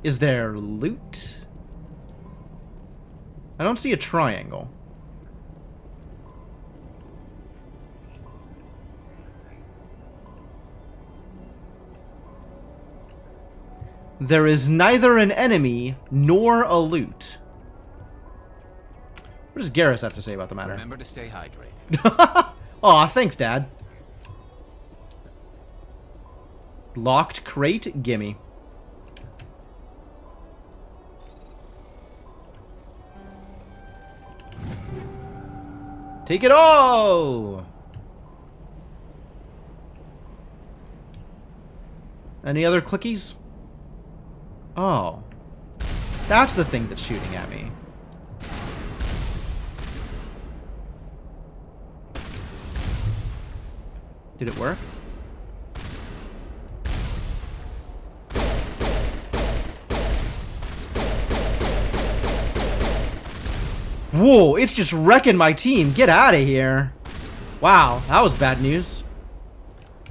Is there loot? I don't see a triangle. There is neither an enemy nor a loot. What does Garrus have to say about the matter? Remember to stay hydrated. Aw, thanks, Dad. Locked crate? Gimme. Take it all! Any other clickies? Oh. That's the thing that's shooting at me. Did it work? Whoa, it's just wrecking my team. Get out of here. Wow, that was bad news.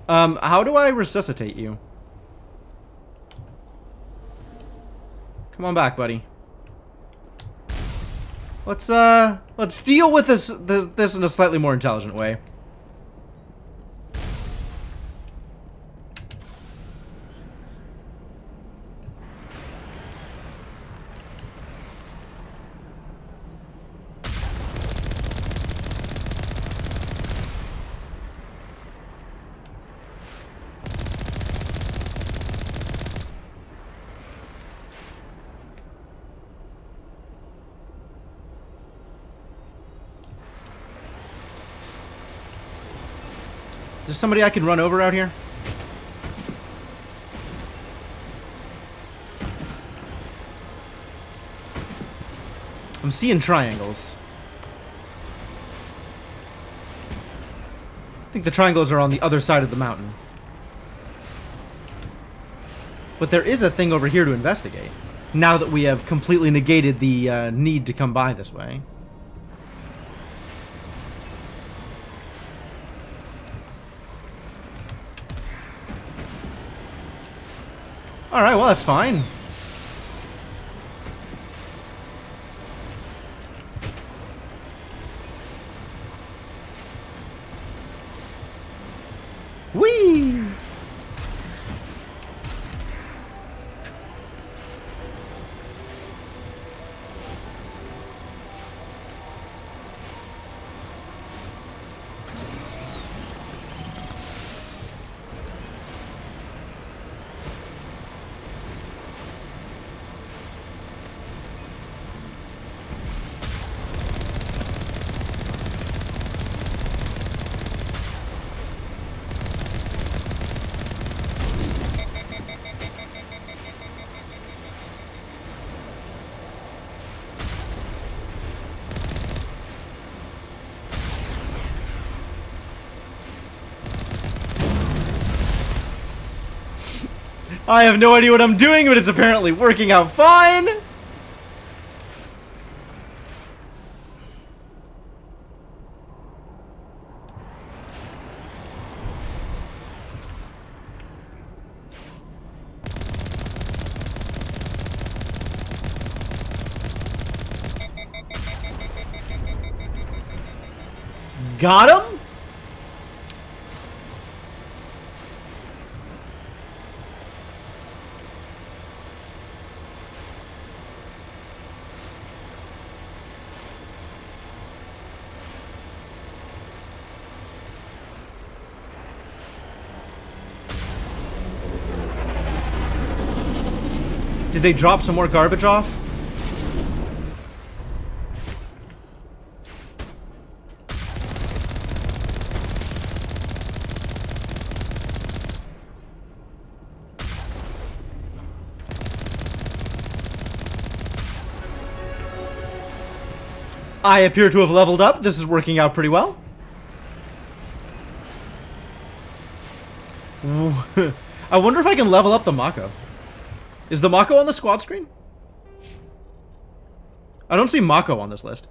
How do I resuscitate you? Come on back, buddy. Let's deal with this in a slightly more intelligent way. Is there somebody I can run over out here? I'm seeing triangles. I think the triangles are on the other side of the mountain. But there is a thing over here to investigate, now that we have completely negated the need to come by this way. Alright, well, that's fine. Whee! I have no idea what I'm doing, but it's apparently working out fine. Got him? Did they drop some more garbage off? I appear to have leveled up. This is working out pretty well. I wonder if I can level up the Mako. Is the Mako on the squad screen? I don't see Mako on this list.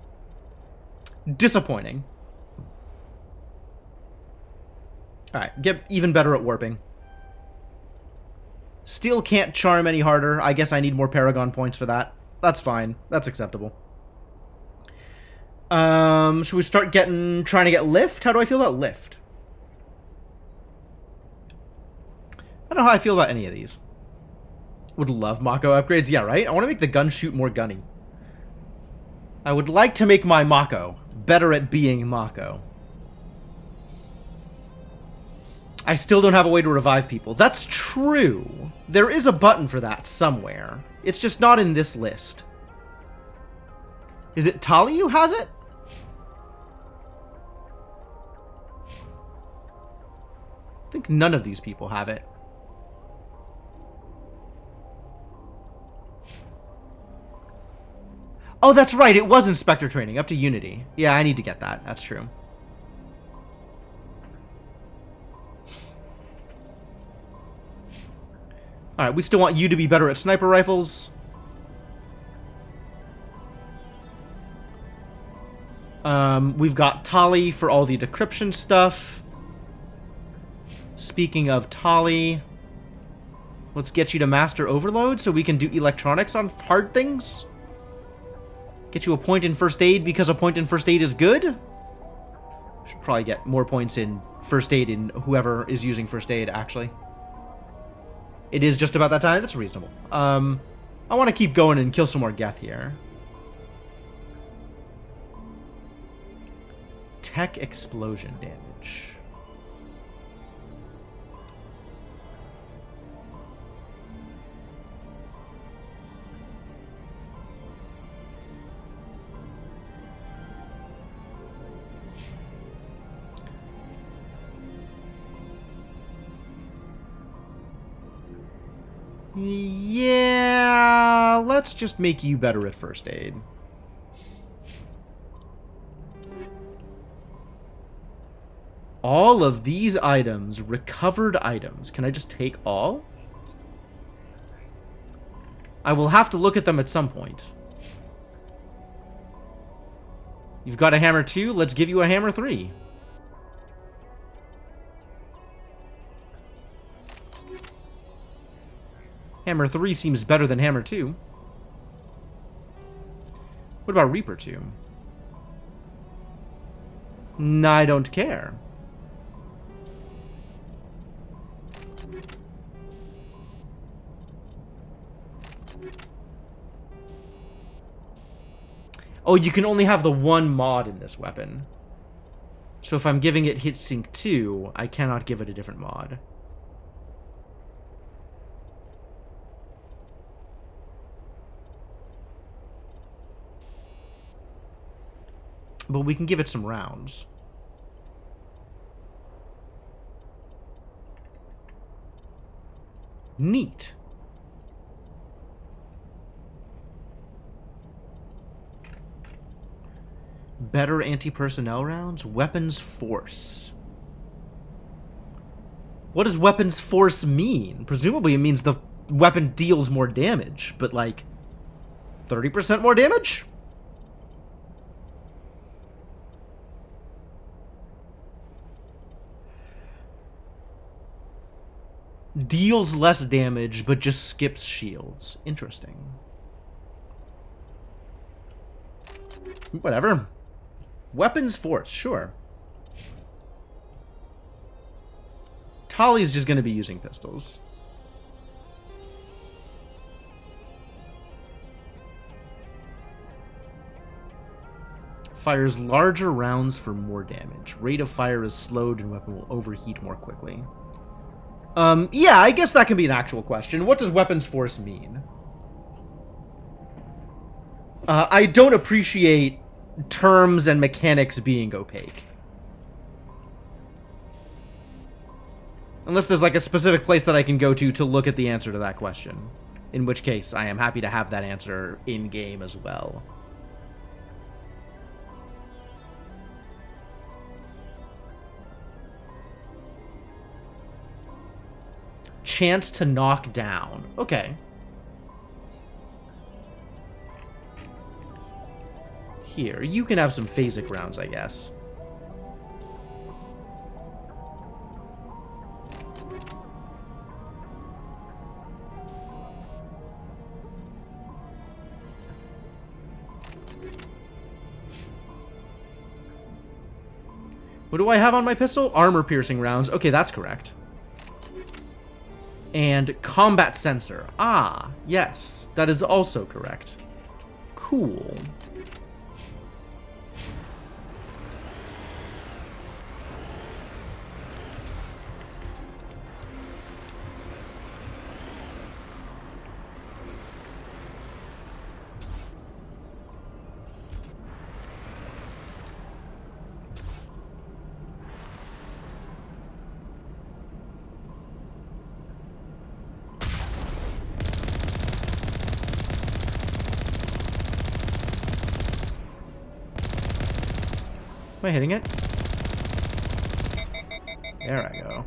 Disappointing. Alright, get even better at warping. Still can't charm any harder. I guess I need more Paragon points for that. That's fine. That's acceptable. Should we start trying to get lift? How do I feel about lift? I don't know how I feel about any of these. Would love Mako upgrades. Yeah, right? I want to make the gun shoot more gunny. I would like to make my Mako better at being Mako. I still don't have a way to revive people. That's true. There is a button for that somewhere. It's just not in this list. Is it Tali who has it? I think none of these people have it. Oh, that's right. It was Inspector training. Up to Unity. Yeah, I need to get that. That's true. Alright, we still want you to be better at sniper rifles. We've got Tali for all the decryption stuff. Speaking of Tali, let's get you to Master Overload so we can do electronics on hard things. Get you a point in First Aid because a point in First Aid is good. Should probably get more points in First Aid in whoever is using First Aid, actually. It is just about that time. That's reasonable. I want to keep going and kill some more Geth here. Tech explosion damage. Yeah, let's just make you better at First Aid. All of these items, recovered items. Can I just take all? I will have to look at them at some point. You've got a hammer 2, let's give you a hammer 3. Hammer 3 seems better than Hammer 2. What about Reaper 2? Nah, I don't care. Oh, you can only have the one mod in this weapon. So if I'm giving it Hitsync 2, I cannot give it a different mod. But we can give it some rounds. Neat. Better anti-personnel rounds? Weapons force. What does weapons force mean? Presumably it means the weapon deals more damage, but like 30% more damage? Deals less damage, but just skips shields. Interesting. Whatever. Weapons force, sure. Tali's just going to be using pistols. Fires larger rounds for more damage. Rate of fire is slowed and weapon will overheat more quickly. Yeah, I guess that can be an actual question. What does weapons force mean? I don't appreciate terms and mechanics being opaque. Unless there's like a specific place that I can go to look at the answer to that question. In which case, I am happy to have that answer in-game as well. Chance to knock down. Okay. Here, you can have some phasic rounds, I guess. What do I have on my pistol? Armor-piercing rounds. Okay, that's correct. And combat sensor. Ah, yes. That is also correct. Cool. Am I hitting it? There I go.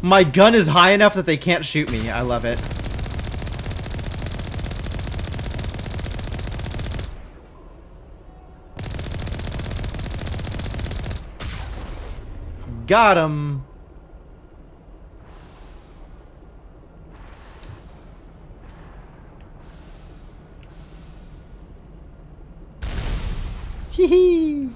My gun is high enough that they can't shoot me. I love it. Got him. Hee.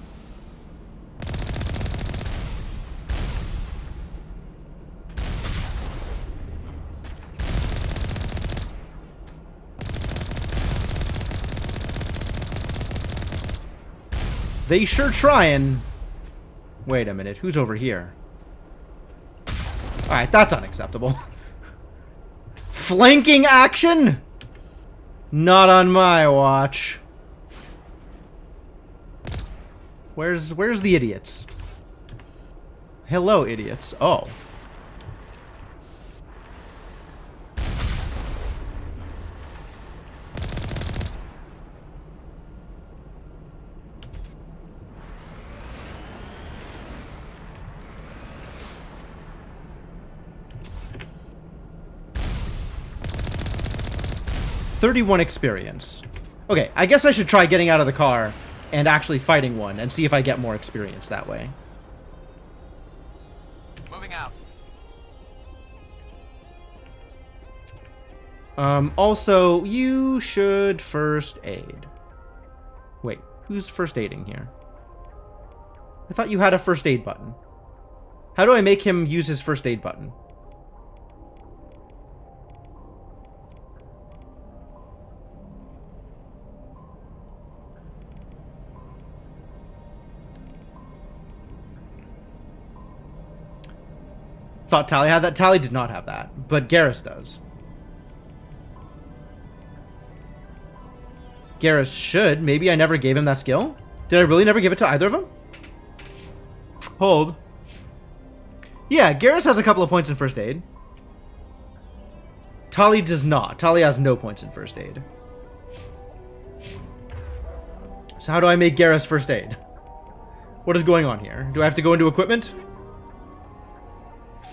They sure trying. Wait a minute, who's over here? Alright, that's unacceptable. Flanking action? Not on my watch. Where's the idiots? Hello, idiots. Oh. $31 experience. Okay, I guess I should try getting out of the car and actually fighting one and see if I get more experience that way. Moving out. Also, you should first aid. Wait, who's first aiding here? I thought you had a first aid button. How do I make him use his first aid button? Thought Tali had that. Tali did not have that, but Garrus does. Garrus should. Maybe I never gave him that skill? Did I really never give it to either of them? Hold. Yeah, Garrus has a couple of points in first aid. Tali does not. Tali has no points in first aid. So how do I make Garrus first aid? What is going on here? Do I have to go into equipment?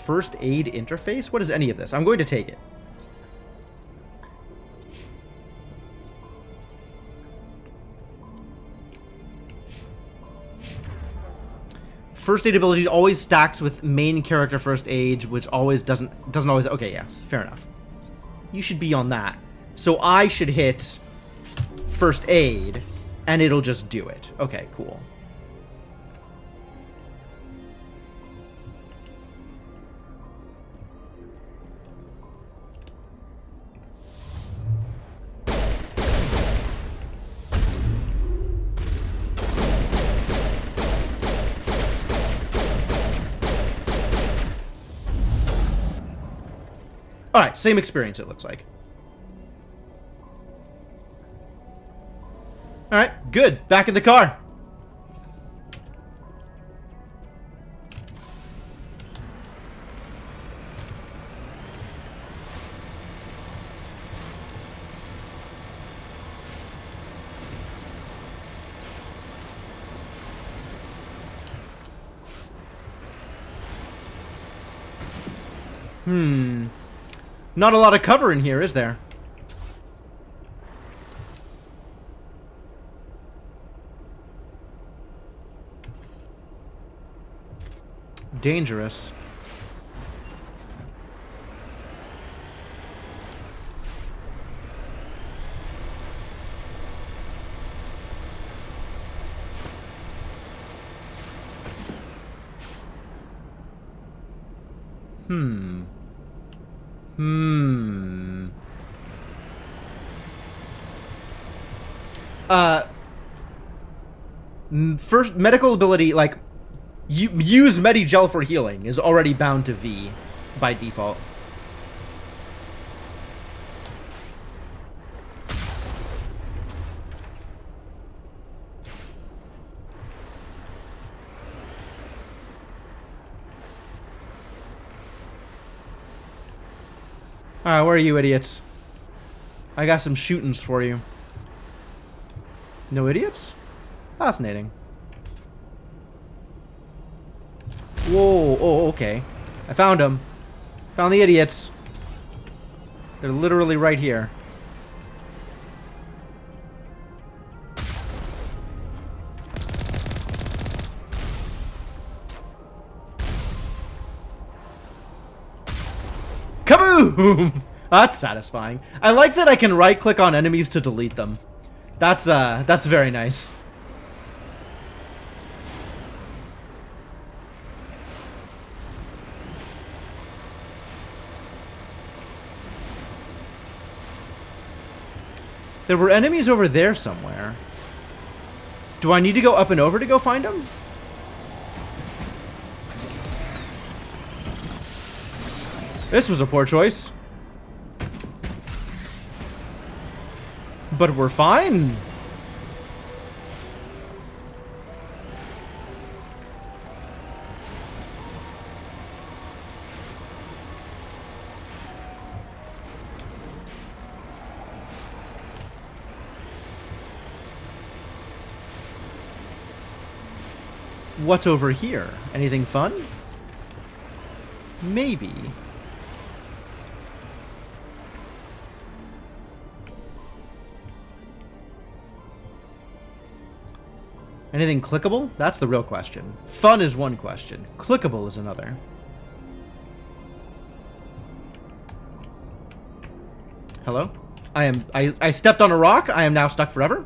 First aid interface? What is any of this? I'm going to take it. First aid ability always stacks with main character first aid, which always doesn't always. Okay, yes, fair enough. You should be on that. So I should hit first aid, and it'll just do it. Okay, cool. Alright, same experience it looks like. Alright, good. Back in the car. Not a lot of cover in here, is there? dangerous. First, medical ability, like, use Medigel for healing is already bound to V by default. Alright, where are you idiots? I got some shootings for you. No idiots? Fascinating. Whoa, oh, okay. I found them. Found the idiots. They're literally right here. Kaboom! That's satisfying. I like that I can right-click on enemies to delete them. That's very nice. There were enemies over there somewhere. Do I need to go up and over to go find them? This was a poor choice. But we're fine. What's over here? Anything fun? Maybe. Anything clickable? That's the real question. Fun is one question. Clickable is another. Hello? I stepped on a rock. I am now stuck forever.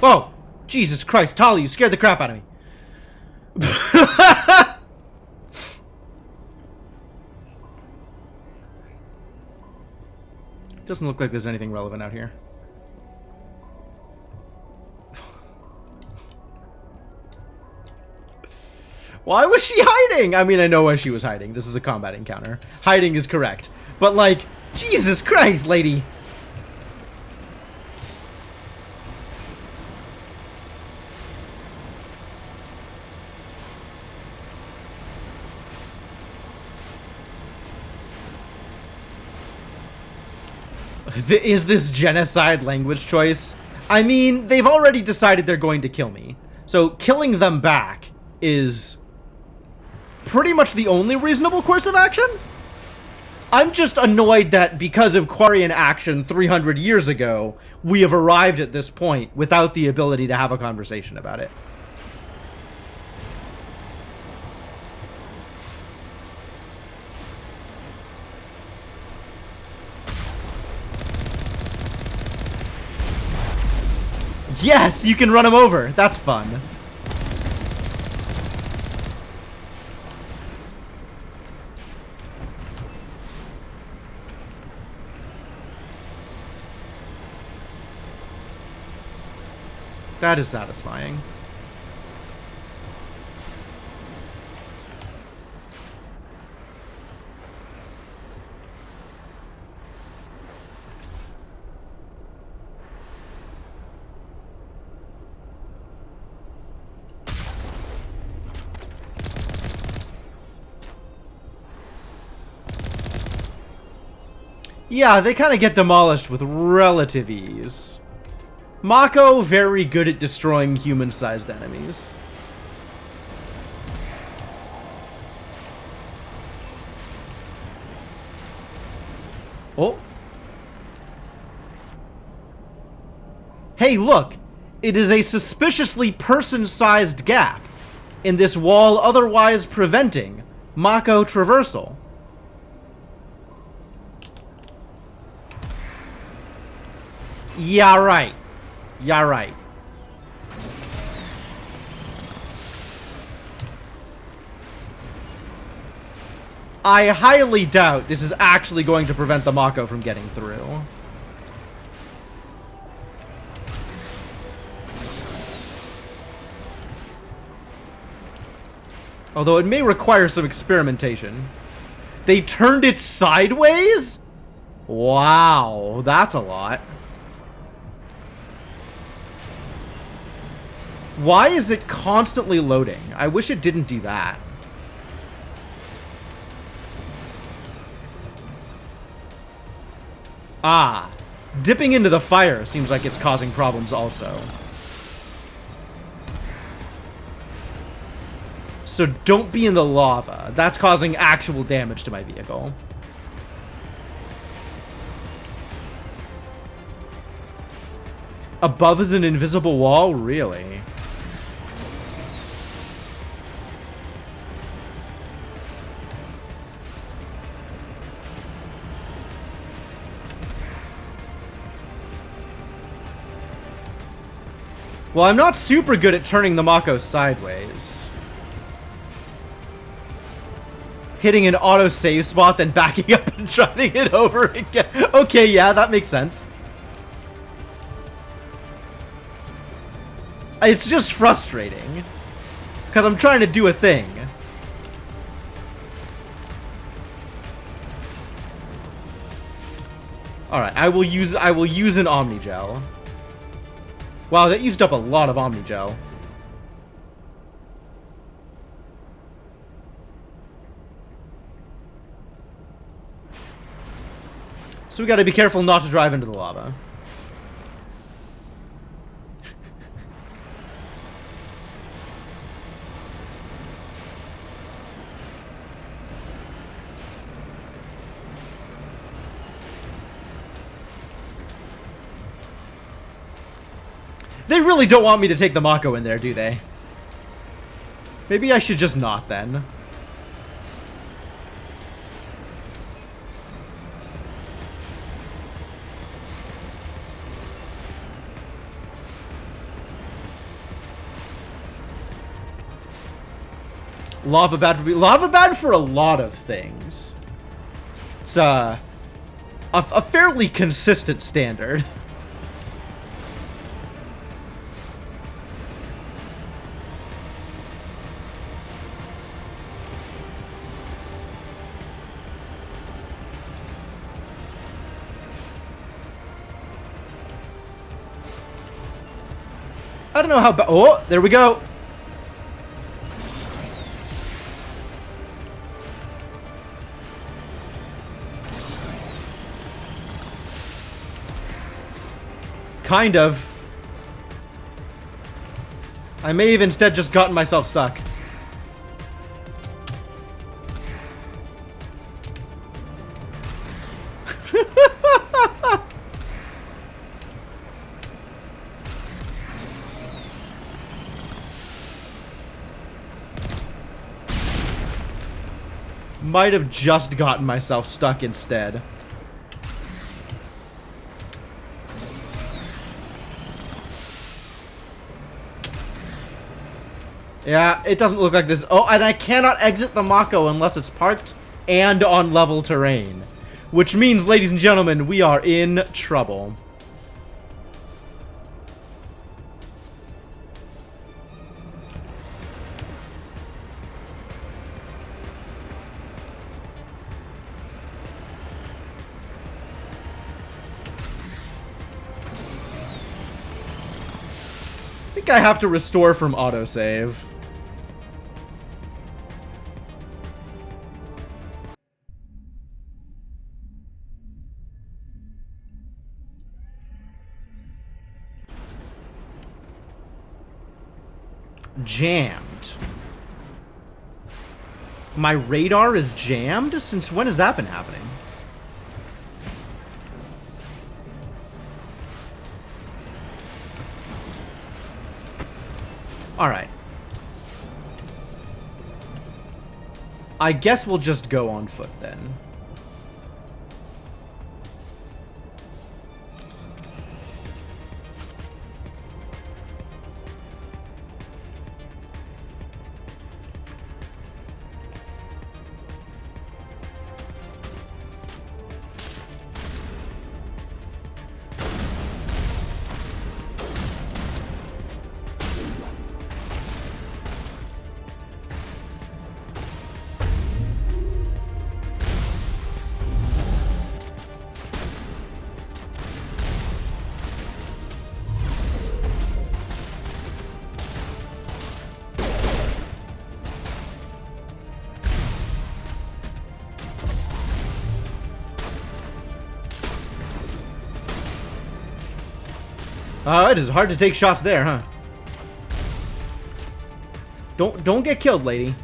Whoa! Jesus Christ, Tali, you scared the crap out of me. Doesn't look like there's anything relevant out here. Why was she hiding? I mean, I know why she was hiding. This is a combat encounter. Hiding is correct. But, like, Jesus Christ, lady. Is this genocide language choice? I mean, they've already decided they're going to kill me. So, killing them back is pretty much the only reasonable course of action? I'm just annoyed that because of Quarian action 300 years ago, we have arrived at this point without the ability to have a conversation about it. Yes, you can run them over. That's fun. That is satisfying. Yeah, they kind of get demolished with relative ease. Mako, very good at destroying human-sized enemies. Oh. Hey, look! It is a suspiciously person-sized gap. in this wall otherwise preventing Mako traversal. Yeah, right. Yeah, right. I highly doubt this is actually going to prevent the Mako from getting through. Although it may require some experimentation. They turned it sideways? Wow, that's a lot. Why is it constantly loading? I wish it didn't do that. Ah, dipping into the fire seems like it's causing problems also. So don't be in the lava. That's causing actual damage to my vehicle. Above is an invisible wall? Really? Well, I'm not super good at turning the Mako sideways. Hitting an auto-save spot, then backing up and driving it over again. Okay, yeah, that makes sense. It's just frustrating. Because I'm trying to do a thing. Alright, I will use an Omnigel. Wow, that used up a lot of Omnigel. So we gotta be careful not to drive into the lava. They really don't want me to take the Mako in there, do they? Maybe I should just not, then. Lava bad for a lot of things. It's a fairly consistent standard. I don't know how bad. Oh, there we go. Kind of. I may have instead just gotten myself stuck. Might have just gotten myself stuck instead. Yeah, it doesn't look like this. Oh, and I cannot exit the Mako unless it's parked and on level terrain. Which means, ladies and gentlemen, we are in trouble. I think I have to restore from autosave. Jammed. My radar is jammed? Since when has that been happening? Alright. I guess we'll just go on foot then. It is hard to take shots there, huh? Don't get killed, lady.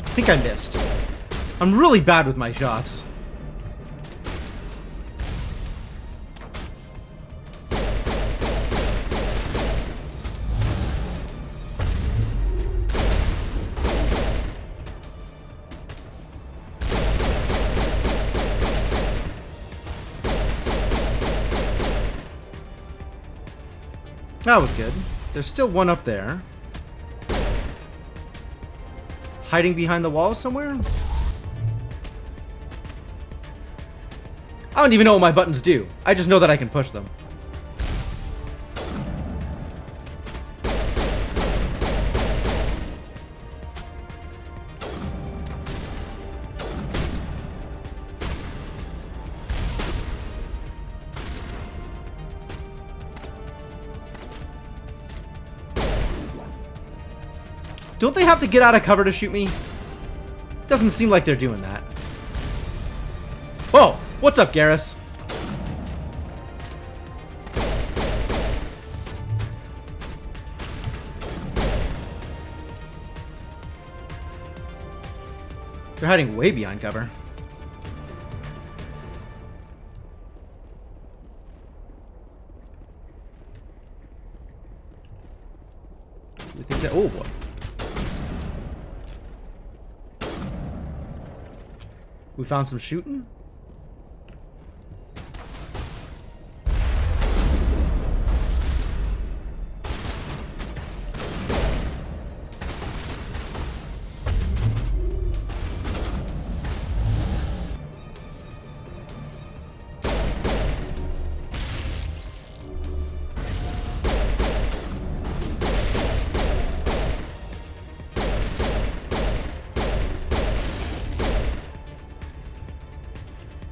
I think I missed. I'm really bad with my shots. That was good. There's still one up there. Hiding behind the wall somewhere? I don't even know what my buttons do. I just know that I can push them. Don't they have to get out of cover to shoot me? Doesn't seem like they're doing that. Whoa! What's up, Garrus? They're hiding way behind cover. You think that? Oh boy. We found some shooting?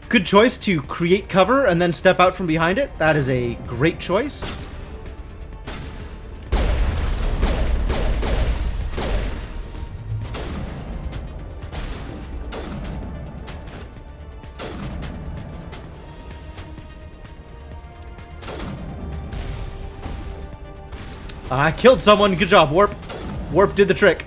Good choice to create cover and then step out from behind it. That is a great choice. I killed someone. Good job, Warp. Warp did the trick.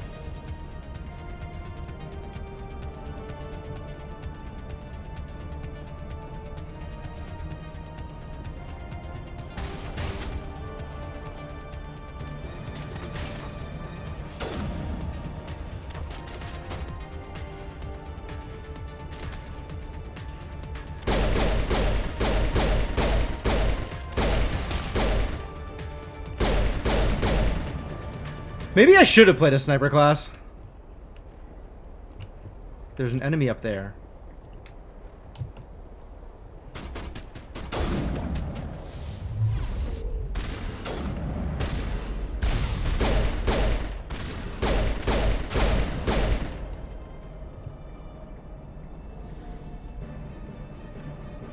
Maybe I should have played a sniper class. There's an enemy up there.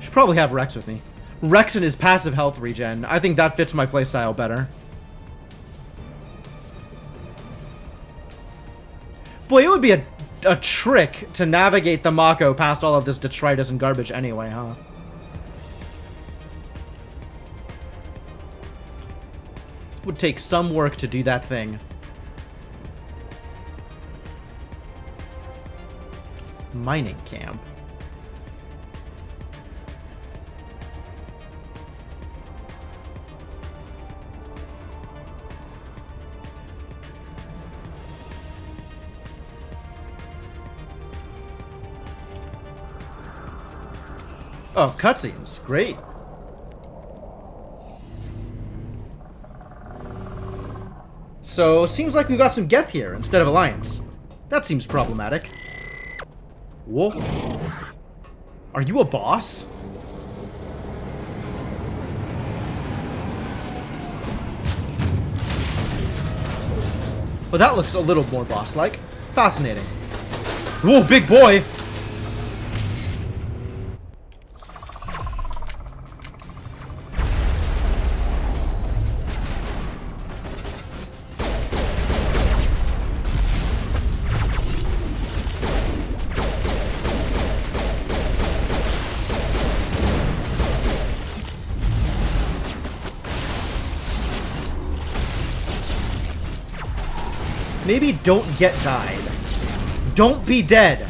Should probably have Rex with me. Rex and his passive health regen. I think that fits my playstyle better. Boy, it would be a trick to navigate the Mako past all of this detritus and garbage anyway, huh? Would take some work to do that thing. Mining camp. Oh, cutscenes. Great. So, seems like we got some Geth here instead of Alliance. That seems problematic. Whoa. Are you a boss? Well, that looks a little more boss-like. Fascinating. Whoa, big boy! Maybe don't get died. Don't be dead.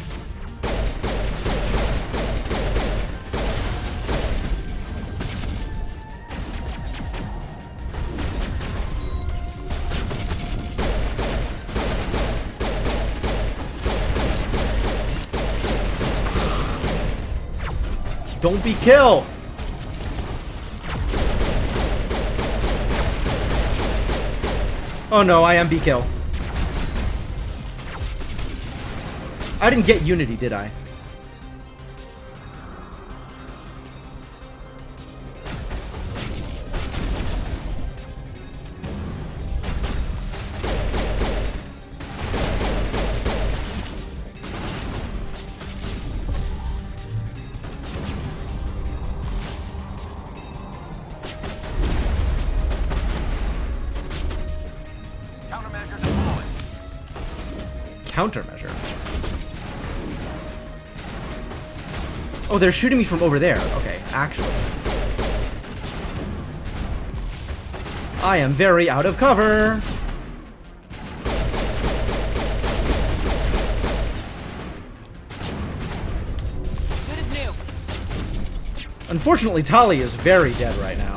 Don't be killed. Oh no, I am be kill. I didn't get Unity, did I? Countermeasure deployed. Countermeasure? Oh, they're shooting me from over there. Okay, actually. I am very out of cover. Good as new. Unfortunately, Tali is very dead right now.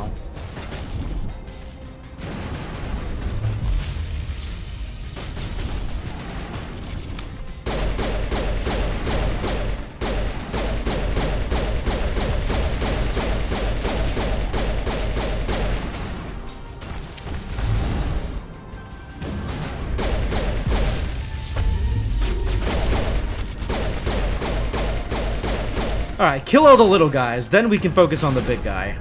Alright, kill all the little guys, then we can focus on the big guy.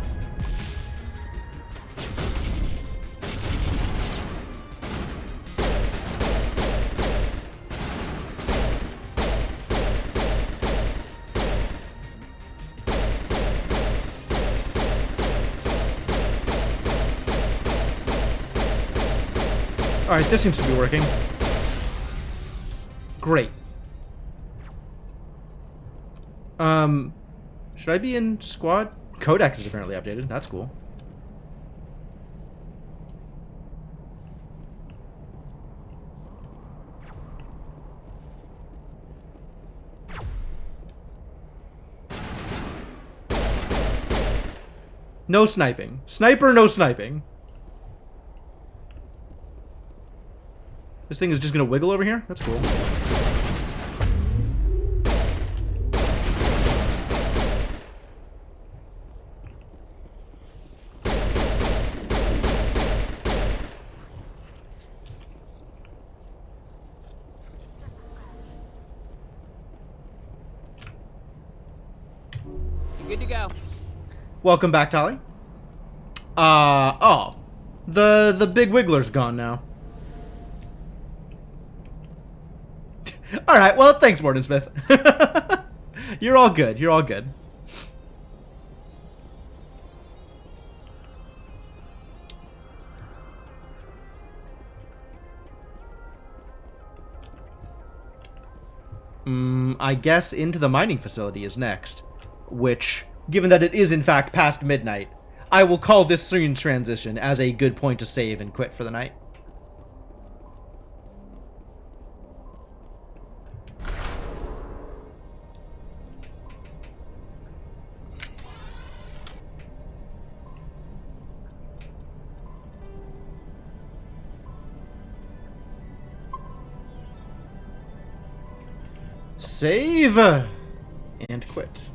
Alright, this seems to be working. Great. Should I be in squad? Codex is apparently updated. That's cool. No sniping. Sniper, no sniping. This thing is just gonna wiggle over here? That's cool. Good to go. Welcome back, Tali. Oh. The big wiggler's gone now. Alright, well, thanks, Wardensmith. You're all good. You're all good. I guess into the mining facility is next. Which, given that it is in fact past midnight, I will call this scene transition as a good point to save and quit for the night. Save and quit.